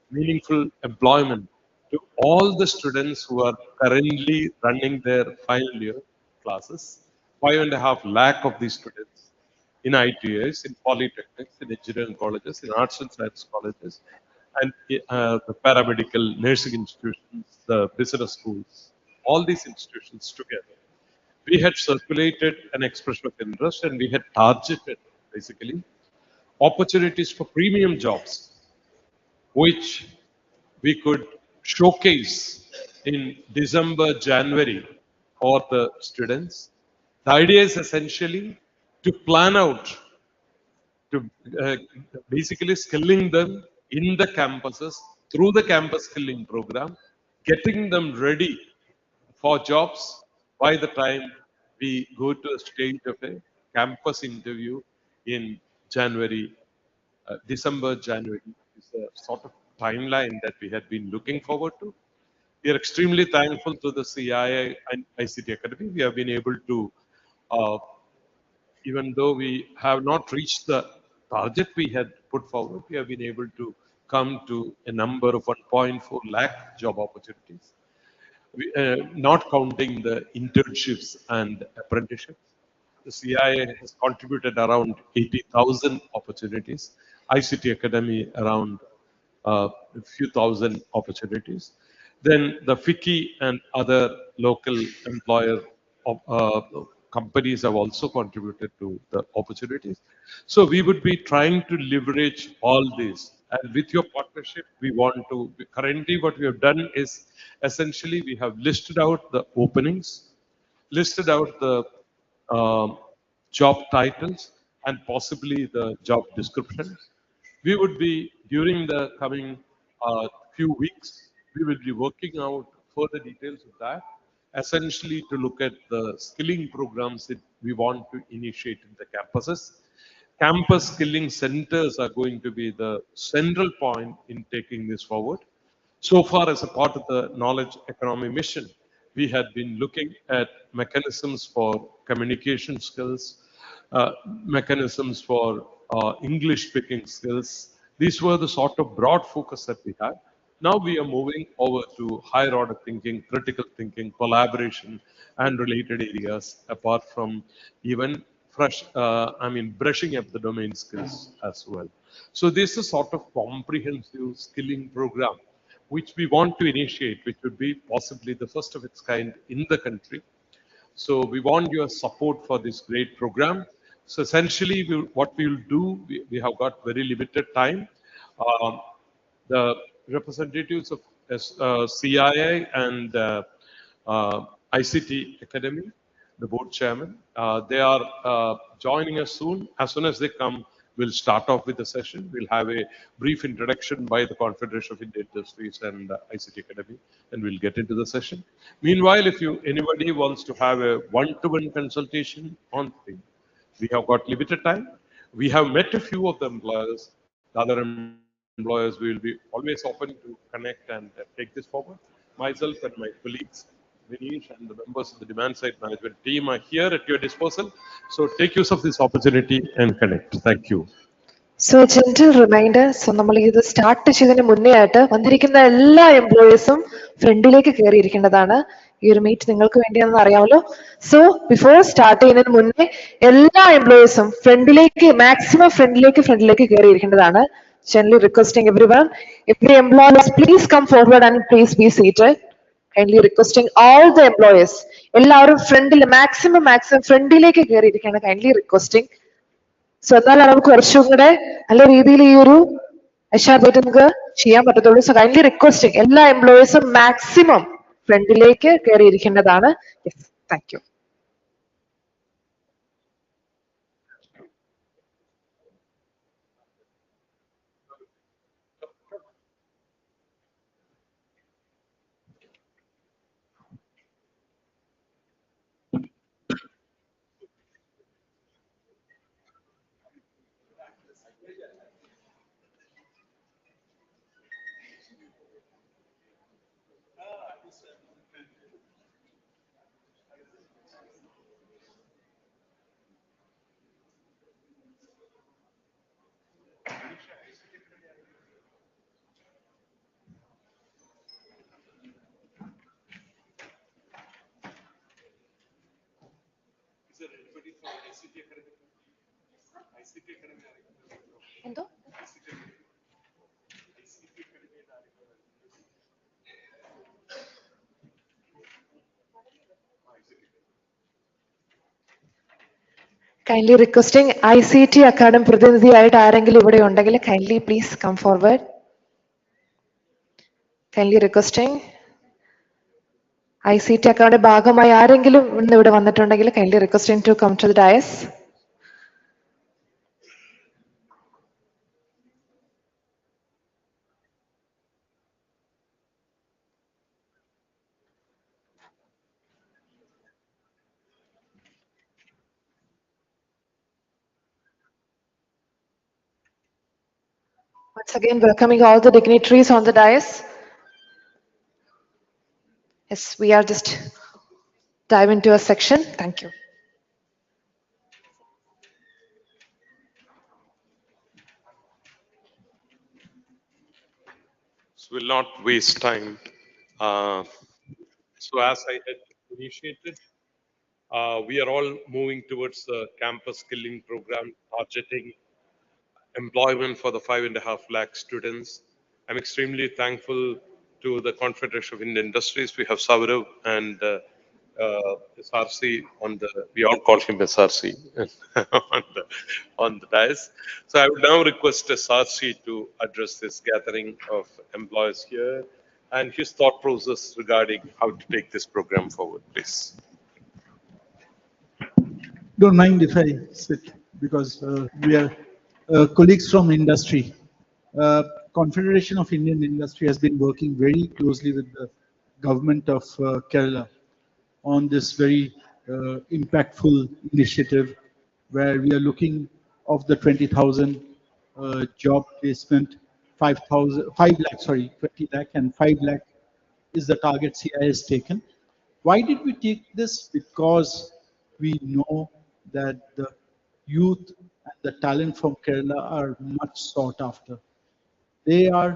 meaningful employment to all the students who are currently running their final year classes. 5.5 lakh of these students in ITIs, in polytechnics, in engineering colleges, in arts and science colleges, and the paramedical nursing institutions, the business schools, all these institutions together. We had circulated an expression of interest and we had targeted basically opportunities for premium jobs, which we could showcase in December, January for the students. The idea is essentially to plan out, to basically skilling them in the campuses through the campus skilling program, getting them ready for jobs by the time we go to a stage of a campus interview in January, December, January is a sort of timeline that we had been looking forward to. We are extremely thankful to the CII and ICT Academy. We have been able to, even though we have not reached the target we had put forward, we have been able to come to a number of 1.4 lakh job opportunities. Not counting the internships and apprenticeships. The CIA has contributed around 80,000 opportunities. ICT Academy around a few thousand opportunities. Then the FICCI and other local employer companies have also contributed to the opportunities. So we would be trying to leverage all this. And with your partnership, we want to, currently what we have done is essentially we have listed out the openings, listed out the job titles and possibly the job descriptions. We would be, during the coming few weeks, we will be working out further details of that, essentially to look at the skilling programs that we want to initiate in the campuses. Campus skilling centers are going to be the central point in taking this forward. So far, as a part of the knowledge economy mission, we had been looking at mechanisms for communication skills, mechanisms for English speaking skills. These were the sort of broad focus that we had. Now we are moving over to higher order thinking, critical thinking, collaboration, and related areas, apart from even brushing up the domain skills as well. So this is sort of comprehensive skilling program, which we want to initiate, which would be possibly the first of its kind in the country. So we want your support for this great program. So essentially, what we will do, we have got very limited time. The representatives of CII and ICT Academy, the board chairman, they are joining us soon. As soon as they come, we'll start off with the session. We'll have a brief introduction by the Confederation of Indian Industries and ICT Academy, and we'll get into the session. Meanwhile, if anybody wants to have a one-to-one consultation on things, we have got limited time. We have met a few of the employers. The other employers, we will be always open to connect and take this forward. Myself and my colleagues, Vinesh and the members of the demand side management team are here at your disposal. So take use of this opportunity and connect. Thank you.
So a gentle reminder, so നമ്മൾ ഇത് start ചെയ്തതിന് മുന്നേ ആയിട്ട് വന്നിരിക്കുന്ന എല്ലാ എംപ്ലോയീസും ഫ്രണ്ടിലേക്ക് കയറിയിരിക്കേണ്ടതാണ്. ഈ ഒരു മീറ്റ് നിങ്ങൾക്ക് വേണ്ടിയാണെന്ന് അറിയാമല്ലോ. സോ ബിഫോർ സ്റ്റാർട്ട് ചെയ്യുന്നതിന് മുന്നേ എല്ലാ എംപ്ലോയീസും ഫ്രണ്ടിലേക്ക് കയറിയിരിക്കേണ്ടതാണ്. Gently requesting everyone, every employees please come forward and please be seated. Kindly requesting all the employees, എല്ലാവരും മാക്സിമം ഫ്രണ്ടിലേക്ക് കയറിയിരിക്കണം. Kindly requesting. സോ എന്നാലാണ് നമുക്ക് കുറച്ചും കൂടെ നല്ല രീതിയിൽ ഈ ഒരു അഷാർബായിട്ട് നമുക്ക് ചെയ്യാൻ പറ്റത്തുള്ളൂ. സോ കൈൻഡ്ലി റിക്വസ്റ്റിംഗ് എല്ലാ എംപ്ലോയീസും മാക്സിമം ഫ്രണ്ടിലേക്ക് കയറിയിരിക്കേണ്ടതാണ്. Yes, thank you. എന്തോ കൈൻഡ്ലി റിക്വസ്റ്റിംഗ് ICT അക്കാഡമി പ്രതിനിധിയായിട്ട് ആരെങ്കിലും ഇവിടെ ഉണ്ടെങ്കിൽ kindly please come forward. Kindly requesting ICT academy ഭാഗമായി ആരെങ്കിലും ഇന്ന് ഇവിടെ വന്നിട്ടുണ്ടെങ്കിൽ kindly requesting to come to the dais. Once again, welcoming all the dignitaries on the dais. Yes, we are just dive into a section. Thank you.
So we'll not waste time. So as I had initiated, we are all moving towards the campus skilling program, targeting employment for the 5.5 lakh students. I'm extremely thankful to the Confederation of Indian Industries. We have Saurav and SRC on the, we all call him SRC on the dais. So I would now request SRC to address this gathering of employees here and his thought process regarding how to take this program forward, please.
Don't mind if I sit, because we are colleagues from industry. Confederation of Indian Industry has been working very closely with the government of Kerala on this very impactful initiative, where we are looking of the 20,000 job placement, 5 lakh, sorry, 20 lakh and 5 lakh is the target CI has taken. Why did we take this? Because we know that the youth and the talent from Kerala are much sought after. They are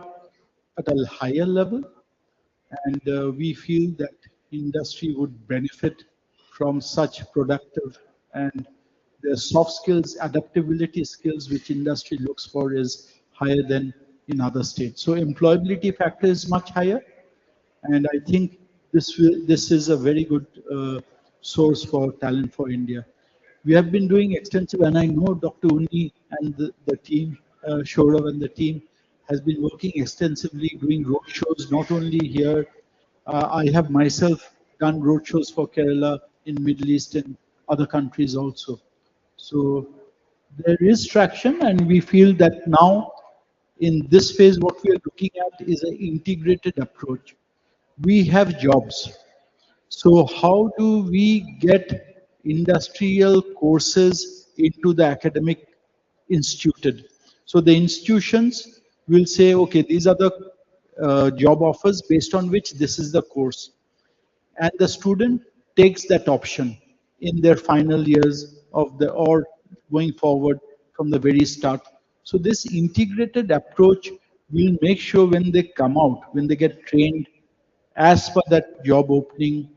at a higher level, and we feel that industry would benefit from such productive, and the soft skills, adaptability skills which industry looks for is higher than in other states. So employability factor is much higher, and I think this is a very good source for talent for India. We have been doing extensive, and I know Dr. Unni and the team, Shorav and the team, has been working extensively doing road shows, not only here. I have myself done road shows for Kerala in Middle East and other countries also. So there is traction, and we feel that now in this phase, what we are looking at is an integrated approach. We have jobs. So how do we get industrial courses into the academic instituted? So the institutions will say, okay, these are the job offers based on which this is the course. And the student takes that option in their final years of the, or going forward from the very start. So this integrated approach will make sure when they come out, when they get trained as per that job opening,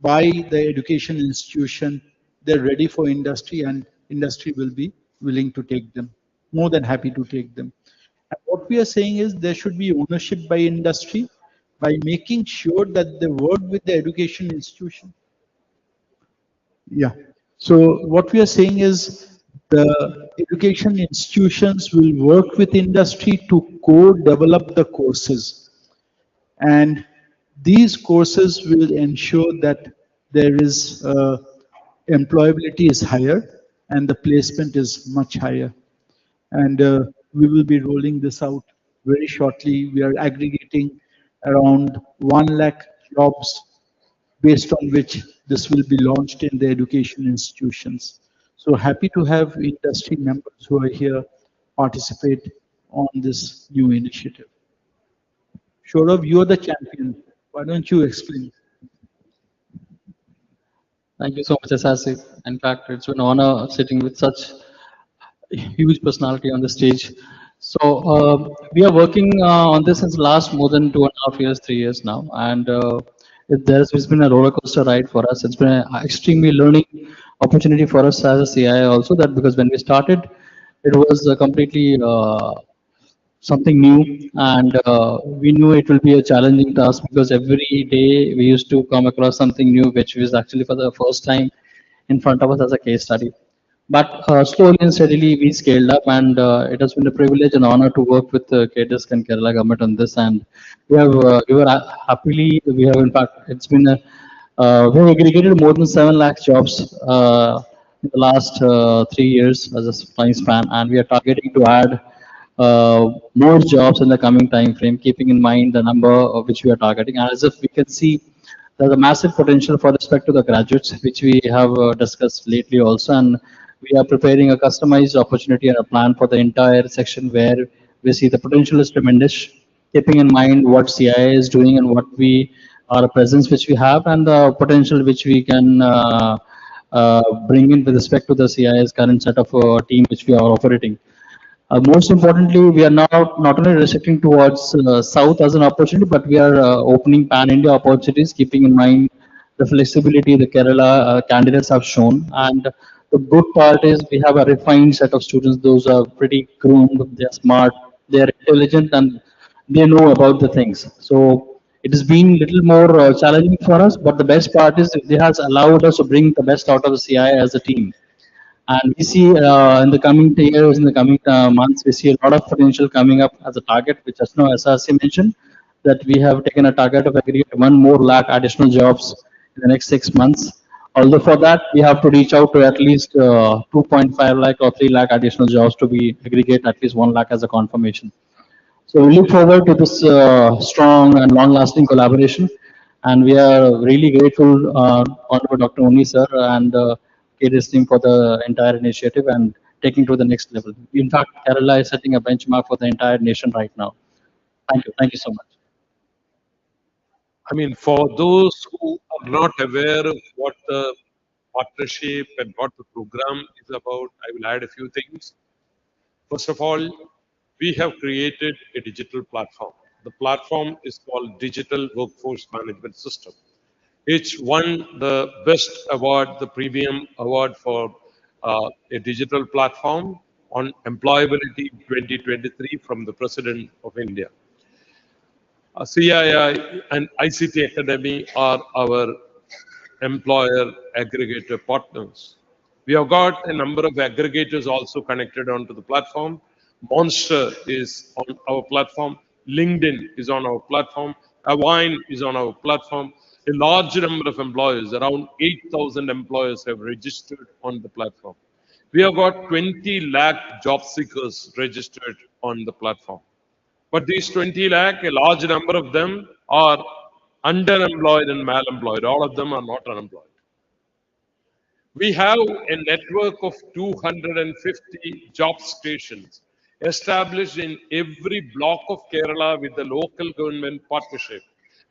by the education institution, they're ready for industry and industry will be willing to take them, more than happy to take them. And what we are saying is there should be ownership by industry by making sure that they work with the education institution. Yeah. So what we are saying is the education institutions will work with industry to co-develop the courses. And these courses will ensure that there is employability is higher and the placement is much higher. And we will be rolling this out very shortly. We are aggregating around 1 lakh jobs based on which this will be launched in the education institutions. So happy to have industry members who are here participate on this new initiative. Saurav, you are the champion. Why don't you explain?
Thank you so much, SRC. In fact, it's an honor sitting with such a huge personality on the stage. So we are working on this since last more than 2.5 years, 3 years now, and it's been a roller coaster ride for us. It's been an extremely learning opportunity for us as a CI also. That because when we started, it was completely something new, and we knew it will be a challenging task because every day we used to come across something new which was actually for the first time in front of us as a case study. But slowly and steadily we scaled up, and it has been a privilege and honor to work with KDISC and Kerala government on this. And we were happily, we have in fact, it's been a, we have aggregated more than 7 lakh jobs in the last 3 years as a time span, and we are targeting to add more jobs in the coming time frame, keeping in mind the number of which we are targeting. And as if we can see, there's a massive potential for respect to the graduates, which we have discussed lately also. And we are preparing a customized opportunity and a plan for the entire section where we see the potential is tremendous, keeping in mind what CIA is doing and what we our presence which we have and the potential which we can bring in with respect to the CIA's current set of team which we are operating. Most importantly, we are not only restricting towards South as an opportunity, but we are opening pan-India opportunities, keeping in mind the flexibility the Kerala candidates have shown. And the good part is we have a refined set of students. Those are pretty groomed, they're smart, they're intelligent, and they know about the things. So it has been a little more challenging for us, but the best part is it has allowed us to bring the best out of the CI as a team. And we see in the coming years, in the coming months, we see a lot of potential coming up as a target, which as now SRC mentioned, that we have taken a target of aggregate 1 more lakh additional jobs in the next 6 months. Although for that, we have to reach out to at least 2.5 lakh or 3 lakh additional jobs to be aggregate at least 1 lakh as a confirmation. So we look forward to this strong and long-lasting collaboration, and we are really grateful, Honorable Dr. Oni sir and KDIS team for the entire initiative and taking to the next level. In fact, Kerala is setting a benchmark for the entire nation right now. Thank you so much.
I mean, for those who are not aware of what the partnership and what the program is about, I will add a few things. First of all, we have created a digital platform. The platform is called Digital Workforce Management System. It's won the best award, the premium award for a digital platform on employability 2023 from the President of India. CII and ICT Academy are our employer aggregator partners. We have got a number of aggregators also connected onto the platform. Monster is on our platform. LinkedIn is on our platform. Avine is on our platform. A large number of employers, around 8,000 employers have registered on the platform. We have got 20 lakh job seekers registered on the platform. But these 20 lakh, a large number of them are underemployed and malemployed. All of them are not unemployed. We have a network of 250 job stations established in every block of Kerala with the local government partnership,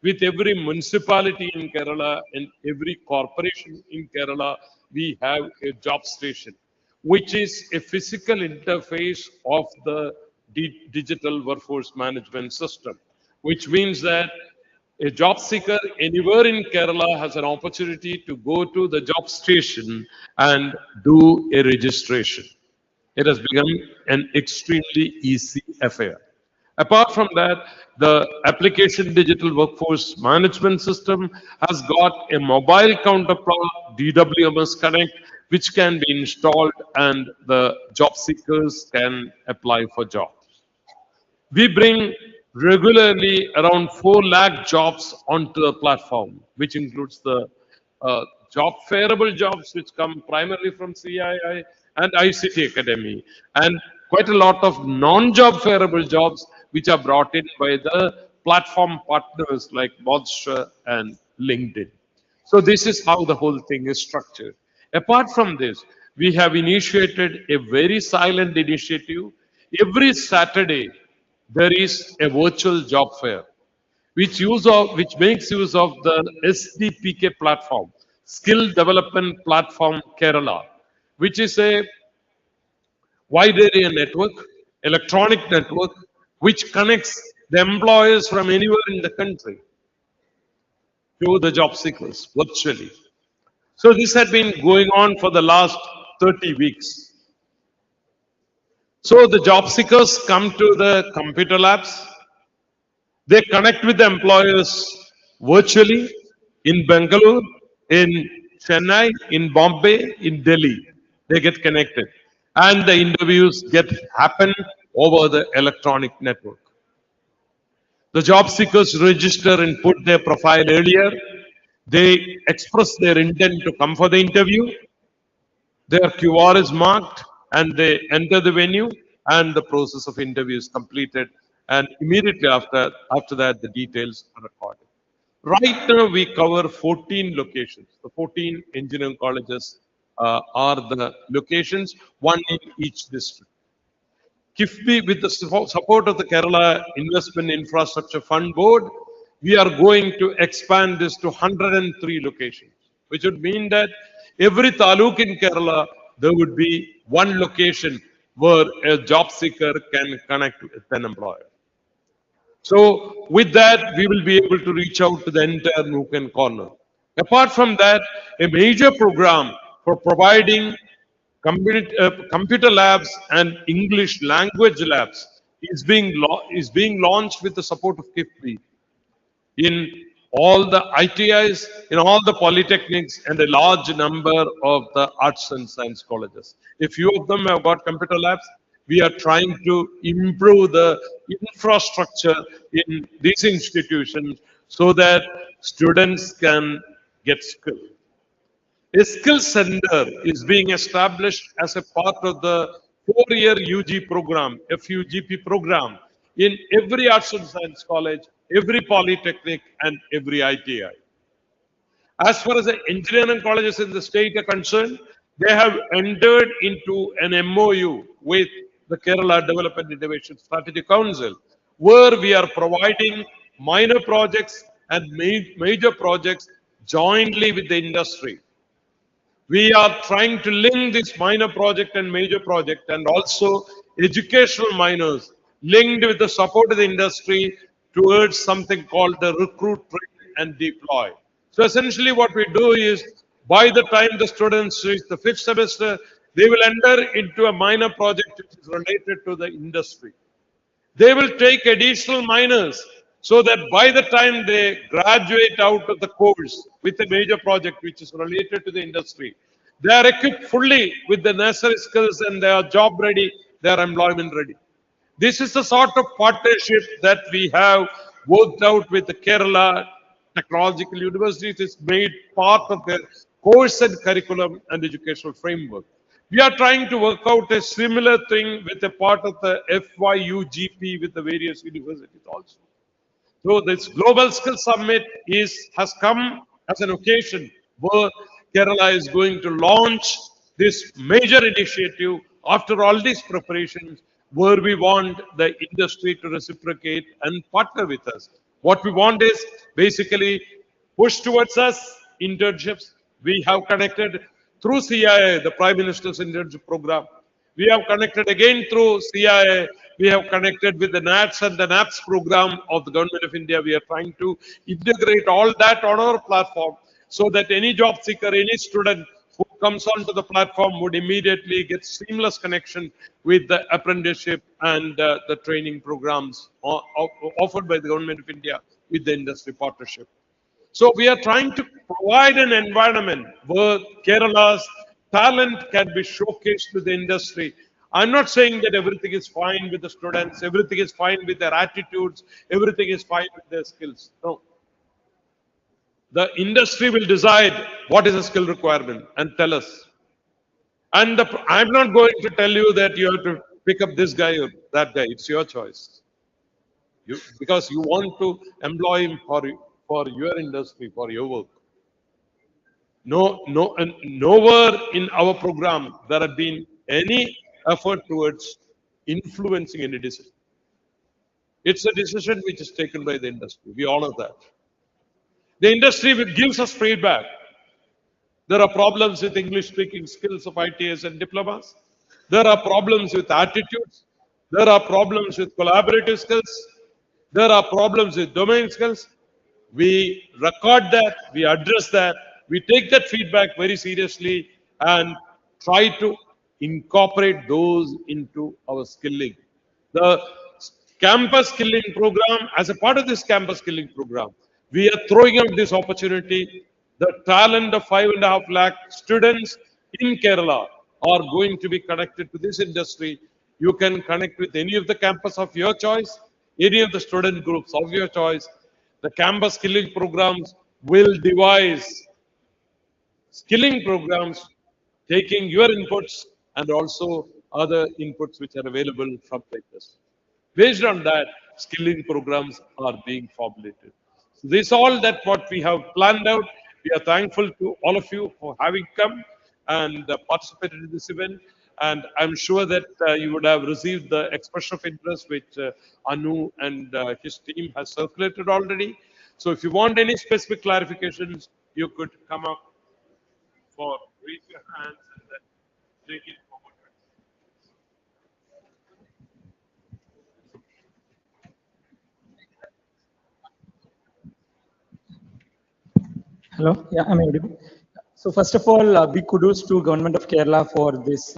with every municipality in Kerala and every corporation in Kerala. We have a job station, which is a physical interface of the digital workforce management system, which means that A job seeker anywhere in Kerala has an opportunity to go to the job station and do a registration. It has become an extremely easy affair. Apart from that, the application digital workforce management system has got a mobile counterpart, DWMS Connect, which can be installed and the job seekers can apply for jobs. We bring regularly around 4 lakh jobs onto the platform, which includes the job fairable jobs, which come primarily from CII and ICT Academy, and quite a lot of non-job fairable jobs, which are brought in by the platform partners like Monster and LinkedIn. So this is how the whole thing is structured. Apart from this, we have initiated a very silent initiative. Every Saturday, there is a virtual job fair, which makes use of the SDPK platform, Skill Development Platform Kerala, which is a wide area network, electronic network, which connects the employers from anywhere in the country to the job seekers virtually. So this had been going on for the last 30 weeks. So the job seekers come to the computer labs. They connect with the employers virtually in Bangalore, in Chennai, in Bombay, in Delhi. They get connected. And the interviews get happen over the electronic network. The job seekers register and put their profile earlier. They express their intent to come for the interview. Their QR is marked and they enter the venue and the process of interview is completed. And immediately after that, the details are recorded. Right now, we cover 14 locations. The 14 engineering colleges are the locations, one in each district. KIFBI, with the support of the Kerala Investment Infrastructure Fund Board, we are going to expand this to 103 locations, which would mean that every taluk in Kerala, there would be one location where a job seeker can connect with an employer. So with that, we will be able to reach out to the entire nook and corner. Apart from that, a major program for providing computer labs and English language labs is being launched with the support of KIFBI in all the ITIs, in all the polytechnics, and a large number of the arts and science colleges. A few of them have got computer labs. We are trying to improve the infrastructure in these institutions so that students can get skills. A skill center is being established as a part of the 4-year UG program, FUGP program, in every arts and science college, every polytechnic, and every ITI. As far as the engineering colleges in the state are concerned, they have entered into an MOU with the Kerala Development Innovation Strategy Council, where we are providing minor projects and major projects jointly with the industry. We are trying to link this minor project and major project and also educational minors linked with the support of the industry towards something called the recruit, train and deploy. So essentially what we do is by the time the students reach the 5th semester, they will enter into a minor project which is related to the industry. They will take additional minors so that by the time they graduate out of the course with a major project which is related to the industry, they are equipped fully with the necessary skills and they are job ready, they are employment ready. This is the sort of partnership that we have worked out with the Kerala Technological Universities. It's made part of their course and curriculum and educational framework. We are trying to work out a similar thing with a part of the FYUGP with the various universities also. So this Global Skills Summit has come as an occasion where Kerala is going to launch this major initiative after all these preparations, where we want the industry to reciprocate and partner with us. What we want is basically push towards us internships. We have connected through CIA, the Prime Minister's internship program. We have connected again through CIA We have connected with the NATS and the NAPS program of the Government of India. We are trying to integrate all that on our platform so that any job seeker, any student who comes onto the platform would immediately get seamless connection with the apprenticeship and the training programs offered by the Government of India with the industry partnership. So we are trying to provide an environment where Kerala's talent can be showcased to the industry. I'm not saying that everything is fine with the students, everything is fine with their attitudes, everything is fine with their skills. No. The industry will decide what is the skill requirement and tell us. And I'm not going to tell you that you have to pick up this guy or that guy. It's your choice. Because you want to employ him for your industry, for your work. And nowhere in our program there have been any effort towards influencing any decision. It's a decision which is taken by the industry. We honor that. The industry gives us feedback. There are problems with English speaking skills of ITS and diplomas. There are problems with attitudes. There are problems with collaborative skills. There are problems with domain skills. We record that, we address that, we take that feedback very seriously and try to incorporate those into our skilling. The campus skilling program, as a part of this campus skilling program, we are throwing out this opportunity. The talent of 5.5 lakh students in Kerala are going to be connected to this industry. You can connect with any of the campus of your choice, any of the student groups of your choice. The campus skilling programs will devise skilling programs taking your inputs and also other inputs which are available from the industry. Based on that, skilling programs are being formulated. So this is all that what we have planned out. We are thankful to all of you for having come and participated in this event. And I'm sure that you would have received the expression of interest which Anu and his team has circulated already. So if you want any specific clarifications, you could come up for raise your hands and then take it forward.
Hello, yeah, I'm audible. So first of all, big kudos to Government of Kerala for this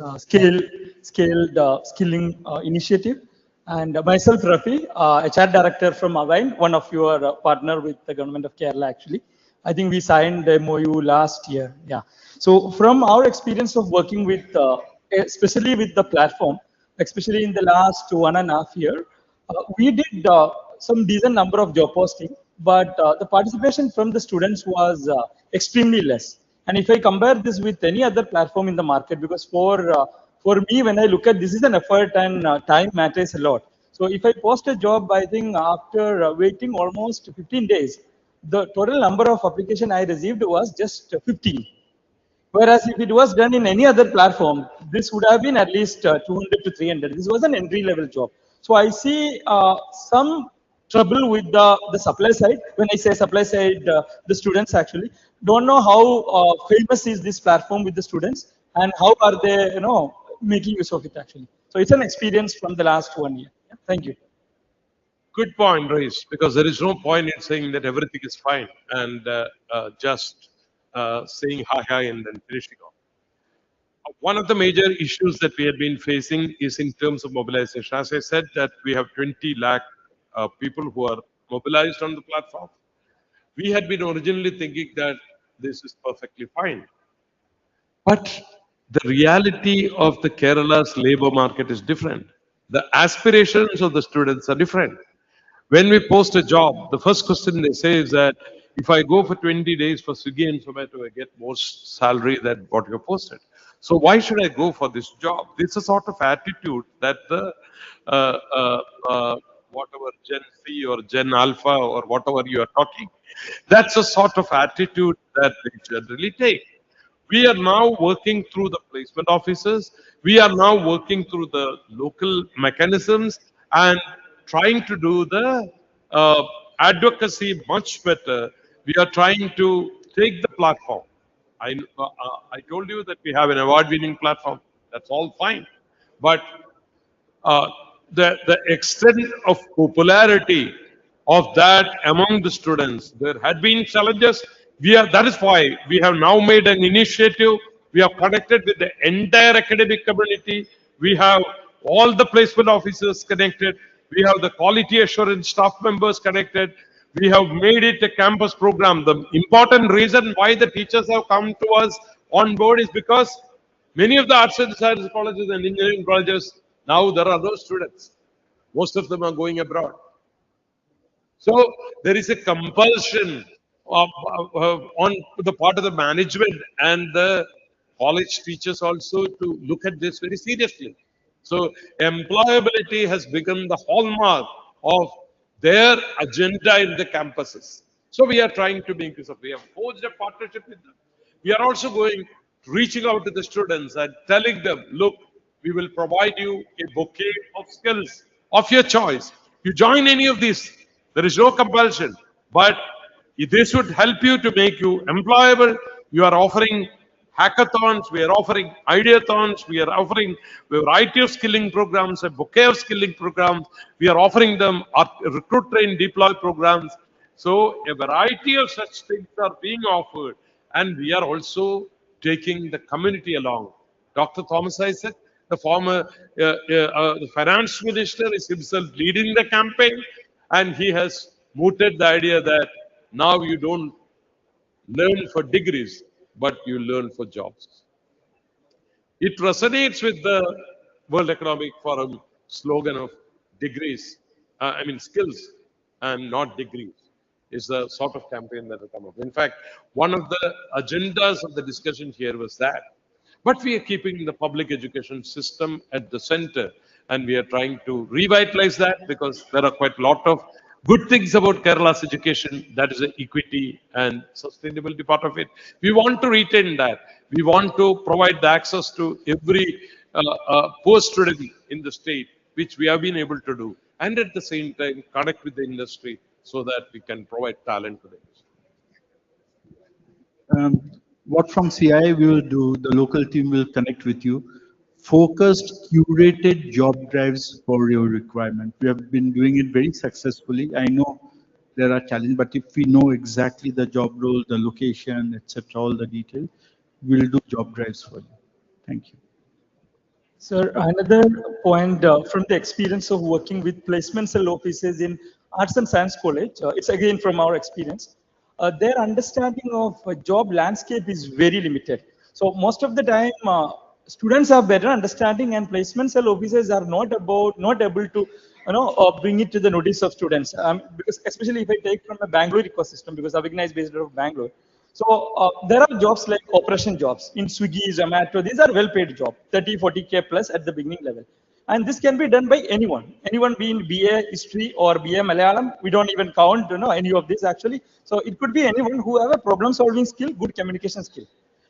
skilling initiative. And myself, Rafi, HR Director from Avine, one of your partner with the Government of Kerala actually. I think we signed the MOU last year, yeah. So from our experience of working with, especially with the platform, especially in the last 1.5 years, we did some decent number of job posting, but the participation from the students was extremely less. And if I compare this with any other platform in the market, because for me, when I look at this is an effort and time matters a lot. So if I post a job, I think after waiting almost 15 days, the total number of application I received was just 15. Whereas if it was done in any other platform, this would have been at least 200 to 300. This was an entry-level job. So I see some trouble with the supply side. When I say supply side, the students actually don't know how famous is this platform with the students and how are they, making use of it actually. So it's an experience from the last 1 year. Yeah, thank you.
Good point raised, because there is no point in saying that everything is fine and just saying hi and then finishing off. One of the major issues that we have been facing is in terms of mobilization. As I said, that we have 20 lakh people who are mobilized on the platform. We had been originally thinking that this is perfectly fine. But the reality of the Kerala's labor market is different. The aspirations of the students are different. When we post a job, the first question they say is that if I go for 20 days for Swiggy and Zomato, I get more salary than what you posted. So why should I go for this job? This is a sort of attitude that the whatever Gen Z or Gen Alpha or whatever you are talking, that's a sort of attitude that they generally take. We are now working through the placement offices. We are now working through the local mechanisms and trying to do the advocacy much better. We are trying to take the platform. I told you that we have an award-winning platform. That's all fine. But the extent of popularity of that among the students. There had been challenges. That is why we have now made an initiative. We have connected with the entire academic community. We have all the placement officers connected. We have the quality assurance staff members connected. We have made it a campus program. The important reason why the teachers have come to us on board is because many of the arts and science colleges and engineering colleges, now there are no students. Most of them are going abroad. So there is a compulsion on the part of the management and the college teachers also to look at this very seriously. So employability has become the hallmark of their agenda in the campuses. So we are trying to make use of. We have forged a partnership with them. We are also reaching out to the students and telling them, look, we will provide you a bouquet of skills of your choice. You join any of these, there is no compulsion, but this would help you to make you employable. You are offering hackathons, we are offering ideathons, we are offering a variety of skilling programs, a bouquet of skilling programs. We are offering them our recruit, train, deploy programs. So a variety of such things are being offered, and we are also taking the community along. Dr. Thomas Isaac, the former the finance minister, is himself leading the campaign, and he has mooted the idea that now you don't learn for degrees, but you learn for jobs. It resonates with the World Economic Forum slogan of degrees, skills and not degrees, is the sort of campaign that will come up. In fact, one of the agendas of the discussion here was that. But we are keeping the public education system at the center, and we are trying to revitalize that because there are quite a lot of good things about Kerala's education. That is the equity and sustainability part of it. We want to retain that. We want to provide the access to every poor student in the state, which we have been able to do, and at the same time connect with the industry so that we can provide talent to them.
What from CI we will do, the local team will connect with you. Focused, curated job drives for your requirement. We have been doing it very successfully. I know there are challenges, but if we know exactly the job role, the location, etc., all the details, we'll do job drives for you. Thank you.
Sir, another point from the experience of working with placement cell offices in Arts and Science College, it's again from our experience, their understanding of job landscape is very limited. So most of the time, students have better understanding, and placement cell officers are not able to bring it to the notice of students. Because especially if I take from the Bangalore ecosystem, because Avigna is based out of Bangalore. So there are jobs like operation jobs in Swiggy, Zomato. These are well-paid jobs, 30, 40K plus at the beginning level. And this can be done by anyone being BA History or BA Malayalam. We don't even count any of this actually. So it could be anyone who have a problem-solving skill, good communication skill.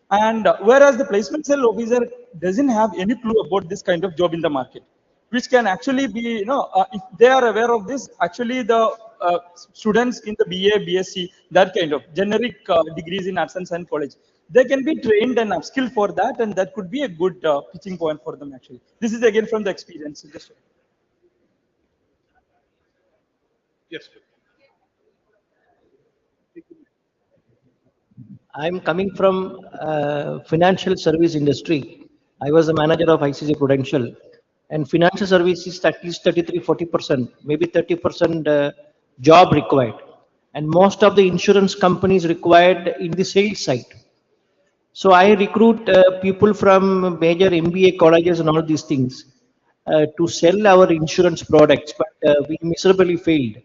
And whereas the placement cell officer doesn't have any clue about this kind of job in the market, which can actually be, if they are aware of this, actually the students in the BA, BSc, that kind of generic degrees in Arts and Science College, they can be trained and upskilled for that, and that could be a good pitching point for them actually. This is again from the experience.
Yes.
I'm coming from financial service industry. I was a manager of ICC Prudential, and financial service is at least 33-40%, maybe 30% job required, and most of the insurance companies required in the sales side. So I recruit people from major MBA colleges and all these things to sell our insurance products, but we miserably failed.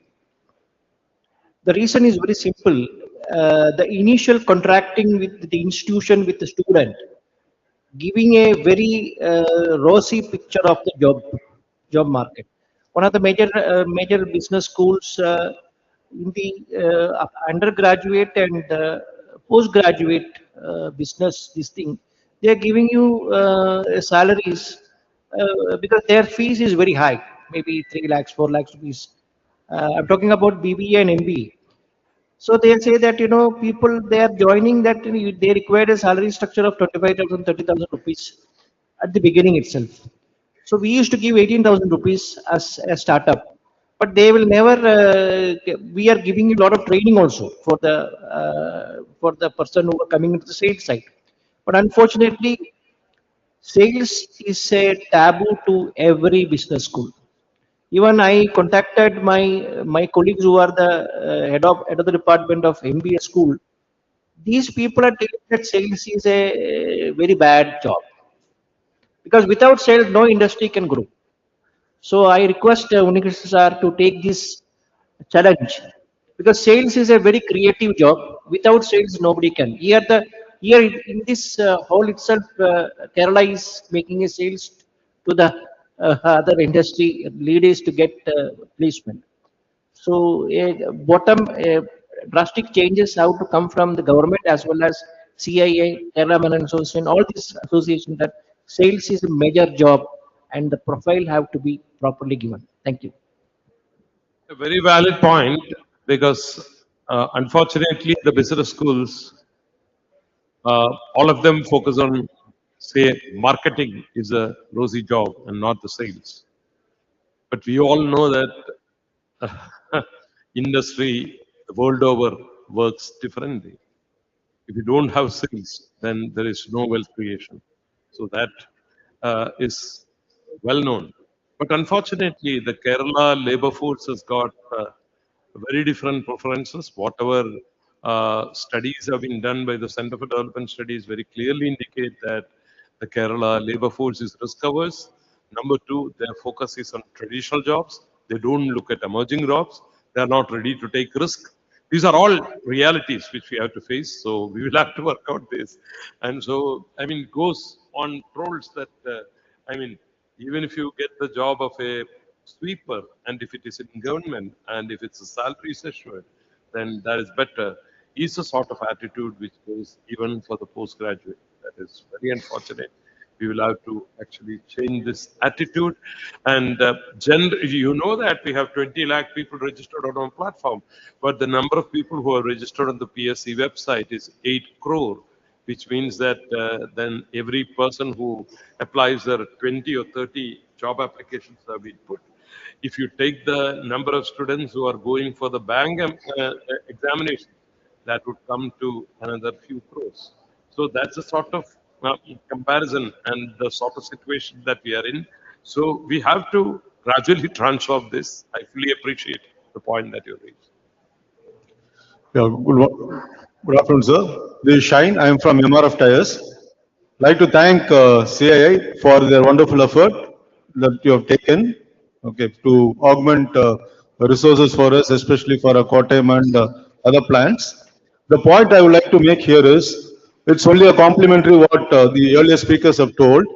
The reason is very simple. The initial contracting with the institution, with the student, giving a very rosy picture of the job market. One of the major business schools in the undergraduate and postgraduate business, this thing, they are giving you salaries because their fees is very high, maybe 3 lakhs, 4 lakhs rupees. I'm talking about BBA and MBA. So they say that, people, they are joining that they require a salary structure of 25,000, 30,000 rupees at the beginning itself. So we used to give 18,000 rupees as a startup, but they will never. We are giving a lot of training also for the person who are coming into the sales side. But unfortunately, sales is a taboo to every business school. Even I contacted my colleagues who are the head of the department of MBA school. These people are telling that sales is a very bad job because without sales, no industry can grow. So I request Unikrishna sir to take this challenge because sales is a very creative job. Without sales, nobody can. Here in this hall itself, Kerala is making a sales to the other industry leaders to get placement. So bottom drastic changes have to come from the government as well as CIA, Kerala Management Association, all these associations that sales is a major job and the profile have to be properly given. Thank you.
A very valid point because unfortunately the business schools, all of them focus on, say, marketing is a rosy job and not the sales. But we all know that industry the world over works differently. If you don't have sales, then there is no wealth creation. So that is well known. But unfortunately, the Kerala labor force has got very different preferences. Whatever studies have been done by the Center for Development Studies very clearly indicate that the Kerala labor force is risk averse. Number two, their focus is on traditional jobs. They don't look at emerging jobs. They are not ready to take risk. These are all realities which we have to face. So we will have to work out this. And so, I mean, it goes on trolls that, I mean, even if you get the job of a sweeper, and if it is in government, and if it's a salary is assured, then that is better. Is a sort of attitude which goes even for the postgraduate. That is very unfortunate. We will have to actually change this attitude. And you know that we have 20 lakh people registered on our platform, but the number of people who are registered on the PSC website is 8 crore, which means that then every person who applies, there are 20 or 30 job applications have been put. If you take the number of students who are going for the bank examination, that would come to another few crores. So that's the sort of comparison and the sort of situation that we are in. So we have to gradually transform this. I fully appreciate the point that you raised.
Yeah, good afternoon, sir. This is Shine. I am from MRF Tires. Like to thank CII for their wonderful effort that you have taken, okay, to augment resources for us, especially for Kottayam and other plants. The point I would like to make here is, it's only a complimentary what the earlier speakers have told.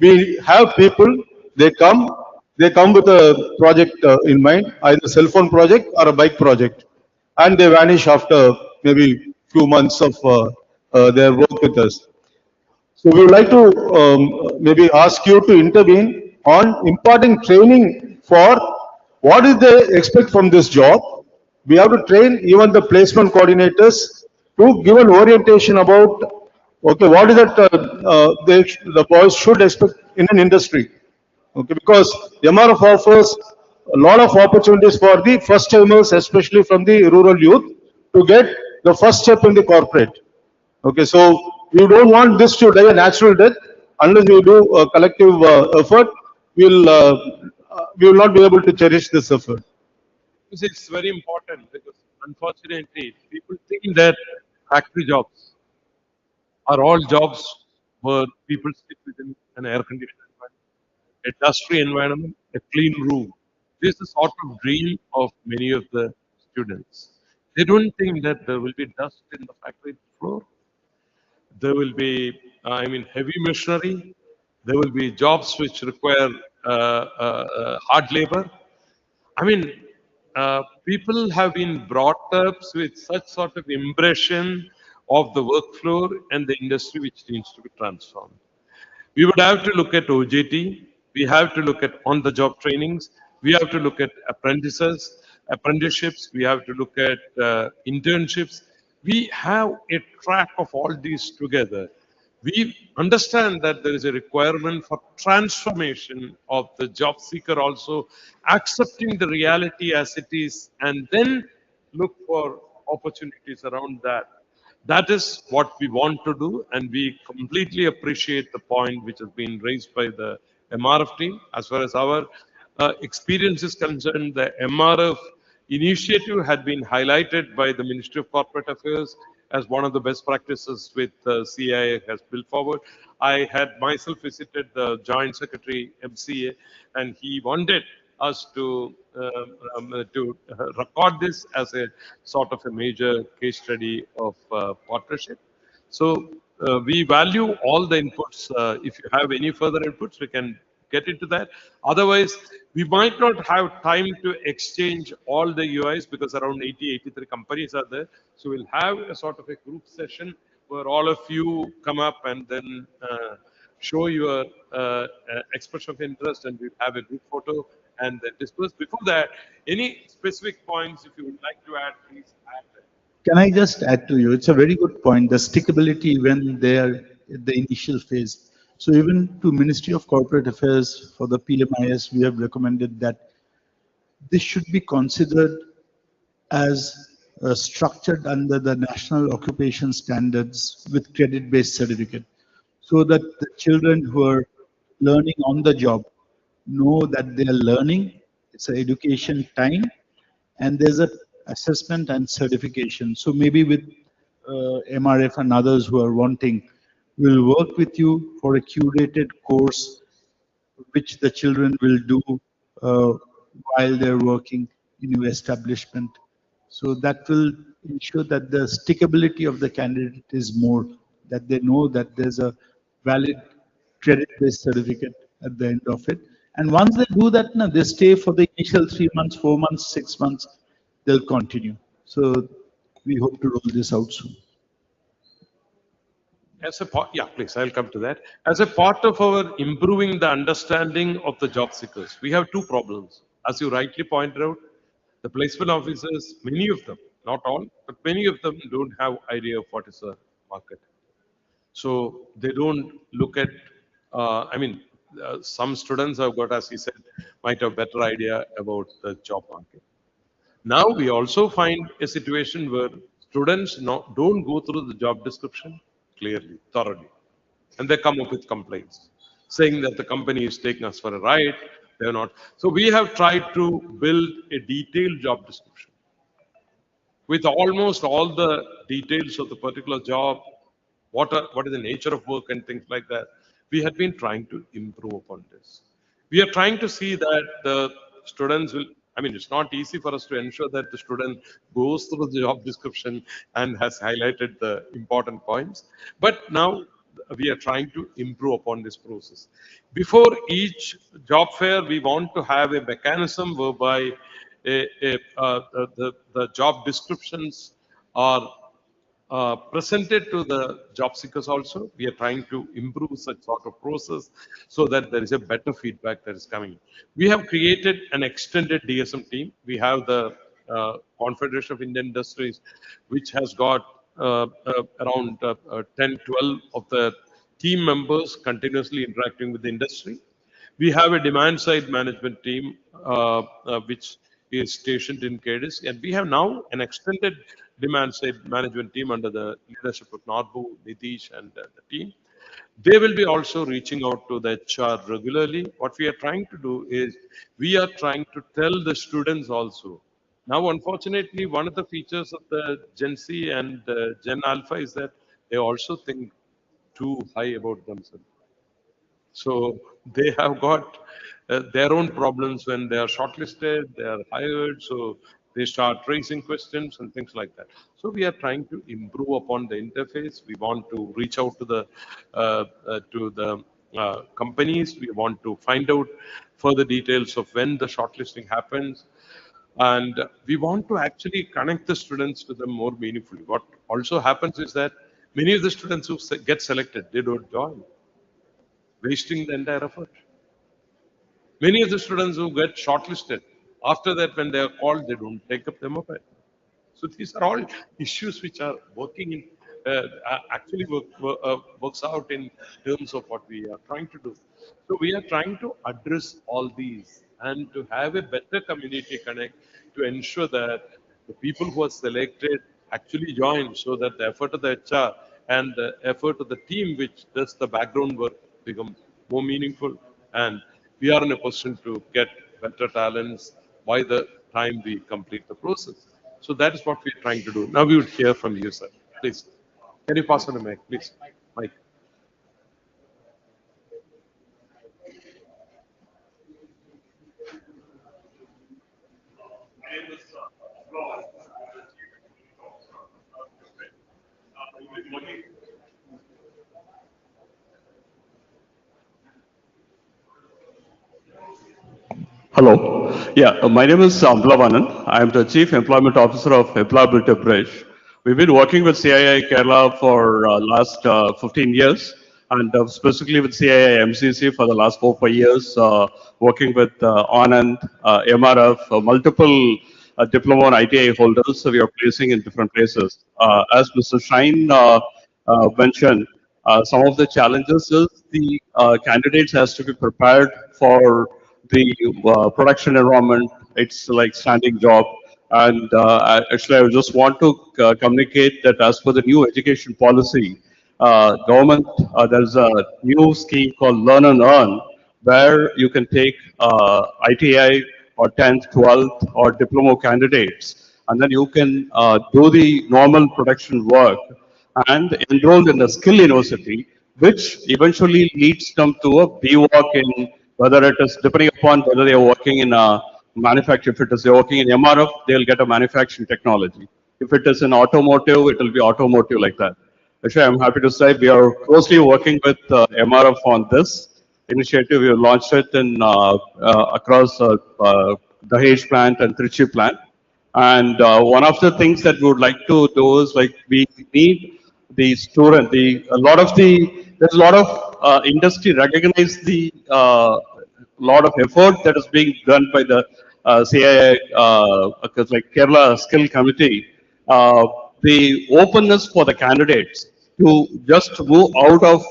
We have people, they come with a project in mind, either cell phone project or a bike project, and they vanish after maybe few months of their work with us. So we would like to maybe ask you to intervene on imparting training for what is they expect from this job. We have to train even the placement coordinators to give an orientation about, okay, what is that the boys should expect in an industry. Okay, because MRF offers a lot of opportunities for the first timers, especially from the rural youth, to get the first step in the corporate. Okay, so we don't want this to die a natural death. Unless we do a collective effort, we will not be able to cherish this effort.
It's very important because unfortunately, people think that factory jobs are all jobs where people sit within an air-conditioned environment, a dust-free environment, a clean room. This is the sort of dream of many of the students. They don't think that there will be dust in the factory floor. There will be, I mean, heavy machinery. There will be jobs which require hard labor. I mean, people have been brought up with such sort of impression of the work floor and the industry which needs to be transformed. We would have to look at OJT. We have to look at on-the-job trainings. We have to look at apprenticeships. We have to look at internships. We have a track of all these together. We understand that there is a requirement for transformation of the job seeker also accepting the reality as it is and then look for opportunities around that. That is what we want to do, and we completely appreciate the point which has been raised by the MRF team. As far as our experience is concerned, the MRF initiative had been highlighted by the Ministry of Corporate Affairs as one of the best practices with CIA has built forward. I had myself visited the Joint Secretary MCA, and he wanted us to record this as a sort of a major case study of partnership. So we value all the inputs. If you have any further inputs, we can get into that. Otherwise, we might not have time to exchange all the UIs because around 80, 83 companies are there. So we'll have a sort of a group session where all of you come up and then show your expression of interest, and we'll have a group photo and then discuss. Before that, any specific points if you would like to add, please add.
Can I just add to you? It's a very good point, the stickability when they are at the initial phase. So even to Ministry of Corporate Affairs for the PMIS, we have recommended that this should be considered as structured under the national occupation standards with credit-based certificate, so that the children who are learning on the job know that they are learning, it's an education time, and there's a assessment and certification. So maybe with MRF and others who are wanting, we'll work with you for a curated course which the children will do while they're working in your establishment. So that will ensure that the stickability of the candidate is more, that they know that there's a valid credit-based certificate at the end of it. And once they do that, now they stay for the initial 3 months, 4 months, 6 months, they'll continue. So we hope to roll this out soon.
As a part, yeah, please, I'll come to that. As a part of our improving the understanding of the job seekers, we have two problems. As you rightly pointed out, the placement officers, many of them, not all, but many of them don't have idea of what is the market. So they don't look at, some students have got, as he said, might have better idea about the job market. Now we also find a situation where students don't go through the job description clearly, thoroughly, and they come up with complaints saying that the company is taking us for a ride. They're not. So we have tried to build a detailed job description with almost all the details of the particular job, what is the nature of work and things like that. We have been trying to improve upon this. We are trying to see that the students will, it's not easy for us to ensure that the student goes through the job description and has highlighted the important points. But now we are trying to improve upon this process. Before each job fair, we want to have a mechanism whereby the job descriptions are presented to the job seekers also. We are trying to improve such sort of process so that there is a better feedback that is coming. We have created an extended DSM team. We have the Confederation of Indian Industries, which has got around 10, 12 of the team members continuously interacting with the industry. We have a demand side management team, which is stationed in KDIS, and we have now an extended demand side management team under the leadership of Narbu, Nitish, and the team. They will be also reaching out to the HR regularly. What we are trying to do is we are trying to tell the students also. Now, unfortunately, one of the features of the Gen Z and Gen Alpha is that they also think too high about themselves. So they have got their own problems when they are shortlisted, they are hired, so they start raising questions and things like that. So we are trying to improve upon the interface. We want to reach out to the companies. We want to find out further details of when the shortlisting happens. And we want to actually connect the students to them more meaningfully. What also happens is that many of the students who get selected, they don't join, wasting the entire effort. Many of the students who get shortlisted, after that, when they are called, they don't take up the mobile. So these are all issues which are working actually works out in terms of what we are trying to do. So we are trying to address all these and to have a better community connect to ensure that the people who are selected actually join so that the effort of the HR and the effort of the team which does the background work become more meaningful, and we are in a position to get better talents by the time we complete the process. So that is what we're trying to do. Now we would hear from you, sir. Please. Can you pass on the mic, please? Mike.
Hello. Yeah, my name is Amblavanan. I am the Chief Employment Officer of Employability Bridge. We've been working with CII Kerala for last 15 years, and specifically with CII MCC for the last 4 5 years, working with Anand, MRF, multiple diploma and ITI holders. So we are placing in different places. As Mr. Shine mentioned, some of the challenges is the candidates has to be prepared for the production environment. It's like standing job. And actually, I just want to communicate that as per the new education policy, government, there's a new scheme called Learn and Earn, where you can take ITI or 10th, 12th, or diploma candidates, and then you can do the normal production work and enrolled in a skill university, which eventually leads them to a BWalk in, whether it is depending upon whether they are working in a manufacturing, if it is they're working in MRF, they'll get a manufacturing technology. If it is in automotive, it will be automotive like that. Actually, I'm happy to say we are closely working with MRF on this initiative. We launched it in across the Dahej plant and Trichy plant. And one of the things that we would like to do is like we need the student, a lot of there's a lot of industry recognize the lot of effort that is being done by the CII, like Kerala Skill Committee. The openness for the candidates to just move out of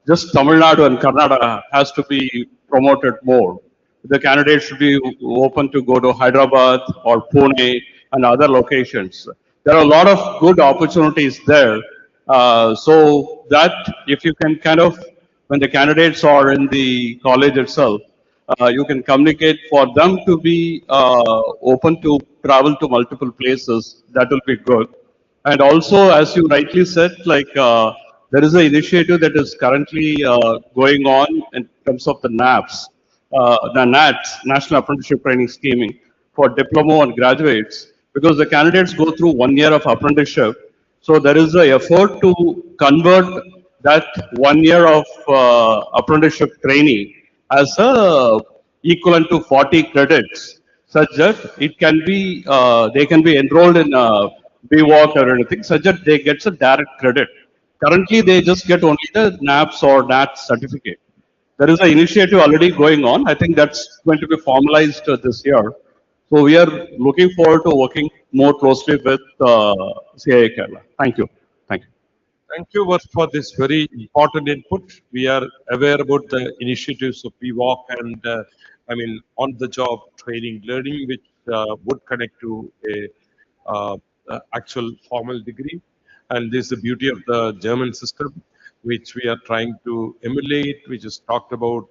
just Tamil Nadu and Karnataka has to be promoted more. The candidates should be open to go to Hyderabad or Pune and other locations. There are a lot of good opportunities there. So that if you can kind of, when the candidates are in the college itself, you can communicate for them to be open to travel to multiple places. That will be good. And also, as you rightly said, like there is an initiative that is currently going on in terms of the NAPS, the NATS, National Apprenticeship Training Scheming, for diploma and graduates, because the candidates go through 1 year of apprenticeship. So there is an effort to convert that 1 year of apprenticeship training as a equivalent to 40 credits, such that it can be they can be enrolled in BWalk or anything, such that they get a direct credit. Currently, they just get only the NAPS or NAT certificate. There is an initiative already going on. I think that's going to be formalized this year. So we are looking forward to working more closely with CII Kerala. Thank you. Thank you.
Thank you for this very important input. We are aware about the initiatives of PWalk and on-the-job training learning, which would connect to a actual formal degree. And this is the beauty of the German system, which we are trying to emulate, which is talked about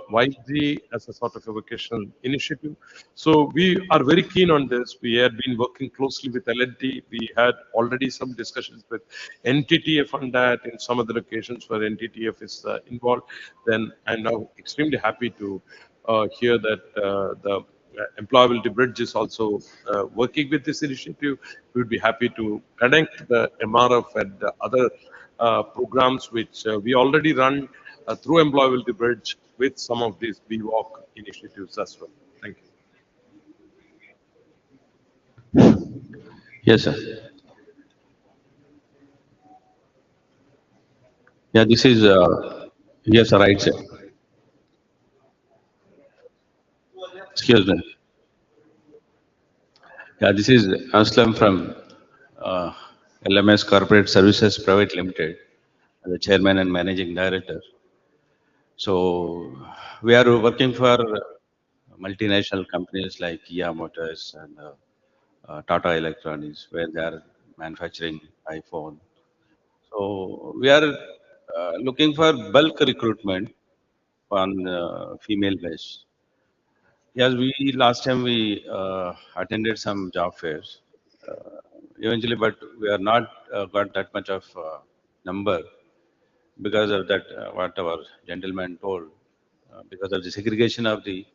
widely as a sort of a vocational initiative. So we are very keen on this. We have been working closely with L&T. We had already some discussions with NTTF on that in some of the locations where NTTF is involved. Then I'm now extremely happy to hear that the Employability Bridge is also working with this initiative. We would be happy to connect the MRF and the other programs which we already run through Employability Bridge with some of these BWalk initiatives as well. Thank you.
Yes, sir. Yeah, this is, yes, right, sir. Excuse me. Yeah, this is Aslam from LMS Corporate Services Private Limited, as the chairman and managing director. So we are working for multinational companies like Kia Motors and Tata Electronics, where they are manufacturing iPhone. So we are looking for bulk recruitment on female base. Yes, we last time we attended some job fairs, eventually, but we are not got that much of number because of that what our gentleman told, because of the segregation of the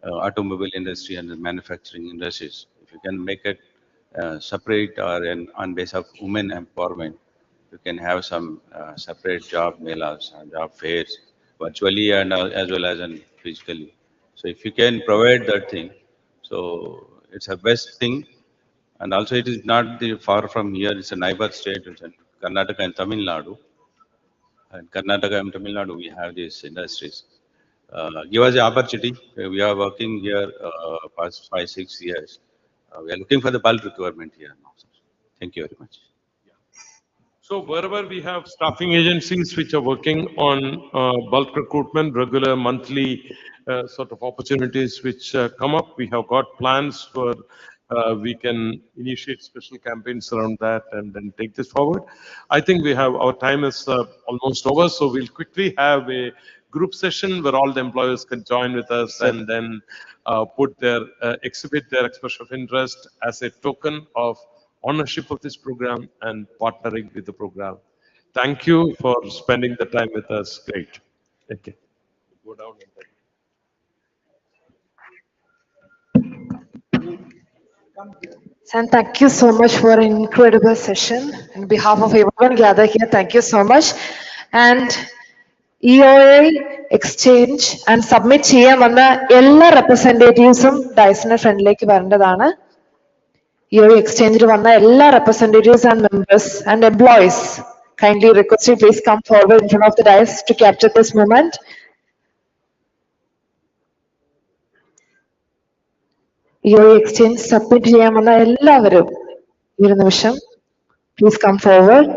automobile industry and the manufacturing industries. If you can make it separate or on base of women empowerment, you can have some separate job melas and job fairs virtually and as well as in physically. So if you can provide that thing, so it's a best thing. And also it is not the far from here, it's a neighbor state, it's in Karnataka and Tamil Nadu. In Karnataka and Tamil Nadu, we have these industries. Give us the opportunity. We are working here past 5, 6 years. We are looking for the bulk requirement here now. Thank you very much.
So wherever we have staffing agencies which are working on bulk recruitment, regular monthly sort of opportunities which come up, we have got plans for we can initiate special campaigns around that and then take this forward. I think we have our time is almost over, so we'll quickly have a group session where all the employers can join with us and then put their exhibit their expression of interest as a token of ownership of this program and partnering with the program. Thank you for spending the time with us. Great. Okay. Go down and then.
And thank you so much for an incredible session. On behalf of everyone gathered here, thank you so much. And EOA exchange and submit ചെയ്യാൻ വന്ന എല്ലാ representatives-ഉം ഡയസിന്റെ ഫ്രണ്ടിലേക്ക് വരേണ്ടതാണ്. EOA exchange വന്ന എല്ലാ representatives and members and employees kindly request you please come forward in front of the dais to capture this moment. EOA exchange submit ചെയ്യാൻ വന്ന എല്ലാവരും ഈ ഒരു നിമിഷം please come forward.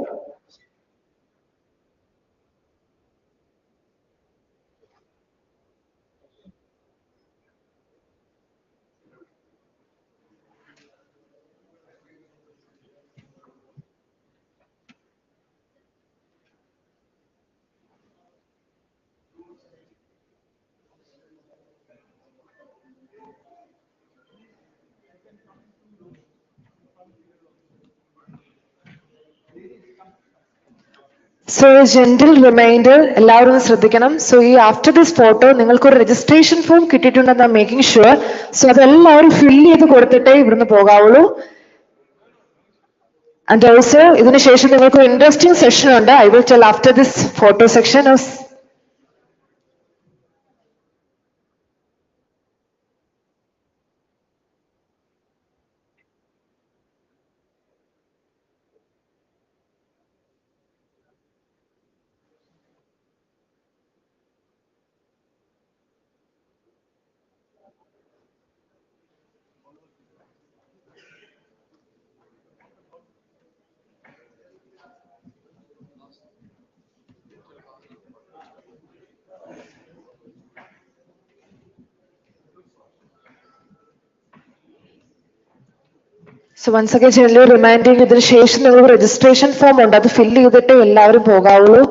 So a gentle reminder, എല്ലാവരും ശ്രദ്ധിക്കണം. So ഈ after this photo നിങ്ങൾക്ക് ഒരു registration form കിട്ടിയിട്ടുണ്ടെന്ന് making sure. So അതെല്ലാവരും fill ചെയ്ത് കൊടുത്തിട്ടേ ഇവിടുന്ന് പോകാവുള്ളൂ. And also ഇതിന് ശേഷം നിങ്ങൾക്ക് ഒരു interesting session ഉണ്ട്. I will tell after this photo section. So once again gently reminding ഇതിന് ശേഷം നിങ്ങൾക്ക് registration form ഉണ്ട്. അത് fill ചെയ്തിട്ടേ എല്ലാവരും പോകാവുള്ളൂ.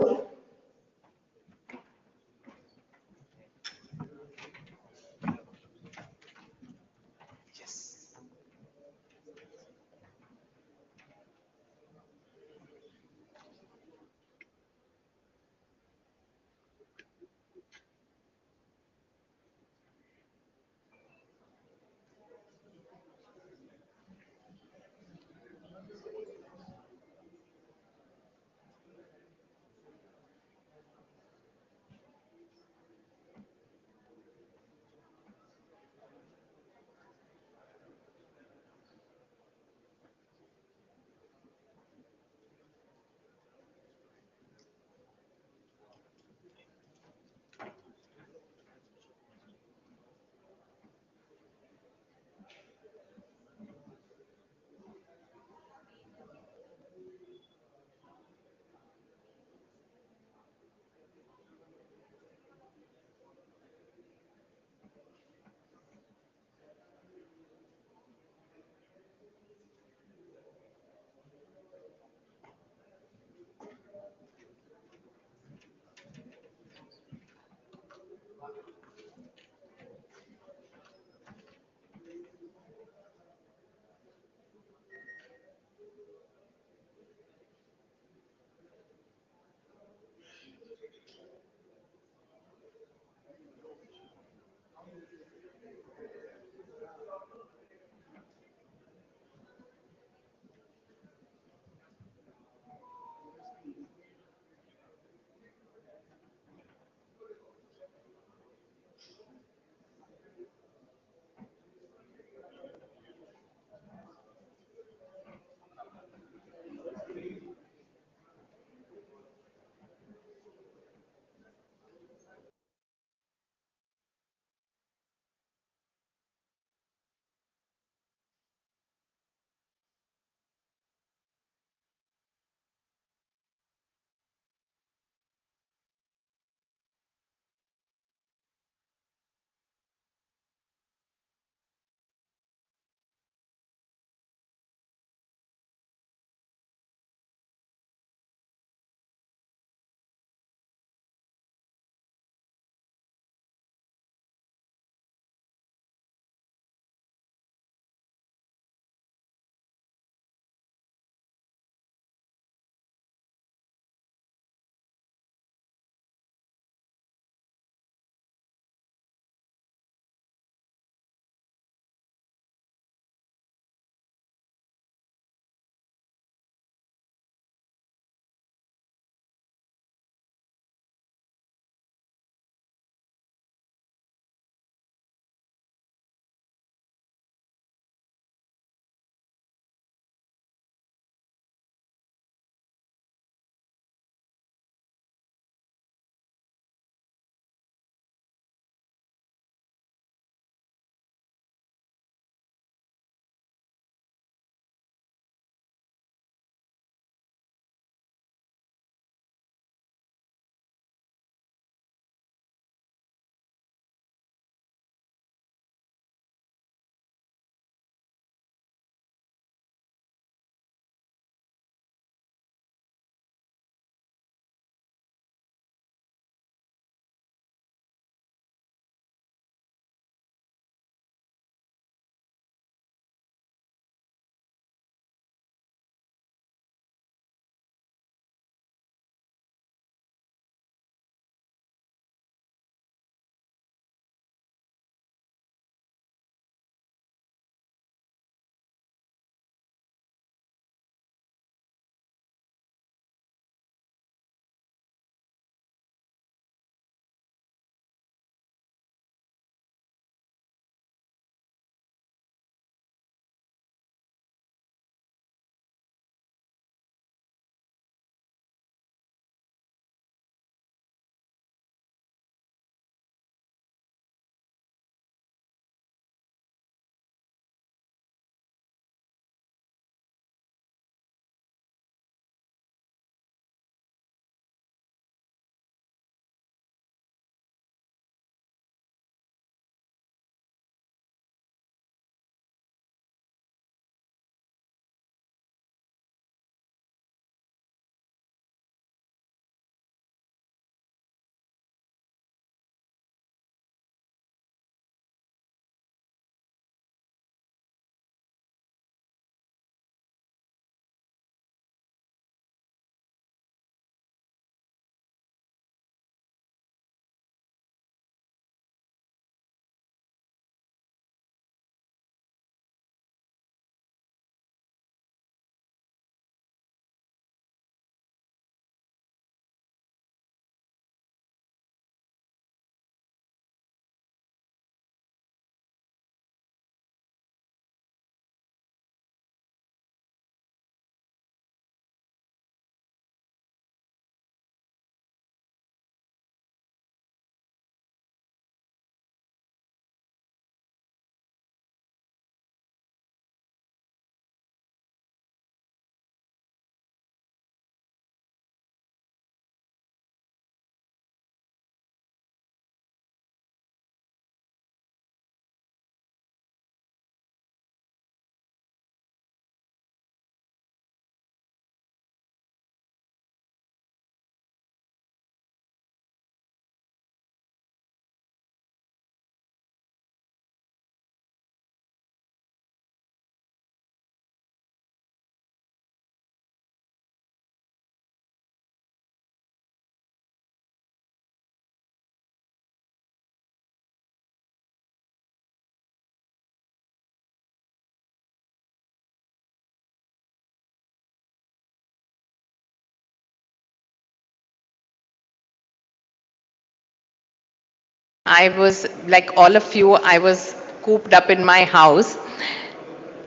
I was, like all of you, I was cooped up in my house.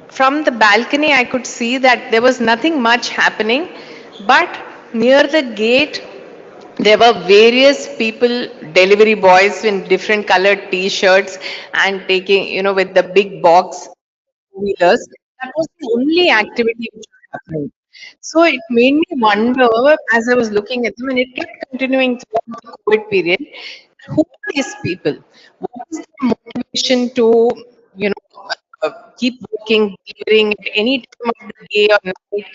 From the balcony, I could see that there was nothing much happening, but near the gate, there were various people, delivery boys in different colored t-shirts and taking, with the big box wheelers. That was the only activity which was happening. So it made me wonder as I was looking at them, and it kept continuing throughout the COVID period. Who are these people? What is their motivation to, keep working, delivering at any time of the day or night?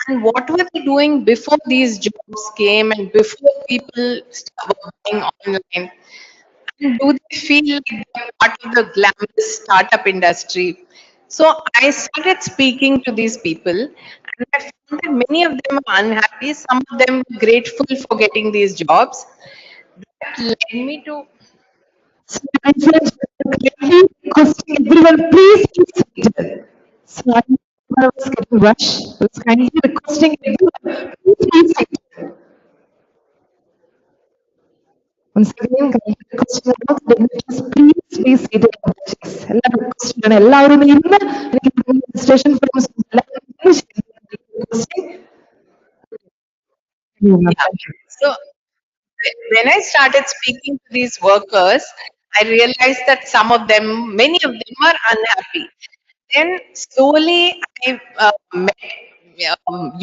And what were they doing before these jobs came and before people were buying online? And do they feel like they're part of the glamorous startup industry? So I started speaking to these people, and I found that many of them are unhappy. Some of them were grateful for getting these jobs. That led me to. So my friends were clearly requesting everyone, please be seated. So I was getting rushed. I was kindly requesting everyone, please be seated. Once again, kindly requesting all the dignitaries, please be seated on the chairs. എല്ലാവരും request ആണ്. എല്ലാവരും ഇരുന്ന് എനിക്ക് registration forms എല്ലാവരും requesting. Yeah. So when I started speaking to these workers, I realized that some of them, many of them are unhappy. Then slowly I met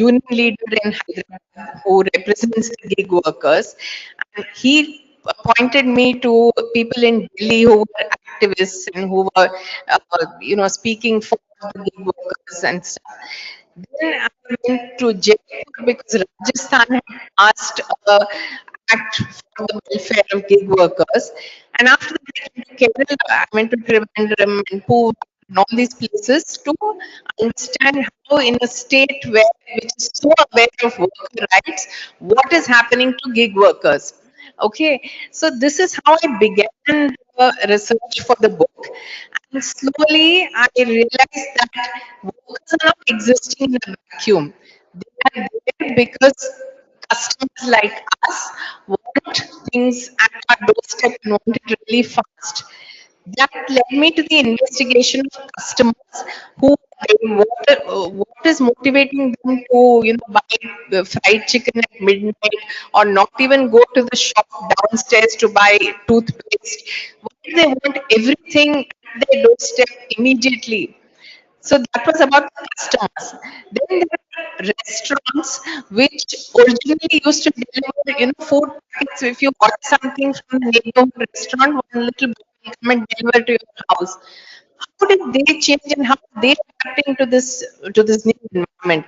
union leader in Hyderabad who represents the gig workers, and he pointed me to people in Delhi who were activists and who were, speaking for the gig workers and stuff. Then I went to Jaipur because Rajasthan had asked a act for the welfare of gig workers. And after that, I went to Kerala, I went to Trivandrum and Pooh and all these places to understand how in a state which is so aware of worker rights, what is happening to gig workers. Okay, so this is how I began the research for the book. And slowly I realized that workers are not existing in a vacuum. They are there because customers like us want things at our doorstep and want it really fast. That led me to the investigation of customers who what is motivating them to buy fried chicken at midnight or not even go to the shop downstairs to buy toothpaste. Why do they want everything at their doorstep immediately? So that was about the customers. Then there are restaurants which originally used to deliver, food packets. If you order something from the neighborhood restaurant, one little boy will come and deliver to your house. How did they change and how they adapting to this new environment?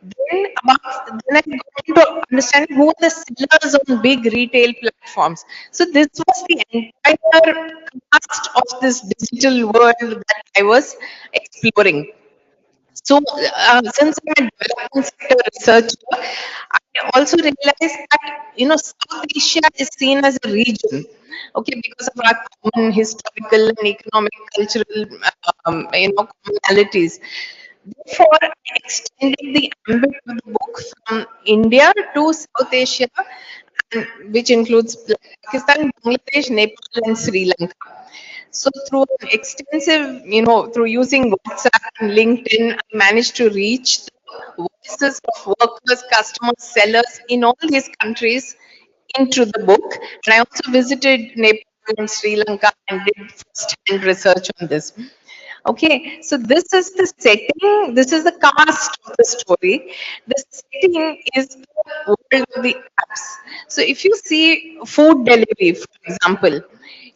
Then I got into understanding who are the sellers on big retail platforms. So this was the entire cast of this digital world that I was exploring. So, since I'm a development sector researcher, I also realized that South Asia is seen as a region, okay, because of our common historical and economic, cultural, commonalities. Therefore, I extended the ambit of the book from India to South Asia, which includes Pakistan, Bangladesh, Nepal, and Sri Lanka. So through an extensive, through using WhatsApp and LinkedIn, I managed to reach the voices of workers, customers, sellers in all these countries into the book. And I also visited Nepal and Sri Lanka and did first-hand research on this. Okay, so this is the setting, this is the cast of the story. The setting is the world of the apps. So if you see food delivery, for example,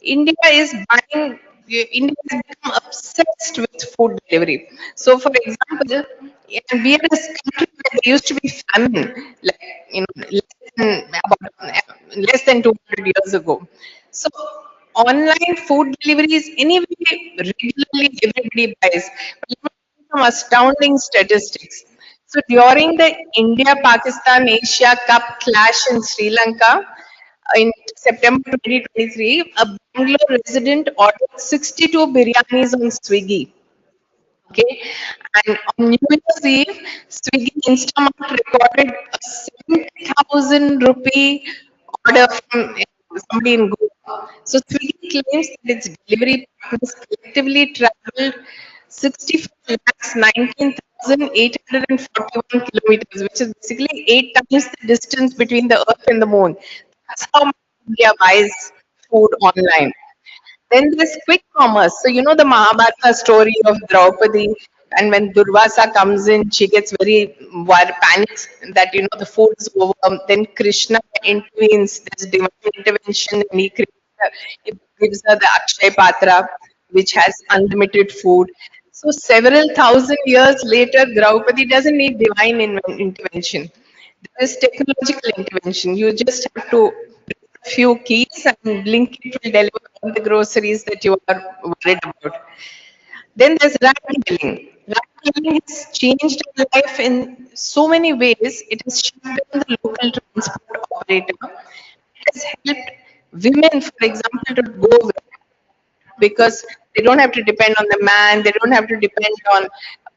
India is buying, India has become obsessed with food delivery. So for example, we are a country where there used to be famine, like, less than 200 years ago. So online food deliveries anyway regularly everybody buys. But let me give you some astounding statistics. So during the India-Pakistan Asia Cup clash in Sri Lanka in September 2023, a Bangalore resident ordered 62 biryanis on Swiggy. Okay, and on New Year's Eve, Swiggy Instamart recorded a 70,000 rupee order from somebody in Goa. So Swiggy claims that its delivery partners collectively traveled 64 lakhs 19,841 kilometers, which is basically 8 times the distance between the Earth and the Moon. That's how much India buys food online. Then there's quick commerce. So you know the Mahabharata story of Draupadi, and when Durvasa comes in, she gets very panics that the food is over. Then Krishna intervenes. There's divine intervention, and he gives her the Akshay Patra, which has unlimited food. So several thousand years later, Draupadi doesn't need divine intervention. There is technological intervention. You just have to few keys and Blinkit will deliver all the groceries that you are worried about. Then there's ride hailing. Ride hailing has changed our life in so many ways. It has shut down the local transport operator. It has helped women, for example, to go because they don't have to depend on the man, they don't have to depend on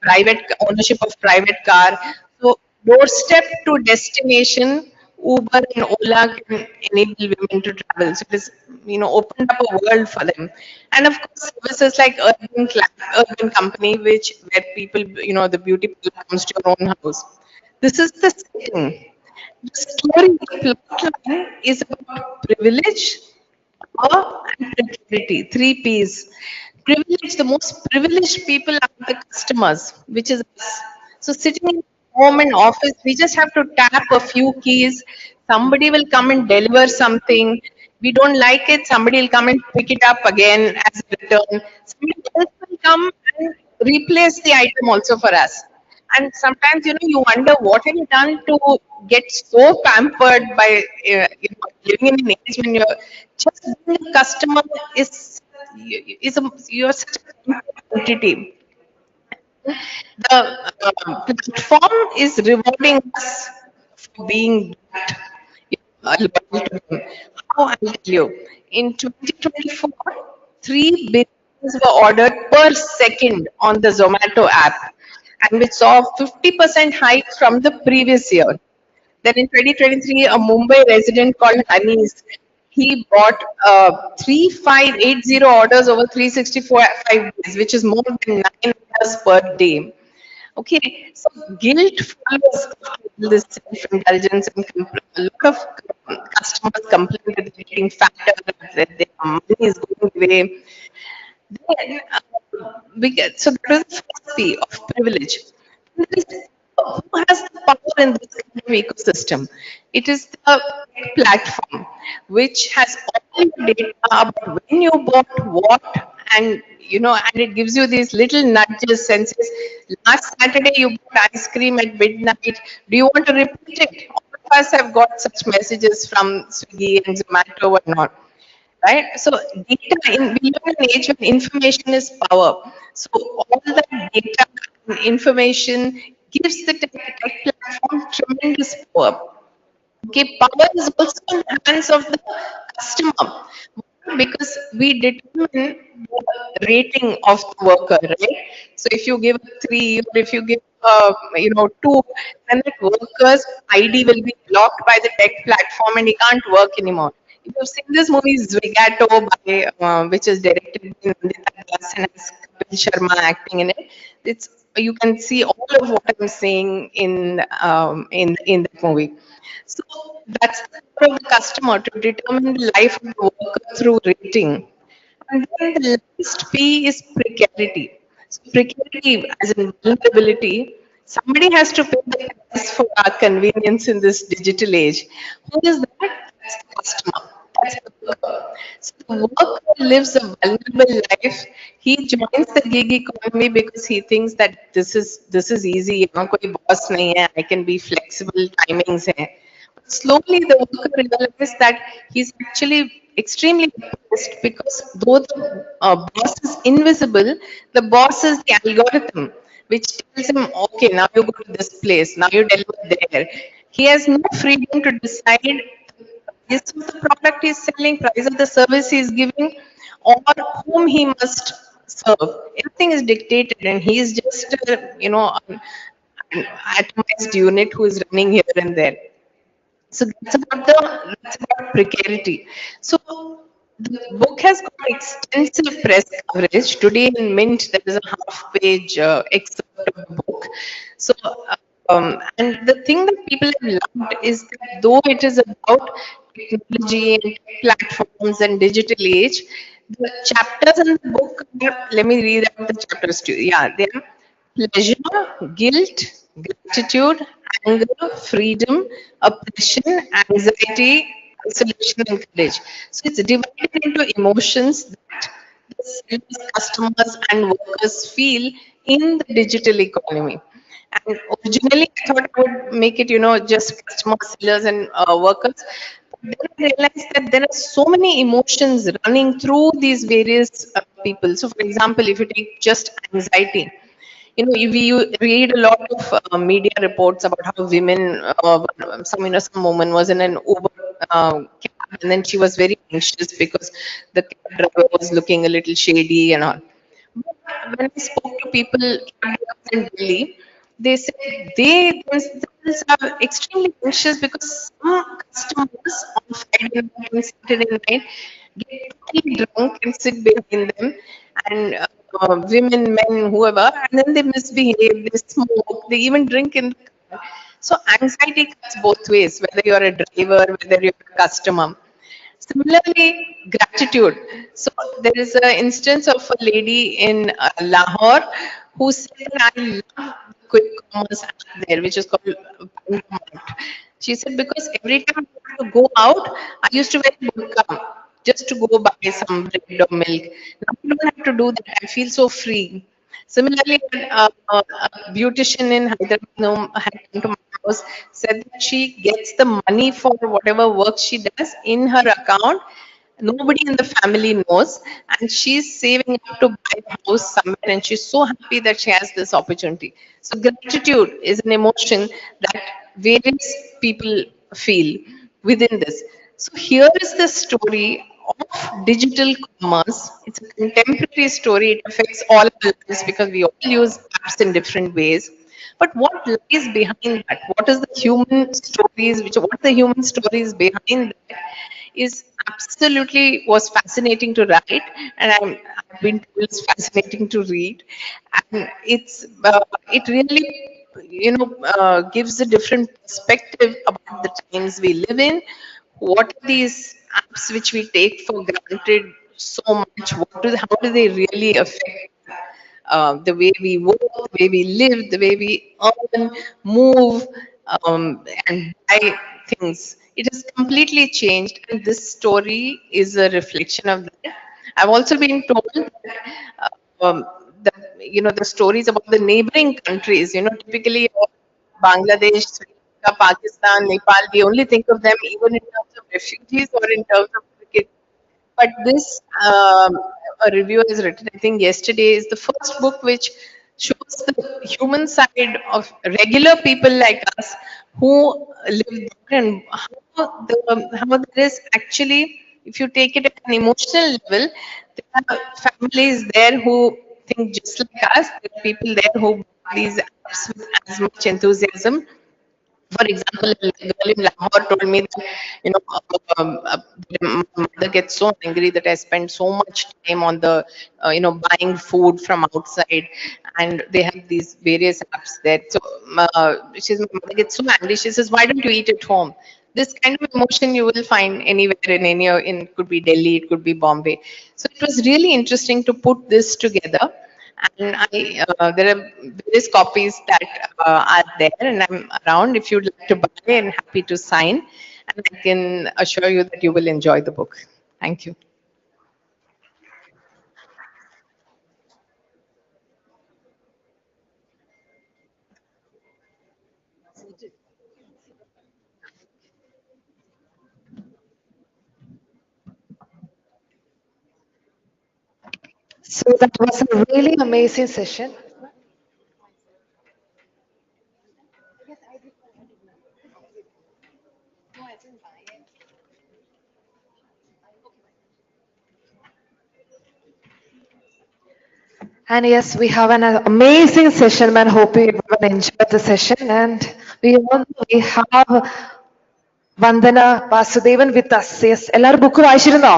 private ownership of private car. So doorstep to destination, Uber and Ola can enable women to travel. So it is, opened up a world for them. And of course, services like Urban Company, where people, the beauty parlor comes to your own house. This is the setting. The story, the plot line is about privilege, power, and precarity. Three P's. Privilege, the most privileged people are the customers, which is us. So sitting in home and office, we just have to tap a few keys. Somebody will come and deliver something. We don't like it, somebody will come and pick it up again as a return. Somebody else will come and replace the item also for us. And sometimes, you wonder what have you done to get so pampered by living in an age when you're just being a customer you're such a entity. The platform is rewarding us for being loyal to them. How I'll tell you, in 2024, 3 billions were ordered per second on the Zomato app, and which saw 50% hike from the previous year. Then in 2023, a Mumbai resident called Anis, he bought 3580 orders over 364 5 days, which is more than 9 orders per day. Okay, so guilt follows this self-indulgence and a lot of customers complain that they're getting fatter, that their money is going away. Then, so that was the first P of privilege. There is, who has the power in this kind of ecosystem? It is the platform which has all your data about when you bought what, and and it gives you these little nudges, senses. Last Saturday you bought ice cream at midnight. Do you want to repeat it? All of us have got such messages from Swiggy and Zomato and not, right? So data we live in an age when information is power. So all the data and information gives the tech platform tremendous power. Okay, power is also in the hands of the customer because we determine the rating of the worker, right? So if you give a 3, or if you give 2, then that worker's ID will be blocked by the tech platform and he can't work anymore. If you've seen this movie Zwigato, which is directed by Nandita Das and has Kapil Sharma acting in it, it's you can see all of what I'm saying in that movie. So that's the power of the customer to determine the life of the worker through rating. And then the last P is precarity. So precarity as in vulnerability. Somebody has to pay the price for our convenience in this digital age. Who is that? That's the customer. That's the worker. So the worker lives a vulnerable life. He joins the gig economy because he thinks that this is easy. कोई boss नहीं है. I can be flexible. Timings है. Slowly, the worker realizes that he's actually extremely depressed because though the boss is invisible, the boss is the algorithm which tells him, okay, now you go to this place, now you deliver there. He has no freedom to decide the price of the product he's selling, price of the service he's giving, or whom he must serve. Everything is dictated, and he is just, an atomized unit who is running here and there. So that's about precarity. So The book has got extensive press coverage. Today in Mint, there is a half-page excerpt of the book. So, and the thing that people have loved is that though it is about technology and tech platforms and digital age, the chapters in the book, let me read out the chapters to you. Yeah, they are pleasure, guilt, gratitude, anger, freedom, oppression, anxiety, isolation, and courage. So it's divided into emotions that the sellers, customers, and workers feel in the digital economy. And originally, I thought I would make it, just customers, sellers, and workers. But then I realized that there are so many emotions running through these various people. So, for example, if you take just anxiety, if you read a lot of media reports about how women, some woman was in an Uber cab, and then she was very anxious because the cab driver was looking a little shady and all. But when I spoke to people in Delhi, they said they themselves are extremely anxious because some customers on Friday night and Saturday night get totally drunk and sit behind them, and women, men, whoever, and then they misbehave, they smoke, they even drink in the car. So anxiety cuts both ways, whether you're a driver, whether you're a customer. Similarly, gratitude. So there is an instance of a lady in Lahore who said that I love the quick commerce app there, which is called Mart. She said because every time I have to go out, I used to wear burqa just to go buy some bread or milk. Now I don't have to do that. I feel so free. Similarly, a beautician in Hyderabad had come to my house, said that she gets the money for whatever work she does in her account. Nobody in the family knows, and she's saving up to buy a house somewhere, and she's so happy that she has this opportunity. So, gratitude is an emotion that various people feel within this. So, here is the story of digital commerce. It's a contemporary story. It affects all our lives because we all use apps in different ways. But what lies behind that? What is the human stories? What are the human stories behind that? Is absolutely was fascinating to write, and I've been told it's fascinating to read, and it really gives a different perspective about the times we live in. What are these apps which we take for granted so much? How do they really affect the way we work, the way we live, the way we earn, move, and buy things? It has completely changed, and this story is a reflection of that. I've also been told that the stories about the neighboring countries. Typically Bangladesh, Sri Lanka, Pakistan, Nepal. We only think of them even in terms of refugees or in terms of cricket. But this a reviewer has written, I think yesterday, is the first book which shows the human side of regular people like us who live there, and how there is actually, if you take it at an emotional level, there are families there who think just like us. There are people there who buy these apps with as much enthusiasm. For example, a girl in Lahore told me that, my mother gets so angry that I spend so much time on buying food from outside, and they have these various apps there. So she says, my mother gets so angry. She says, why don't you eat at home? This kind of emotion you will find anywhere in could be Delhi, it could be Bombay. So it was really interesting to put this together, and there are various copies that are there, and I'm around if you'd like to buy and happy to sign. And I can assure you that you will enjoy the book. Thank you.
So that was a really amazing session. And yes, we have an amazing session, man. Hope everyone enjoyed the session. And we have Vandana Vasudevan with us. Yes, എല്ലാവരും book വായിച്ചിരുന്നോ?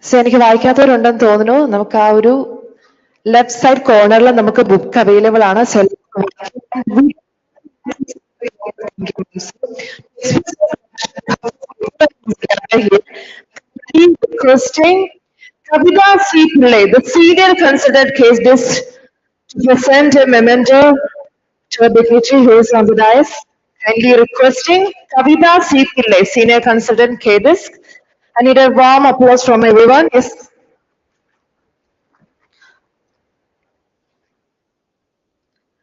So എനിക്ക് വായിക്കാത്തവരുണ്ടെന്ന് തോന്നുന്നു. നമുക്ക് ആ ഒരു left side കോർണറിൽ നമുക്ക് book available ആണ്. Requesting Kavita C. Pillai, the senior considered case this to present a memento to a dignitary who is on the dais. Kindly requesting Kavita C. Pillai, senior consultant KDIS. I need a warm applause from everyone. Yes.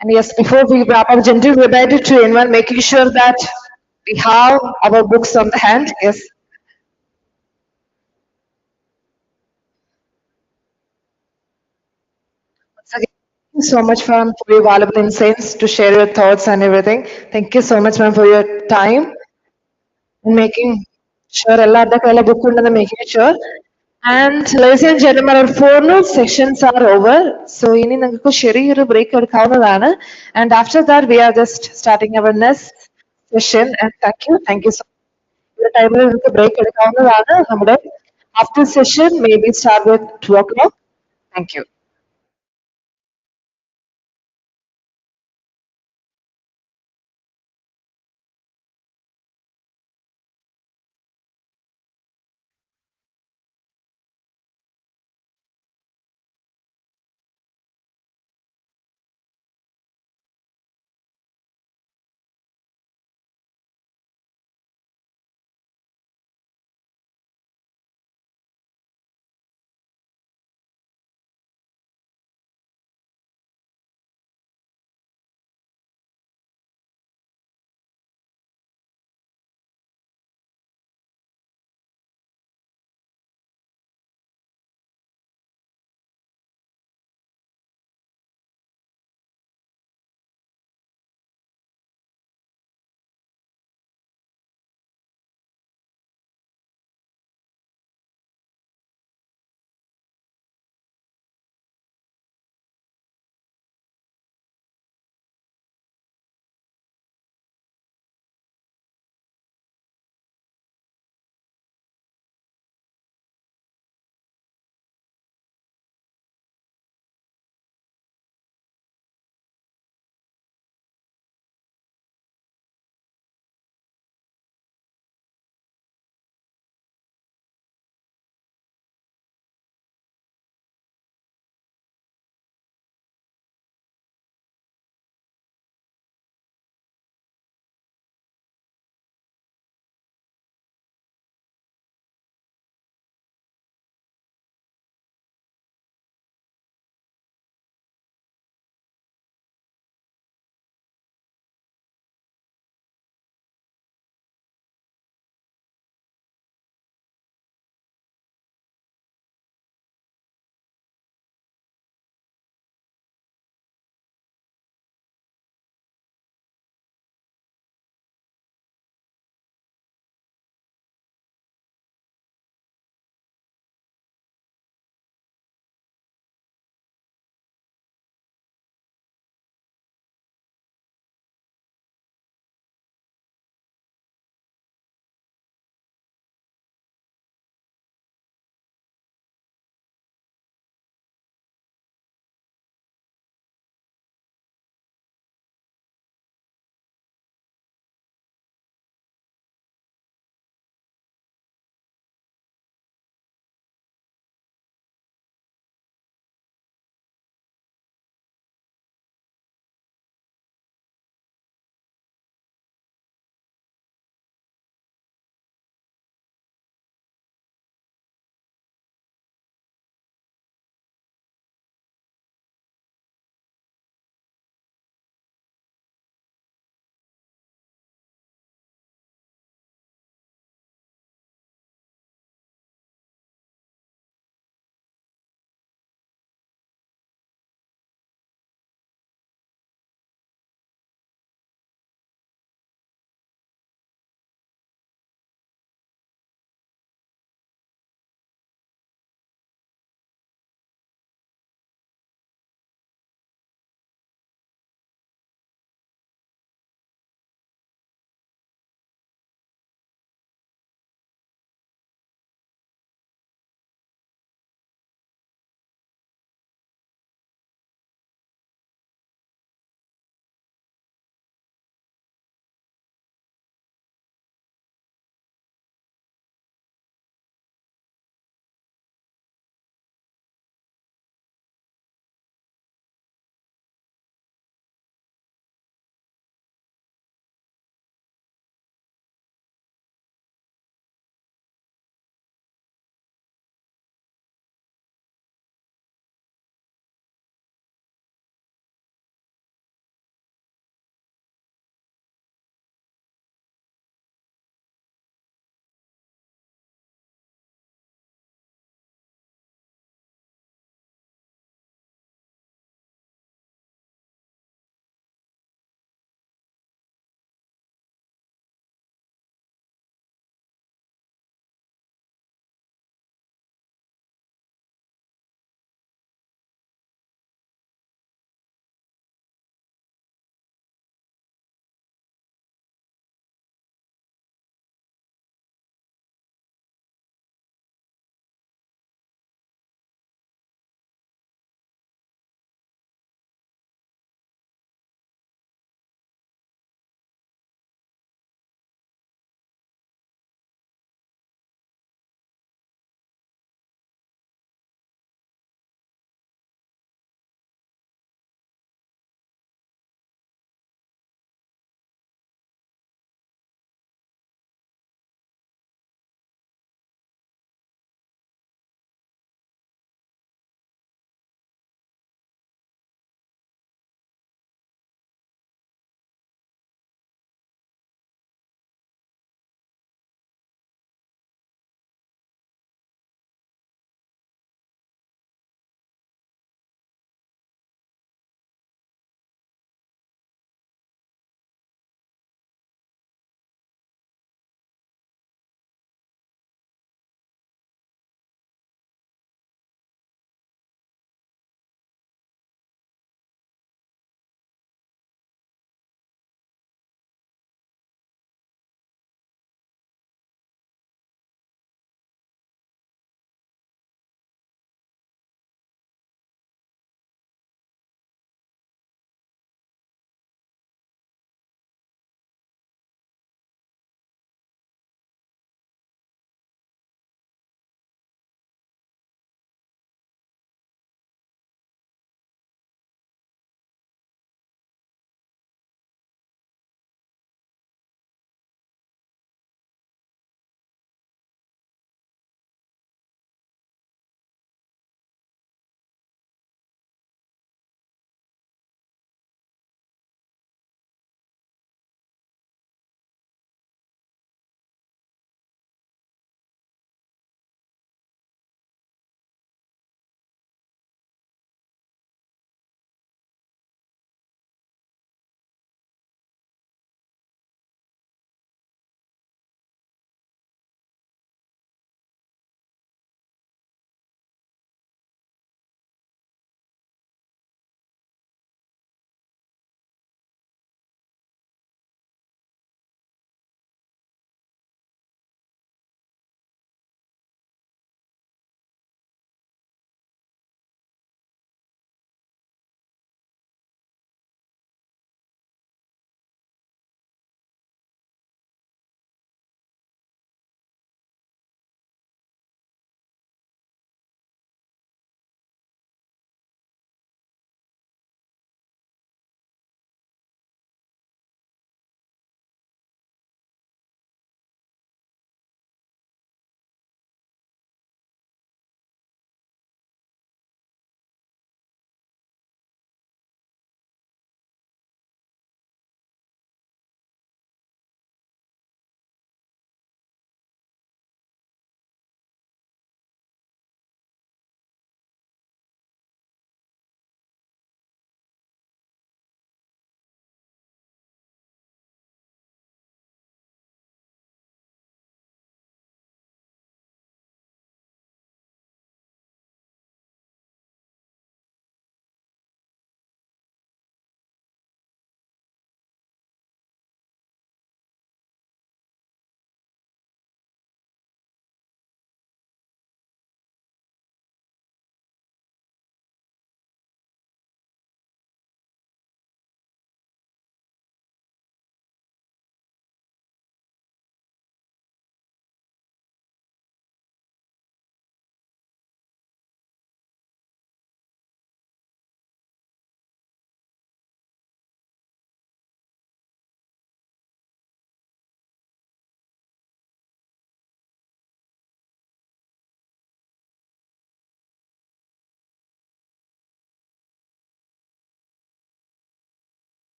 And yes, before we wrap up, gentle reminder to anyone making sure that we have our books on the hand. Yes. Once again, thank you so much, ma'am, for your valuable insights to share your thoughts and everything. Thank you so much, ma'am, for your time and making sure എല്ലാവരുടെ കയ്യിലെ book ഉണ്ടെന്ന് making sure. And ladies and gentlemen, our formal sessions are over. So ഇനി നിങ്ങൾക്ക് ചെറിയൊരു break എടുക്കാവുന്നതാണ്. And after that, we are just starting our next session. And thank you so much. ഈ ടൈമിൽ നിങ്ങൾക്ക് ബ്രേക്ക് എടുക്കാവുന്നതാണ്. നമ്മുടെ after session maybe start with 2 o'clock. Thank you.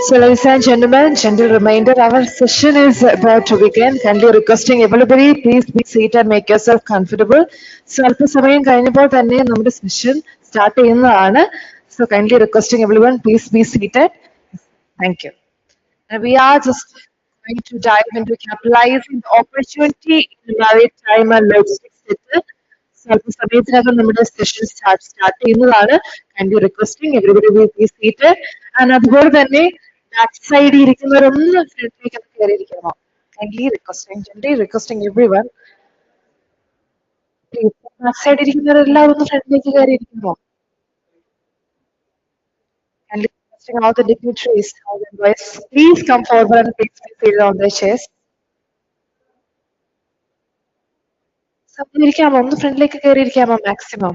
So, ladies and gentlemen, gentle reminder, our session is about to begin. Kindly requesting everybody, please be seated and make yourself comfortable. So, അല്പസമയം കഴിഞ്ഞപ്പോൾ തന്നെ നമ്മുടെ session start ചെയ്യുന്നതാണ്. So, kindly requesting everyone, please be seated. Thank you. And we are just going to dive into capitalizing the opportunity in maritime and logistics sector. So, അല്പസമയത്തിനകം നമ്മുടെ session start ചെയ്യുന്നതാണ്. Kindly requesting everybody will be seated. And അതുപോലെ തന്നെ back സൈഡിൽ ഇരിക്കുന്നവരൊന്ന് ഫ്രണ്ടിലേക്ക് കയറിയിരിക്കണമോ? Kindly requesting everyone. Please, back സൈഡിൽ ഇരിക്കുന്നവരെല്ലാം ഒന്ന് ഫ്രണ്ടിലേക്ക് കയറിയിരിക്കണമോ? And requesting all the dignitaries, all the boys, please come forward and please be seated on their chairs. ഇരിക്കാമോ? ഒന്ന് ഫ്രണ്ടിലേക്ക് കയറിയിരിക്കാമോ maximum?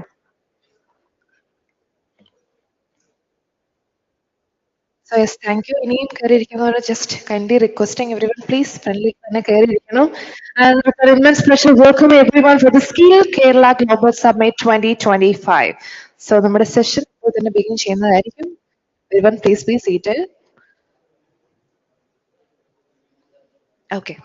So yes, thank you. ഇനിയും കയറിയിരിക്കുന്നവർ just kindly requesting everyone, please ഫ്രണ്ടിലേക്ക് തന്നെ കയറിയിരിക്കണം. And with an immense pleasure, welcome everyone for the Skill Kerala Global Summit 2025. So നമ്മുടെ session ഇപ്പോൾ തന്നെ begin ചെയ്യുന്നതായിരിക്കും. Everyone, please be seated. Okay.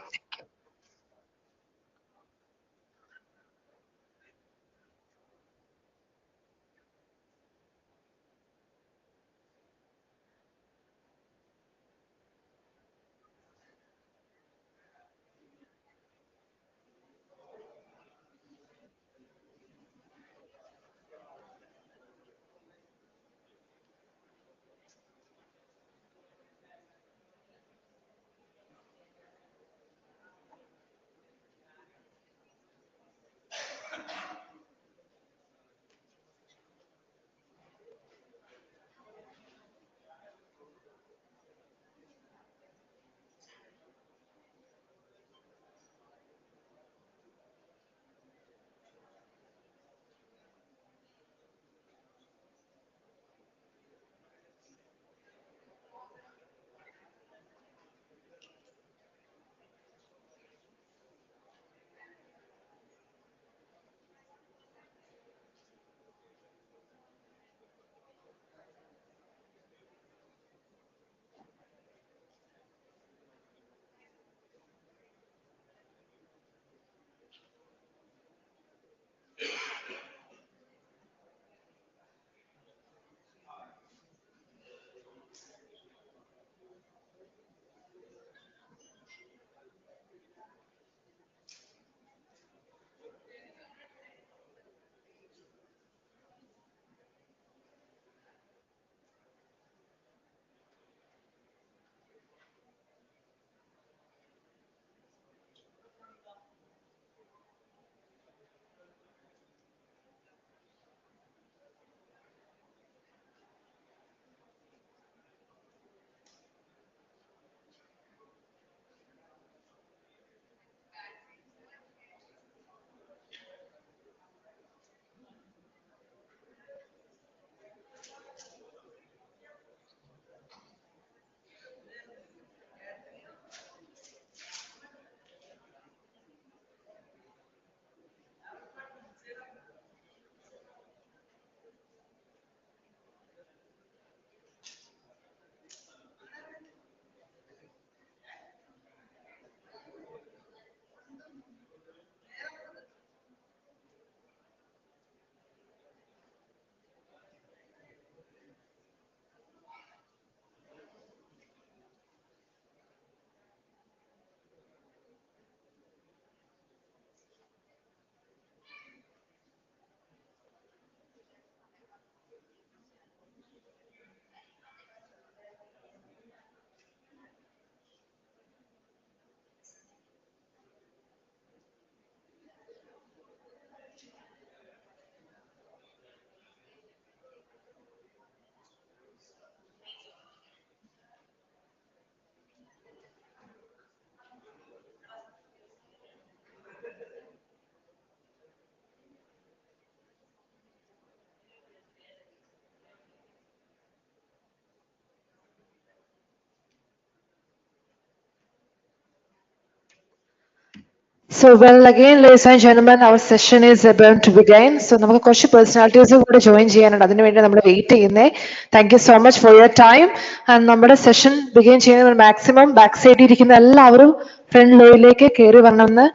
So, well, again, ladies and gentlemen, our session is about to begin. So, നമുക്ക് കുറച്ച് personalities കൂടെ join ചെയ്യാനുണ്ട്, അതിനുവേണ്ടി നമ്മൾ വെയിറ്റ് ചെയ്യുന്നേ. Thank you so much for your time. And നമ്മുടെ സെഷൻ ബിഗിൻ ചെയ്യുന്ന maximum back സൈഡിൽ ഇരിക്കുന്ന എല്ലാവരും ഫ്രണ്ട് ലോയിലേക്ക് കയറി വരണമെന്ന്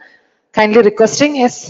kindly requesting. Yes.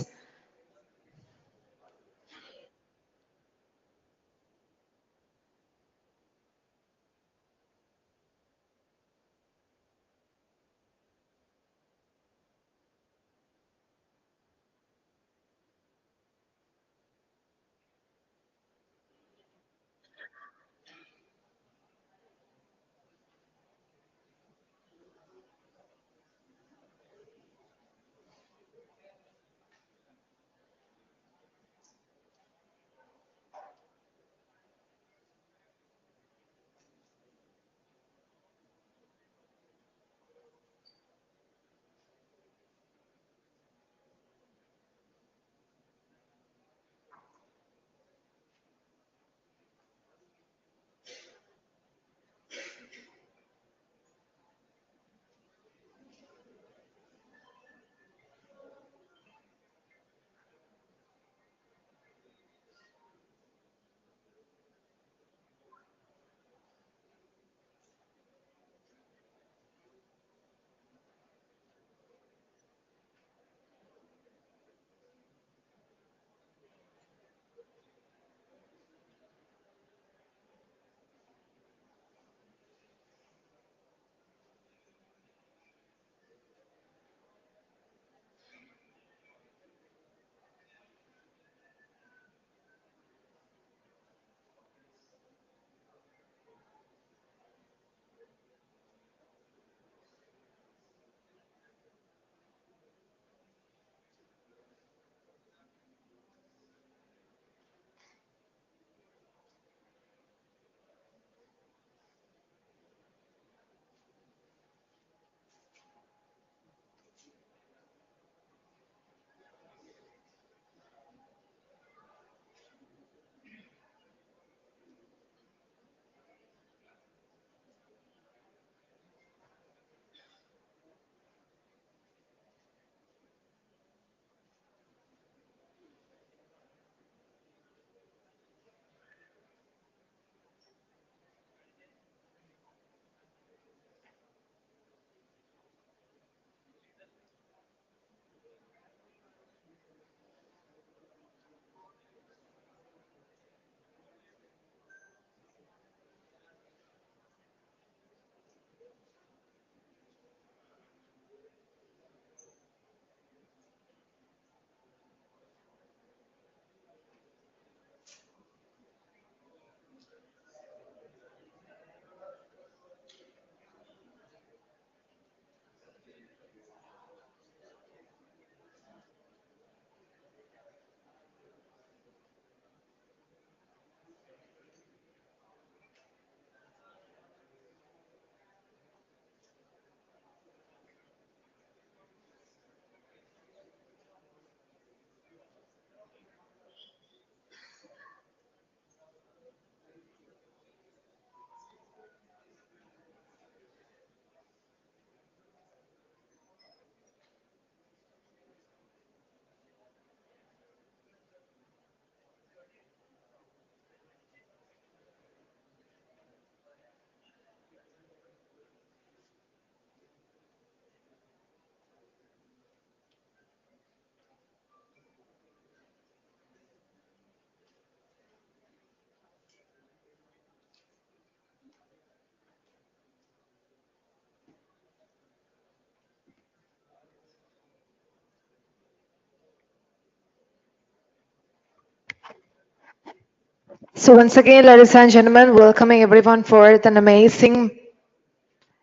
So once again, ladies and gentlemen, welcoming everyone for an amazing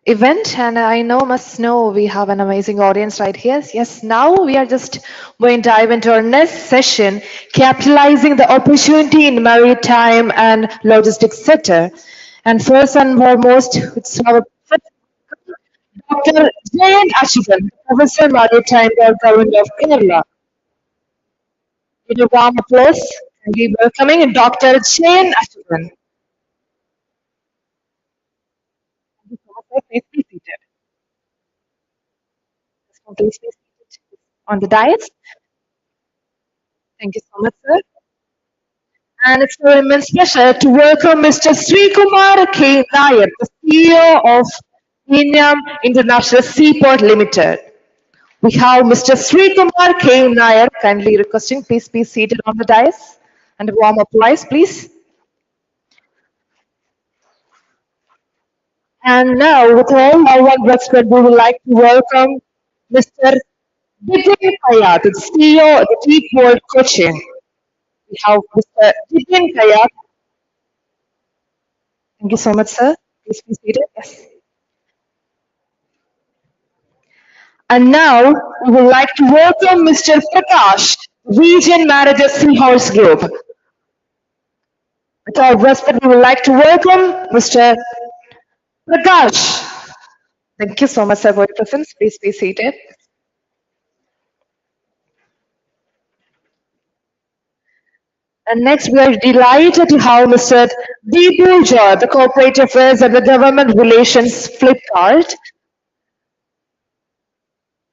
event. And I must know we have an amazing audience right here. Yes, now we are just going to dive into our next session, capitalizing the opportunity in maritime and logistics sector. And first and foremost, it's our Dr. Jayan Ashikan, Professor Maritime Government of Kerala. With a warm applause, and we welcoming Dr. Jayan Ashikan. Please be seated. Please be seated. on the dais. Thank you so much, sir. And it's an immense pleasure to welcome Mr. Srikumar K. Nair, the CEO of Inyam International Seaport Limited. We have Mr. Srikumar K. Nair, kindly requesting, please be seated on the dais. And a warm applause, please. And now, with all our respect, we would like to welcome Mr. Bipin Kayat, the CEO of the Deep World Coaching. We have Mr. Bipin Kayat. Thank you so much, sir. Please be seated. Yes. And now, we would like to welcome Mr. Prakash, Region Manager, Seahorse Group. With all respect, we would like to welcome Mr. Prakash. Thank you so much, sir, for your presence. Please be seated. And next, we are delighted to have Mr. Deepu Jha, the Corporate Affairs and the Government Relations Flipkart.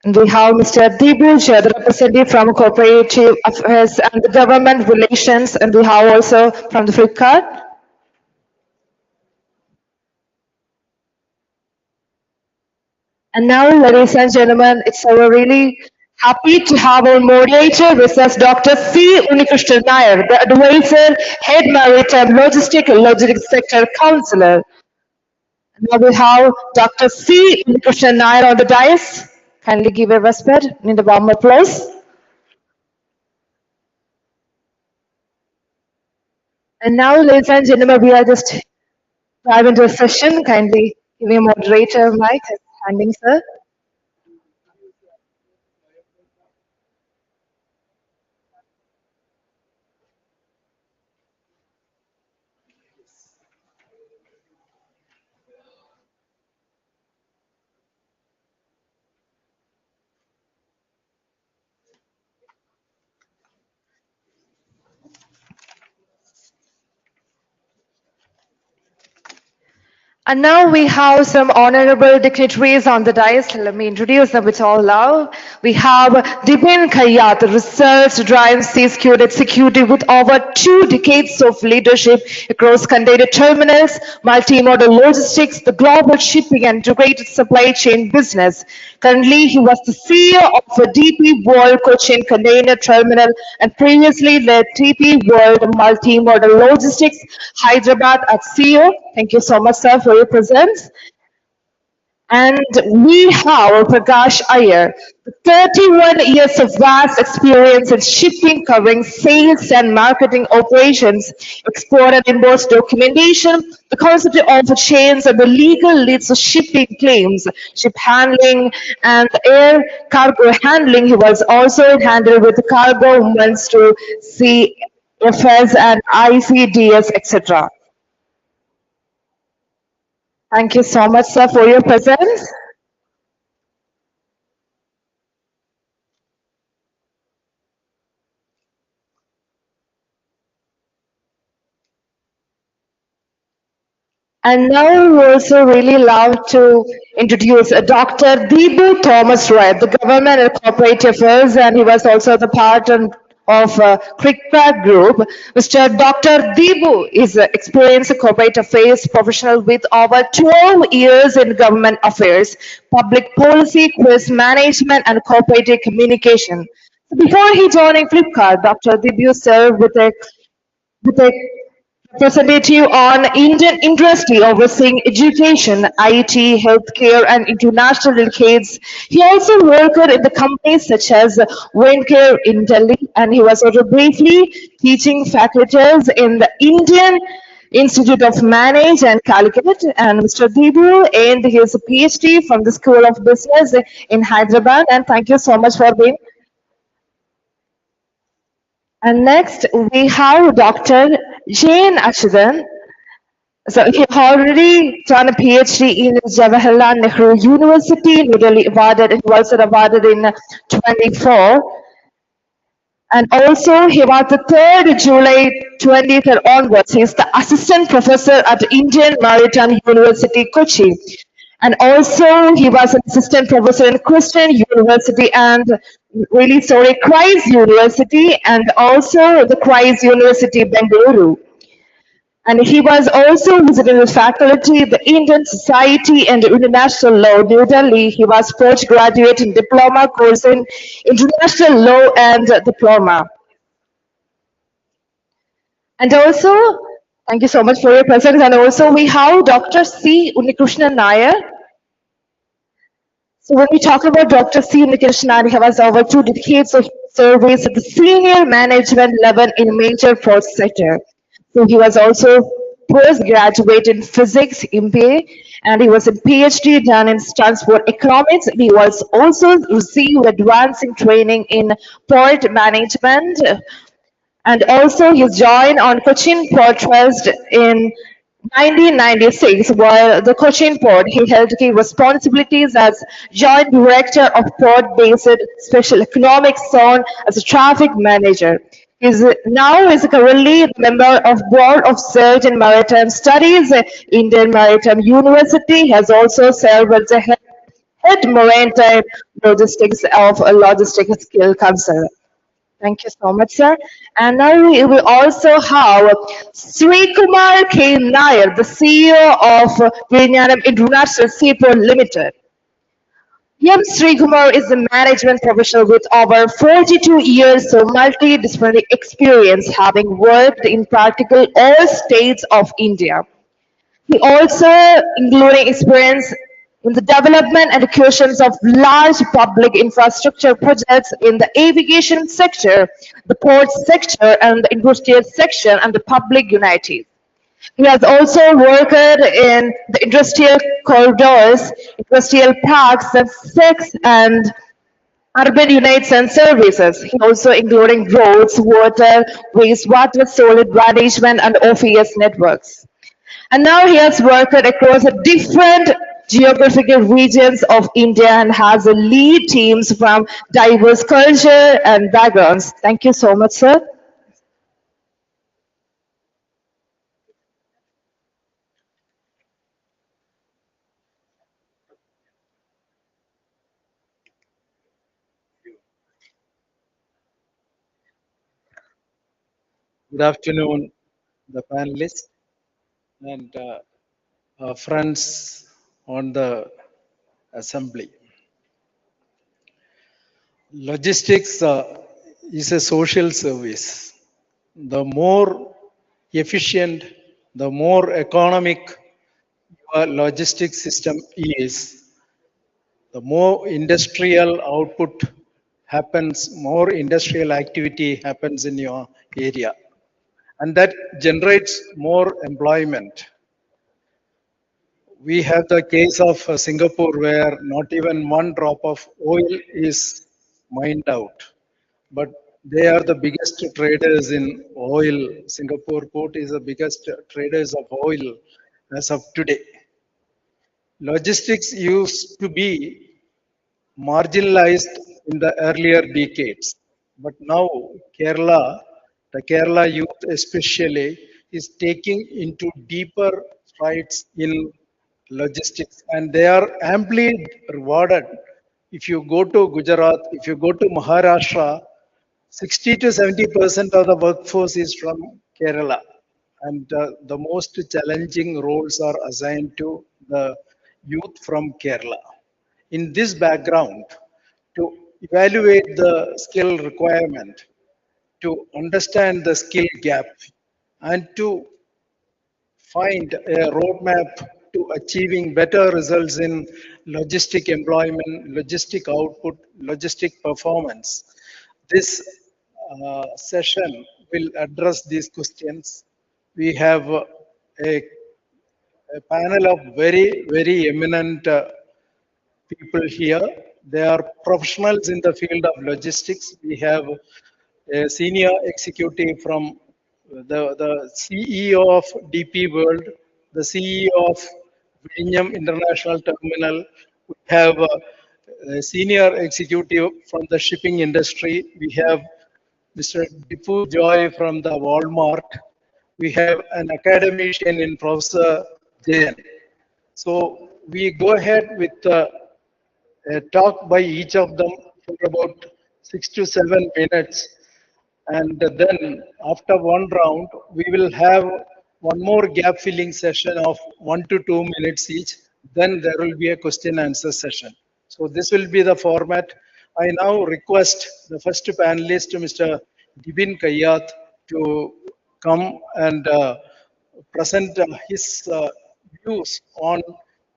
And we have Mr. Deepu Jha, the representative from Corporate Affairs and the Government Relations, and we have also from the Flipkart. And now, ladies and gentlemen, it's our really happy to have our moderator with us, Dr. C. Unikrishnan Nair, the advisor, head maritime logistics sector counselor. Now we have Dr. C. Unikrishnan Nair on the dais. Kindly give a respect, need a warm applause. And now, ladies and gentlemen, we are just dive into a session. Kindly give me a moderator mic. Handing, sir. And now we have some honorable dignitaries on the dais. Let me introduce them with all love. We have Dibin Kayat, the research drive C-Squared executive with over 2 decades of leadership across container terminals, multimodal logistics, the global shipping and integrated supply chain business. Currently, he was the CEO of the DP World Cochin Container Terminal and previously led DP World Multimodal Logistics, Hyderabad at CEO. Thank you so much, sir, for your presence. And we have Prakash Iyer, 31 years of vast experience in shipping covering sales and marketing operations, export and import documentation, the concept of chains and the legal leads of shipping claims, ship handling and air cargo handling. He was also handled with cargo movements to CFS and ICDS, etc. Thank you so much, sir, for your presence. And now we also really love to introduce Dr. Deepu Thomas Roy, the Government and Corporate Affairs, and he was also the part of Crickback Group. Mr. Dr. Deepu is an experienced corporate affairs professional with over 12 years in government affairs, public policy, quiz management, and corporate communication. So before he joining Flipkart, Dr. Deepu served with a representative on Indian industry overseeing education, IT, healthcare, and international relations. He also worked in the companies such as Wincare in Delhi, and he was also briefly teaching faculties in the Indian Institute of Manage and Calicut. And Mr. Deepu earned his PhD from the School of Business in Hyderabad. And thank you so much for being. And next, we have Dr. Jane Achudan. So he already done a PhD in Jawaharlal Nehru University, New Delhi awarded, he was awarded in 24. And also he was the 3rd July 20th onwards. He is the assistant professor at Indian Maritime University, Kochi. And also, he was an assistant professor in Christian University and really sorry, Christ University and also the Christ University, Bengaluru. And he was also visiting the faculty, the Indian Society and International Law, New Delhi. He was postgraduate in diploma course in International Law and Diploma. And also, thank you so much for your presence. And also, we have Dr. C. Unikrishnan Nair. So when we talk about Dr. C. Unikrishnan, he has over 2 decades of service at the senior management level in major force sector. So he was also postgraduate in physics, MBA, and he was a PhD done in transport economics. He was also received advancing training in port management, and also he joined on Cochin Port Trust in 1996, while the Cochin Port, he held key responsibilities as Joint Director of Port-Based Special Economic Zone as a traffic manager. Now is currently a member of Board of Research in Maritime Studies, Indian Maritime University. He has also served as the head maritime logistics of a logistics skill council. Thank you so much, sir. And now we will also have Sri Kumar K. Nair, the CEO of Vietnam International Seaport Limited. M. Sri Kumar is a management professional with over 42 years of multidisciplinary experience, having worked in practically all states of India. He also including experience in the development and executions of large public infrastructure projects in the aviation sector, the port sector, and the industrial section, and the public unities. He has also worked in the industrial corridors, industrial parks, and sex and urban units and services. He also including roads, water, wastewater, solid management, and office networks. And now he has worked across the different geographical regions of India and has a lead teams from diverse culture and backgrounds. Thank you so much, sir.
Good afternoon, the panelists and friends on the assembly. Logistics is a social service. The more efficient, the more economic your logistics system is, the more industrial output happens, more industrial activity happens in your area. And that generates more employment. We have the case of Singapore where not even one drop of oil is mined out, but they are the biggest traders in oil. Singapore port is the biggest traders of oil as of today. Logistics used to be marginalized in the earlier decades, but now Kerala, the Kerala youth especially, is taking into deeper strides in logistics and they are amply rewarded. If you go to Gujarat, if you go to Maharashtra, 60 to 70% of the workforce is from Kerala and the most challenging roles are assigned to the youth from Kerala. In this background, to evaluate the skill requirement, to understand the skill gap, and to find a roadmap to achieving better results in logistic employment, logistic output, logistic performance. This session will address these questions. We have a panel of very eminent people here. They are professionals in the field of logistics. We have a senior executive from the CEO of DP World, the CEO of Vinyam International Terminal. We have a senior executive from the shipping industry. We have Mr. Dipu Joy from the Walmart. We have an academician in Professor Jain. So we go ahead with a talk by each of them for about 6 to 7 minutes. And then after one round, we will have one more gap filling session of 1 to 2 minutes each. Then there will be a question answer session. So this will be the format. I now request the first panelist, Mr. Dibin Kayat, to come and present his views on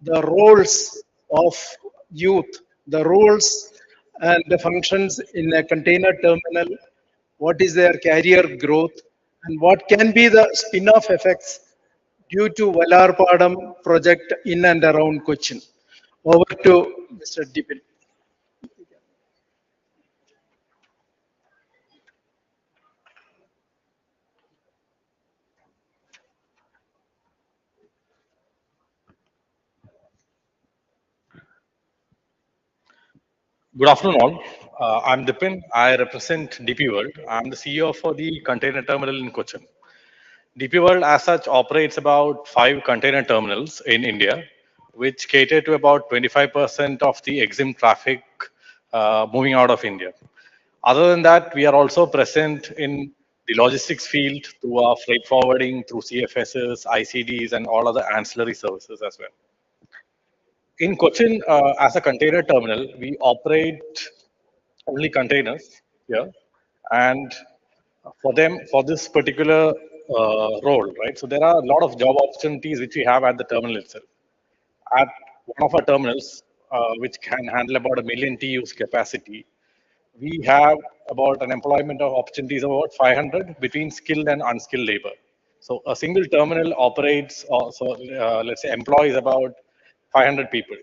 the roles of youth, the roles and the functions in a container terminal, what is their career growth, and what can be the spin-off effects due to Valarpadam project in and around Cochin. Over to Mr. Dipin.
Good afternoon, all. I'm Dipin. I represent DP World. I'm the CEO for the container terminal in Cochin. DP World, as such, operates about 5 container terminals in India, which cater to about 25% of the EXIM traffic moving out of India. Other than that, we are also present in the logistics field through our freight forwarding, through CFSs, ICDs, and all other ancillary services as well. In Cochin, as a container terminal, we operate only containers here, and for them, for this particular role, right? So there are a lot of job opportunities which we have at the terminal itself. At one of our terminals, which can handle about 1 million TEUs capacity, we have about an employment of opportunities of about 500 between skilled and unskilled labor. So a single terminal operates, let's say, employs about 500 people.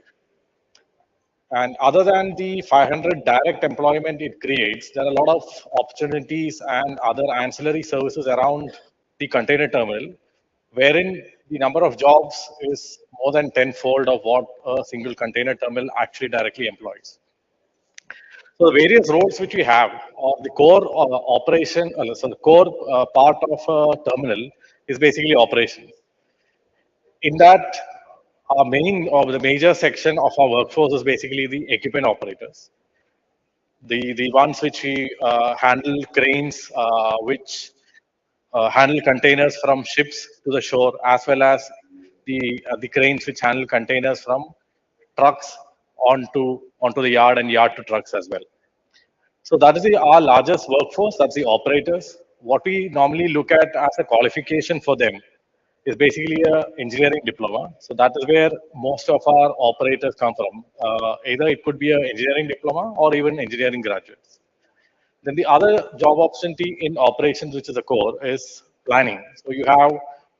And other than the 500 direct employment it creates, there are a lot of opportunities and other ancillary services around the container terminal, wherein the number of jobs is more than tenfold of what a single container terminal actually directly employs. So the various roles which we have, or the core operation, so the core part of a terminal is basically operations. In that, our main or the major section of our workforce is basically the equipment operators. The ones which we handle cranes, which handle containers from ships to the shore, as well as the cranes which handle containers from trucks onto the yard and yard to trucks as well. So that is our largest workforce. That's the operators. What we normally look at as a qualification for them is basically a engineering diploma. So that is where most of our operators come from. Either it could be an engineering diploma or even engineering graduates. Then the other job opportunity in operations, which is a core, is planning. So you have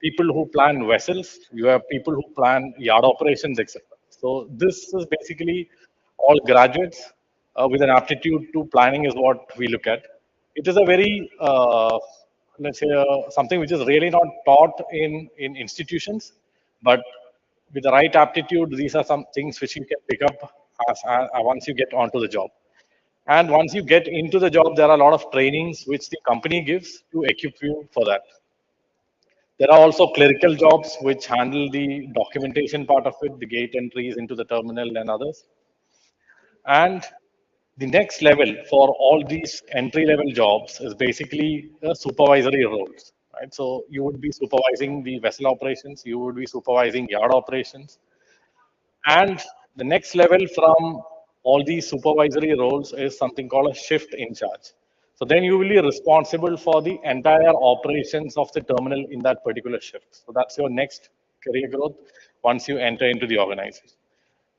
people who plan vessels, you have people who plan yard operations, etc. So this is basically all graduates with an aptitude to planning is what we look at. It is a very, let's say, something which is really not taught in institutions, but with the right aptitude, these are some things which you can pick up once you get onto the job. And once you get into the job, there are a lot of trainings which the company gives to equip you for that. There are also clerical jobs which handle the documentation part of it, the gate entries into the terminal and others. And the next level for all these entry level jobs is basically the supervisory roles, right? So you would be supervising the vessel operations, you would be supervising yard operations. And the next level from all these supervisory roles is something called a shift in charge. So then you will be responsible for the entire operations of the terminal in that particular shift. So that's your next career growth once you enter into the organization.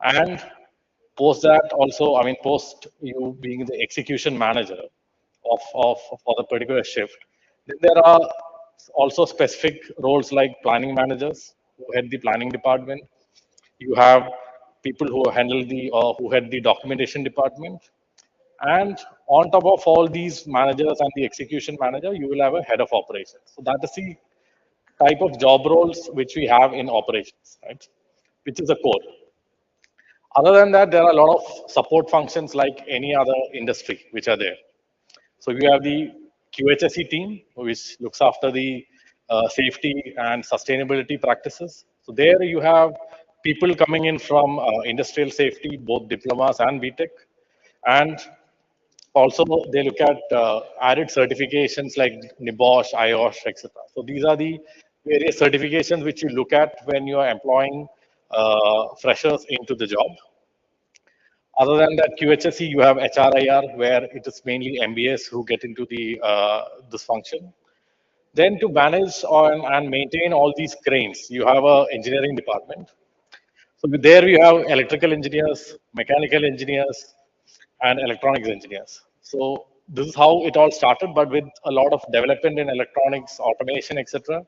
And post that also, I mean, post you being the execution manager of for the particular shift, then there are also specific roles like planning managers who head the planning department. You have people who handle the or who head the documentation department, and on top of all these managers and the execution manager, you will have a head of operations. So that is the type of job roles which we have in operations, right? Which is a core. Other than that, there are a lot of support functions like any other industry which are there. So you have the QHSE team, which looks after the safety and sustainability practices. So there you have people coming in from industrial safety, both diplomas and BTech, and also they look at added certifications like NIBOSH, IOSH, etc. So these are the various certifications which you look at when you are employing freshers into the job. Other than that, QHSE, you have HRIR, where it is mainly MBAs who get into the this function. Then to manage on and maintain all these cranes, you have a engineering department. So there you have electrical engineers, mechanical engineers, and electronics engineers. So this is how it all started, but with a lot of development in electronics, automation, etc.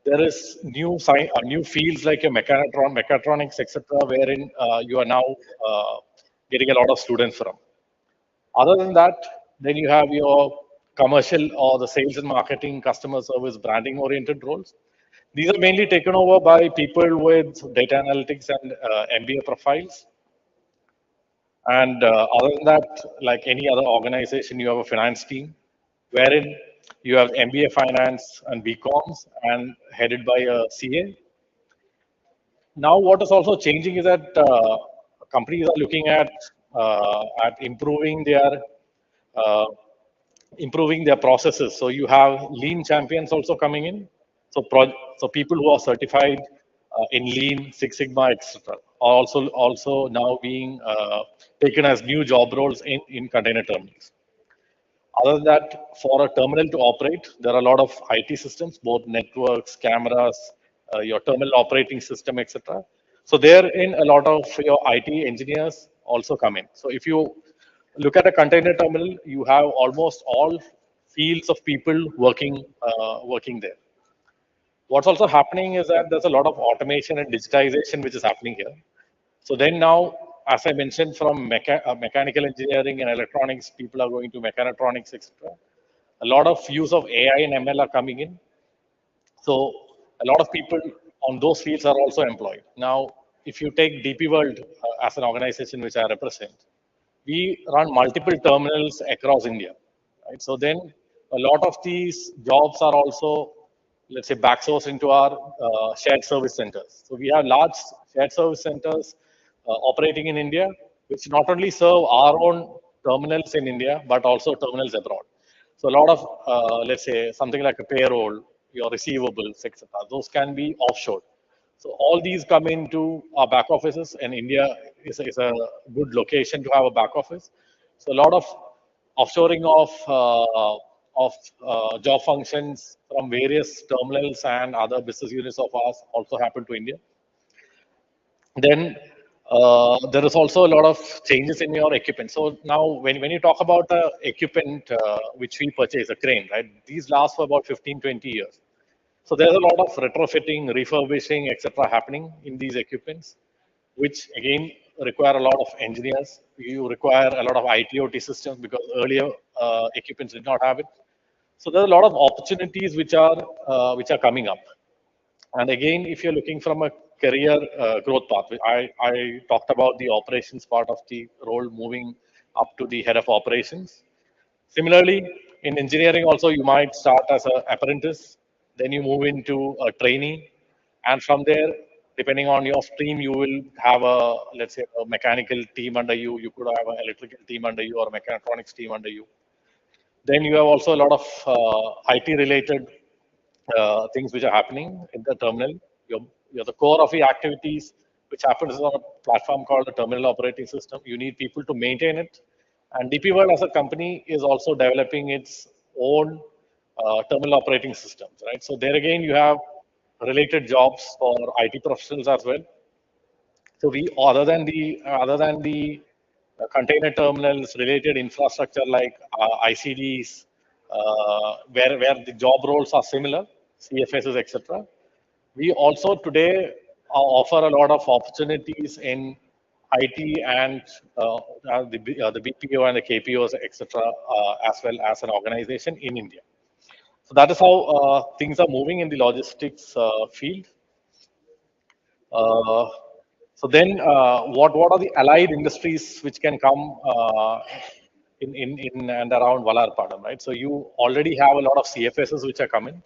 There is new fields like your mechatronics, etc., wherein you are now getting a lot of students from. Other than that, then you have your commercial or the sales and marketing, customer service, branding oriented roles. These are mainly taken over by people with data analytics and MBA profiles. And other than that, like any other organization, you have a finance team wherein you have MBA finance and BComs and headed by a CA. Now, what is also changing is that companies are looking at uh, improving their processes. So you have lean champions also coming in. So so people who are certified in lean, Six Sigma, etc., are also now being taken as new job roles in container terminals. Other than that, for a terminal to operate, there are a lot of IT systems, both networks, cameras, your terminal operating system, etc. So therein, a lot of your IT engineers also come in. So if you look at a container terminal, you have almost all fields of people working there. What's also happening is that there's a lot of automation and digitization which is happening here. So then now, as I mentioned, from mechanical engineering and electronics, people are going to mechatronics, etc. A lot of use of AI and ML are coming in. So a lot of people on those fields are also employed. Now, if you take DP World as an organization which I represent, we run multiple terminals across India. Right? So then a lot of these jobs are also, let's say, backsourced into our shared service centers. So we have large shared service centers operating in India, which not only serve our own terminals in India, but also terminals abroad. So a lot of, let's say, something like a payroll, your receivables, etc., those can be offshore. So all these come into our back offices, and India is a good location to have a back office. So a lot of offshoring of job functions from various terminals and other business units of ours also happen to India. Then there is also a lot of changes in your equipment. So now when you talk about the equipment which we purchase, a crane, right? These last for about 15, 20 years. So there's a lot of retrofitting, refurbishing, etc. happening in these equipments, which again require a lot of engineers. You require a lot of IT/OT systems because earlier equipments did not have it. So there are a lot of opportunities which are coming up. And again, if you're looking from a career growth path, I talked about the operations part of the role moving up to the head of operations. Similarly, in engineering also, you might start as an apprentice, then you move into a trainee, and from there, depending on your stream, you will have a, let's say, a mechanical team under you. You could have an electrical team under you or a mechatronics team under you. Then you have also a lot of IT related things which are happening in the terminal. You're the core of the activities which happens on a platform called the terminal operating system. You need people to maintain it. And DP World as a company is also developing its own terminal operating systems, right? So there again, you have related jobs for IT professionals as well. So we, other than the container terminals, related infrastructure like ICDs, where the job roles are similar, CFSs, etc. We also today offer a lot of opportunities in IT and the BPO and the KPOs, etc., as well as an organization in India. So that is how things are moving in the logistics field. Uh, so then, what are the allied industries which can come in and around Vallarpadam, right? So you already have a lot of CFSs which are coming.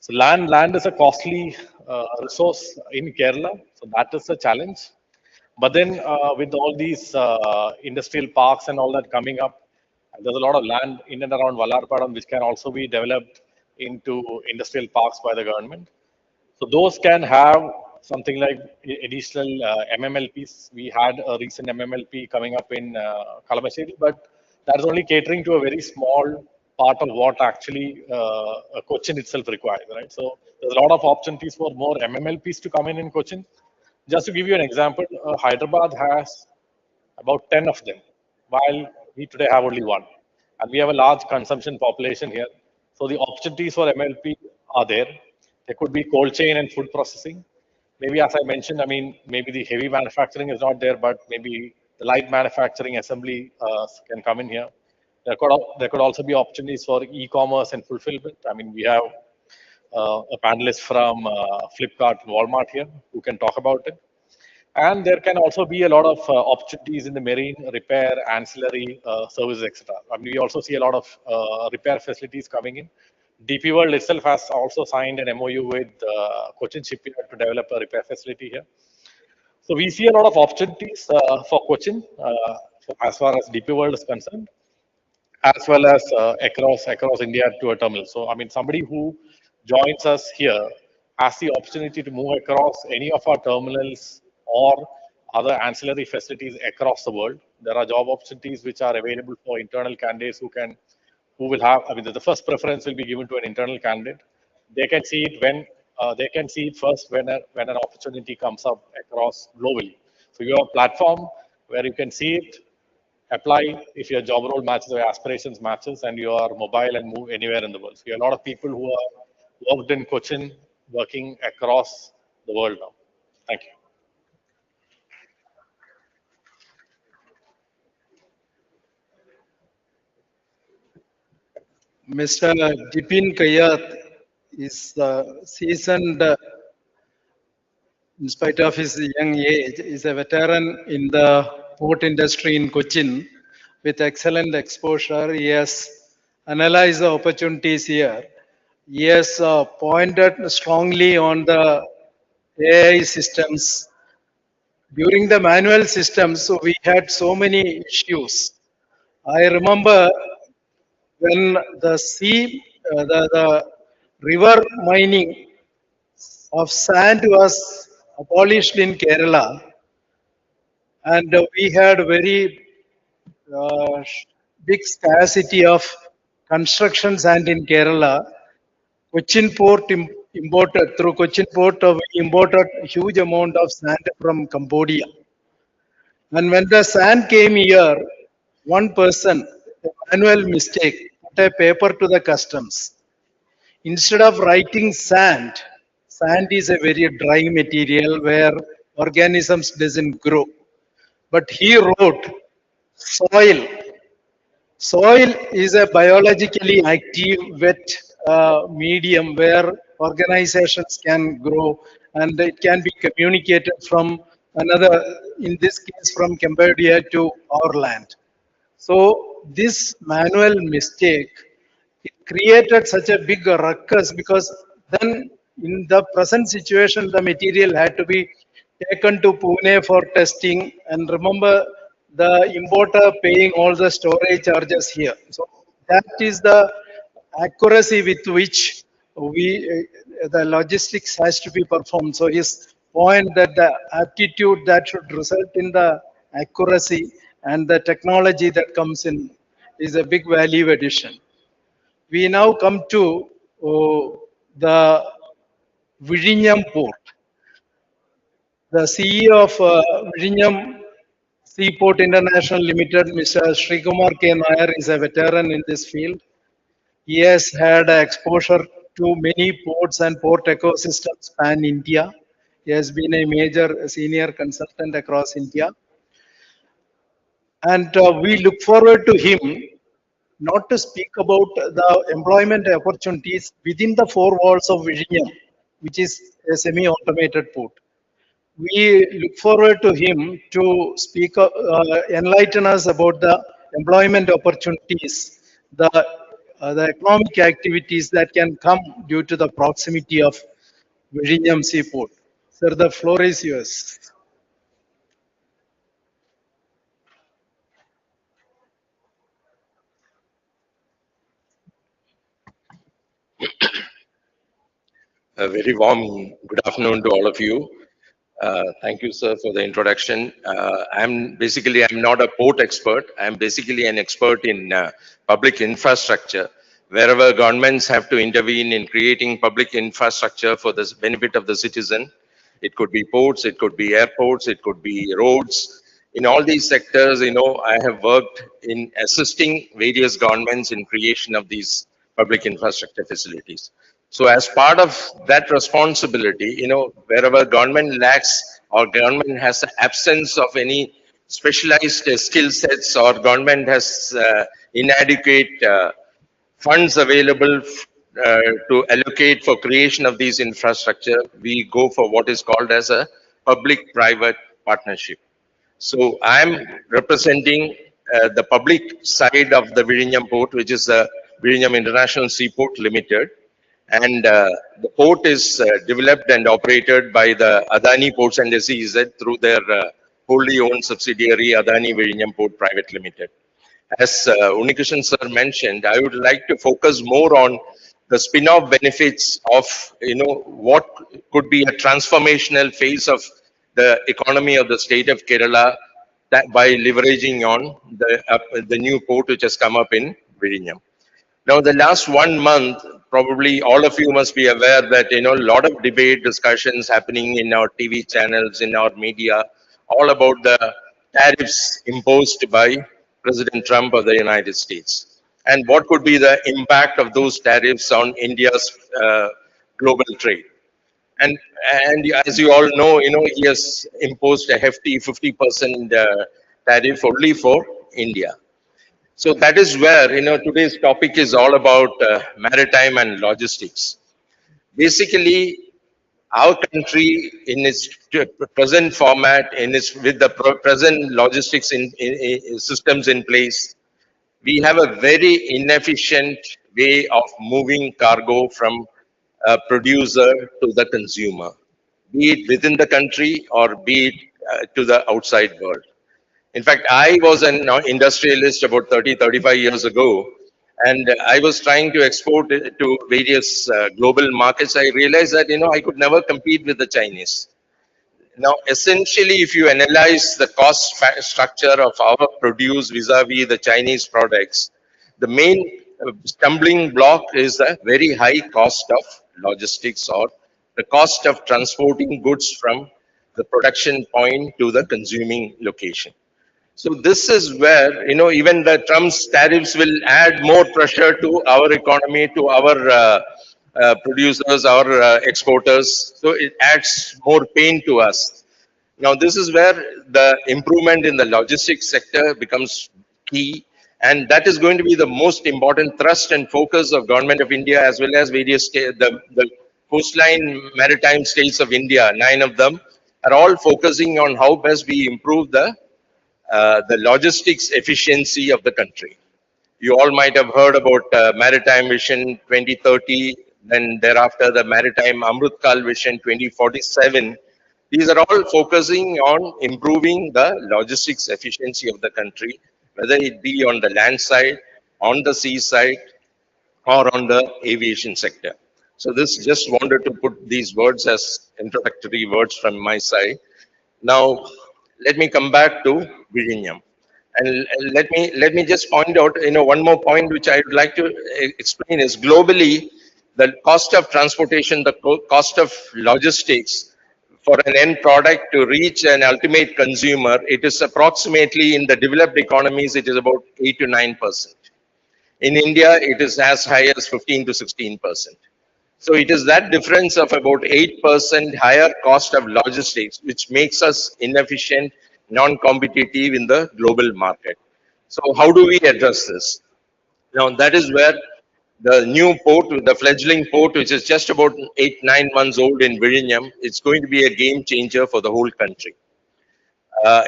So land is a costly resource in Kerala, so that is a challenge. But then with all these industrial parks and all that coming up, there's a lot of land in and around Vallarpadam which can also be developed into industrial parks by the government. So those can have something like additional MMLPs. We had a recent MMLP coming up in Kalamassery, but that is only catering to a very small part of what actually Cochin itself requires, right? So there's a lot of opportunities for more MMLPs to come in Cochin. Just to give you an example, Hyderabad has about 10 of them, while we today have only one. And we have a large consumption population here. So the opportunities for MLP are there. There could be cold chain and food processing. Maybe, as I mentioned, I mean, maybe the heavy manufacturing is not there, but maybe the light manufacturing assembly can come in here. There could also be opportunities for e-commerce and fulfillment. I mean, we have a panelist from Flipkart and Walmart here who can talk about it. And there can also be a lot of opportunities in the marine repair, ancillary services, etc. I mean, we also see a lot of repair facilities coming in. DP World itself has also signed an MOU with Cochin Shipyard to develop a repair facility here. So we see a lot of opportunities for Cochin as far as DP World is concerned, as well as across India to a terminal. So I mean, somebody who joins us here has the opportunity to move across any of our terminals or other ancillary facilities across the world. There are job opportunities which are available for internal candidates who will have. I mean, the first preference will be given to an internal candidate. They can see it they can see it first when an opportunity comes up across globally. So you have a platform where you can see it, apply if your job role matches or your aspirations matches, and you are mobile and move anywhere in the world. So you have a lot of people who are worked in Cochin, working across the world now. Thank you.
Mr. Dipin Kayat is seasoned, in spite of his young age, is a veteran in the port industry in Cochin with excellent exposure. He has analyzed the opportunities here. He has pointed strongly on the AI systems. During the manual systems, so we had so many issues. I remember when the river mining of sand was abolished in Kerala, and we had very big scarcity of construction sand in Kerala. Cochin port imported through Cochin port, we imported huge amount of sand from Cambodia. And when the sand came here, one person, a manual mistake, put a paper to the customs. Instead of writing sand, sand is a very dry material where organisms doesn't grow. But he wrote soil. Soil is a biologically active wet medium where organizations can grow, and it can be communicated from another, in this case from Cambodia to our land. So this manual mistake, it created such a big ruckus, because then in the present situation, the material had to be taken to Pune for testing. And remember, the importer paying all the storage charges here. So that is the accuracy with which the logistics has to be performed. So his point that the aptitude that should result in the accuracy and the technology that comes in is a big value addition. We now come to the Vizhinjam port. The CEO of Vizhinjam Seaport International Limited, Mr. Srikumar K. Nair, is a veteran in this field. He has had exposure to many ports and port ecosystems pan India. He has been a major senior consultant across India. And we look forward to him not to speak about the employment opportunities within the four walls of Vizhinjam, which is a semi-automated port. We look forward to him to speak, enlighten us about the employment opportunities, the the economic activities that can come due to the proximity of Vizhinjam seaport. Sir, the floor is yours.
A very warm good afternoon to all of you. Thank you, sir, for the introduction. I'm not a port expert. I'm basically an expert in public infrastructure. Wherever governments have to intervene in creating public infrastructure for the benefit of the citizen, it could be ports, it could be airports, it could be roads. In all these sectors, I have worked in assisting various governments in creation of these public infrastructure facilities. So as part of that responsibility, wherever government lacks or government has an absence of any specialized skill sets or government has inadequate funds available to allocate for creation of these infrastructure, we go for what is called as a public-private partnership. So I'm representing the public side of the Vizhinjam port, which is the Vizhinjam International Seaport Limited. And the port is developed and operated by the Adani Ports and SEZ through their wholly owned subsidiary Adani Vizhinjam Port Private Limited. As Unikrishan sir mentioned, I would like to focus more on the spin-off benefits of what could be a transformational phase of the economy of the state of Kerala that by leveraging on the new port which has come up in Vizhinjam. Now, the last 1 month, probably all of you must be aware that, a lot of debate, discussions happening in our TV channels, in our media, all about the tariffs imposed by President Trump of the United States. And what could be the impact of those tariffs on India's global trade. And, and as you all know, he has imposed a hefty 50% tariff only for India. So that is where, today's topic is all about maritime and logistics. Basically, our country in its present format, with the present logistics systems in place, we have a very inefficient way of moving cargo from a producer to the consumer, be it within the country or be it to the outside world. In fact, I was an industrialist about 30, 35 years ago, and I was trying to export it to various global markets. I realized that, I could never compete with the Chinese. Now, essentially, if you analyze the cost structure of our produce vis-a-vis the Chinese products, the main stumbling block is the very high cost of logistics or the cost of transporting goods from the production point to the consuming location. So this is where, even the Trump's tariffs will add more pressure to our economy, to our producers, our exporters. So it adds more pain to us. Now, this is where the improvement in the logistics sector becomes key. And that is going to be the most important thrust and focus of Government of India as well as various the coastline maritime states of India, 9 of them, are all focusing on how best we improve the logistics efficiency of the country. You all might have heard about Maritime Vision 2030, then thereafter the Maritime Amrutkal Vision 2047. These are all focusing on improving the logistics efficiency of the country, whether it be on the land side, on the sea side, or on the aviation sector. So this just wanted to put these words as introductory words from my side. Now, let me come back to Vizhinjam. And let me just point out, one more point which I would like to explain is globally, the cost of transportation, the cost of logistics for an end product to reach an ultimate consumer, it is approximately in the developed economies, it is about 8 to 9%. In India, it is as high as 15 to 16%. So it is that difference of about 8% higher cost of logistics, which makes us inefficient, non-competitive in the global market. So how do we address this? Now that is where the new port, the fledgling port, which is just about 8-9 months old in Vizhinjam, it's going to be a game changer for the whole country.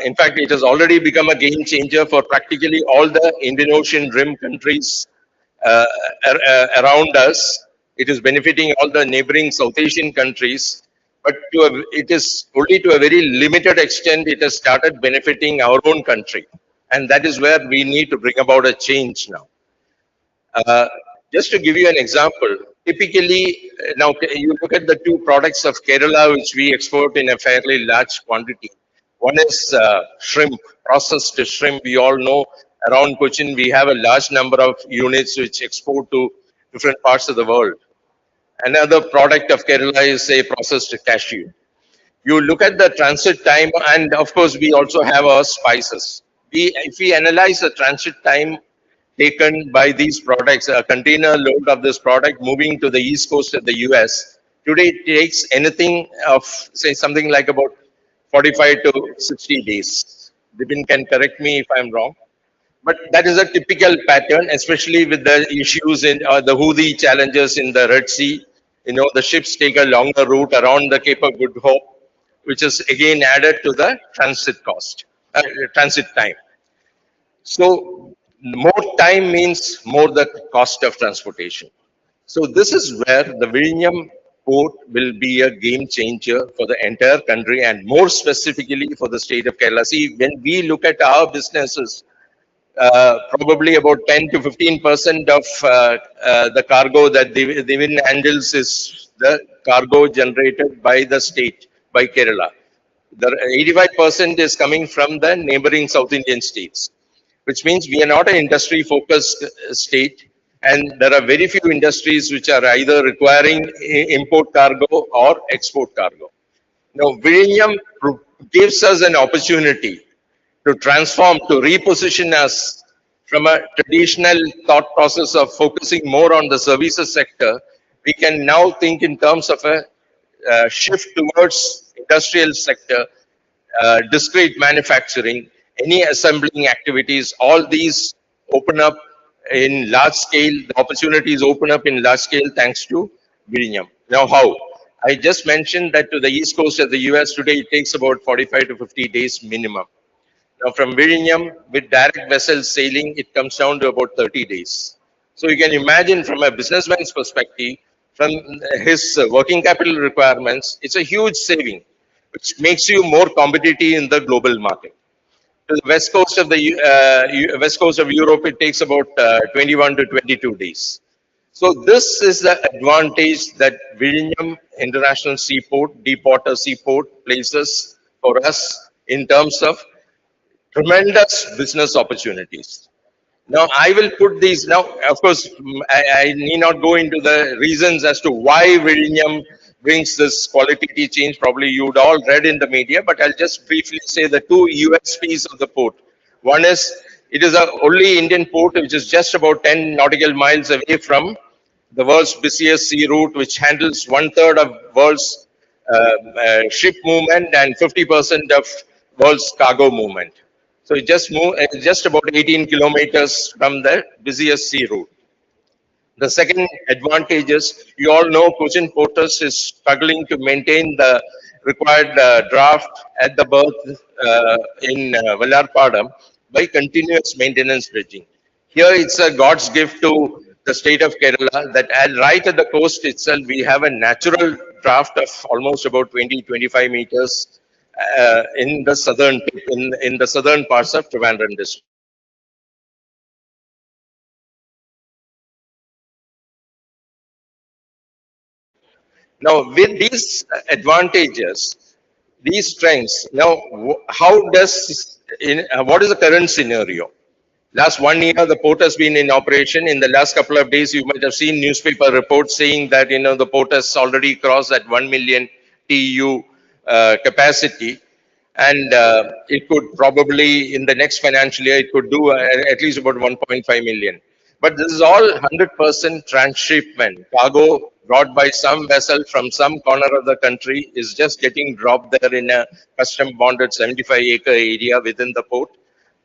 In fact, it has already become a game changer for practically all the Indian Ocean rim countries uh, around us. It is benefiting all the neighboring South Asian countries, but it is only to a very limited extent it has started benefiting our own country. And that is where we need to bring about a change now. Uh, just to give you an example, typically, now you look at the two products of Kerala which we export in a fairly large quantity. One is shrimp, processed shrimp. We all know around Cochin we have a large number of units which export to different parts of the world. Another product of Kerala is a processed cashew. You look at the transit time, and of course, we also have our spices. If we analyze the transit time taken by these products, a container load of this product moving to the east coast of the US, today it takes anything of, say, something like about 45 to 60 days. Vipin can correct me if I'm wrong. But that is a typical pattern, especially with the issues in the Houthi challenges in the Red Sea. You know, the ships take a longer route around the Cape of Good Hope, which is again added to the transit cost, transit time. So more time means more the cost of transportation. So this is where the Viഴിഞ്ഞം port will be a game changer for the entire country and more specifically for the state of Kerala. See, when we look at our businesses, probably about 10 to 15% of the cargo that Divin handles is the cargo generated by the state, by Kerala. The 85% is coming from the neighboring South Indian states, which means we are not an industry focused state. And there are very few industries which are either requiring import cargo or export cargo. Now, Viഴിഞ്ഞം gives us an opportunity to transform, to reposition us from a traditional thought process of focusing more on the services sector. We can now think in terms of a shift towards industrial sector, discrete manufacturing, any assembling activities, all these open up in large scale, the opportunities open up in large scale thanks to Viഴിഞ്ഞം. Now, how? I just mentioned that to the east coast of the US today, it takes about 45 to 50 days minimum. Now, from Viഴിഞ്ഞം, with direct vessels sailing, it comes down to about 30 days. So you can imagine from a businessman's perspective, from his working capital requirements, it's a huge saving, which makes you more competitive in the global market. To the west coast of the west coast of Europe, it takes about 21 to 22 days. So this is the advantage that Viഴിഞ്ഞം International Seaport, Deepwater Seaport, places for us in terms of tremendous business opportunities. Now, I will put these now, of course, I need not go into the reasons as to why Viഴിഞ്ഞം brings this quality change. Probably you'd all read in the media, but I'll just briefly say the two USPs of the port. One is it is the only Indian port which is just about 10 nautical miles away from the world's busiest sea route, which handles one-third of world's ship movement and 50% of world's cargo movement. So it just about 18 kilometers from the busiest sea route. The second advantage is you all know Cochin Portus is struggling to maintain the required draft at the berth in Vallarpadam by continuous maintenance dredging. Here it's a God's gift to the state of Kerala that right at the coast itself we have a natural draft of almost about 20-25 meters in the southern in the southern parts of Trivandrum district. Now, with these advantages, these strengths, now how does what is the current scenario? Last 1 year, the port has been in operation. In the last couple of days, you might have seen newspaper reports saying that the port has already crossed that 1 million TEU capacity, and it could probably in the next financial year it could do at least about 1.5 million. But this is all 100% transshipment. Cargo brought by some vessel from some corner of the country is just getting dropped there in a custom bonded 75-acre area within the port,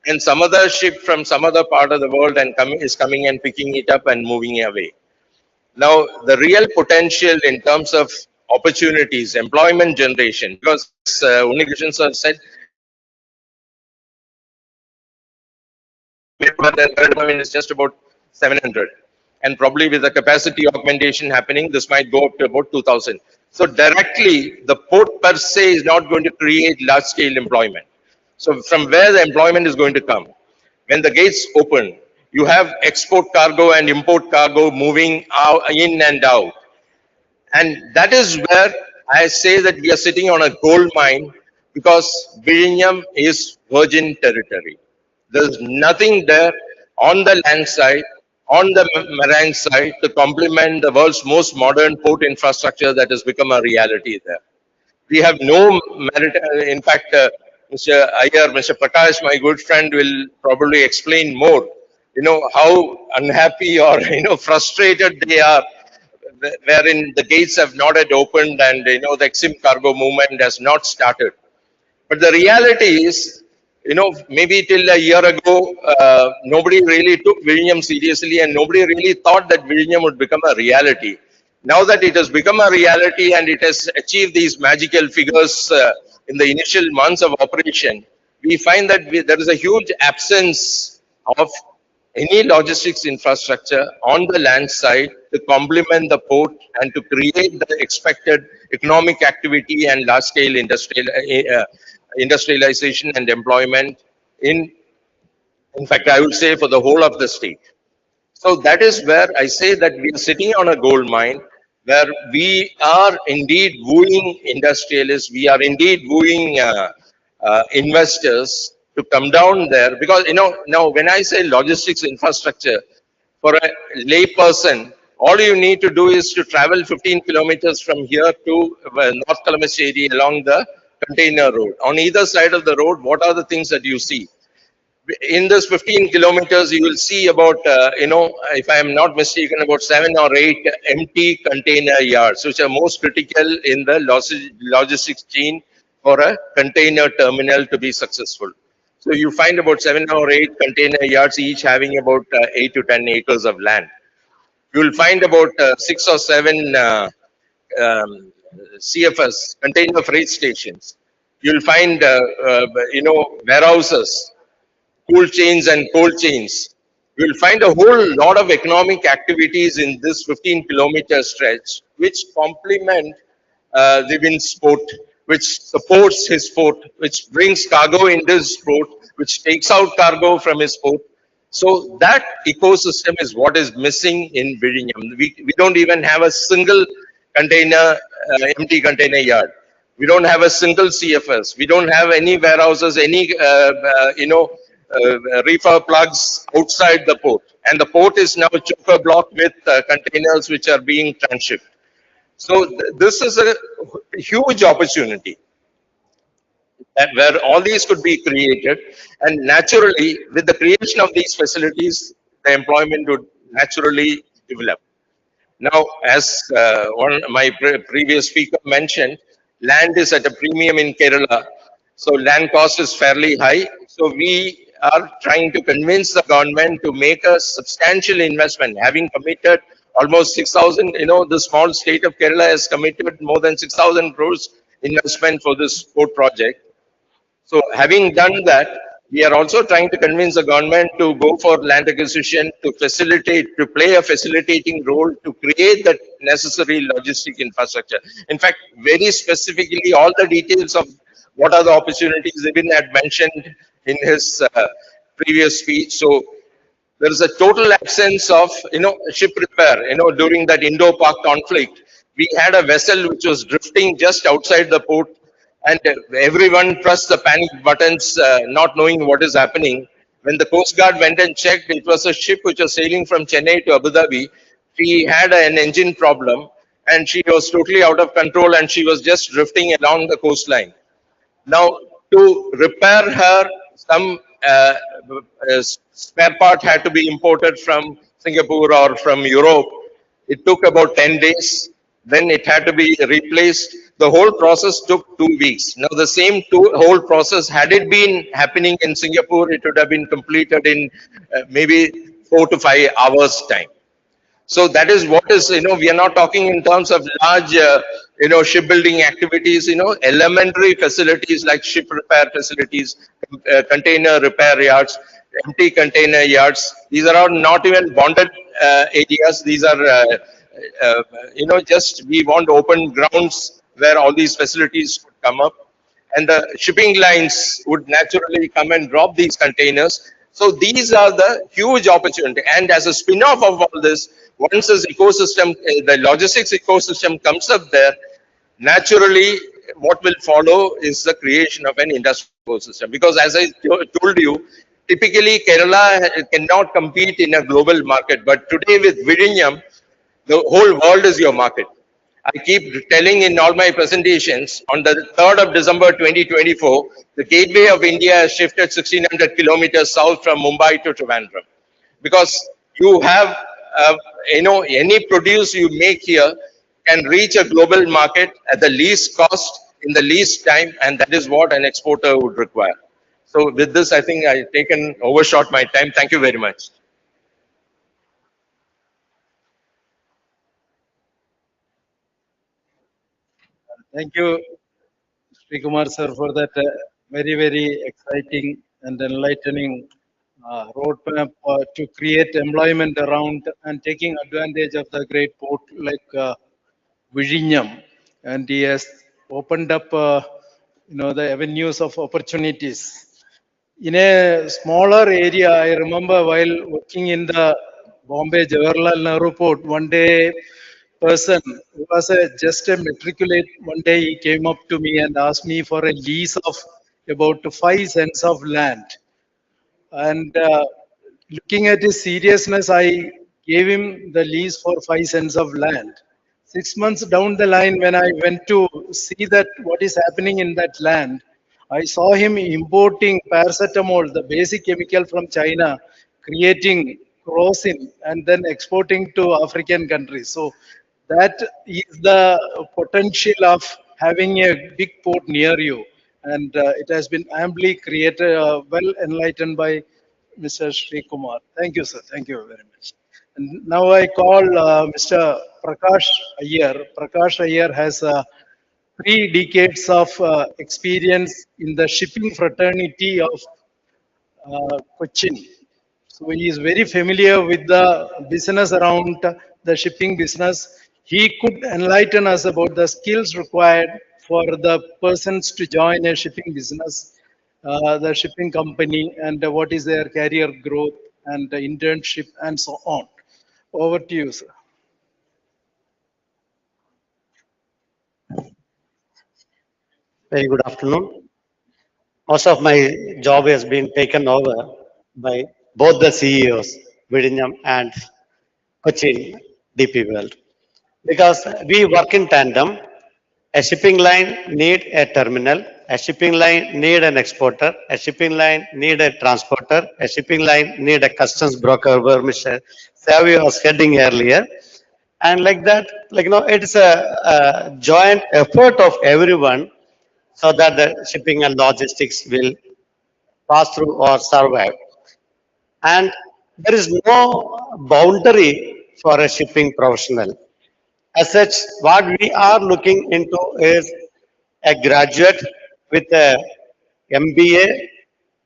and some other ship from some other part of the world is coming and picking it up and moving away. Now, the real potential in terms of opportunities, employment generation, because Unikrishnan sir said, is just about 700. and probably with the capacity augmentation happening, this might go up to about 2,000. So directly, the port per se is not going to create large-scale employment. So from where the employment is going to come? When the gates open, you have export cargo and import cargo moving out, in and out. And that is where I say that we are sitting on a gold mine because Vizhinjam is virgin territory. There's nothing there on the land side, on the marine side to complement the world's most modern port infrastructure that has become a reality there. We have no merit. In fact, Mr. Iyer, Mr. Prakash, my good friend, will probably explain more. You know how unhappy or frustrated they are, wherein the gates have not yet opened and the EXIM cargo movement has not started. But the reality is, maybe till a year ago, nobody really took Vizhinjam seriously and nobody really thought that Vizhinjam would become a reality. Now that it has become a reality and it has achieved these magical figures in the initial months of operation, we find that there is a huge absence of any logistics infrastructure on the land side to complement the port and to create the expected economic activity and large-scale industrialization and employment in fact, I would say for the whole of the state. So that is where I say that we are sitting on a gold mine where we are indeed wooing industrialists, we are indeed wooing investors to come down there because now when I say logistics infrastructure for a lay person, all you need to do is to travel 15 kilometers from here to North Kalamassery along the container road. On either side of the road, what are the things that you see? In this 15 kilometers, you will see about, if I am not mistaken, about 7 or 8 empty container yards, which are most critical in the logistics chain for a container terminal to be successful. So you find about 7 or 8 container yards, each having about 8 to 10 acres of land. You will find about 6 or 7 CFS, container freight stations. You'll find, warehouses, cool chains and cold chains. You'll find a whole lot of economic activities in this 15-kilometer stretch, which complement the wind's port, which supports his port, which brings cargo into his port, which takes out cargo from his port. So that ecosystem is what is missing in Vizhinjam. We don't even have a single container, empty container yard. We don't have a single CFS. We don't have any warehouses, any, reefer plugs outside the port. And the port is now choker blocked with containers which are being transshipped. So this is a huge opportunity where all these could be created. And naturally, with the creation of these facilities, the employment would naturally develop. Now, as my previous speaker mentioned, land is at a premium in Kerala. So land cost is fairly high. So we are trying to convince the government to make a substantial investment, having committed almost 6,000, the small state of Kerala has committed more than 6,000 crores investment for this port project. So having done that, we are also trying to convince the government to go for land acquisition, to facilitate, to play a facilitating role, to create the necessary logistic infrastructure. In fact, very specifically, all the details of what are the opportunities Ibn had mentioned in his previous speech. So there is a total absence of, ship repair. During that Indo-Pak conflict, we had a vessel which was drifting just outside the port, and everyone pressed the panic buttons, not knowing what is happening. When the Coast Guard went and checked, it was a ship which was sailing from Chennai to Abu Dhabi. She had an engine problem, and she was totally out of control, and she was just drifting along the coastline. Now, to repair her, some spare part had to be imported from Singapore or from Europe. It took about 10 days. Then it had to be replaced. The whole process took 2 weeks. Now, the same whole process, had it been happening in Singapore, it would have been completed in maybe 4 to 5 hours time. So that is what is, we are not talking in terms of large, shipbuilding activities, elementary facilities like ship repair facilities, container repair yards, empty container yards. These are all not even bonded areas. These are, just we want open grounds where all these facilities could come up. And the shipping lines would naturally come and drop these containers. So these are the huge opportunity. And as a spin-off of all this, once this ecosystem, the logistics ecosystem comes up there, naturally, what will follow is the creation of an industrial ecosystem. Because as I told you, typically Kerala cannot compete in a global market. But today with Virinyam, the whole world is your market. I keep telling in all my presentations, on the 3rd of December 2024, the gateway of India has shifted 1600 kilometers south from Mumbai to Trivandrum. Because you have, any produce you make here can reach a global market at the least cost, in the least time, and that is what an exporter would require. So with this, I think I've overshot my time. Thank you very much.
Thank you, Sri Kumar sir, for that very, very exciting and enlightening roadmap to create employment around and taking advantage of the great port like Vizhinjam. And he has opened up, the avenues of opportunities. In a smaller area, I remember while working in the Bombay Jawaharlal Nehru Port, one day person who was just a matriculate, one day he came up to me and asked me for a lease of about 5 cents of land. And looking at his seriousness, I gave him the lease for 5 cents of land. 6 months down the line, when I went to see that what is happening in that land, I saw him importing paracetamol, the basic chemical from China, creating kerosene, and then exporting to African countries. So that is the potential of having a big port near you. And it has been amply created, well enlightened by Mr. Sri Kumar. Thank you, sir. Thank you very much. And now I call Mr. Prakash Iyer. Prakash Iyer has 3 decades of experience in the shipping fraternity of Cochin. So he is very familiar with the business around the shipping business. He could enlighten us about the skills required for the persons to join a shipping business, the shipping company, and what is their career growth and the internship and so on. Over to you, sir.
Very good afternoon. Most of my job has been taken over by both the CEOs, Vidinyam and Cochin DP World. Because we work in tandem, a shipping line need a terminal, a shipping line need an exporter, a shipping line need a transporter, a shipping line need a customs broker, where Mr. Savio was heading earlier. And like that, it's a joint effort of everyone so that the shipping and logistics will pass through or survive. And there is no boundary for a shipping professional. As such, what we are looking into is a graduate with a MBA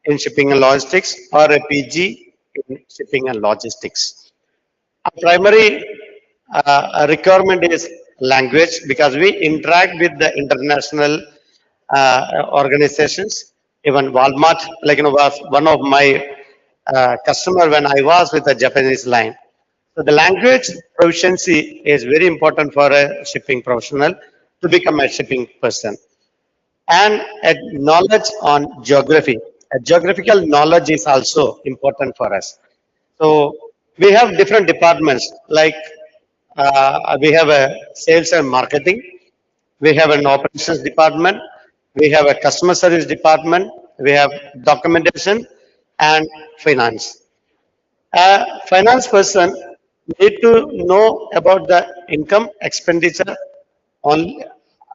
in shipping and logistics or a PG in shipping and logistics. Our primary requirement is language because we interact with the international organizations. Even Walmart, was one of my customer when I was with a Japanese line. So the language proficiency is very important for a shipping professional to become a shipping person. And a knowledge on geography. A geographical knowledge is also important for us. So we have different departments like we have a sales and marketing, we have an operations department, we have a customer service department, we have documentation and finance. A finance person need to know about the income expenditure on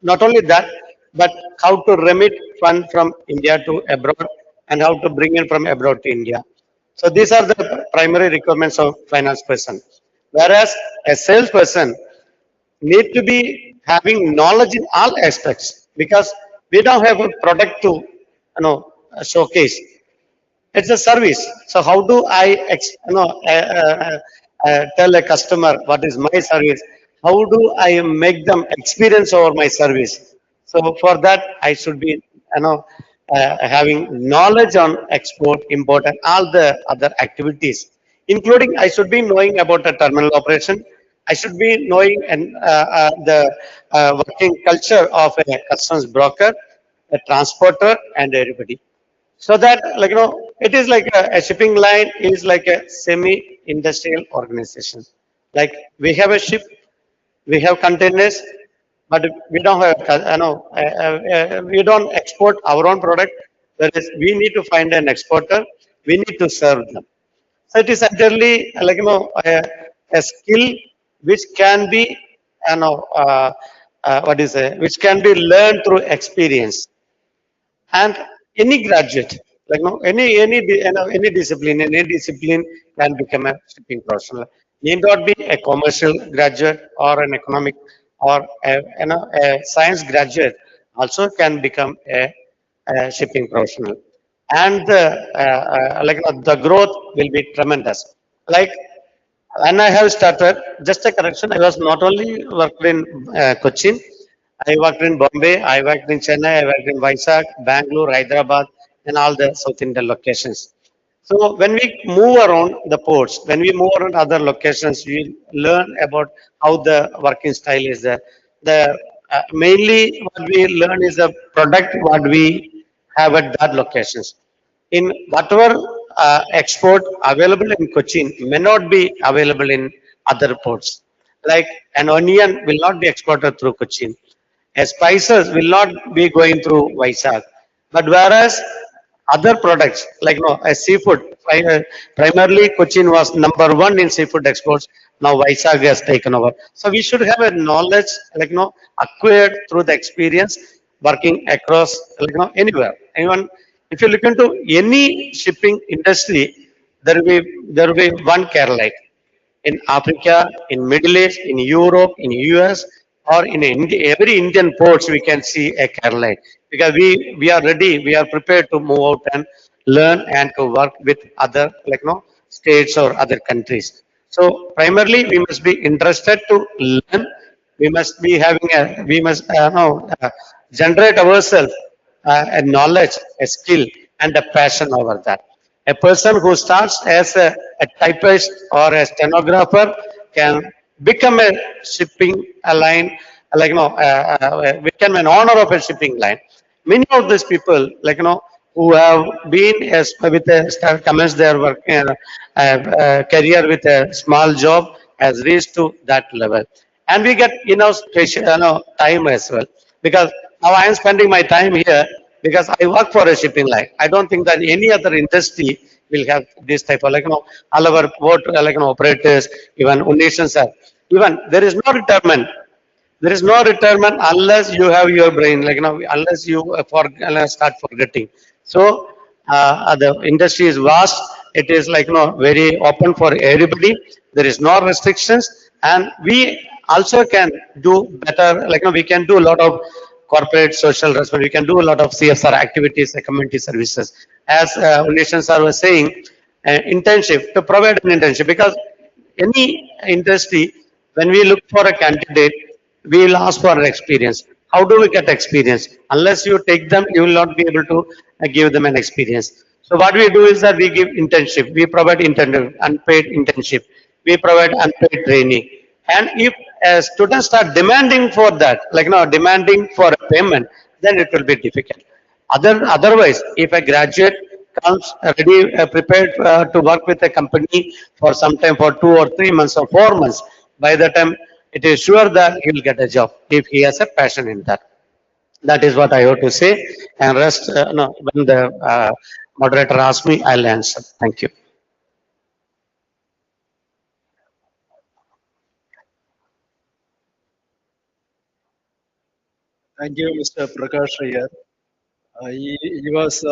not only that, but how to remit fund from India to abroad and how to bring in from abroad to India. So these are the primary requirements of finance person. Whereas a salesperson need to be having knowledge in all aspects because we don't have a product to showcase. It's a service. So how do I tell a customer what is my service, how do I make them experience over my service? So for that, I should be, having knowledge on export, import, and all the other activities, including I should be knowing about the terminal operation. I should be knowing and the working culture of a customs broker, a transporter, and everybody. So that, it is like a shipping line is like a semi-industrial organization. Like we have a ship, we have containers, but we don't have, we don't export our own product. Whereas we need to find an exporter, we need to serve them. So it is entirely a skill which can be, which can be learned through experience. And any graduate, any discipline, can become a shipping professional. Need not be a commercial graduate or an economic or a science graduate also can become a shipping professional. And the growth will be tremendous. Like when I have started, just a correction, I was not only worked in Cochin, I worked in Bombay, I worked in Chennai, I worked in Vizag, Bangalore, Hyderabad, and all the South Indian locations. So when we move around the ports, when we move around other locations, we learn about how the working style is there. The mainly what we learn is the product what we have at that locations. In whatever export available in Cochin may not be available in other ports. Like an onion will not be exported through Cochin. Spices will not be going through Vizag. But whereas other products like a seafood, primarily Cochin was number one in seafood exports. Now Vizag has taken over. So we should have a knowledge acquired through the experience working across anywhere. Even if you look into any shipping industry, there will be one Kerala in Africa, in Middle East, in Europe, in US, or in India, every Indian ports we can see a Caroline because we are ready, we are prepared to move out and learn and to work with other states or other countries. So primarily we must be interested to learn. We must be having we must generate ourselves a knowledge, a skill, and a passion over that. A person who starts as a typist or a stenographer can become a shipping line, become an owner of a shipping line. Many of these people, who have been with a commenced their work career with a small job, has reached to that level, and we get time as well because now I am spending my time here because I work for a shipping line. I don't think that any other industry will have this type of all our port operators, even nations are even there is no retirement. There is no retirement unless you have your brain, unless you start forgetting. So the industry is vast. It is very open for everybody. There is no restrictions, and we also can do better. We can do a lot of corporate social responsibility. We can do a lot of CSR activities, community services. As Unishan sir was saying, internship to provide an internship because any industry, when we look for a candidate, we will ask for an experience. How do we get experience? Unless you take them, you will not be able to give them an experience. So what we do is that we give internship. We provide internship, unpaid internship. We provide unpaid training. And if students start demanding for that, demanding for a payment, then it will be difficult. Otherwise, if a graduate comes ready, prepared to work with a company for some time, for 2 or 3 months or 4 months, by the time it is sure that he will get a job if he has a passion in that. That is what I have to say. And rest, no, when the moderator asks me, I'll answer. Thank you.
Thank you, Mr. Prakash Iyer. He was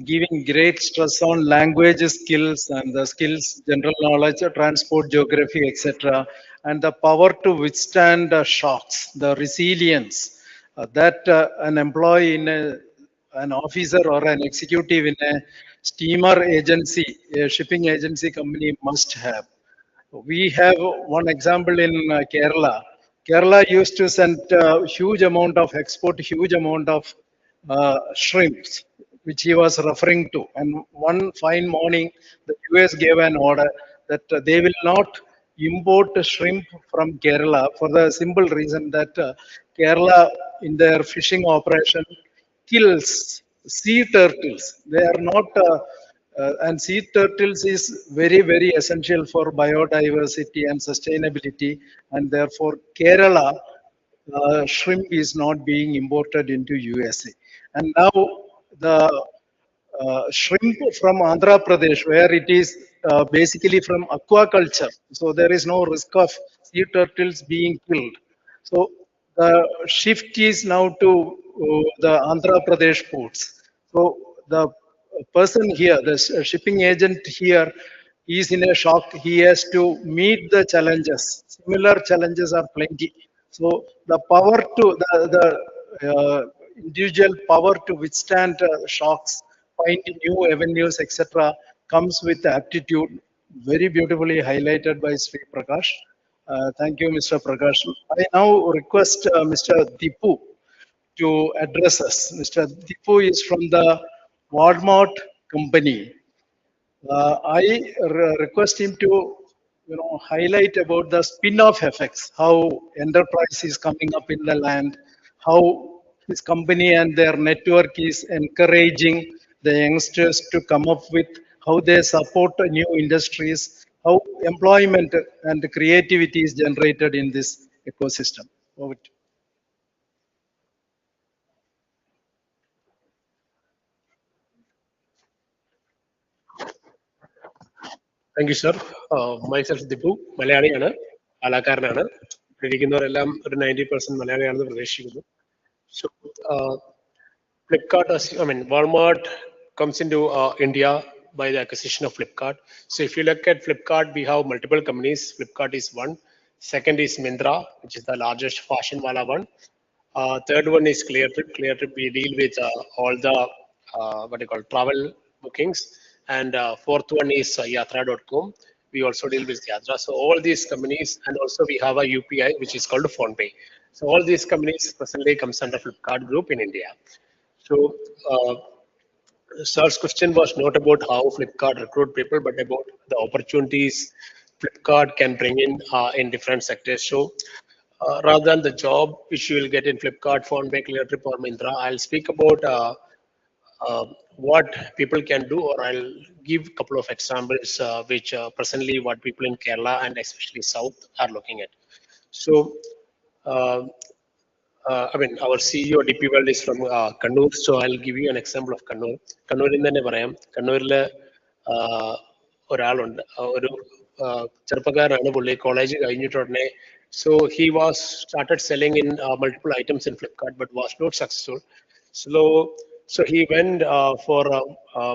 giving great stress on language skills and the skills, general knowledge, transport, geography, etc., and the power to withstand shocks, the resilience that an employee in an officer or an executive in a steamer agency, a shipping agency company must have. We have one example in Kerala. Kerala used to send huge amount of export, huge amount of shrimps, which he was referring to. And one fine morning, the US gave an order that they will not import shrimp from Kerala for the simple reason that Kerala, in their fishing operation, kills sea turtles. They are not and sea turtles is very, very essential for biodiversity and sustainability, and therefore Kerala shrimp is not being imported into USA. And now the shrimp from Andhra Pradesh, where it is basically from aquaculture, so there is no risk of sea turtles being killed. So the shift is now to the Andhra Pradesh ports. So the person here, the shipping agent here, is in a shock. He has to meet the challenges. Similar challenges are plenty. So the power to individual power to withstand shocks, find new avenues, etc., comes with aptitude. Very beautifully highlighted by Sri Prakash. Thank you, Mr. Prakash. I now request Mr. Dipu to address us. Mr. Dipu is from the Walmart company. I request him to, highlight about the spin-off effects, how enterprise is coming up in the land, how his company and their network is encouraging the youngsters to come up with, how they support new industries, how employment and creativity is generated in this ecosystem. Over to
thank you sir. Myself Dippu, മലയാളിയാണ്, പാലക്കാരനാണ്. ഇരിക്കുന്നവരെല്ലാം ഒരു 90% മലയാളിയാണെന്ന് പ്രതീക്ഷിക്കുന്നു. So, Flipkart, I mean, Walmart comes into India by the acquisition of Flipkart. So if you look at Flipkart, we have multiple companies. Flipkart is one. Second is Mindra, which is the largest fashion wala one. Third one is ClearTrip. ClearTrip, we deal with all the what you call travel bookings. And fourth one is Yatra.com. We also deal with Yatra. So all these companies, and also we have a UPI, which is called PhonePe. So all these companies presently comes under Flipkart Group in India. So Sir's question was not about how Flipkart recruit people, but about the opportunities Flipkart can bring in different sectors. So rather than the job which you will get in Flipkart, PhonePe, ClearTrip, or Mindra, I'll speak about what people can do, or I'll give a couple of examples which presently what people in Kerala and especially South are looking at. So, uh, I mean, our CEO DP World is from Kannur, so I'll give you an example of Kannur. കണ്ണൂരിൽ നിന്ന് തന്നെ പറയാം. കണ്ണൂരിൽ ഒരാളുണ്ട്, ഒരു ചെറുപ്പക്കാരനാണ്. പുള്ളി college കഴിഞ്ഞിട്ട് ഉടനെ so he was started selling in multiple items in Flipkart, but was not successful. So he went for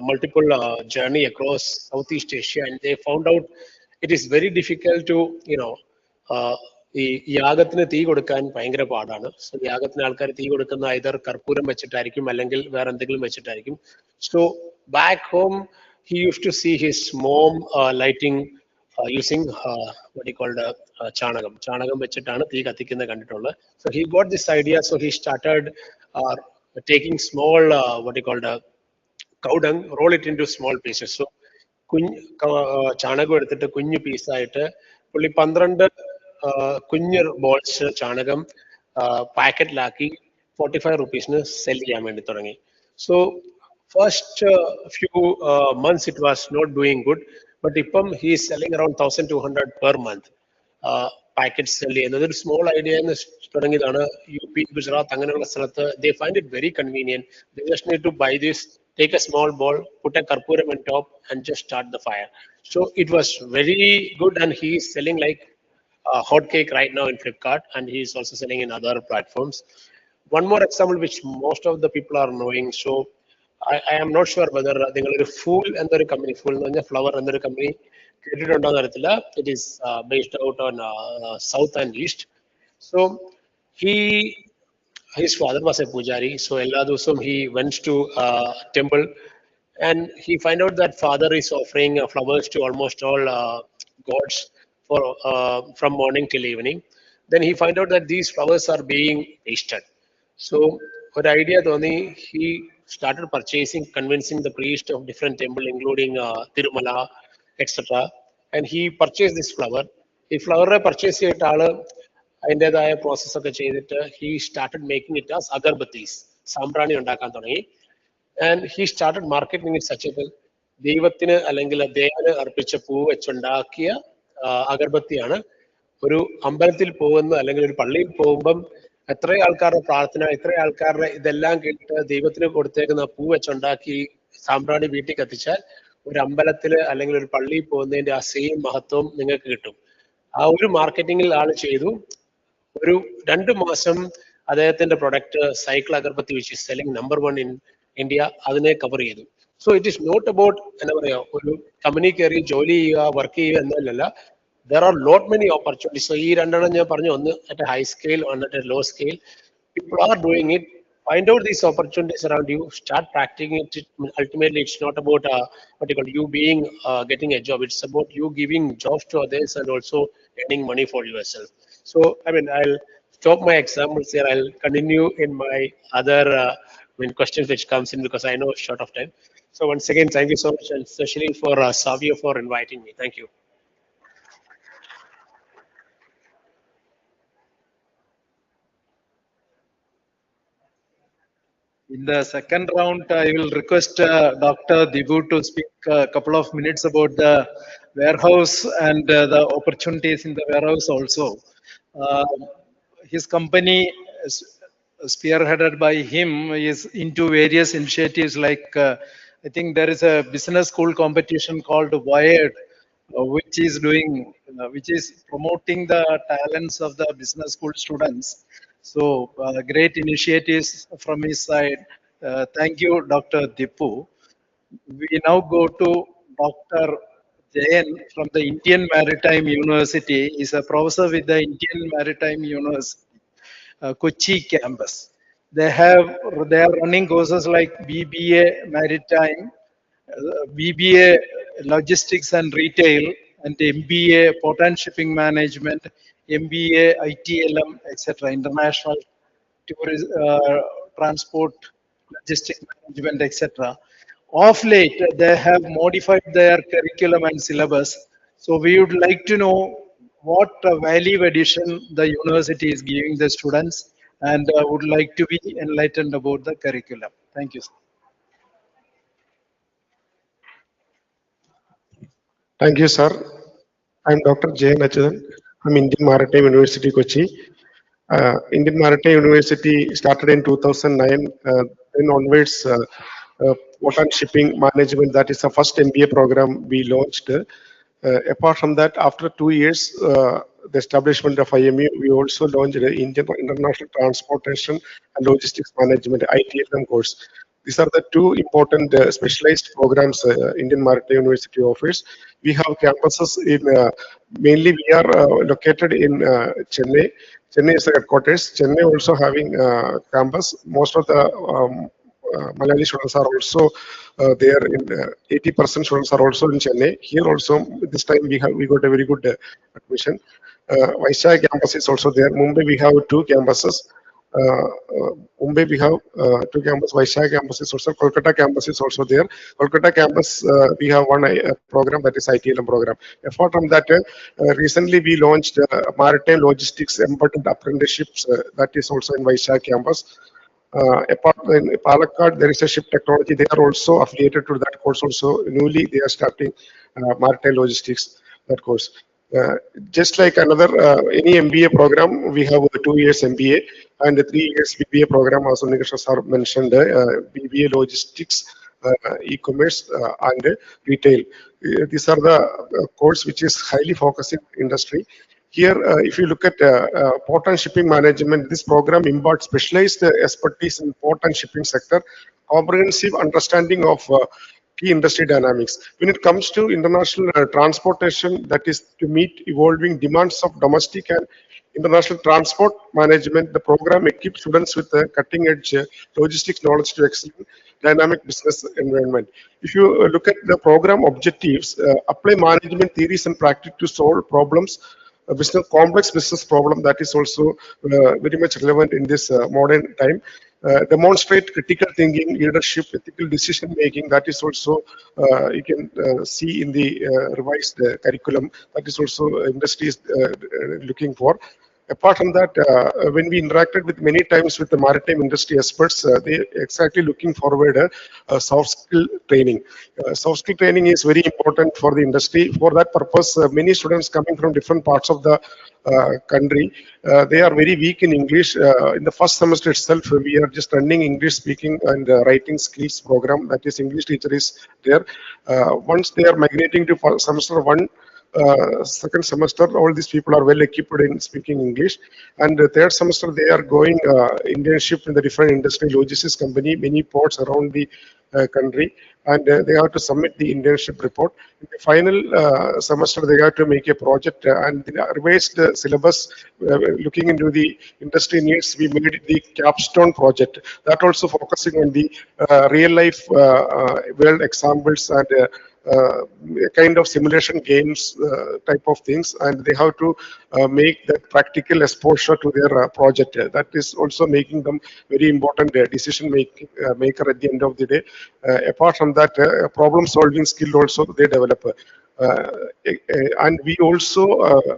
multiple journey across Southeast Asia, and they found out it is very difficult to, ഈ യാഗത്തിന് തീ കൊടുക്കാൻ ഭയങ്കര പാടാണ്. So യാഗത്തിന് ആൾക്കാർ തീ കൊടുക്കുന്ന either കർപ്പൂരം വെച്ചിട്ടായിരിക്കും, അല്ലെങ്കിൽ വേറെ എന്തെങ്കിലും വെച്ചിട്ടായിരിക്കും. So back home he used to see his mom lighting using what he called ചാണകം വെച്ചിട്ടാണ് തീ കത്തിക്കുന്നത് കണ്ടിട്ടുള്ളത്. So he got this idea, so he started taking small what he called cow dung, roll it into small pieces. So ചാണകം എടുത്തിട്ട് കുഞ്ഞു പീസായിട്ട് പുള്ളി 12 കുഞ്ഞ് ബോൾസ് ചാണകം പാക്കറ്റിലാക്കി 45 റുപ്പീസിന് സെൽ ചെയ്യാൻ വേണ്ടി തുടങ്ങി. So first few months it was not doing good, but ഇപ്പം he is selling around 1200 per month packet sell ചെയ്യുന്നത്. ഒരു സ്മോൾ ഐഡിയ തുടങ്ങിയതാണ്. UP, ഗുജറാത്ത് അങ്ങനെയുള്ള സ്ഥലത്ത് they find it very convenient. They just need to buy this, take a small bowl, put a karpuram on top, and just start the fire. So it was very good, and he is selling like hot cake right now in Flipkart, and he is also selling in other platforms. One more example which most of the people are knowing. So I am not sure whether നിങ്ങളൊരു fool എന്നൊരു company, fool എന്ന് പറഞ്ഞാൽ flower എന്നൊരു company കേട്ടിട്ടുണ്ടോ എന്ന് അറിയത്തില്ല. It is based out on south and east. So his father was a pujari, so എല്ലാ ദിവസവും he went to temple and he find out that father is offering flowers to almost all gods for from morning till evening. Then he find out that these flowers are being wasted. So ഒരു idea തോന്നി, he started purchasing, convincing the priest of different temple, including Tirumala, etc. And he purchased this flower. ഈ ഫ്ലവറെ purchase ചെയ്തിട്ട് ആള് അതിൻ്റെതായ process ഒക്കെ ചെയ്തിട്ട് he started making it as agarbattis, സാമ്പ്രാണി ഉണ്ടാക്കാൻ തുടങ്ങി. And he started marketing in such A well, ദൈവത്തിന് അല്ലെങ്കിൽ ദേവന് അർപ്പിച്ച പൂ വെച്ചുണ്ടാക്കിയ അഗർബത്തിയാണ്. ഒരു അമ്പലത്തിൽ പോകുന്ന അല്ലെങ്കിൽ ഒരു പള്ളിയിൽ പോകുമ്പം എത്ര ആൾക്കാരുടെ പ്രാർത്ഥന, എത്ര ആൾക്കാരുടെ ഇതെല്ലാം കേട്ടിട്ട് ദൈവത്തിന് കൊടുത്തേക്കുന്ന പൂ വെച്ചുണ്ടാക്കി സാമ്പ്രാണി വീട്ടിൽ കത്തിച്ചാൽ ഒരു അമ്പലത്തില് അല്ലെങ്കിൽ ഒരു പള്ളിയിൽ പോകുന്നതിന്റെ ആ സെയിം മഹത്വം നിങ്ങൾക്ക് കിട്ടും. ആ ഒരു മാർക്കറ്റിംഗിൽ ആള് ചെയ്തു. ഒരു 2 മാസം അദ്ദേഹത്തിന്റെ product cycle agarbatti which is selling number 1 in India അതിനെ കവർ ചെയ്തു. So it is not about എന്താ പറയാ ഒരു കമ്പനി കയറി ജോലി ചെയ്യുക, വർക്ക് ചെയ്യുക എന്നല്ല. there are lot many opportunities. So ഈ രണ്ടെണ്ണം ഞാൻ പറഞ്ഞു, ഒന്ന് at a high scale, one at a low scale. People are doing it. Find out these opportunities around you. Start practicing it. Ultimately, it's not about what you call you being getting a job. It's about you giving jobs to others and also earning money for yourself. So I mean, I'll stop my examples here. I'll continue in my other questions which comes in because I know short of time. So once again, thank you so much, and especially for Savio for inviting me. Thank you.
In the second round, I will request Dr. Dibu to speak a couple of minutes about the warehouse and the opportunities in the warehouse also. His company, spearheaded by him, is into various initiatives like I think there is a business school competition called Wired, which is promoting the talents of the business school students. So great initiatives from his side. Thank you, Dr. Dipu. We now go to Dr. Jayan from the Indian Maritime University. He's a professor with the Indian Maritime University, Kochi campus. They are running courses like BBA Maritime, BBA Logistics and Retail, and MBA Port and Shipping Management, MBA ITLM, etc. International Transport, Logistics Management, etc. Of late, they have modified their curriculum and syllabus. So we would like to know what value addition the university is giving the students, and would like to be enlightened about the curriculum. Thank you, sir.
Thank you, sir. I'm Dr. J. Nachudan from Indian Maritime University, Kochi. Indian Maritime University started in 2009. Then onwards, Port and Shipping Management, that is the first MBA program we launched. Apart from that, after 2 years, the establishment of IMU, we also launched the Indian International Transportation and Logistics Management, ITLM course. These are the two important specialized programs Indian Maritime University offers. We have campuses in, mainly we are located in Chennai. Chennai is the headquarters. Chennai also having campus. Most of the Malayali students are also there. In 80% students are also in Chennai. Here also, this time we got a very good admission. Vaishak campus is also there. Mumbai we have 2 campuses. Mumbai we have 2 campuses. Vaishak campus is also. Kolkata campus is also there. Kolkata campus we have one program, that is ITLM program. Apart from that, recently we launched Maritime Logistics Embedded Apprenticeships. That is also in Vaishak campus. Apart in Palakkad, there is a ship technology. They are also affiliated to that course. Also newly they are starting maritime logistics, that course. Just like another any MBA program, we have a 2 years MBA and a 3 years BBA program. As Nikrishna sir mentioned, BBA logistics, e-commerce, and retail. These are the course which is highly focused in industry. Here, if you look at port and shipping management, this program imparts specialized expertise in port and shipping sector, comprehensive understanding of key industry dynamics. When it comes to international transportation, that is to meet evolving demands of domestic and international transport management, the program equips students with cutting-edge logistics knowledge to excel dynamic business environment. If you look at the program objectives, apply management theories and practice to solve problems, a business complex business problem that is also very much relevant in this modern time. Demonstrate critical thinking, leadership, ethical decision making. That is also you can see in the revised curriculum. That is also industry is looking for. Apart from that, when we interacted with many times with the maritime industry experts, they exactly looking forward soft skill training. Soft skill training is very important for the industry. For that purpose, many students coming from different parts of the country, they are very weak in English. In the first semester itself, we are just running English speaking and writing skills program. That is, English teacher is there. Once they are migrating to semester one, second semester, all these people are well equipped in speaking English. And the third semester, they are going internship in the different industry logistics company, many ports around the country, and they have to submit the internship report. In the final semester, they have to make a project and the revised syllabus looking into the industry needs. We made the capstone project that also focusing on the real life world examples and kind of simulation games type of things, and they have to make that practical exposure to their project. That is also making them very important decision maker at the end of the day. Apart from that, problem solving skill also they develop. And we also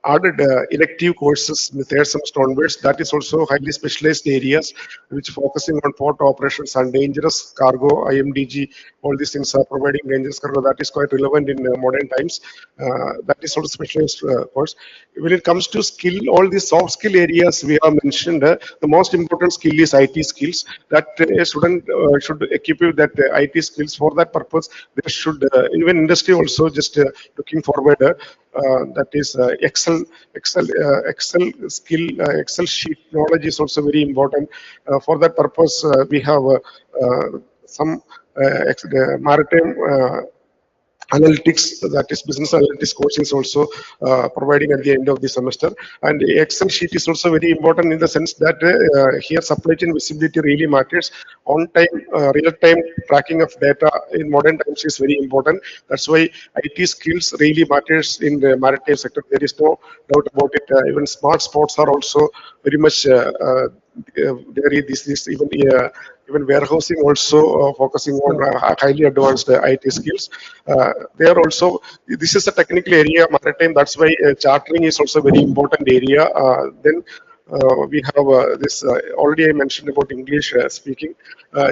added elective courses in the third semester onwards. That is also highly specialized areas which focusing on port operations and dangerous cargo, IMDG, all these things are providing dangerous cargo. That is quite relevant in modern times. That is also specialized course. When it comes to skill, all these soft skill areas we have mentioned, the most important skill is IT skills. That a student should equip with that IT skills. For that purpose, they should, even industry also just looking forward, that is Excel skill, Excel sheet knowledge is also very important. For that purpose, we have some maritime analytics, that is business analytics course is also providing at the end of the semester. And the Excel sheet is also very important in the sense that here supply chain visibility really matters. On time, real time tracking of data in modern times is very important. That's why IT skills really matters in the maritime sector. There is no doubt about it. Even smart sports are also very much there is this even warehousing also focusing on highly advanced IT skills. They are also, this is a technical area, maritime, that's why chartering is also very important area. Then we have this, already I mentioned about English speaking.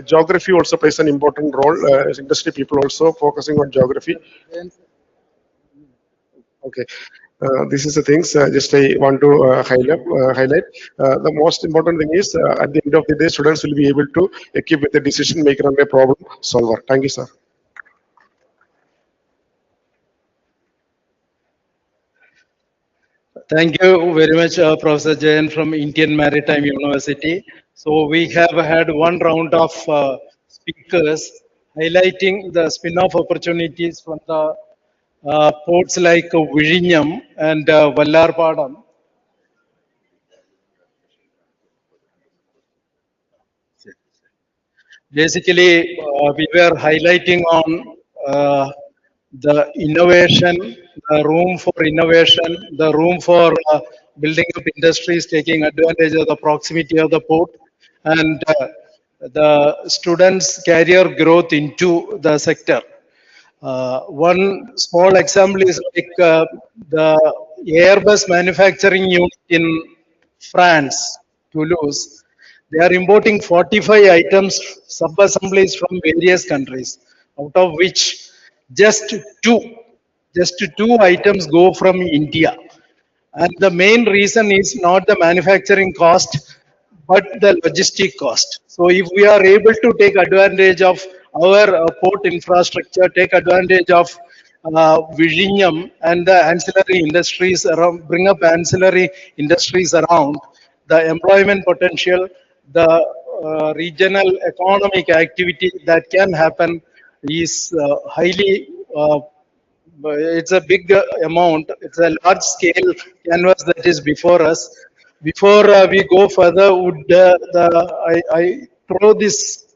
Geography also plays an important role. As industry people also focusing on geography. Okay. This is the things just I want to highlight. The most important thing is at the end of the day, students will be able to equip with a decision maker and a problem solver. Thank you, sir.
Thank you very much, Professor Jain from Indian Maritime University. So we have had one round of speakers highlighting the spin-off opportunities from the ports like Vizhinjam and Vallarpadam. Basically, we were highlighting on the innovation, the room for innovation, the room for building up industries, taking advantage of the proximity of the port, and the students' career growth into the sector. One small example is like the Airbus manufacturing unit in France, Toulouse. They are importing 45 items, sub-assemblies from various countries, out of which just two, just two items go from India. And the main reason is not the manufacturing cost, but the logistic cost. So if we are able to take advantage of our port infrastructure, take advantage of Vizhinjam and the ancillary industries around, bring up ancillary industries around, the employment potential, the regional economic activity that can happen is highly it's a big amount. It's a large scale canvas that is before us. Before we go further, would I throw this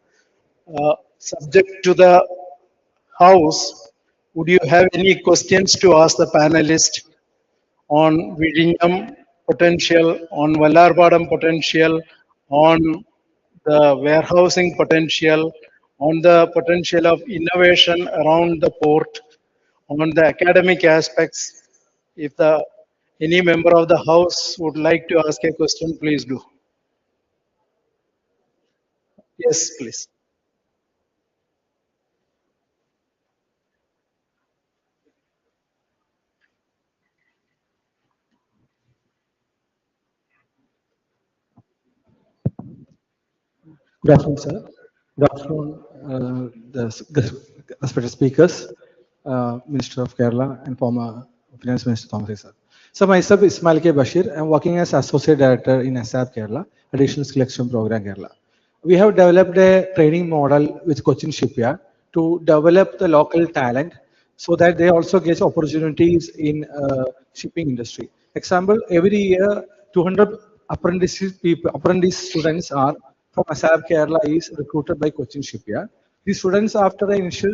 subject to the house, would you have any questions to ask the panelist on Vizhinjam potential, on Vallarpadam potential, on the warehousing potential, on the potential of innovation around the port, on the academic aspects? If any member of the house would like to ask a question, please do. Yes, please.
Good afternoon, sir. Good afternoon, the respected speakers, Minister of Kerala and former Finance Minister Thomas Isaac. So myself, Ismail K. Bashir. I'm working as Associate Director in ASAP Kerala, Additional Skill Exchange Program Kerala. We have developed a training model with Cochin Shipyard to develop the local talent so that they also get opportunities in shipping industry. Example, every year 200 apprentice students are from ASAP Kerala is recruited by Cochin Shipyard. These students, after the initial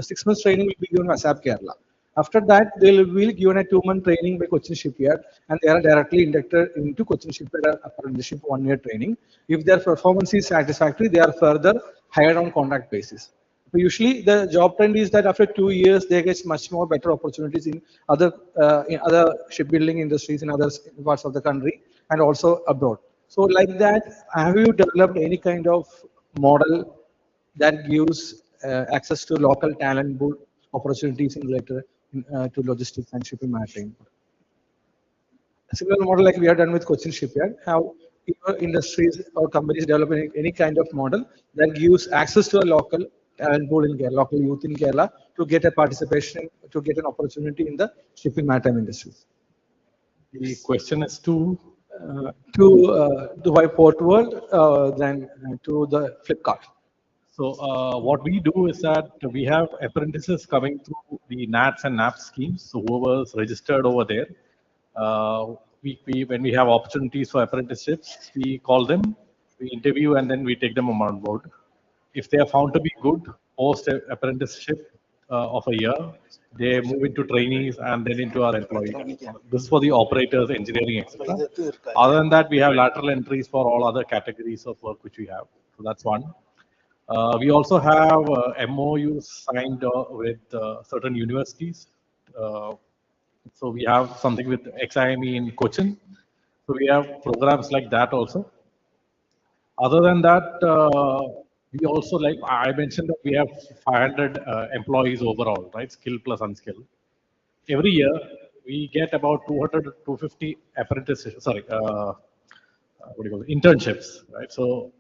6 months training, will be given ASAP Kerala. After that, they will be given a 2-month training by Cochin Shipyard, and they are directly inducted into Cochin Shipyard apprenticeship 1-year training. If their performance is satisfactory, they are further hired on contract basis. So usually, the job trend is that after 2 years, they get much more better opportunities in other shipbuilding industries in other parts of the country and also abroad. So like that, have you developed any kind of model that gives access to local talent pool opportunities in related to logistics and shipping maritime? A similar model like we have done with Cochin Shipyard, how industries or companies developing any kind of model that gives access to a local talent pool in Kerala, local youth in Kerala to get a participation, to get an opportunity in the shipping maritime industries.
The question is to
Dubai Port World, then to the Flipkart.
So what we do is that we have apprentices coming through the NATS and NAPS schemes. So whoever's registered over there, when we have opportunities for apprenticeships, we call them, we interview, and then we take them on board. If they are found to be good post apprenticeship of a year, they move into trainees and then into our employees. This is for the operators, engineering, etc. Other than that, we have lateral entries for all other categories of work which we have. So that's one. We also have MOUs signed with certain universities. So we have something with XIME in Cochin. So we have programs like that also. Other than that, we also, like I mentioned, that we have 500 employees overall, right? Skilled plus unskilled. Every year, we get about 200 to 250 apprentices, internships, right? So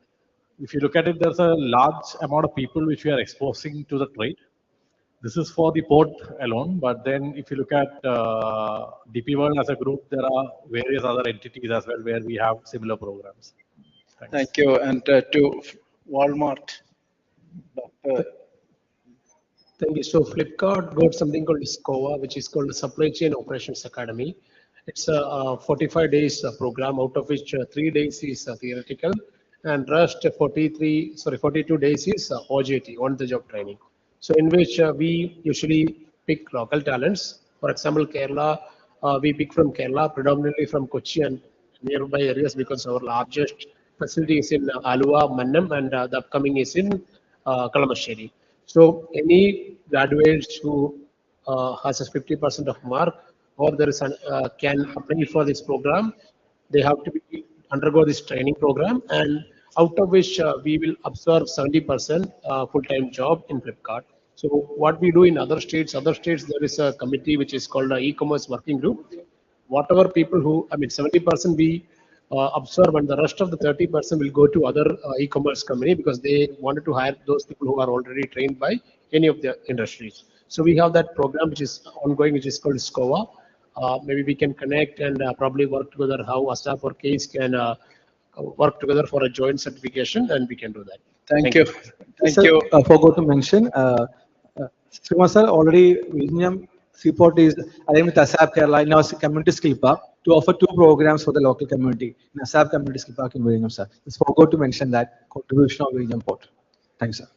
if you look at it, there's a large amount of people which we are exposing to the trade. This is for the port alone, but then if you look at DP World as a group, there are various other entities as well where we have similar programs. Thanks.
Thank you. And to Walmart, Dr.
Thank you. So Flipkart got something called SCOA, which is called the Supply Chain Operations Academy. It's a 45 days program, out of which 3 days is theoretical, and rest 42 days is OJT, on-the-job training. So in which we usually pick local talents. For example, Kerala, we pick from Kerala, predominantly from Kochi and nearby areas, because our largest facility is in Alua, Mannam, and the upcoming is in Kalamassery. So any graduates who has a 50% of mark, or there is can apply for this program, they have to undergo this training program, and out of which we will absorb 70% full-time job in Flipkart. So what we do in other states there is a committee which is called an e-commerce working group. Whatever people who, 70% we absorb, and the rest of the 30% will go to other e-commerce company, because they wanted to hire those people who are already trained by any of the industries. So we have that program which is ongoing, which is called SCOA. Maybe we can connect and probably work together how ASAP or CASE can work together for a joint certification, and we can do that.
Thank you. Thank
Sir,
you.
I forgot to mention, Srimar sir, already Vizhinjam Seaport is aligned with ASAP Kerala in our community skill park. to offer two programs for the local community in ASAP Community Skill Park in Virinam, sir. Just forgot to mention that contribution of Virinam Port. Thanks, sir.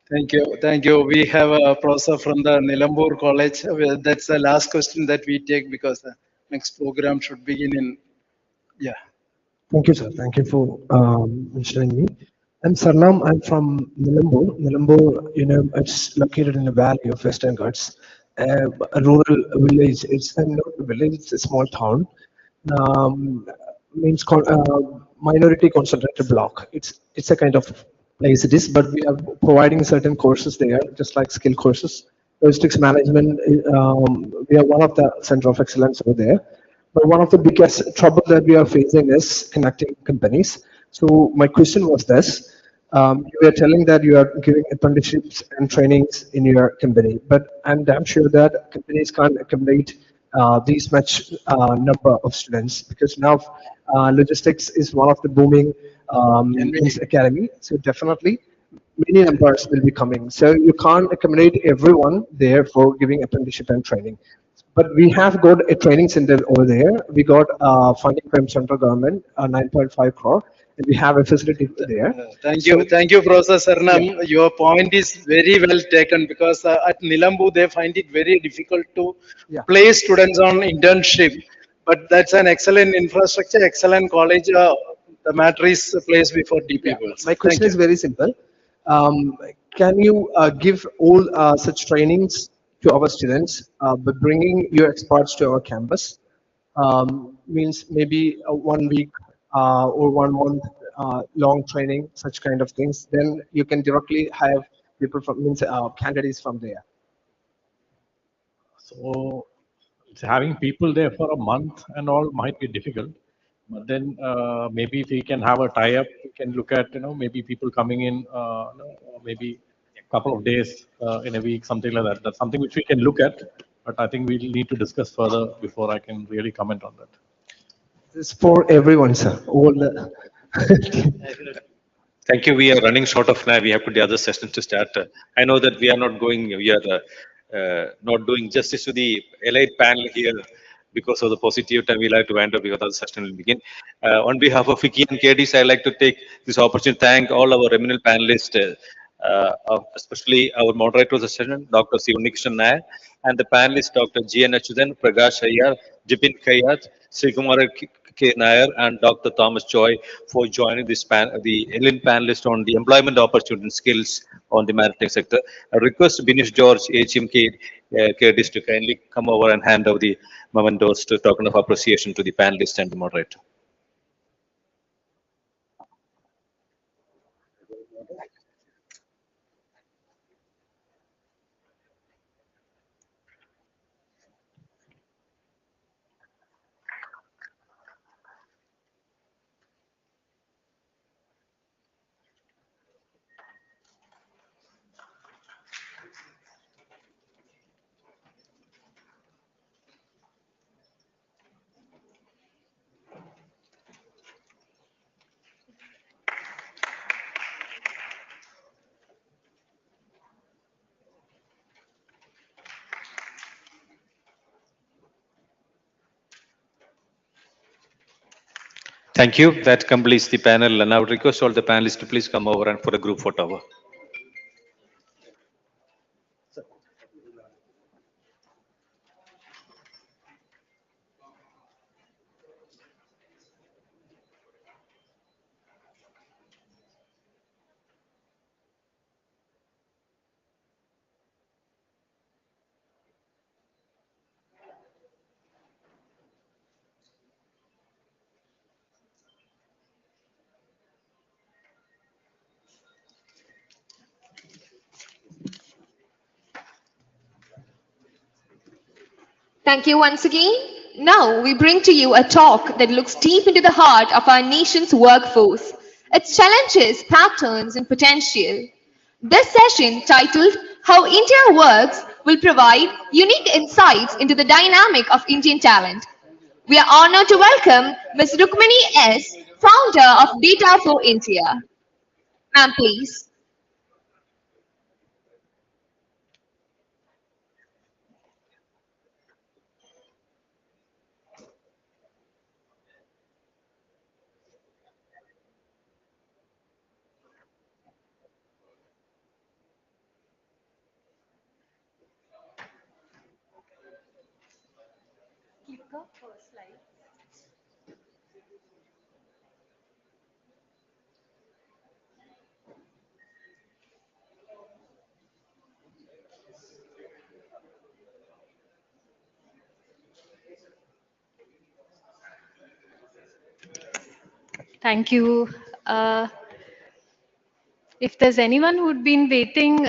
Thank you. Thank you. We have a professor from the Nilambur College. That's the last question that we take because the next program should begin in, yeah.
Thank you, sir. Thank you for mentioning me. I'm Sarnam. I'm from Nilambur. Nilambur, it's located in the valley of Western Ghats, a rural village. It's not a village. It's a small town. Um, means minority concentrated block. It's a kind of place it is, but we are providing certain courses there, just like skill courses. Logistics management. We are one of the center of excellence over there. But one of the biggest trouble that we are facing is connecting companies. So my question was this. You were telling that you are giving apprenticeships and trainings in your company, but I'm damn sure that companies can't accommodate these much number of students because now logistics is one of the booming means academy. So definitely many numbers will be coming. So you can't accommodate everyone there for giving apprenticeship and training. But we have got a training center over there. We got funding from central government, 9.5 crore, and we have a facility there.
Thank you, Professor Sarnam. Your point is very well taken because at Nilambu they find it very difficult to place students on internship. But that's an excellent infrastructure, excellent college. The matter is placed before DP World.
My question is very simple. Um, can you give all such trainings to our students by bringing your experts to our campus? Means maybe 1 week or 1 month long training, such kind of things. Then you can directly have people from means candidates from there.
So having people there for a month and all might be difficult. But then maybe if we can have a tie-up, we can look at maybe people coming in maybe a couple of days in a week, something like that. That's something which we can look at. But I think we'll need to discuss further before I can really comment on that.
This is for everyone, sir. All the
Thank you. We are running short of time. We have put the other session to start. I know that we are not going, we are not doing justice to the elite panel here because of the positive time we like to end up because the session will begin. On behalf of Vicky and KDs, I'd like to take this opportunity to thank all our eminent panelists, especially our moderator of the session, Dr. Sivanikishan Nair, and the panelists, Dr. G.N. Achudan, Prakash Ayyar, Jipin Kayat, Srikumar K. Nair, and Dr. Thomas Choi for joining this the Ellen panelist on the employment opportunity and skills on the maritime sector. I request Binish George, HMK KDs to kindly come over and hand over the mementos to token of appreciation to the panelists and the moderator. Thank you. That completes the panel. And I would request all the panelists to please come over and for a group photo.
Thank you once again. Now we bring to you a talk that looks deep into the heart of our nation's workforce, its challenges, patterns, and potential. This session, titled How India Works, will provide unique insights into the dynamic of Indian talent. We are honored to welcome Ms. Rukmini S., founder of Data for India. Ma'am, please.
Thank you. If there's anyone who'd been waiting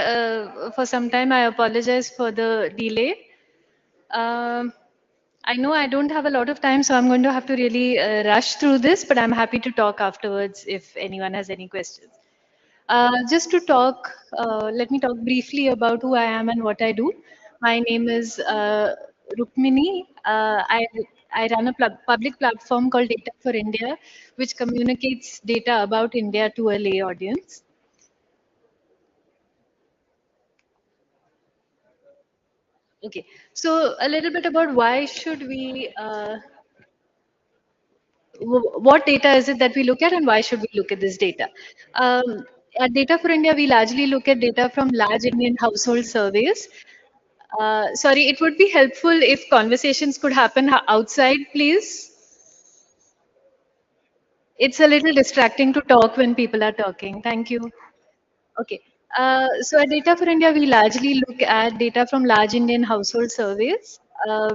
for some time, I apologize for the delay. Um, I know I don't have a lot of time, so I'm going to have to really rush through this, but I'm happy to talk afterwards if anyone has any questions. Just to talk, let me talk briefly about who I am and what I do. My name is Rukmini. I run a public platform called Data for India, which communicates data about India to a lay audience. Okay, so a little bit about why should we, what data is it that we look at and why should we look at this data? At Data for India, we largely look at data from large Indian household surveys. Sorry, it would be helpful if conversations could happen outside, please. It's a little distracting to talk when people are talking. Thank you. Okay. So at Data for India, we largely look at data from large Indian household surveys. Uh,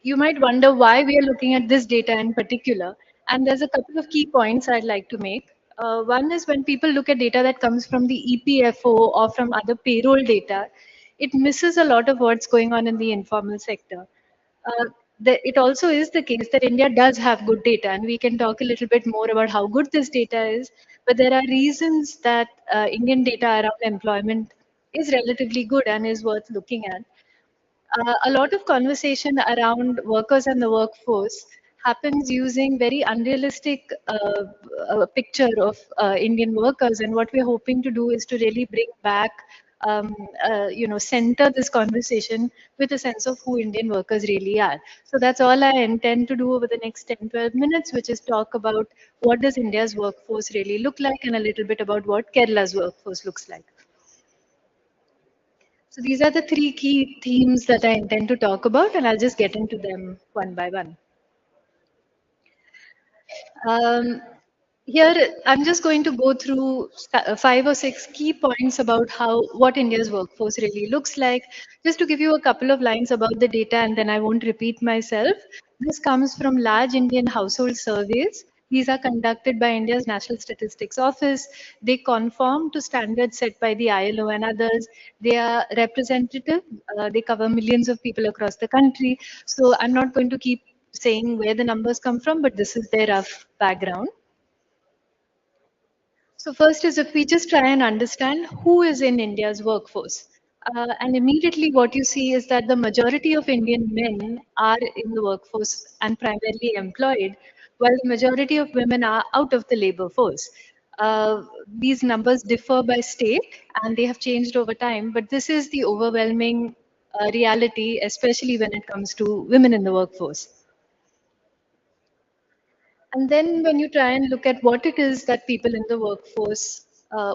you might wonder why we are looking at this data in particular. And there's a couple of key points I'd like to make. One is when people look at data that comes from the EPFO or from other payroll data, it misses a lot of what's going on in the informal sector. Uh, it also is the case that India does have good data, and we can talk a little bit more about how good this data is. But there are reasons that Indian data around employment is relatively good and is worth looking at. A lot of conversation around workers and the workforce happens using very unrealistic picture of Indian workers. And what we're hoping to do is to really bring back, center this conversation with a sense of who Indian workers really are. So that's all I intend to do over the next 10, 12 minutes, which is talk about what does India's workforce really look like and a little bit about what Kerala's workforce looks like. So these are the three key themes that I intend to talk about, and I'll just get into them one by one. Um, Here, I'm just going to go through 5 or 6 key points about what India's workforce really looks like. Just to give you a couple of lines about the data, and then I won't repeat myself. This comes from large Indian household surveys. These are conducted by India's National Statistics Office. They conform to standards set by the ILO and others. They are representative. They cover millions of people across the country. So I'm not going to keep saying where the numbers come from, but this is their rough background. So first is if we just try and understand who is in India's workforce. And immediately what you see is that the majority of Indian men are in the workforce and primarily employed, while the majority of women are out of the labor force. These numbers differ by state and they have changed over time, but this is the overwhelming reality, especially when it comes to women in the workforce. And then when you try and look at what it is that people in the workforce,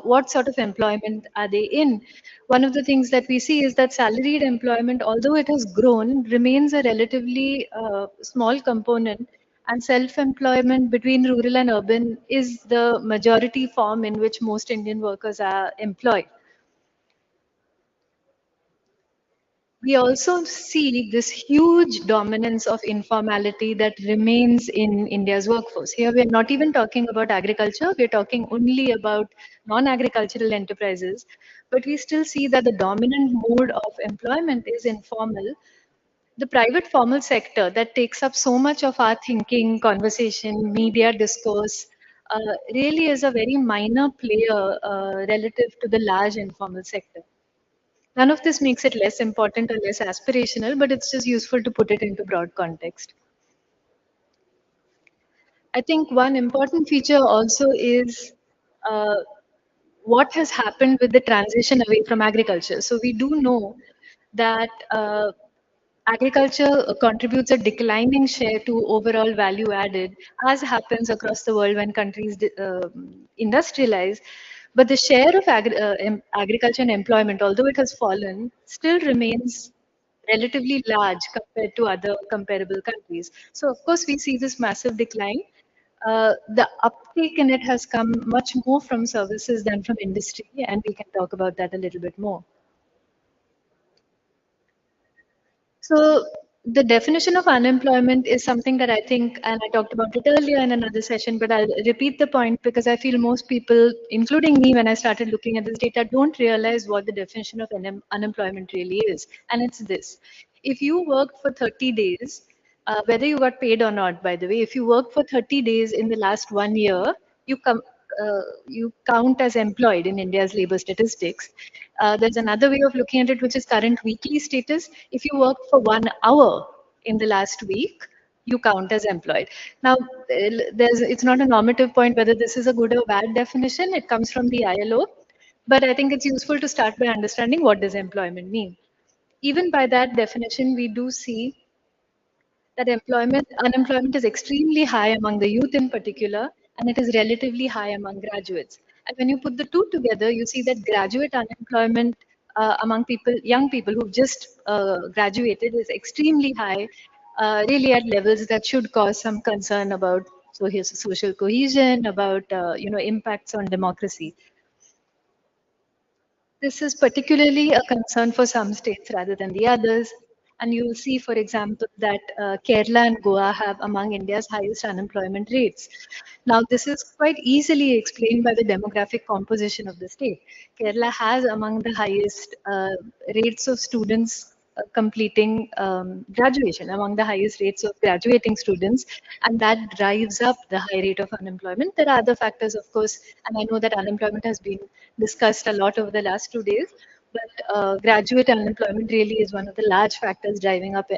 what sort of employment are they in? One of the things that we see is that salaried employment, although it has grown, remains a relatively small component. And self-employment between rural and urban is the majority form in which most Indian workers are employed. We also see this huge dominance of informality that remains in India's workforce. Here, we are not even talking about agriculture, we're talking only about non agricultural enterprises. But we still see that the dominant mode of employment is informal. The private formal sector that takes up so much of our thinking, conversation, media discourse, really is a very minor player relative to the large informal sector. None of this makes it less important or less aspirational, but it's just useful to put it into broad context. I think one important feature also is uh, what has happened with the transition away from agriculture. So we do know that agriculture contributes a declining share to overall value added, as happens across the world when countries industrialize. But the share of agriculture and employment, although it has fallen, still remains relatively large compared to other comparable countries. So of course we see this massive decline. The uptake in it has come much more from services than from industry, and we can talk about that a little bit more. So the definition of unemployment is something that I think, and I talked about it earlier in another session, but I'll repeat the point because I feel most people, including me, when I started looking at this data, don't realize what the definition of unemployment really is. And it's this. If you worked for 30 days, whether you got paid or not, by the way, if you worked for 30 days in the last 1 year, you come you count as employed in India's labor statistics. There's another way of looking at it, which is current weekly status. If you work for 1 hour in the last week, you count as employed. Now, it's not a normative point whether this is a good or bad definition. It comes from the ILO, but I think it's useful to start by understanding what does employment mean. Even by that definition, we do see that unemployment is extremely high among the youth in particular, and it is relatively high among graduates. And when you put the two together, you see that graduate unemployment among young people who've just graduated, is extremely high, really at levels that should cause some concern about social cohesion, about impacts on democracy. This is particularly a concern for some states rather than the others. And you will see, for example, that Kerala and Goa have among India's highest unemployment rates. Now, this is quite easily explained by the demographic composition of the state. Kerala has among the highest rates of students completing graduation, among the highest rates of graduating students, and that drives up the high rate of unemployment. There are other factors, of course, and I know that unemployment has been discussed a lot over the last 2 days, but graduate unemployment really is one of the large factors driving up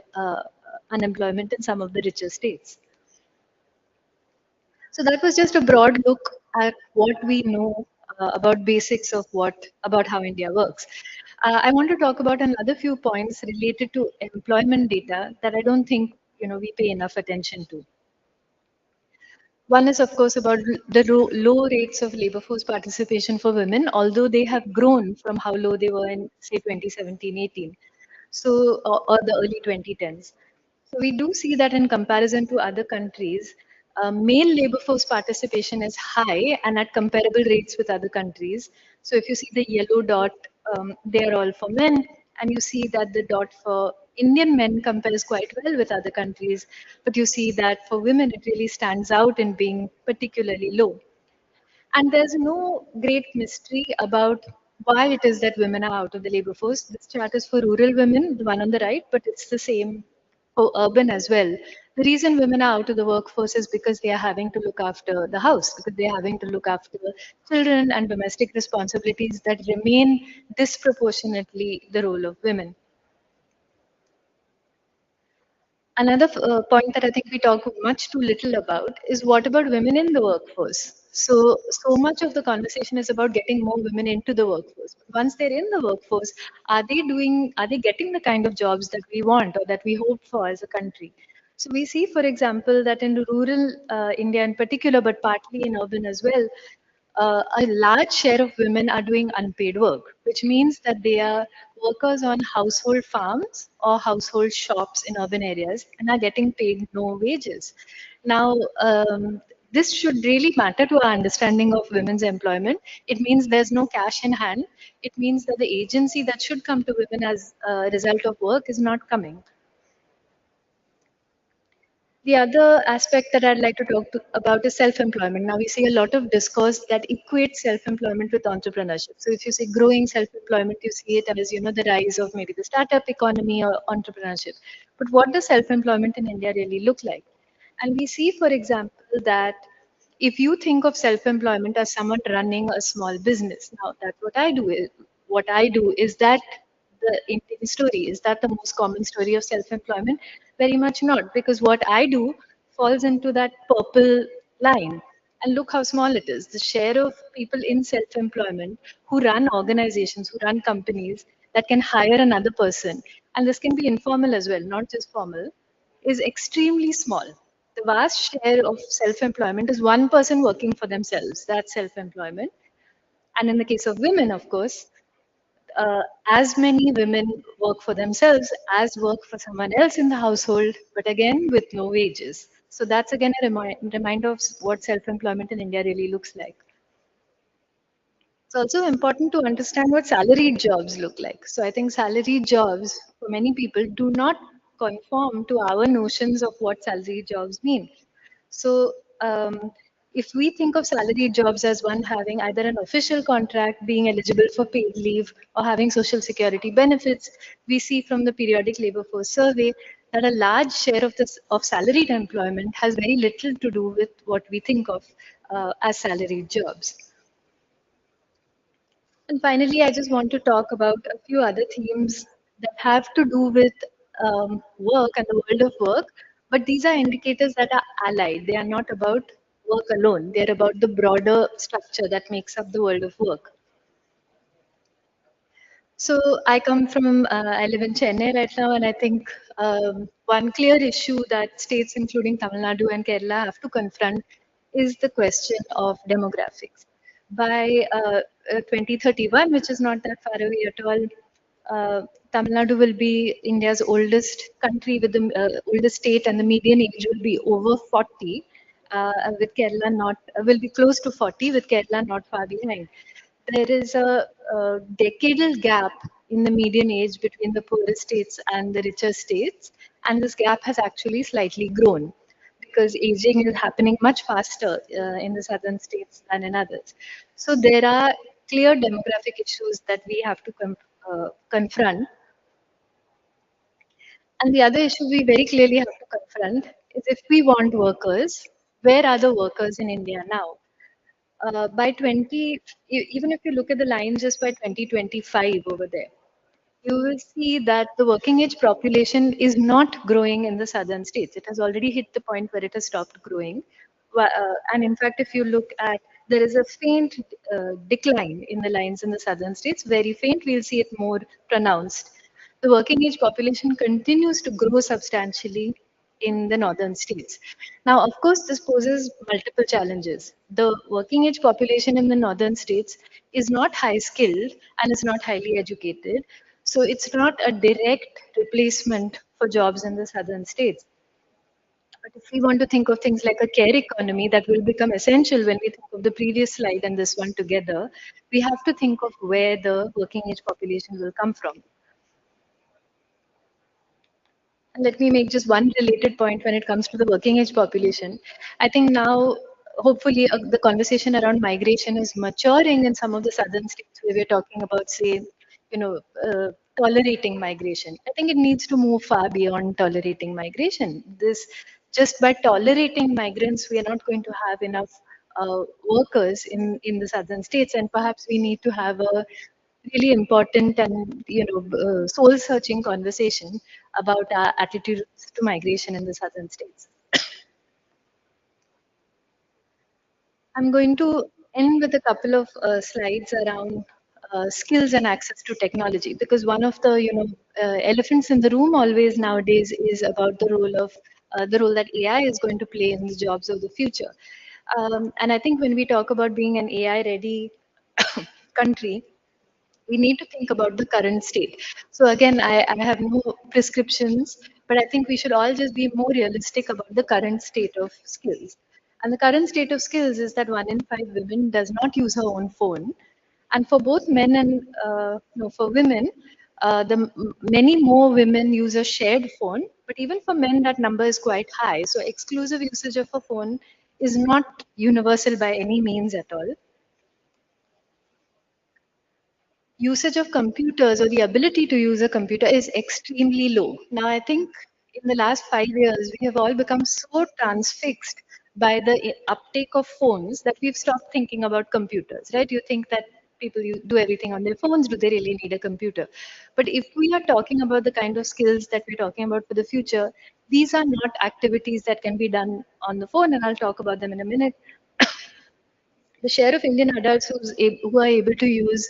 unemployment in some of the richer states. So that was just a broad look at what we know about basics of about how India works. I want to talk about another few points related to employment data that I don't think we pay enough attention to. One is, of course, about the low rates of labor force participation for women, although they have grown from how low they were in, say, 2017-18, so or the early 2010s. So we do see that in comparison to other countries, male labor force participation is high and at comparable rates with other countries. So if you see the yellow dot, they are all for men, and you see that the dot for Indian men compares quite well with other countries, but you see that for women it really stands out in being particularly low. And there's no great mystery about why it is that women are out of the labor force. This chart is for rural women, the one on the right, but it's the same for urban as well. The reason women are out of the workforce is because they are having to look after the house, because they are having to look after children and domestic responsibilities that remain disproportionately the role of women. Another point that I think we talk much too little about is what about women in the workforce? So much of the conversation is about getting more women into the workforce. Once they're in the workforce, are they getting the kind of jobs that we want or that we hope for as a country? So we see, for example, that in rural India in particular, but partly in urban as well, a large share of women are doing unpaid work, which means that they are workers on household farms or household shops in urban areas and are getting paid no wages. Now, this should really matter to our understanding of women's employment. It means there's no cash in hand. It means that the agency that should come to women as a result of work is not coming. The other aspect that I'd like to about is self-employment. Now, we see a lot of discourse that equates self-employment with entrepreneurship. So if you say growing self-employment, you see it as, the rise of maybe the startup economy or entrepreneurship. But what does self-employment in India really look like? And we see, for example, that if you think of self-employment as someone running a small business, now that's what I do is that the Indian story? Is that the most common story of self-employment? Very much not, because what I do falls into that purple line. And look how small it is. The share of people in self-employment who run organizations, who run companies that can hire another person, and this can be informal as well, not just formal, is extremely small. The vast share of self-employment is one person working for themselves. That's self-employment. And in the case of women, of course, as many women work for themselves as work for someone else in the household, but again with low wages. So that's again a reminder of what self-employment in India really looks like. It's also important to understand what salaried jobs look like. So I think salaried jobs for many people do not conform to our notions of what salaried jobs mean. So if we think of salaried jobs as one having either an official contract, being eligible for paid leave, or having social security benefits, we see from the periodic labor force survey that a large share of this of salaried employment has very little to do with what we think of as salaried jobs. And finally, I just want to talk about a few other themes that have to do with work and the world of work. But these are indicators that are allied. They are not about work alone. They are about the broader structure that makes up the world of work. So I come from, I live in Chennai right now, and I think one clear issue that states, including Tamil Nadu and Kerala, have to confront is the question of demographics. By 2031, which is not that far away at all, Tamil Nadu will be India's oldest country with the oldest state, and the median age will be over 40. With Kerala not will be close to 40, with Kerala not far behind. There is a decadal gap in the median age between the poorer states and the richer states, and this gap has actually slightly grown because aging is happening much faster in the southern states than in others. So there are clear demographic issues that we have to confront. And the other issue we very clearly have to confront is if we want workers, where are the workers in India now? By 20, even if you look at the lines just by 2025 over there, you will see that the working age population is not growing in the southern states. It has already hit the point where it has stopped growing. And in fact, if you look at, there is a faint decline in the lines in the southern states, very faint, we'll see it more pronounced. The working age population continues to grow substantially in the northern states. Now, of course, this poses multiple challenges. The working age population in the northern states is not high skilled and is not highly educated. So it's not a direct replacement for jobs in the southern states. But if we want to think of things like a care economy that will become essential when we think of the previous slide and this one together, we have to think of where the working age population will come from. And let me make just one related point when it comes to the working age population. I think now, hopefully, the conversation around migration is maturing in some of the southern states where we're talking about, say, tolerating migration. I think it needs to move far beyond tolerating migration. This just by tolerating migrants, we are not going to have enough workers in the southern states, and perhaps we need to have a really important and soul searching conversation about our attitudes to migration in the southern states. I'm going to end with a couple of slides around skills and access to technology, because one of the elephants in the room always nowadays is about the role that AI is going to play in the jobs of the future. And I think when we talk about being an AI ready country, we need to think about the current state. So again, I have no prescriptions, but I think we should all just be more realistic about the current state of skills. And the current state of skills is that 1 in 5 women does not use her own phone. And for both men and no, for women, many more women use a shared phone, but even for men, that number is quite high. So exclusive usage of a phone is not universal by any means at all. Usage of computers or the ability to use a computer is extremely low. Now, I think in the last 5 years, we have all become so transfixed by the uptake of phones that we've stopped thinking about computers, right? You think that people do everything on their phones. Do they really need a computer? But if we are talking about the kind of skills that we're talking about for the future, these are not activities that can be done on the phone, and I'll talk about them in a minute. The share of Indian adults who are able to use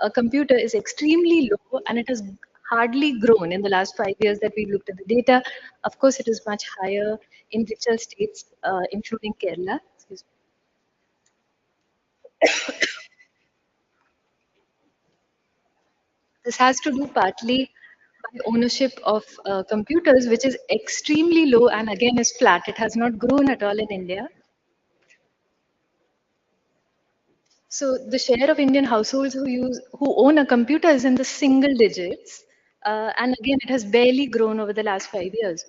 a computer is extremely low, and it has hardly grown in the last 5 years that we looked at the data. Of course, it is much higher in richer states, including Kerala. Excuse me. This has to do partly by ownership of computers, which is extremely low and again is flat. It has not grown at all in India. So the share of Indian households who own a computer is in the single digits, and again it has barely grown over the last 5 years.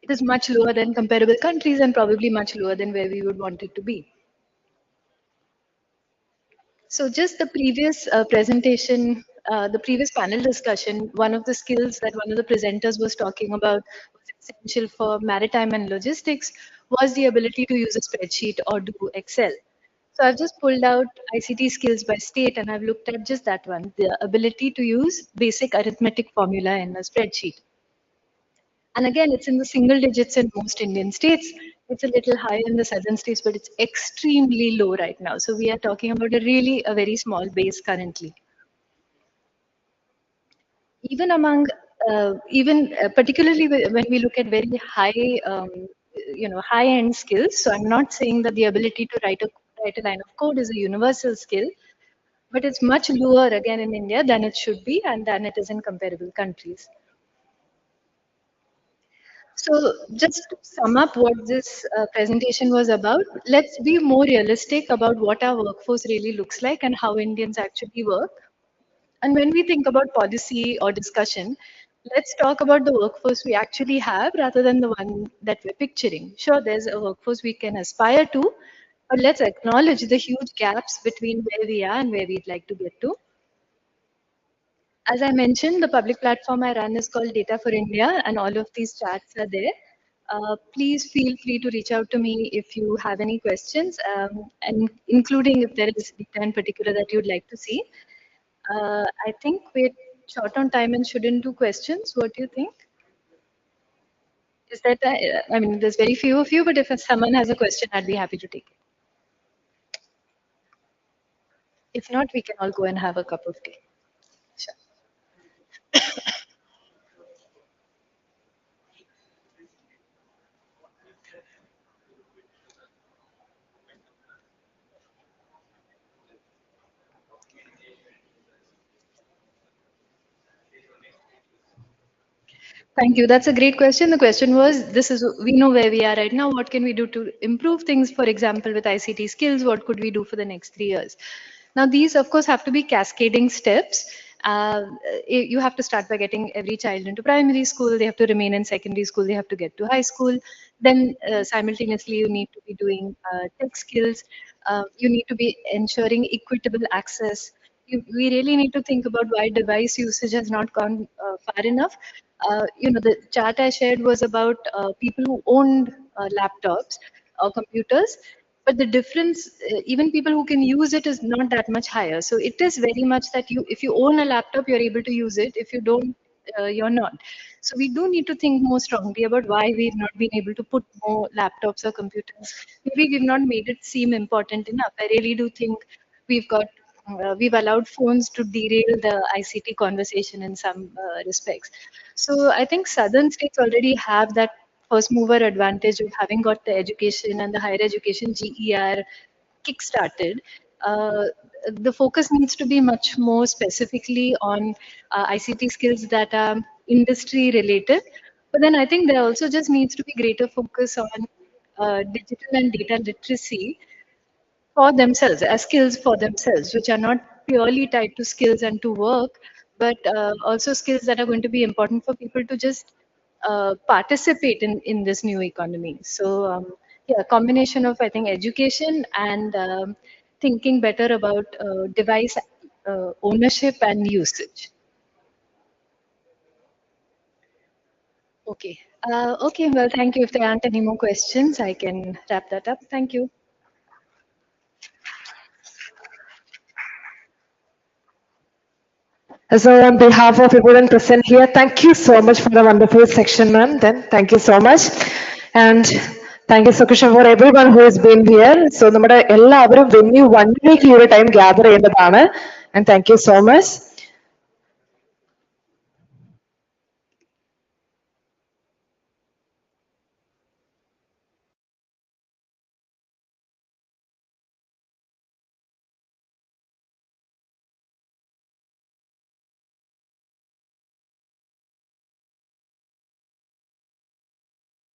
It is much lower than comparable countries and probably much lower than where we would want it to be. So just the previous presentation, the previous panel discussion, one of the skills that one of the presenters was talking about was essential for maritime and logistics was the ability to use a spreadsheet or do Excel. So I've just pulled out ICT skills by state and I've looked at just that one, the ability to use basic arithmetic formula in a spreadsheet. And again, it's in the single digits in most Indian states. It's a little higher in the southern states, but it's extremely low right now. So we are talking about a very small base currently. Even among, particularly when we look at very high, high-end skills. So I'm not saying that the ability to write a line of code is a universal skill, but it's much lower again in India than it should be and than it is in comparable countries. So just to sum up what this presentation was about, let's be more realistic about what our workforce really looks like and how Indians actually work. And when we think about policy or discussion, let's talk about the workforce we actually have rather than the one that we're picturing. Sure, there's a workforce we can aspire to, but let's acknowledge the huge gaps between where we are and where we'd like to get to. As I mentioned, the public platform I run is called Data for India, and all of these chats are there. Please feel free to reach out to me if you have any questions, and including if there is data in particular that you'd like to see. I think we're short on time and shouldn't do questions. What do you think? Is that, I mean, there's very few of you, but if someone has a question, I'd be happy to take it. If not, we can all go and have a cup of tea. Sure. Thank you. That's a great question. The question was, we know where we are right now. What can we do to improve things? For example, with ICT skills, what could we do for the next 3 years? Now, these, of course, have to be cascading steps. You have to start by getting every child into primary school. They have to remain in secondary school. They have to get to high school. Then simultaneously, you need to be doing tech skills. You need to be ensuring equitable access. We really need to think about why device usage has not gone far enough. The chart I shared was about people who owned laptops or computers, but the difference, even people who can use it, is not that much higher. So it is very much that if you own a laptop, you're able to use it. If you don't, you're not. So we do need to think more strongly about why we've not been able to put more laptops or computers. Maybe we've not made it seem important enough. I really do think we've allowed phones to derail the ICT conversation in some respects. So I think southern states already have that first mover advantage of having got the education and the higher education GER kick-started. The focus needs to be much more specifically on ICT skills that are industry related. But then I think there also just needs to be greater focus on digital and data literacy for themselves, as skills for themselves, which are not purely tied to skills and to work, but also skills that are going to be important for people to just participate in this new economy. So yeah, a combination of, I think, education and thinking better about device ownership and usage. Okay. Okay, well, thank you. If there aren't any more questions, I can wrap that up. Thank you.
So on behalf of everyone present here, thank you so much for the wonderful section, ma'am. Then thank you so much. And thank you, Sukusha, for everyone who has been here. So നമ്മുടെ എല്ലാവരും venue 1 time gather ചെയ്യേണ്ടതാണ്. And thank you so much.